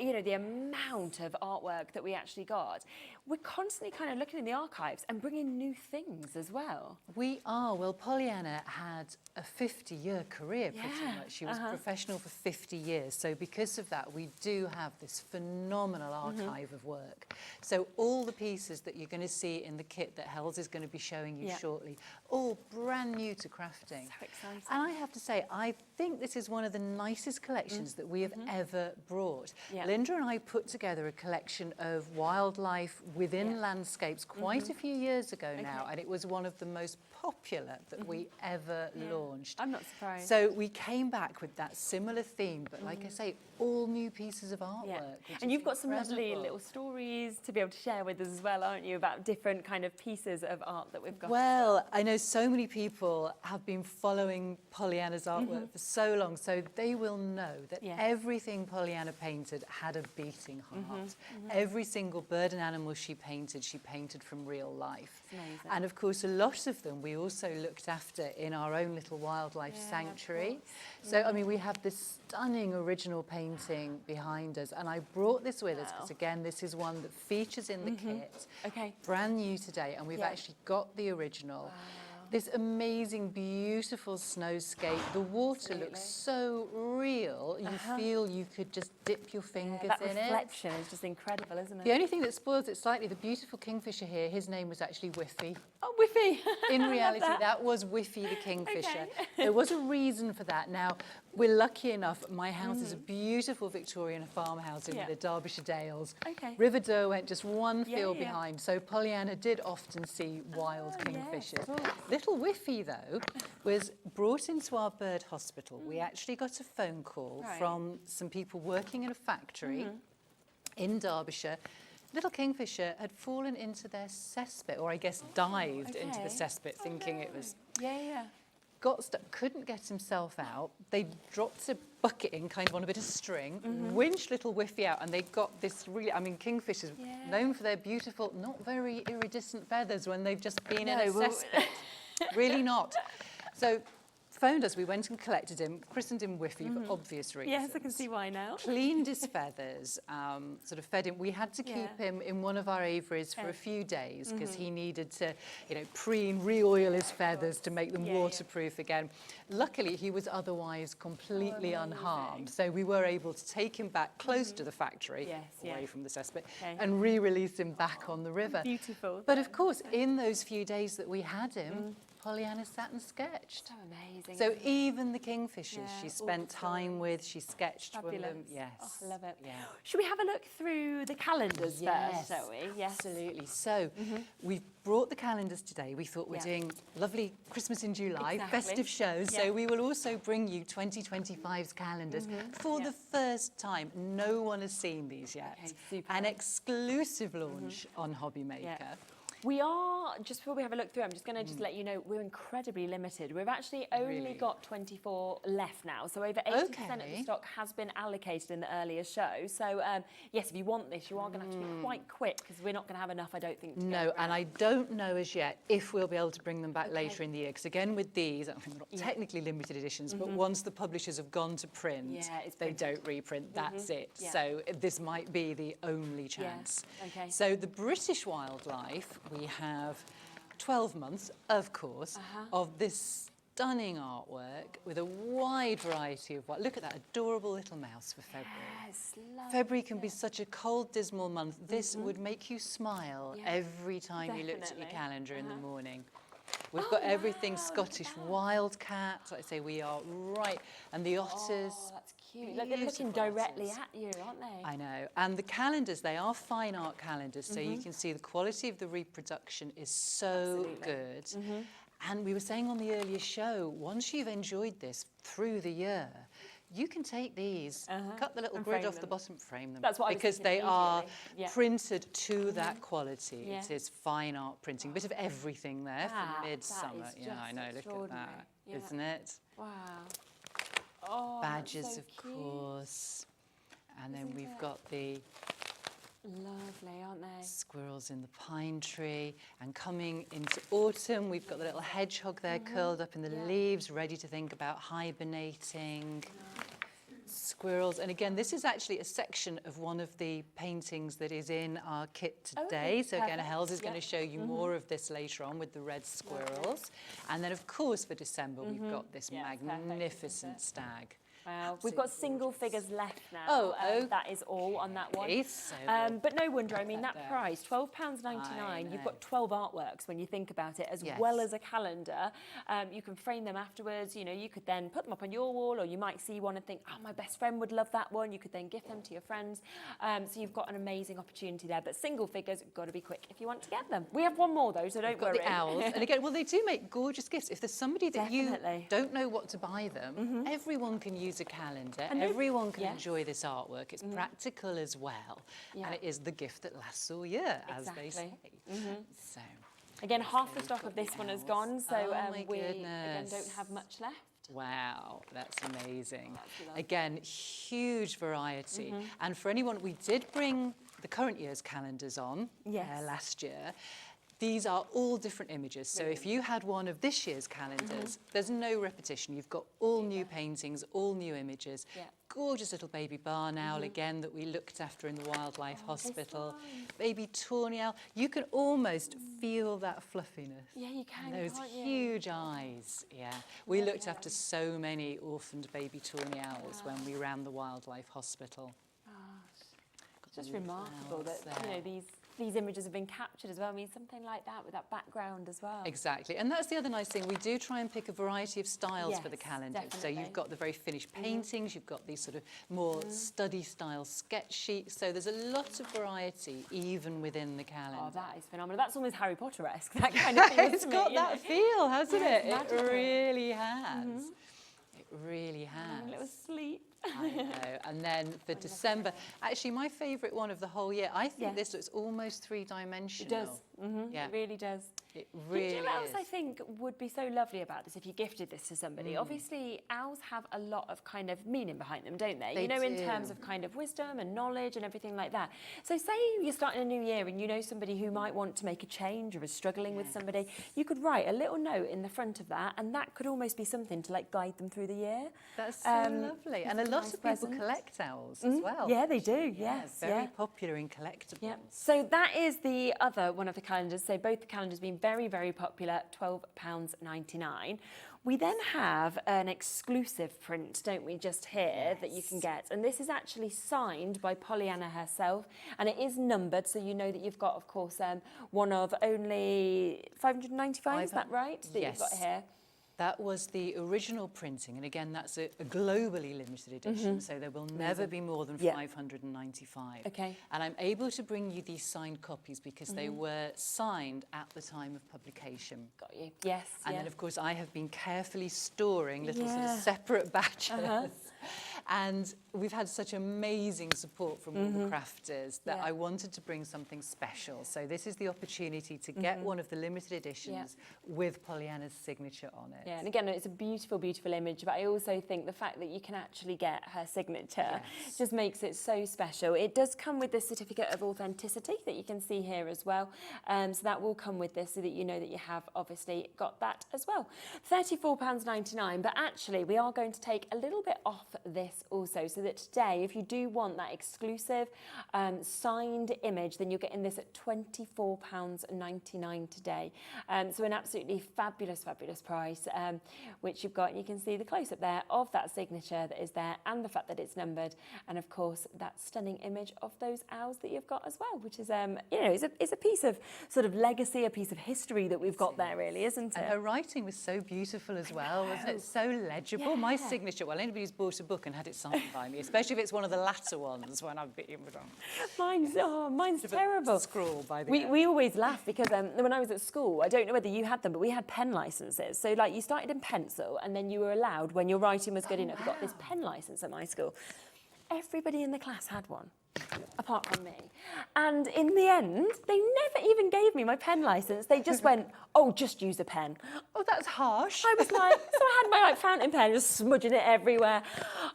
you know, the amount of artwork that we actually got, we're constantly kind of looking in the archives and bringing new things as well. We are. Well, Pollyanna had a 50-year career pretty much. She was professional for 50 years. So because of that, we do have this phenomenal archive of work. So all the pieces that you're going to see in the kit that Hells is going to be showing you shortly, all brand new to crafting. So exciting. And I have to say, I think this is one of the nicest collections that we have ever brought. Linda and I put together a collection of wildlife within landscapes quite a few years ago now, and it was one of the most popular that we ever launched. I'm not surprised. So we came back with that similar theme, but like I say, all new pieces of artwork. And you've got some lovely little stories to be able to share with us as well, aren't you, about different kind of pieces of art that we've got? Well, I know so many people have been following Pollyanna's artwork for so long, so they will know that everything Pollyanna painted had a beating heart. Every single bird and animal she painted from real life. And of course, a lot of them we also looked after in our own little wildlife sanctuary. So, I mean, we have this stunning original painting behind us, and I brought this with us because, again, this is one that features in the kit. Brand new today, and we've actually got the original. This amazing, beautiful snowscape. The water looks so real. You feel you could just dip your fingers that in it. That reflection is just incredible, isn't it? The only thing that spoils it slightly, the beautiful kingfisher here, his name was actually Whiffy. Oh, Whiffy! In reality, that was Whiffy the kingfisher. There was a reason for that. Now, we're lucky enough, my house is a beautiful Victorian farmhouse in the Derbyshire Dales. River Dore went just one field behind, so Pollyanna did often see wild kingfishers. Little Whiffy, though, was brought into our bird hospital. We actually got a phone call from some people working in a factory in Derbyshire. Little kingfisher had fallen into their cesspit, or I guess dived into the cesspit, thinking it was... Got stuck, couldn't get himself out. They dropped a bucket in, kind of on a bit of string, winched little Whiffy out, and they got this really, I mean, kingfishers, known for their beautiful, not very iridescent feathers when they've just been in a cesspit. Really not. So, phoned us, we went and collected him, christened him Whiffy for obvious reasons. Yes, I can see why now. Cleaned his feathers, sort of fed him. We had to keep him in one of our aviaries for a few days because he needed to, you know, preen, re-oil his feathers to make them waterproof again. Luckily, he was otherwise completely unharmed, so we were able to take him back close to the factory, away from the cesspit, and re-release him back on the river. Beautiful. But of course, in those few days that we had him, Pollyanna sat and sketched. So amazing. So even the kingfishers she spent time with, she sketched with them. Yes. Oh, I love it. Should we have a look through the calendars first, shall we? Yes. Absolutely. So we've brought the calendars today. We thought we're doing lovely Christmas in July, festive shows. So we will also bring you 2025's calendars for the first time. No one has seen these yet. An exclusive launch on Hobby Maker. We are, just before we have a look through, I'm just going to just let you know, we're incredibly limited. We've actually only got 24 left now, so over 80% of the stock has been allocated in the earlier show. So, yes, if you want this, you are going to have to be quite quick, because we're not going to have enough, I don't think, to No, get and I don't know as yet if we'll be able to bring them back later in the year, because again, with these, I mean, they're not technically limited editions, but once the publishers have gone to print, they don't reprint, that's it. So this might be the only chance. So the British wildlife, we have 12 months, of course, of this stunning artwork with a wide variety of look at that adorable little mouse for February. Yes, February can be such a cold, dismal month. This would make you smile every time you looked at your calendar in the morning. We've got everything Scottish wildcat. Like I say, we are right. And the otters. Oh, that's cute. Like, they're looking directly at you, aren't they? I know. And the calendars, they are fine art calendars, so you can see the quality of the reproduction is so good. And we were saying on the earlier show, once you've enjoyed this through the year, you can take these, cut the little grid off the bottom, frame them. That's what I was because thinking they are immediately. printed to that quality. It is fine art printing. Bit of everything there for midsummer. Yeah, I know. Look at that, isn't it? Wow. Oh, Badgers, so of cute. course. And then we've got the lovely, aren't they? squirrels in the pine tree. And coming into autumn, we've got the little hedgehog there curled up in the leaves, ready to think about hibernating. Squirrels. And again, this is actually a section of one of the paintings that is in our kit today. So again, Hells is going to show you more of this later on with the red squirrels. And then, of course, for December, we've got this magnificent stag. Wow. We've got single figures left now. Oh, that is all on that one. So but no wonder, I mean, that price, £12.99, you've got 12 artworks when you think about it, as well as a calendar. You can frame them afterwards, you know, you could then put them up on your wall, or you might see one and think, oh, my best friend would love that one. You could then gift them to your friends. So you've got an amazing opportunity there. But single figures, got to be quick if you want to get them. We have one more, though, so don't worry. Got the owls. And again, well, they do make gorgeous gifts. If there's somebody that you don't know what to buy them, everyone can use a calendar. And everyone can enjoy this artwork. It's practical as well. And it is the gift that lasts all year, as they say. So, again, half the stock of this one has gone, so we again don't have much left. Wow, that's amazing. Again, huge variety. And for anyone, we did bring the current year's calendars on last year. These are all different images. So if you had one of this year's calendars, there's no repetition. You've got all new paintings, all new images. Gorgeous little baby barn owl again that we looked after in the wildlife hospital. Baby tawny owl. You can almost feel that fluffiness. Yeah, you can. Those huge eyes. Yeah. We looked after so many orphaned baby tawny owls when we ran the wildlife hospital. It's just remarkable that you know these images have been captured as well. I mean, something like that with that background as well. Exactly. And that's the other nice thing. We do try and pick a variety of styles for the calendar. So you've got the very finished paintings, you've got these sort of more study style sketch sheets. So there's a lot of variety even within the calendar. Oh, that is phenomenal. That's almost Harry Potter-esque, that kind of thing. It's got that feel, hasn't it? It really has. It really has. A little sleep. I know. And then for December, actually my favourite one of the whole year, I think this looks almost three-dimensional. It does. Yeah. It really does. It really is. You know what else I think would be so lovely about this if you gifted this to somebody? Obviously, owls have a lot of kind of meaning behind them, don't they? You know, in terms of kind of wisdom and knowledge and everything like that. So say you're starting a new year and you know somebody who might want to make a change or is struggling with somebody, you could write a little note in the front of that, and that could almost be something to like guide them through the year. That's so lovely. And a lot of people collect owls as well. Yeah, they do, yes. Very popular in collectibles. Yeah. So that is the other one of the calendars. So both the calendars being very, very popular, £12.99. We then have an exclusive print, don't we, just here that you can get. And this is actually signed by Pollyanna herself. And it is numbered, so you know that you've got, of course, one of only 595, is that right? That you've got here. That was the original printing, and again, that's a globally limited edition, so there will never be more than 595. Okay. And I'm able to bring you these signed copies because they were signed at the time of publication. Got you. Yes. And then, of course, I have been carefully storing little sort of separate batches. And we've had such amazing support from all the crafters that I wanted to bring something special. So this is the opportunity to get one of the limited editions with Pollyanna's signature on it. Yeah, and again, it's a beautiful, beautiful image, but I also think the fact that you can actually get her signature just makes it so special. It does come with this certificate of authenticity that you can see here as well. So that will come with this so that you know that you have obviously got that as well. £34.99, but actually we are going to take a little bit off this also, so that today, if you do want that exclusive signed image, then you're getting this at £24.99 today. So an absolutely fabulous, fabulous price, which you've got. And you can see the close-up there of that signature that is there, and the fact that it's numbered, and of course that stunning image of those owls that you've got as well, which is you know, is a piece of sort of legacy, a piece of history that we've got there, really, isn't it? And her writing was so beautiful as well, wasn't it? So legible. My signature, well, anybody who's bought a book and had it signed by me, especially if it's one of the latter ones when I've been with them. Mine's terrible. Scrawl by the we always laugh because when I was at school, I don't know whether you had them, but we had pen licenses. So like you started in pencil and then you were allowed, when your writing was good enough, you got this pen license at my school. Everybody in the class had one, apart from me. And in the end, they never even gave me my pen license. They just went, oh, just use a pen. Oh, that's harsh. I was like, so I had my like fountain pen, just smudging it everywhere.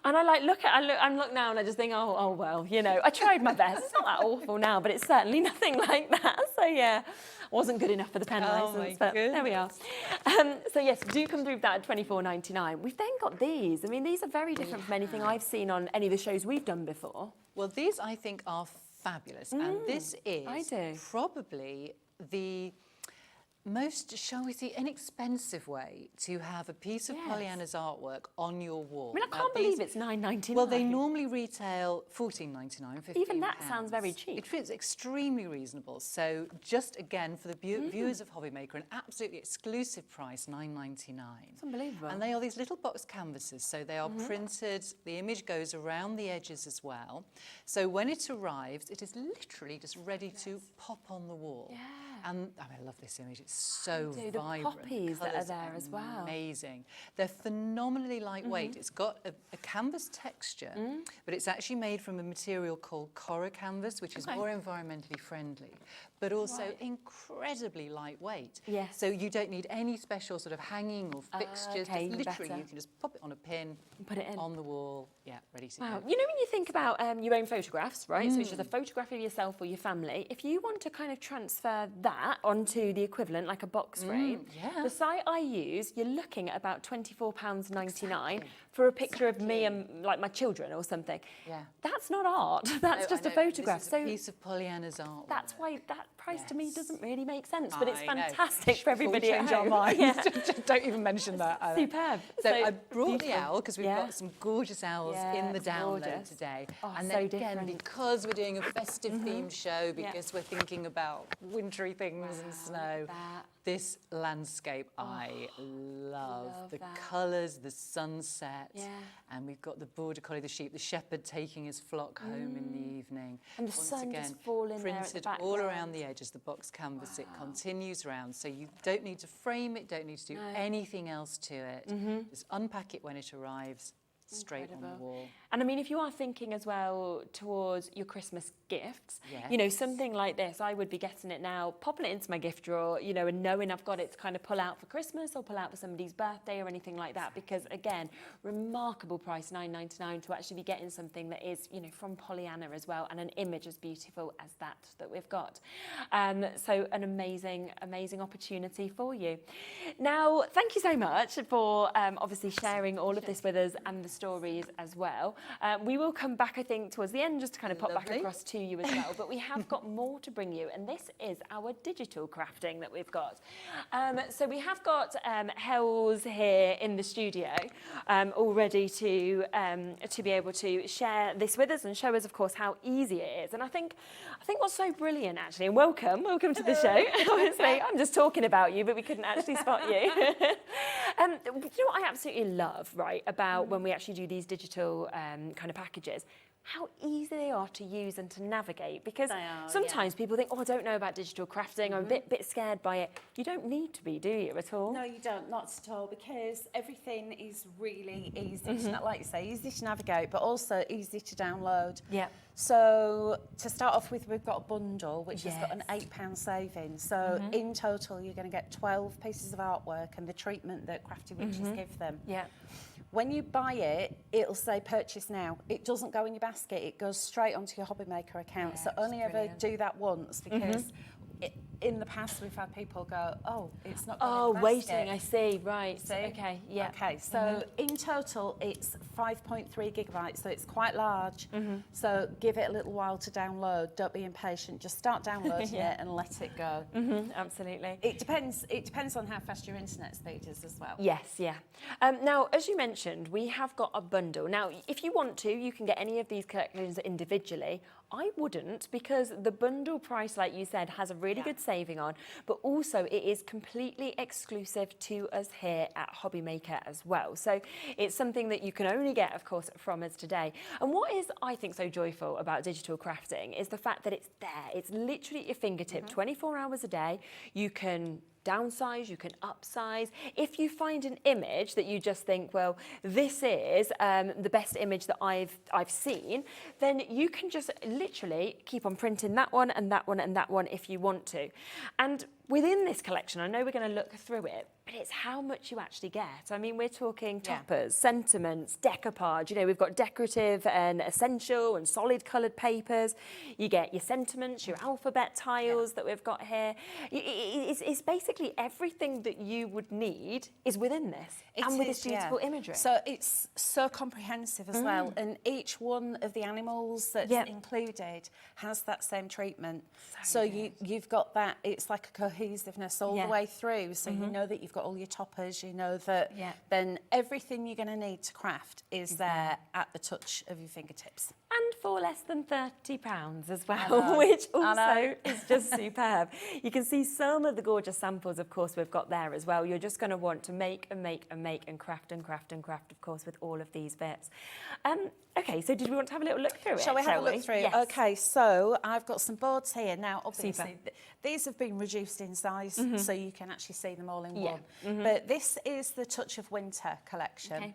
And I like look now and I just think, oh well, you know, I tried my best. It's not that awful now, but it's certainly nothing like that. So yeah, wasn't good enough for the pen license, but there we are. So yes, do come through with that at £24.99. We've then got these. I mean, these are very different from anything I've seen on any of the shows we've done before. Well, these I think are fabulous, and this is probably the most, shall we say, inexpensive way to have a piece of Pollyanna's artwork on your wall. I mean, I can't believe it's £9.99. Well, they normally retail £14.99, £15. Even that sounds very cheap. It feels extremely reasonable. So just again, for the viewers of Hobbymaker, an absolutely exclusive price, £9.99. It's unbelievable. And they are these little box canvases, so they are printed. The image goes around the edges as well. So when it arrives, it is literally just ready to pop on the wall. Yeah. And I mean, I love this image. It's so vibrant. The poppies that are there as well. Amazing. They're phenomenally lightweight. It's got a canvas texture, but it's actually made from a material called Cora canvas, which is more environmentally friendly, but also incredibly lightweight. Yes. So you don't need any special sort of hanging or fixtures. Okay, Just literally, better. you can just pop it on a pin, put it in on the wall. Yeah, ready to go. You know, when you think about your own photographs, right? So it's just a photograph of yourself or your family. If you want to kind of transfer that onto the equivalent, like a box frame, the site I use, you're looking at about £24.99 for a picture of me and like my children or something. Yeah. That's not art. That's just a photograph. This is a piece of Pollyanna's art. That's why that price to me doesn't really make sense, but it's fantastic for everybody Change at our home. minds. Just don't even mention that. Superb. So I brought the owl because we've got some gorgeous owls in the it's download gorgeous. today. Oh, And so then again, different. because we're doing a festive themed show, because we're thinking about wintry things and snow, this landscape I love. The colours, the sunset, and we've got the border collie, the sheep, the shepherd taking his flock home in the evening. And the Once sun again, just falling there at the printed all background. around the edges, the box canvas, it continues round. So you don't need to frame it, don't need to do anything else to it. Just unpack it when it arrives, straight on the wall. And I mean, if you are thinking as well towards your Christmas gifts, you know, something like this, I would be getting it now, popping it into my gift drawer, you know, and knowing I've got it to kind of pull out for Christmas or pull out for somebody's birthday or anything like that. Because again, remarkable price, £9.99, to actually be getting something that is, you know, from Pollyanna as well, and an image as beautiful as that we've got. So an amazing, amazing opportunity for you. Now, thank you so much for obviously sharing all of this with us and the stories as well. We will come back, I think, towards the end just to kind of pop back across to you as well, but we have got more to bring you, and this is our digital crafting that we've got. So we have got Hells here in the studio all ready to be able to share this with us and show us, of course, how easy it is. And I think what's so brilliant, actually, and welcome to the show. Obviously, I'm just talking about you, but we couldn't actually spot you. You know what I absolutely love, right, about when we actually especially do these digital kind of packages, how easy they are to use and to navigate, because sometimes people think, oh, I don't know about digital crafting, I'm a bit scared by it. You don't need to be, do you, at all? No, you don't, not at all, because everything is really easy, to, like you say, easy to navigate, but also easy to download. Yeah. So to start off with, we've got a bundle which has got an £8 saving. So in total, you're going to get 12 pieces of artwork and the treatment that Crafty Witches give them. Yeah. When you buy it, it'll say purchase now. It doesn't go in your basket. It goes straight onto your Hobby Maker account. So only ever do that once, because in the past we've had people go, oh, it's not going in the basket. Waiting, I see, right. See? Okay, yeah. Okay, so in total it's 5.3 gigabytes, so it's quite large. So give it a little while to download. Don't be impatient. Just start downloading it and let it go. Absolutely. It depends on how fast your internet speed is as well. Yes, yeah. Now, as you mentioned, we have got a bundle. Now, if you want to, you can get any of these collections individually. I wouldn't, because the bundle price, like you said, has a really good saving on, but also it is completely exclusive to us here at Hobby Maker as well. So it's something that you can only get, of course, from us today. And what is, I think, so joyful about digital crafting is the fact that it's there. It's literally at your fingertip, 24 hours a day. You can downsize, you can upsize. If you find an image that you just think, well, this is the best image that I've seen, then you can just literally keep on printing that one and that one and that one if you want to. And within this collection, I know we're going to look through it, but it's how much you actually get. I mean, we're talking toppers, sentiments, decoupage. You know, we've got decorative and essential and solid coloured papers. You get your sentiments, your alphabet tiles that we've got here. It's basically everything that you would need is within this, and with this beautiful imagery. So it's so comprehensive as well, and each one of the animals that's included has that same treatment. So you've got that. It's like a cohesiveness all the way through, so you know that you've got all your toppers, you know that then everything you're going to need to craft is there at the touch of your fingertips. And for less than £30 as well, which also is just superb. You can see some of the gorgeous samples, of course, we've got there as well. You're just going to want to make and make and make and craft and craft and craft, of course, with all of these bits. Okay, so did we want to have a little look through it? Shall we have a look through? Yes. Okay, so I've got some boards here. Now, obviously, these have been reduced in size, so you can actually see them all in one. But this is the Touch of Winter collection. Okay.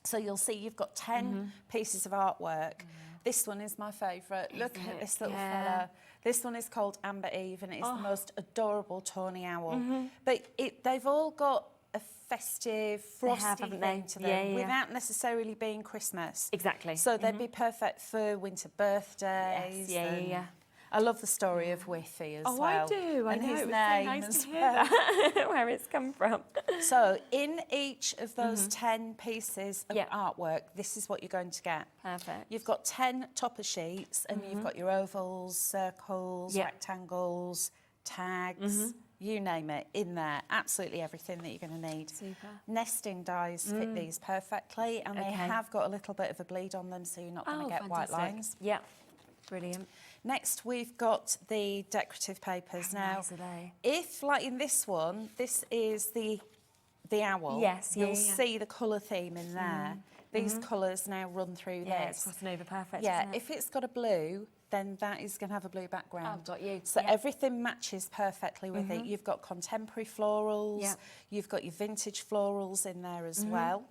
So you'll see you've got 10 pieces of artwork. This one is my favourite. Look at this little fella. This one is called Amber Eve, and it's the most adorable tawny owl. But they've all got a festive, frosty thing to them without necessarily being Christmas. Exactly. So they'd be perfect for winter birthdays. Yes, I love the story of Whiffy as well. Oh, I do. I know. His It's name so nice as to hear that, where it's come from. So in each of those 10 pieces of artwork, this is what you're going to get. Perfect. You've got 10 topper sheets, and you've got your ovals, circles, rectangles, tags, you name it, in there. Absolutely everything that you're going to need. Super. Nesting dies fit these perfectly, and they have got a little bit of a bleed on them, so you're not going to get white lines. Yeah, brilliant. Next, we've got the decorative papers. Now, nice are they? if, like in this one, this is the owl, you'll see the colour theme in there. These colours now run through this. It's crossing over perfect, Yeah, isn't it? if it's got a blue, then that is going to have a blue background. Oh, got you. So everything matches perfectly with it. You've got contemporary florals, you've got your vintage florals in there as well.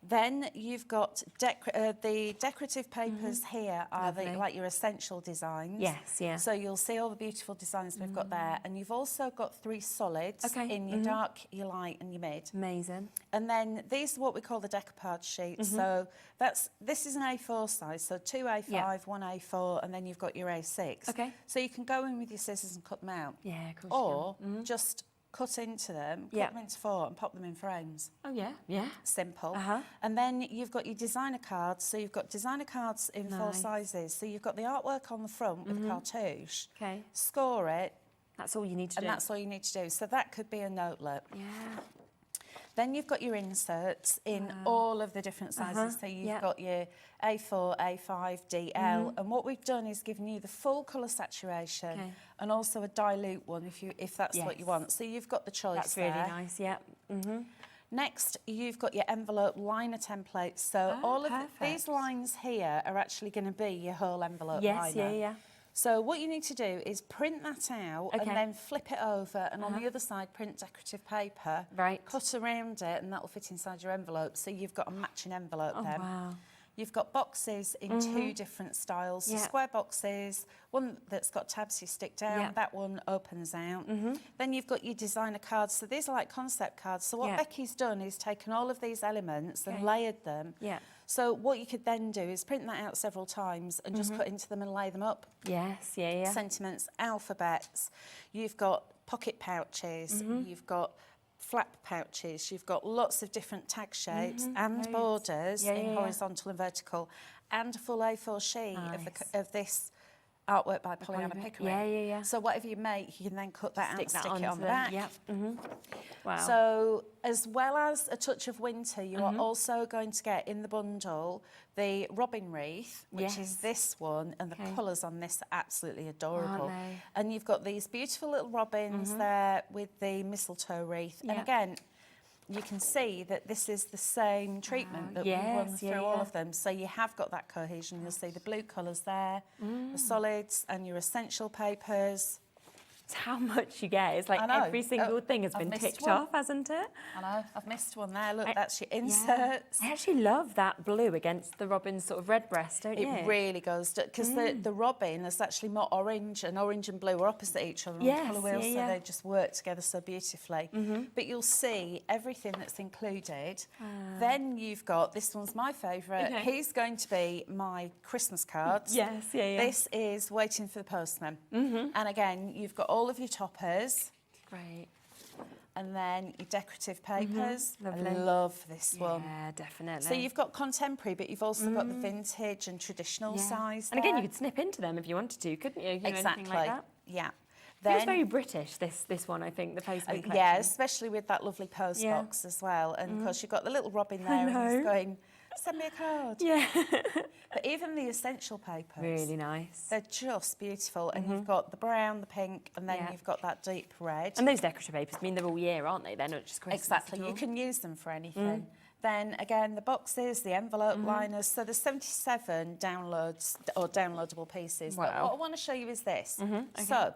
Then you've got the decorative papers here are like your essential designs. Yes, yeah. So you'll see all the beautiful designs we've got there. And you've also got 3 solids in your dark, your light and your mid. Amazing. And then these are what we call the decoupage sheets. So this is an A4 size, so 2 A5, 1 A4, and then you've got your A6. Okay. So you can go in with your scissors and cut them out. Yeah, of course. Or just cut into them, cut them into 4 and pop them in frames. Oh, yeah, yeah. Simple. And then you've got your designer cards. So you've got designer cards in 4 sizes. So you've got the artwork on the front with the cartouche. Okay. Score it. That's all you need to do. And that's all you need to do. So that could be a notelet. Yeah. Then you've got your inserts in all of the different sizes. So you've got your A4, A5, DL, and what we've done is given you the full colour saturation and also a dilute one if that's what you want. So you've got the choice. That's really nice, yeah. Next, you've got your envelope liner templates. So all of these lines here are actually going to be your whole envelope liner. Yeah. So what you need to do is print that out and then flip it over, and on the other side print decorative paper, cut around it, and that will fit inside your envelope. So you've got a matching envelope then. Wow. You've got boxes in two different styles. So square boxes, one that's got tabs you stick down, that one opens out. Then you've got your designer cards. So these are like concept cards. So what Becky's done is taken all of these elements and layered them. So what you could then do is print that out several times and just cut into them and lay them up. Sentiments, alphabets. You've got pocket pouches. You've got flap pouches, you've got lots of different tag shapes and borders in horizontal and vertical, and a full A4 sheet of this artwork by Pollyanna Pickering. So whatever you make, you can then cut that out and stick it on the back. Wow. So as well as a touch of winter, you are also going to get in the bundle the robin wreath, which is this one, and the colours on this are absolutely adorable. And you've got these beautiful little robins there with the mistletoe wreath. And again, you can see that this is the same treatment that we run through all of them. So you have got that cohesion. You'll see the blue colours there, the solids and your essential papers. It's how much you get. It's like every single thing has been ticked off, hasn't it? I know. I've missed one there. Look, that's your inserts. I actually love that blue against the robin's sort of red breast, don't you? It really goes, because the robin is actually more orange, and orange and blue are opposite each other on the colour wheel, so they just work together so beautifully. But you'll see everything that's included. Then you've got, this one's my favourite. He's going to be my Christmas cards. This is Waiting for the Postman. And again, you've got all of your toppers. Great. And then your decorative papers. I love this one. Yeah, definitely. So you've got contemporary, but you've also got the vintage and traditional size And again, you could snip into them if you wanted to, couldn't you? Exactly. Anything like that? Yeah. It's very British, this one, I think, the postman collection. Yeah, especially with that lovely post box as well. And of course, you've got the little robin there, and he's going, send me a card. But even the essential papers. Really nice. They're just beautiful. And you've got the brown, the pink, and then you've got that deep red. And those decorative papers, I mean, they're all year, aren't they? They're not just Christmas. Exactly. You can use them for anything. Then again, the boxes, the envelope liners. So there's 77 downloads or downloadable pieces. But what I want to show you is this. So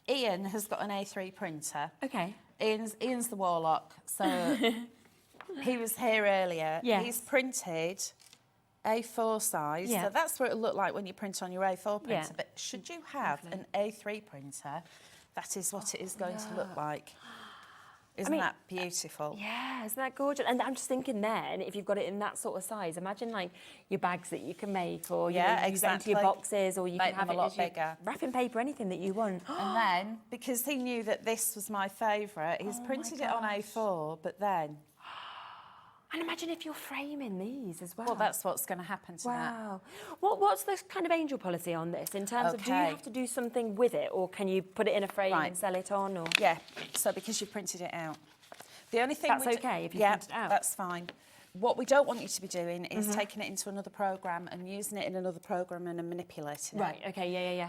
Ian has got an A3 printer. Ian's the warlock. So he was here earlier. He's printed A4 size. So that's what it'll look like when you print on your A4 printer. But should you have an A3 printer, that is what it is going to look like. Isn't that beautiful? Yeah, isn't that gorgeous? And I'm just thinking then, if you've got it in that sort of size, imagine like your bags that you can make, or you know, use it into your boxes, or you Make can have them it a lot as your bigger. wrapping paper, anything that you want. And then, because he knew that this was my favourite, he's printed it on A4, but then... And imagine if you're framing these as well. Well, that's what's going to happen to that. Wow. What's the kind of angel policy on this in terms of, do you have to do something with it, or can you put it in a frame and sell it on? Or Yeah, so because you printed it out. The only thing That's okay if you print it out? That's fine. What we don't want you to be doing is taking it into another programme and using it in another programme and manipulating it. Right, okay,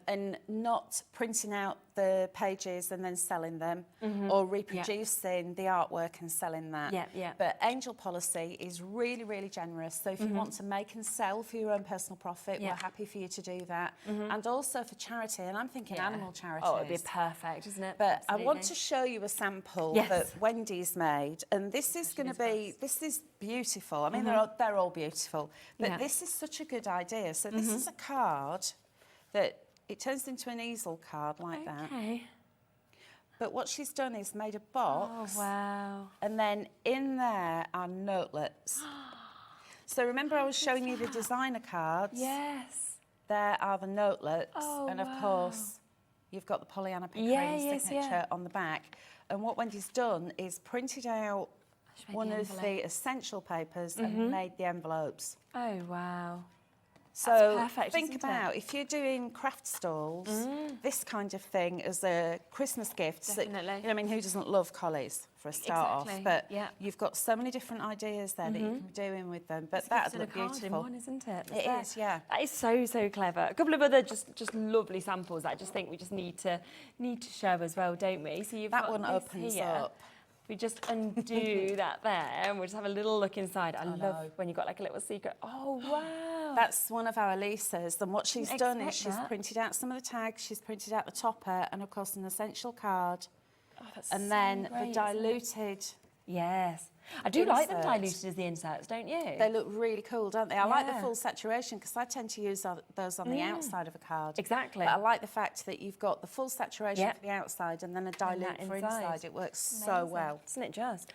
And not printing out the pages and then selling them, or reproducing the artwork and selling that. But angel policy is really, really generous. So if you want to make and sell for your own personal profit, we're happy for you to do that. And also for charity, and I'm thinking animal charities. Oh, it'd be perfect, isn't it? But I want to show you a sample that Wendy's made, and this is going to be, this is beautiful. I mean, they're all beautiful, but this is such a good idea. So this is a card that it turns into an easel card like that. But what she's done is made a box. Oh, wow. And then in there are notelets. So remember I was showing you the designer cards? Yes. There are the notelets. Oh, and of course, you've got the Pollyanna Pickering signature on the back. And what Wendy's done is printed out one of the essential papers and made the envelopes. Oh, wow. So That's perfect, think isn't about it? if you're doing craft stalls, this kind of thing as a Christmas gift. Definitely. You know, I mean, who doesn't love collies for a start off? But you've got so many different ideas there that you can be doing with them. But that'd look beautiful. In one, isn't it? It is, yeah. That is so, so clever. A couple of other just lovely samples that I just think we just need to show as well, don't we? So you've That got one this opens here. up. We just undo that there and we'll just have a little look inside. I love when you've got like a little secret. Oh, wow. That's one of our Lisas, and what she's done is she's that. printed out some of the tags, she's printed out the topper, and of course an essential card. Oh, that's And so then great, the diluted. Yes. I do like them insert. diluted as the inserts, don't you? They look really cool, don't they? I like the Yeah. full saturation because I tend to use those on the outside of a card. Exactly. But I like the fact that you've got the full saturation Yeah. for the outside and then a dilute for inside. It works so Amazing. well. Doesn't it just?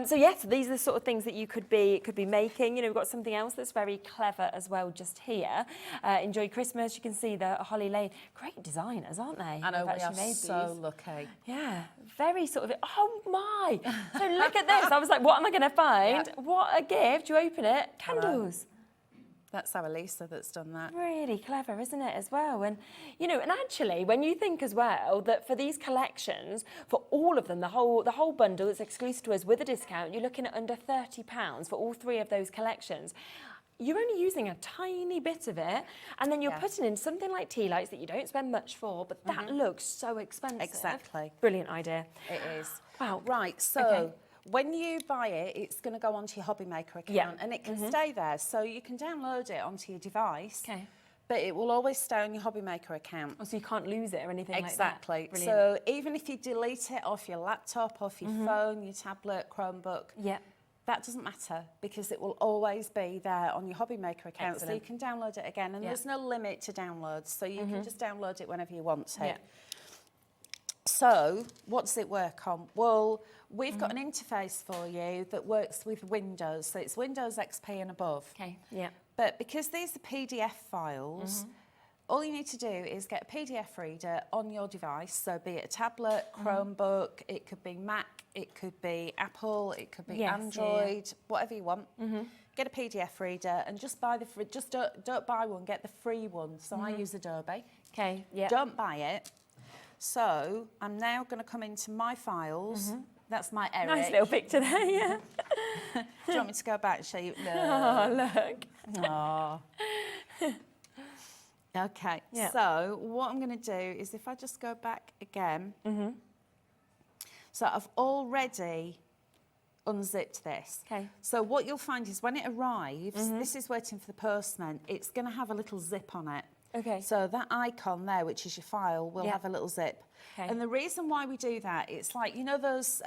So yes, these are the sort of things that you could be making. You know, we've got something else that's very clever as well just here. Enjoy Christmas. You can see the Holly Lane. Great designers, aren't they? I know, They've we are actually made so these. lucky. Yeah, very sort of, oh my. So look at this. I was like, what am I going to find? What a gift. You open it, candles. That's our Lisa that's done that. Really clever, isn't it, as well? And, you know, and actually, when you think as well that for these collections, for all of them, the whole bundle that's exclusive to us with a discount, you're looking at under £30 for all 3 of those collections. You're only using a tiny bit of it, and then you're putting in something like tea lights that you don't spend much for, but that looks so expensive. Exactly. Brilliant idea. It is. Wow. Right, so when you buy it, it's going to go onto your Hobby Maker account and it can stay there. So you can download it onto your device, but it will always stay on your Hobby Maker account. Oh, so you can't lose it or anything Exactly. like that? So even if you delete it off your laptop, off your phone, your tablet, Chromebook, that doesn't matter because it will always be there on your Hobby Maker account. So you can download it again, and there's no limit to downloads, so you can just download it whenever you want to. So what does it work on? Well, we've got an interface for you that works with Windows, so it's Windows XP and above. Okay, yeah. But because these are PDF files, all you need to do is get a PDF reader on your device, so be it a tablet, Chromebook, it could be Mac, it could be Apple, it could be Android, whatever you want. Get a PDF reader and just buy don't buy one, get the free one. So I use Adobe. Okay, yeah. Don't buy it. So I'm now going to come into my files. That's my Eric. Nice little picture there, yeah. Do you want me to go back and show you? No. Oh, look. Oh. Okay, so what I'm going to do is if I just go back again. So I've already unzipped this. Okay. So what you'll find is when it arrives, this is waiting for the postman, it's going to have a little zip on it. Okay. So that icon there, which is your file, will have a little zip. Okay. And the reason why we do that, it's like, you know those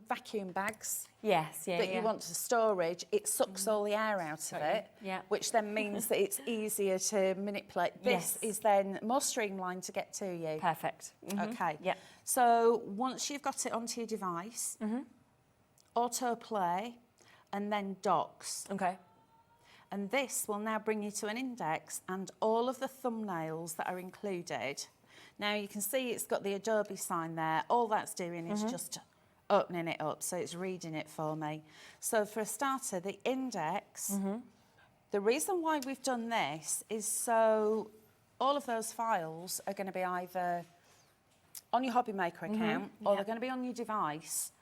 vacuum bags? Yes, yeah, That you want to storage, it sucks all the air out of it, which then means that it's easier to manipulate. This is then more streamlined to get to you. Perfect. Okay. Yeah. So once you've got it onto your device, autoplay, and then docs. Okay. And this will now bring you to an index and all of the thumbnails that are included. Now you can see it's got the Adobe sign there. All that's doing is just opening it up, so it's reading it for me. So for a starter, the index, the reason why we've done this is so all of those files are going to be either on your Hobby Maker account or they're going to be on your device.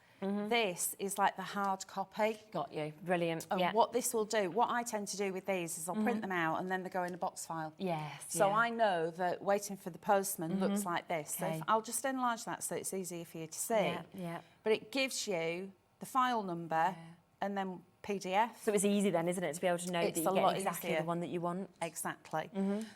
This is like the hard copy. Got you. Brilliant. And what this will do, what I tend to do with these is I'll print them out and then they go in a box file. Yes. So I know that waiting for the postman looks like this. So if, I'll just enlarge that so it's easier for you to see. But it gives you the file number and then PDF. So it's easy then, isn't it, to be able to know that you get exactly the one that you want? Exactly.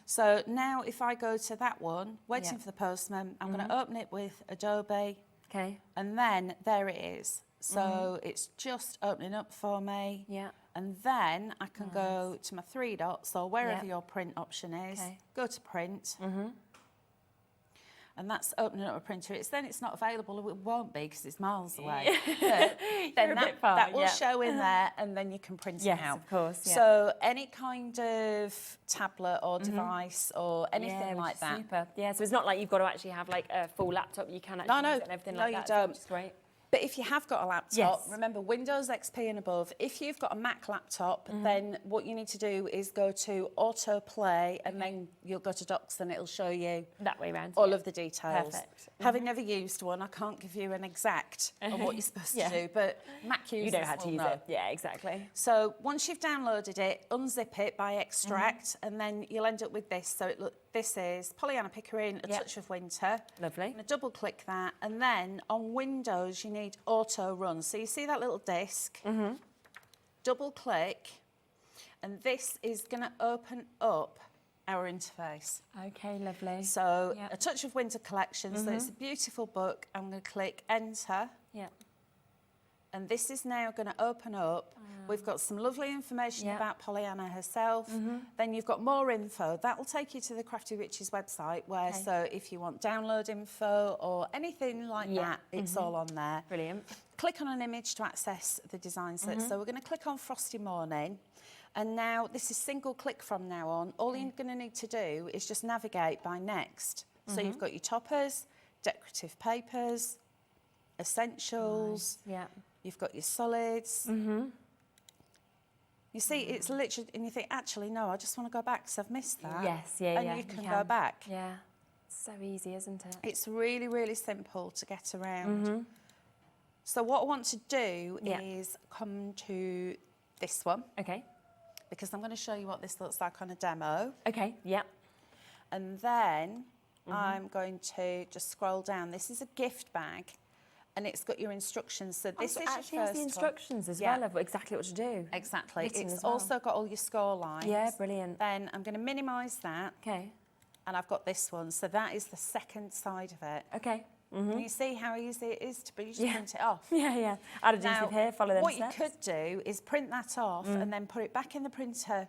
So now if I go to that one, waiting for the postman, I'm going to open it with Adobe. Okay. And then there it is. So it's just opening up for me. Yeah. And then I can go to my 3 dots or wherever your print option is. Okay. Go to print. And that's opening up a printer. It's not available. It won't be because it's miles away. But then that will show in there, and then you can print it out. Yes, of course. Yeah. So any kind of tablet or device or anything like that. Super. Yeah. So it's not like you've got to actually have like a full laptop. You can actually use it and everything like that. No, you don't. Which is great. But if you have got a laptop, remember Windows XP and above, if you've got a Mac laptop, then what you need to do is go to autoplay and then you'll go to docs and it'll show you that way around all of the details. Perfect. Having never used one, I can't give you an exact of what you're supposed to do, but Mac users you know how to use know. it. Yeah, exactly. So once you've downloaded it, unzip it by extract, and then you'll end up with this. So this is Pollyanna Pickering, A Touch of Winter. Lovely. I'm going to double click that, and then on Windows, you need auto run. So you see that little disc, double click, and this is going to open up our interface. Okay, lovely. So A Touch of Winter collection, so it's a beautiful book. I'm going to click enter. Yeah. And this is now going to open up. We've got some lovely information about Pollyanna herself. Then you've got more info. That will take you to the Crafty Witches website where, so if you want download info or anything like that, it's all on there. Brilliant. Click on an image to access the design set. So we're going to click on Frosty Morning. And now this is single click from now on. All you're going to need to do is just navigate by next. So you've got your toppers, decorative papers, essentials. Nice. Yeah. You've got your solids. You see, it's literally, and you think, actually, no, I just want to go back because I've missed that. Yes, yeah, and you can go back. Yeah. So easy, isn't it? It's really, really simple to get around. So what I want to do is come to this one. Okay. Because I'm going to show you what this looks like on a demo. Okay, yeah. And then I'm going to just scroll down. This is a gift bag. And it's got your instructions. So this is actually your has first the instructions as well of exactly what to do. Exactly. Knitting It's as well. also got all your score lines. Yeah, brilliant. Then I'm going to minimise that. Okay. And I've got this one. So that is the second side of it. Okay. Can you see how easy it is to print it off? Yeah. Add a Now, adhesive here, follow them what steps. you could do is print that off and then put it back in the printer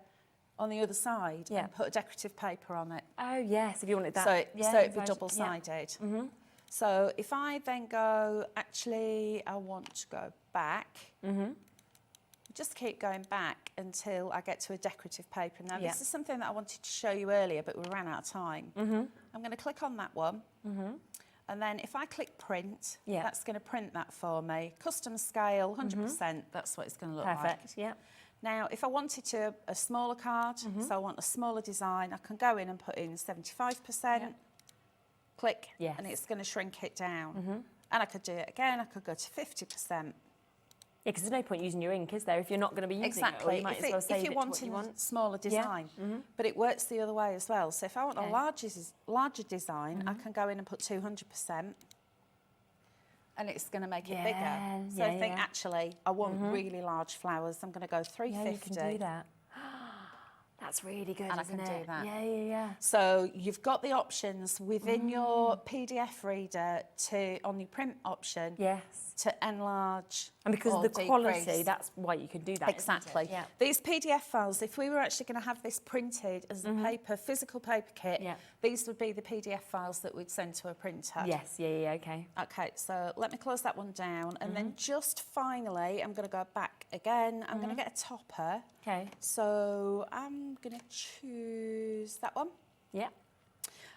on the other side and put a decorative paper on it. Oh, yes, if you wanted that. So it'd be double-sided. So if I then go, actually, I want to go back. Just keep going back until I get to a decorative paper. Now, this is something that I wanted to show you earlier, but we ran out of time. I'm going to click on that one. And then if I click print, that's going to print that for me. Custom scale, 100%, that's what it's going to look like. Perfect, yeah. Now, if I wanted to a smaller card, so I want a smaller design, I can go in and put in 75%. Click, and it's going to shrink it down. And I could do it again. I could go to 50%. Yeah, because there's no point using your ink, is there? If you're not going to be using it, or you might as well save if you it want to what you want. a smaller design, but it works the other way as well. So if I want a larger design, I can go in and put 200%, and it's going to make it bigger. So I think actually I want really large flowers. I'm going to go 350. Yeah, you can do that. That's really good, and isn't I can do that. Yeah. So you've got the options within your PDF reader on the print option to enlarge and because or of the decrease. quality, that's why you can do that. Exactly. Isn't it? Yeah. These PDF files, if we were actually going to have this printed as a paper, physical paper kit, these would be the PDF files that we'd send to a printer. Yes, yeah, okay. Okay, so let me close that one down. And then just finally, I'm going to go back again. I'm going to get a topper. Okay. So I'm going to choose that one. Yeah.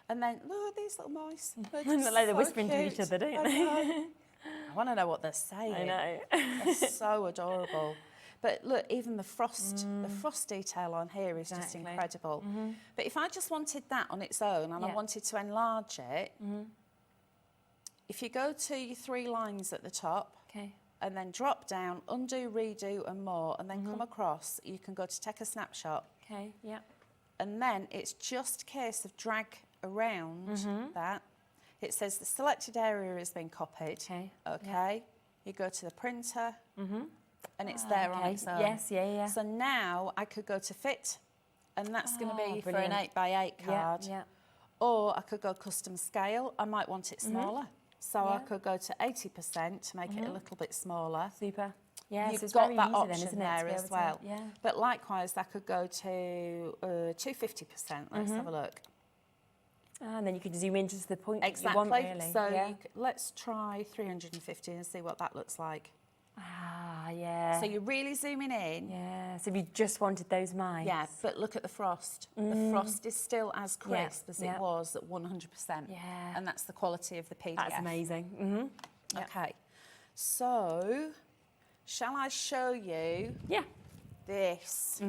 And then, look at these little mice. They're whispering to each other, don't they? I want to know what they're saying. I know. They're so adorable. But look, even the frost detail on here is just incredible. But if I just wanted that on its own and I wanted to enlarge it, if you go to your 3 lines at the top, and then drop down, undo, redo, and more, and then come across, you can go to take a snapshot. Okay, yeah. And then it's just a case of drag around that. It says the selected area has been copied. Okay. You go to the printer, and it's there on its own. Yes, yeah. So now I could go to fit, and that's going to be for an 8x8 card. Yeah. Or I could go custom scale. I might want it smaller. So I could go to 80% to make it a little bit smaller. Super. Yeah, You've so it's got very that easy option then, isn't it, there to be as able to- well. yeah. But likewise, I could go to 250%. Let's have a look. And then you can zoom in just to the point that Exactly. you want, really. So let's try 350 and see what that looks like. Ah, yeah. So you're really zooming in. Yeah, so if you just wanted those mice. Yeah, but look at the frost. The frost is still as crisp as it was at 100%. Yeah. And that's the quality of the PDF. That's amazing. Okay. So, shall I show you this?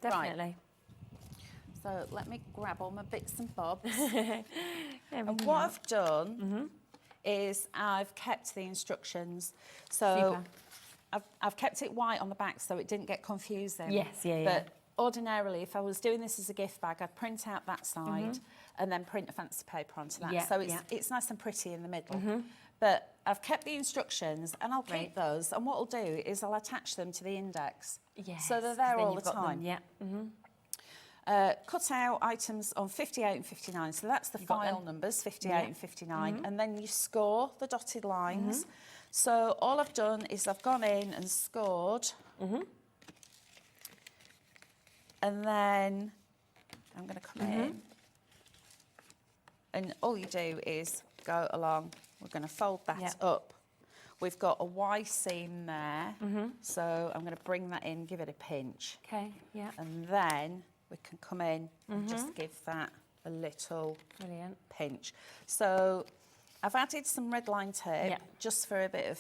Definitely. So let me grab all my bits and bobs. And what I've done is I've kept the instructions. So I've kept it white on the back so it didn't get confusing. Yes, yeah. But ordinarily, if I was doing this as a gift bag, I'd print out that side and then print a fancy paper onto that. So it's nice and pretty in the middle. But I've kept the instructions and I'll keep those. And what I'll do is I'll attach them to the index. Yes, So they're there then all you've the got them, time. Yeah. Cut out items on 58 and 59. So that's the file numbers, 58 and 59. And then you score the dotted lines. So all I've done is I've gone in and scored. And then I'm going to come in. And all you do is go along. We're going to fold that up. We've got a Y seam there. So I'm going to bring that in, give it a pinch. Okay, yeah. And then we can come in and just give that a little pinch. So I've added some red line tape just for a bit of,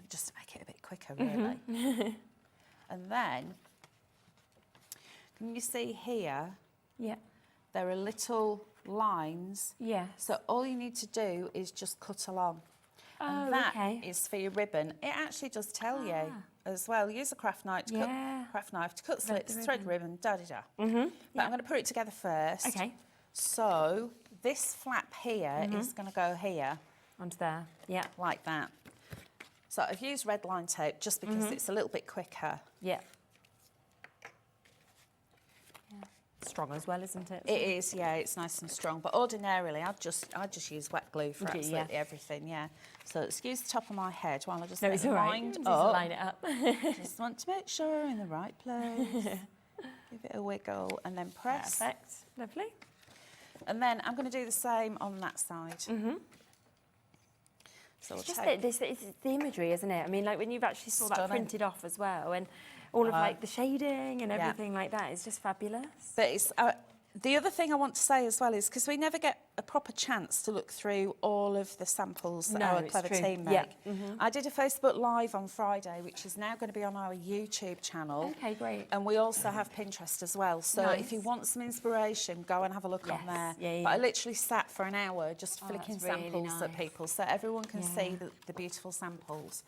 just to make it a bit quicker really. And then, can you see here? Yeah. There are little lines. Yeah. So all you need to do is just cut along. And that is for your ribbon. It actually does tell you as well. Use a craft knife to cut slits, thread ribbon, da-da-da. But I'm going to put it together first. Okay. So this flap here is going to go here. Onto there. Yeah. Like that. So I've used red line tape just because it's a little bit quicker. Yeah. Strong as well, isn't it? It is, yeah, it's nice and strong. But ordinarily, I just use wet glue for absolutely everything, yeah. So excuse the top of my head while I just it's all right. lined Just up. line it up. Just want to make sure we're in the right place. Give it a wiggle and then press. Perfect. Lovely. And then I'm going to do the same on that side. So we'll It's just take... it's the imagery, isn't it? I mean, like when you've actually saw that Stunning. printed off as well, and all of like the shading and everything like that is just fabulous. But it's, the other thing I want to say as well is because we never get a proper chance to look through all of the samples that our clever team make. I did a Facebook Live on Friday, which is now going to be on our YouTube channel. Okay, great. And we also have Pinterest as well. So if you want some inspiration, go and have a look on there. But I literally sat for an hour just flicking samples at people so everyone can see the beautiful samples.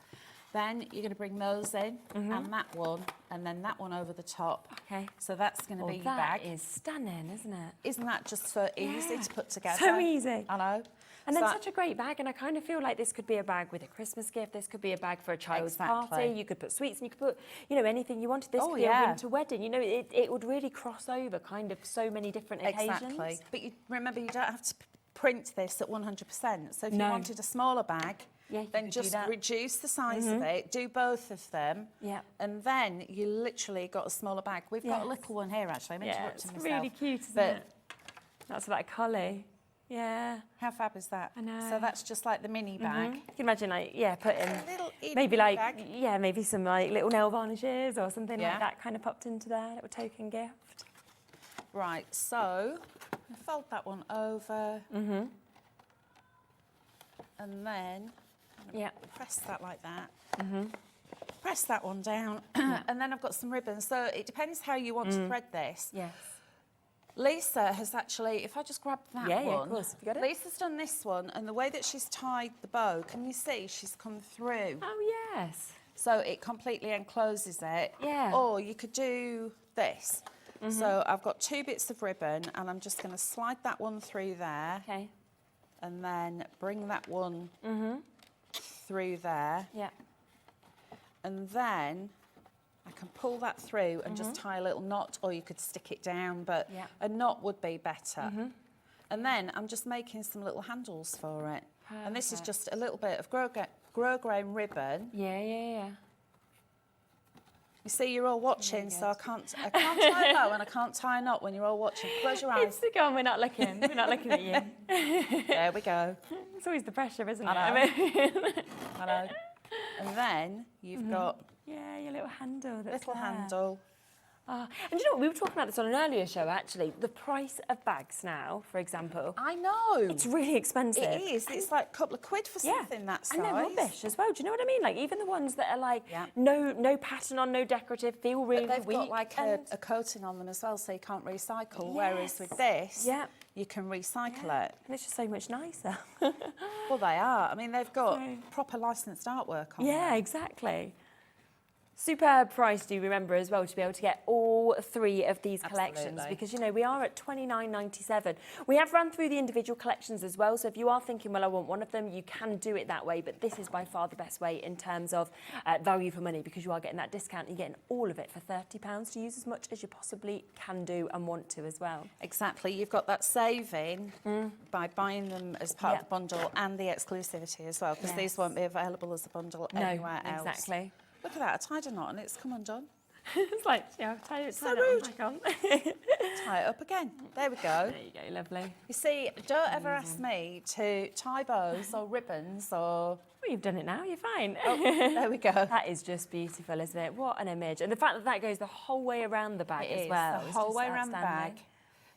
Then you're going to bring those in, and that one, and then that one over the top. Okay. So that's going to be your bag. That is stunning, isn't it? Isn't that just so easy to put together? So easy. I know. And then such a great bag, and I kind of feel like this could be a bag with a Christmas gift. This could be a bag for a child's party. You could put sweets, and you could put, you know, anything you wanted. This could be a winter wedding. You know, it would really cross over kind of so many different occasions. Exactly. But you remember, you don't have to print this at 100%. So if you wanted a smaller bag, then just reduce the size of it, do both of them, and then you literally got a smaller bag. We've got a little one here, actually. I'm interrupting myself. It's really cute, isn't it? That's like a collie. Yeah. How fab is that? I know. So that's just like the mini bag. You can imagine, like, putting maybe like, maybe some like little nail varnishes or something like that kind of popped into there, little token gift. Right, so fold that one over. And then press that like that. Press that one down. And then I've got some ribbons. So it depends how you want to thread this. Yes. Lisa has actually, if I just grab that one. Yeah, of course. Have you got it? Lisa's done this one, and the way that she's tied the bow, can you see she's come through? Oh, yes. So it completely encloses it. Yeah. Or you could do this. So I've got 2 bits of ribbon, and I'm just going to slide that one through there. Okay. And then bring that one through there. Yeah. And then I can pull that through and just tie a little knot, or you could stick it down, but a knot would be better. And then I'm just making some little handles for it. And this is just a little bit of grosgrain ribbon. Yeah. You see, you're all watching, so I can't tie a bow and I can't tie a knot when you're all watching. Close your eyes. Go on, we're not looking. We're not looking at you. There we go. It's always the pressure, isn't it? I know. And then you've got your little handle. Little handle. And do you know what? We were talking about this on an earlier show, actually. The price of bags now, for example. I know. It's really expensive. It is. It's like a couple of quid for something that size. And they're rubbish as well. Do you know what I mean? Like, even the ones that are like, no pattern on, no decorative, feel really weak. But they've got like a coating on them as well, so you can't recycle. Whereas with this, you can recycle it. And it's just so much nicer. Well, they are. I mean, they've got proper licensed artwork on them. Yeah, exactly. Superb price, do remember as well, to be able to get all 3 of these collections, Absolutely. because, you know, we are at £29.97. We have run through the individual collections as well, so if you are thinking, well, I want one of them, you can do it that way, but this is by far the best way in terms of value for money, because you are getting that discount and you're getting all of it for £30 to use as much as you possibly can do and want to as well. Exactly. You've got that saving by buying them as part of the bundle and the exclusivity as well, because these won't be available as a bundle anywhere else. Exactly. Look at that, I tied a knot and it's come undone. It's like, yeah, tie it back on. Tie it up again. There we go. There you go, lovely. You see, don't ever ask me to tie bows or ribbons or... Well, you've done it now, you're fine. Oh, there we go. That is just beautiful, isn't it? What an image. And the fact that that goes the whole way around the bag as well. The whole way around the bag.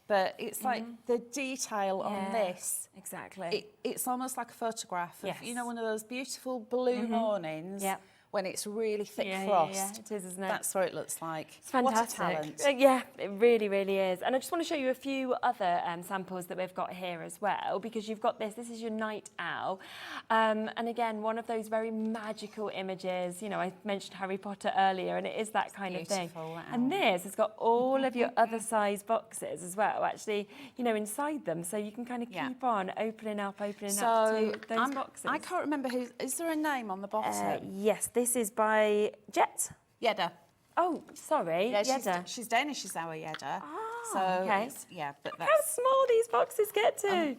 But it's like the detail on this. Exactly. It's almost like a photograph of, you know, one of those beautiful blue mornings. Yeah. When it's really thick frost. Yeah, it is, isn't it? That's what it looks like. It's fantastic. What a talent. Yeah, it really, really is. And I just want to show you a few other samples that we've got here as well, because you've got this is your night owl. And again, one of those very magical images. You know, I mentioned Harry Potter earlier, and it is that kind of thing. And this has got all of your other size boxes as well, actually, you know, inside them. So you can kind of keep on opening up to those boxes. I can't remember is there a name on the bottom? Yes, this is by Jet. Yedda. Oh, sorry, Yeah, Yedda. she's Danish, is our Yedda. Ah, so okay. But Look how small these boxes get to.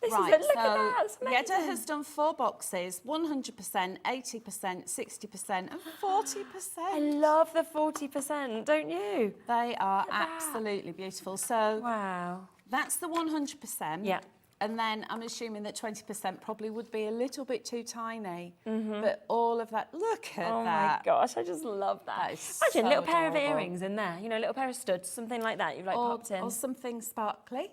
This right, is look at that, it's amazing. Yedda has done 4 boxes, 100%, 80%, 60% and 40%. I love the 40%, don't you? They are absolutely beautiful. So wow. That's the 100%. Yeah. And then I'm assuming that 20% probably would be a little bit too tiny. But all of that, look at that. Oh my gosh, I just love that. That is Imagine a so little pair of adorable. earrings in there, you know, a little pair of studs, something like that you've like popped in. Or something sparkly.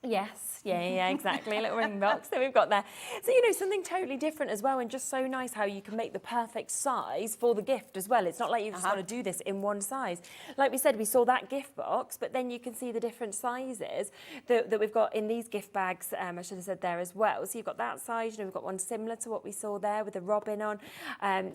Yes, yeah, exactly. A little ring box that we've got there. So, you know, something totally different as well, and just so nice how you can make the perfect size for the gift as well. It's not like you've just got to do this in one size. Like we said, we saw that gift box, but then you can see the different sizes that we've got in these gift bags, I should have said there as well. So you've got that size, you know, we've got one similar to what we saw there with the robin on.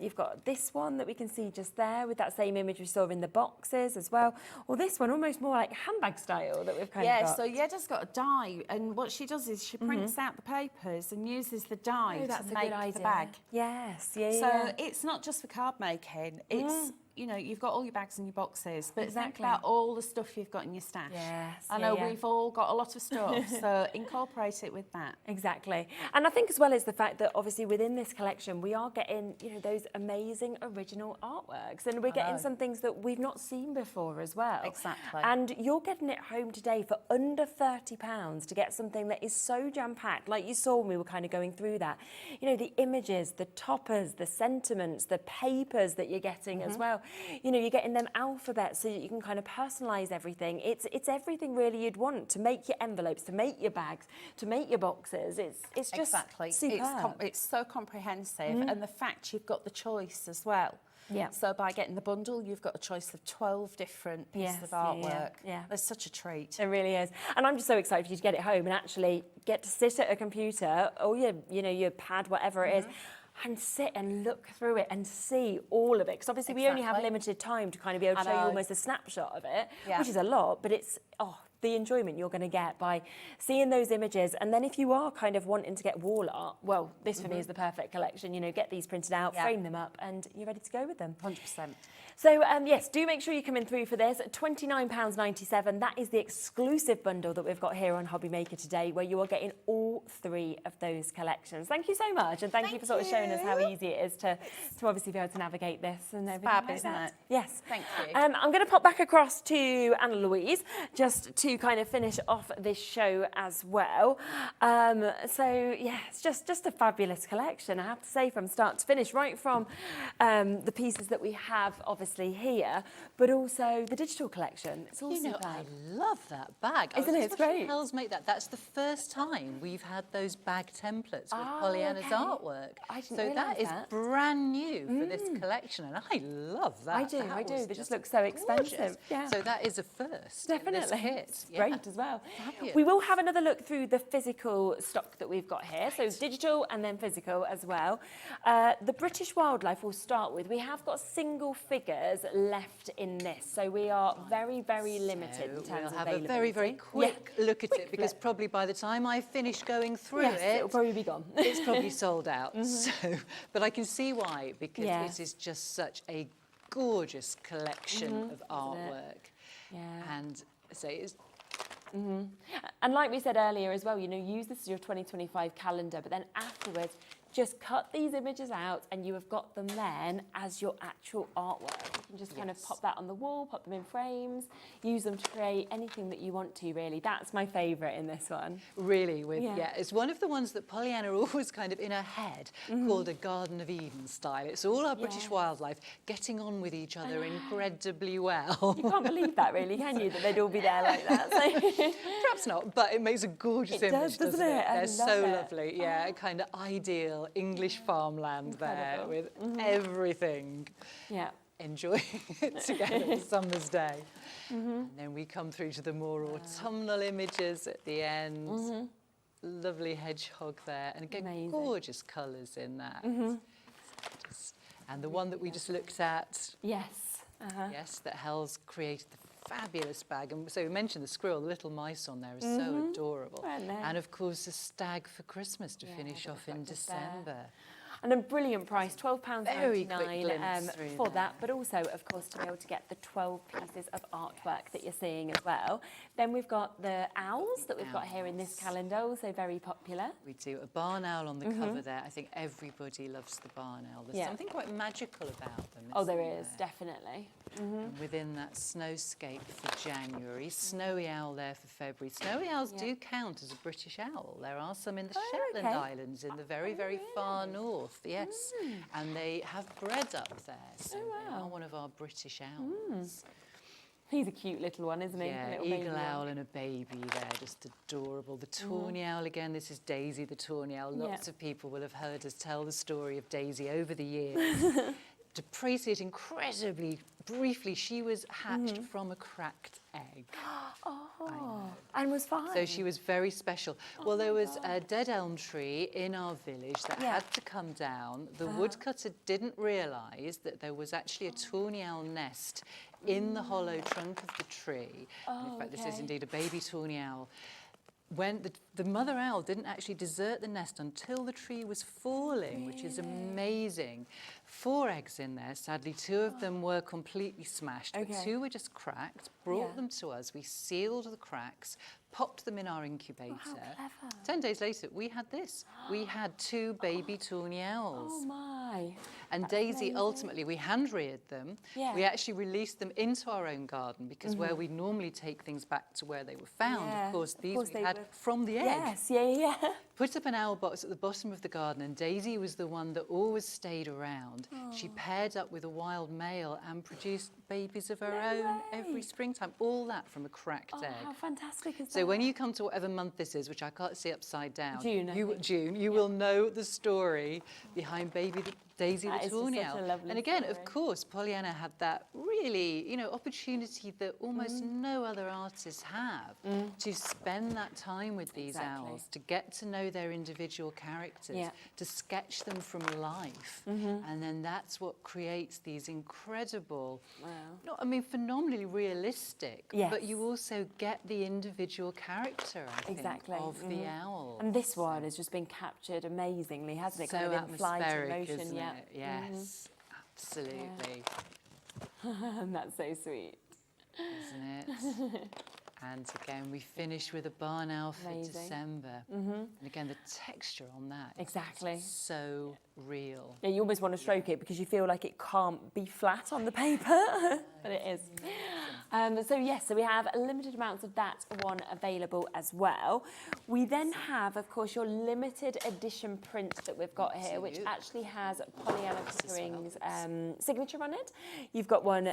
You've got this one that we can see just there with that same image we saw in the boxes as well. Or this one, almost more like handbag style that we've kind of got. Yeah, so Yedda's got a die, and what she does is she prints out the papers and uses the die to make the bag. Yes, So it's not just for card making, it's, you know, you've got all your bags and your boxes, but think about all the stuff you've got in your stash. Yes, I know we've all got a lot of stuff, so incorporate it with that. Exactly. And I think as well as the fact that obviously within this collection we are getting, you know, those amazing original artworks, and we're getting some things that we've not seen before as well. Exactly. And you're getting it home today for under £30 to get something that is so jam-packed, like you saw when we were kind of going through that. You know, the images, the toppers, the sentiments, the papers that you're getting as well. You know, you're getting them alphabets so that you can kind of personalise everything. It's everything really you'd want to make your envelopes, to make your bags, to make your boxes. It's just superb. It's so comprehensive, and the fact you've got the choice as well. Yeah. So by getting the bundle, you've got a choice of 12 different pieces of artwork. Yeah. It's such a treat. It really is. And I'm just so excited for you to get it home and actually get to sit at a computer or your pad, whatever it is, and sit and look through it and see all of it. Because obviously we only have limited time to kind of be able to show you almost a snapshot of it, which is a lot, but it's, the enjoyment you're going to get by seeing those images. And then if you are kind of wanting to get wall art, well, this for me is the perfect collection. You know, get these printed out, frame them up, and you're ready to go with them. 100%. So, yes, do make sure you come in through for this. £29.97. That is the exclusive bundle that we've got here on Hobby Maker today, where you are getting all 3 of those collections. Thank you so much, and thank you for sort of showing us how easy it is to obviously be able to navigate this and everything fab, like isn't that. it? Yes. Thank you. I'm going to pop back across to Anna Louise just to kind of finish off this show as well. So, yeah, it's just a fabulous collection, I have to say, from start to finish, right from the pieces that we have, obviously, here, but also the digital collection. It's all superb. I love that bag. Isn't it? It's great. Hells make that. That's the first time we've had those bag templates with Pollyanna's artwork. I didn't so that is that. brand new for this collection, and I love that. I do. They just look so expensive. Yeah. So that is a first. Definitely. This kit. That's great as well. Fabulous. We will have another look through the physical stock that we've got here, so digital and then physical as well. The British wildlife we'll start with. We have got single figures left in this, so we are very, very limited in terms We'll of have a availability. very, very quick look at it, because probably by the time I finish going through it'll probably be gone. it's probably sold out. So, but I can see why, because it is just such a gorgeous collection of artwork. And so it's And like we said earlier as well, you know, use this as your 2025 calendar, but then afterwards, just cut these images out and you have got them then as your actual artwork. You can just kind of pop that on the wall, pop them in frames, use them to create anything that you want to, really. That's my favourite in this one. really it's one of the ones that Pollyanna always kind of in her head called a Garden of Eden style. It's all our British wildlife getting on with each other incredibly well. You can't believe that, really, can you, that they'd all be there like that? So Perhaps not, but it makes a gorgeous image, doesn't it? I They're love so it. lovely. Yeah, kind of ideal English farmland there with everything. Yeah. Enjoying it together a summer's day. And then we come through to the more autumnal images at the end. Lovely hedgehog there. And again, gorgeous colours in that. And the one that we just looked at. Yes. Yes, that Hel's created the fabulous bag. And so we mentioned the squirrel, the little mice on there is so adorable. And of course, the stag for Christmas to finish off in December. And a brilliant price, £12.99 for that, but also, of course, to be able to get the 12 pieces of artwork that you're seeing as well. Then we've got the owls that we've got here in this calendar, also very popular. We do a barn owl on the cover there. I think everybody loves the barn owl. There's something quite magical about them. Oh, there is, definitely. And within that snowscape for January, snowy owl there for February. Snowy owls do count as a British owl. There are some in the Shetland Islands in the very, very far north, yes. And they have bred up there, so they are one of our British owls. He's a cute little one, isn't he? Yeah, eagle owl and a baby there, just adorable. The tawny owl again, this is Daisy the tawny owl. Lots of people will have heard us tell the story of Daisy over the years. To praise it incredibly briefly, she was hatched from a cracked egg. And was fine. So she was very special. Well, there was a dead elm tree in our village that had to come down. The woodcutter didn't realise that there was actually a tawny owl nest in the hollow trunk of the tree. And in fact, this is indeed a baby tawny owl. When the mother owl didn't actually desert the nest until the tree was falling, which is amazing. 4 eggs in there. Sadly, 2 of them were completely smashed, but 2 were just cracked. Brought them to us. We sealed the cracks, popped them in our incubator. 10 days later, we had this. We had 2 baby tawny owls. Oh my! And Daisy, ultimately, we hand-reared them. We actually released them into our own garden because where we normally take things back to where they were found, of course, these we had from the egg. Yes, Put up an owl box at the bottom of the garden, and Daisy was the one that always stayed around. She paired up with a wild male and produced babies of her own every springtime. All that from a cracked egg. How fantastic is that? So when you come to whatever month this is, which I can't see upside down, June, you will know the story behind baby Daisy the tawny owl. And again, of course, Pollyanna had that really, you know, opportunity that almost no other artists have to spend that time with these owls, to get to know their individual characters, to sketch them from life. And then that's what creates these incredible, I mean, phenomenally realistic, but you also get the individual character, I think, of the owl. And this one has just been captured amazingly, hasn't it? So kind of in flight and atmospheric, motion, isn't it? Yes, absolutely. And that's so sweet. Isn't it? And again, we finish with a barn owl for December. And again, the texture on that is so real. Yeah, you almost want to stroke it because you feel like it can't be flat on the paper, but it is. So we have limited amounts of that one available as well. We then have, of course, your limited edition print that we've got here, which actually has Pollyanna Pickering's signature on it. You've got one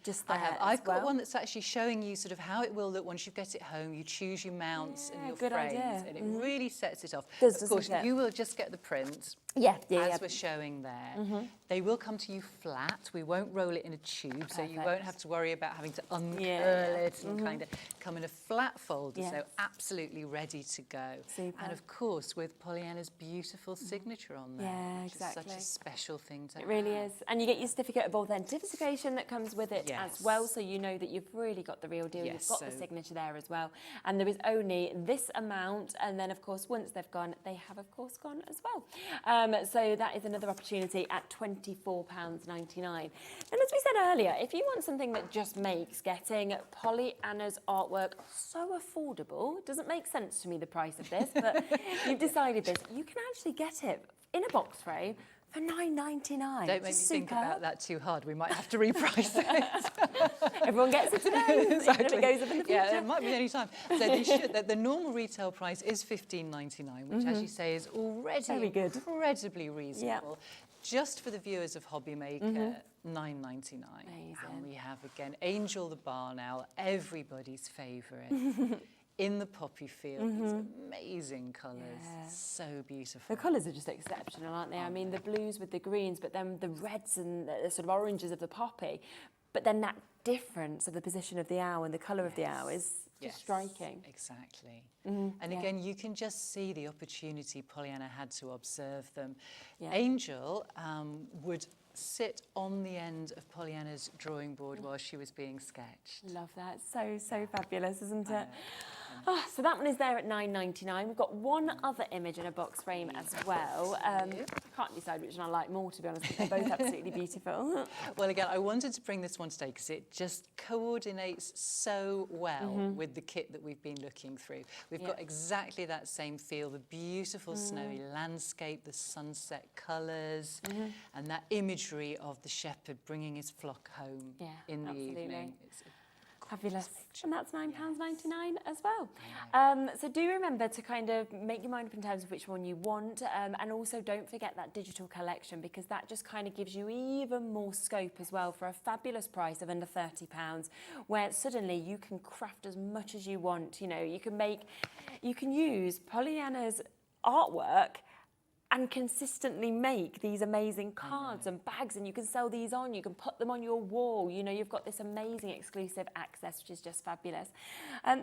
just there. I've got one that's actually showing you sort of how it will look once you get it home, you choose your mounts and your good frames, idea. and it really sets it off. Does, of course, doesn't it? you will just get the print. Yeah, as we're showing there. They will come to you flat. We won't roll it in a tube, so you won't have to worry about having to uncurl it and kind of come in a flat folder, so absolutely ready to go. Super. And of course, with Pollyanna's beautiful signature on there, Yeah, which exactly. is such a special thing to It really have. is. And you get your certificate of authentication that comes with it as well, so you know that you've really got the real deal. Yes, You've got the signature there as well. And there is only this amount, and then of course once they've gone, they have of course gone as well. So that is another opportunity at £24.99. And as we said earlier, if you want something that just makes getting Pollyanna's artwork so affordable, doesn't make sense to me the price of this, but you've decided this, you can actually get it in a box frame for £9.99. Don't make me think about that too hard. We might have to reprice it. Everyone gets it today, exactly. even if it goes up in the future. Yeah, it might be any time. So the normal retail price is £15.99, which, as you say, is already Very good. incredibly reasonable. Just for the viewers of Hobby Maker, £9.99. And we have, again, Angel the Barn Owl, everybody's favourite. In the poppy field, these amazing colours, so beautiful. The colours are just exceptional, aren't they? I mean, the blues with the greens, but then the reds and the sort of oranges of the poppy. But then that difference of the position of the owl and the colour of the owl is just striking. Exactly. And again, you can just see the opportunity Pollyanna had to observe them. Angel would sit on the end of Pollyanna's drawing board while she was being sketched. Love that. So fabulous, isn't it? Oh, so that one is there at £9.99. We've got one other image in a box frame as well. I can't decide which one I like more, to be honest. They're both absolutely beautiful. Well, again, I wanted to bring this one today because it just coordinates so well with the kit that we've been looking through. We've got exactly that same feel, the beautiful snowy landscape, the sunset colours, and that imagery of the shepherd bringing his flock home in the evening. It's fabulous. And that's £9.99 as well. So do remember to kind of make your mind up in terms of which one you want, and also don't forget that digital collection, because that just kind of gives you even more scope as well for a fabulous price of under £30, where suddenly you can craft as much as you want. You know, you can use Pollyanna's artwork and consistently make these amazing cards and bags, and you can sell these on, you can put them on your wall. You know, you've got this amazing exclusive access, which is just fabulous.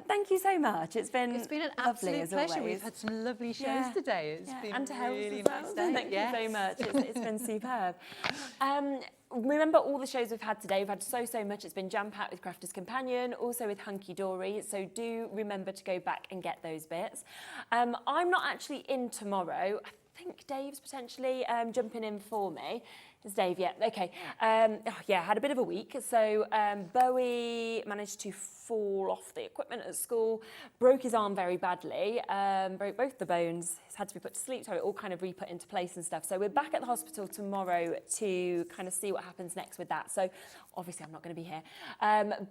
Thank you so much. It's been an lovely, absolute pleasure. always. We've had some lovely shows today. It's been and to help really as well. nice day. Thank you so much. It's been superb. Remember all the shows we've had today. We've had so much. It's been jam-packed with Crafter's Companion, also with Hunkydory. So do remember to go back and get those bits. I'm not actually in tomorrow. I think Dave's potentially jumping in for me. Is Dave yet? Okay. Had a bit of a week. So Bowie managed to fall off the equipment at school, broke his arm very badly, broke both the bones. He's had to be put to sleep, so it all kind of re-put into place and stuff. So we're back at the hospital tomorrow to kind of see what happens next with that. So obviously I'm not going to be here,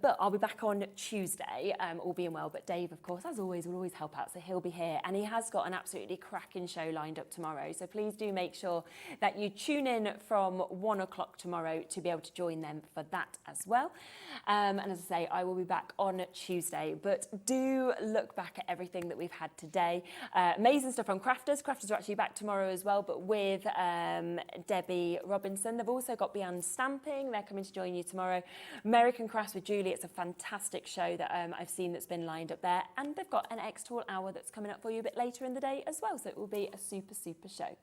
but I'll be back on Tuesday, all being well. But Dave, of course, as always, will always help out, so he'll be here. And he has got an absolutely cracking show lined up tomorrow. So please do make sure that you tune in from 1 o'clock tomorrow to be able to join them for that as well. And as I say, I will be back on Tuesday, but do look back at everything that we've had today. Amazing stuff from Crafter'S. Crafter'S are actually back tomorrow as well, but with Debbie Robinson. They've also got Beyond Stamping. They're coming to join you tomorrow. American Crafts with Julie. It's a fantastic show that I've seen that's been lined up there. And they've got an X-Tool hour that's coming up for you a bit later in the day as well. So it will be a super show.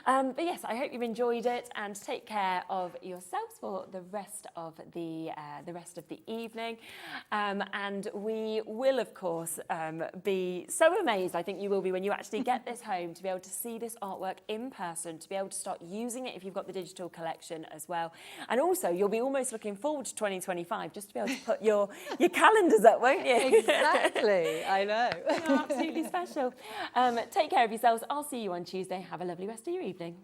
But yes, I hope you've enjoyed it, and take care of yourselves for the rest of the evening. And we will, of course, be so amazed, I think you will be, when you actually get this home, to be able to see this artwork in person, to be able to start using it if you've got the digital collection as well. And also, you'll be almost looking forward to 2025, just to be able to put your calendars up, won't you? Exactly, I know. You're absolutely special. Take care of yourselves. I'll see you on Tuesday. Have a lovely rest of your evening.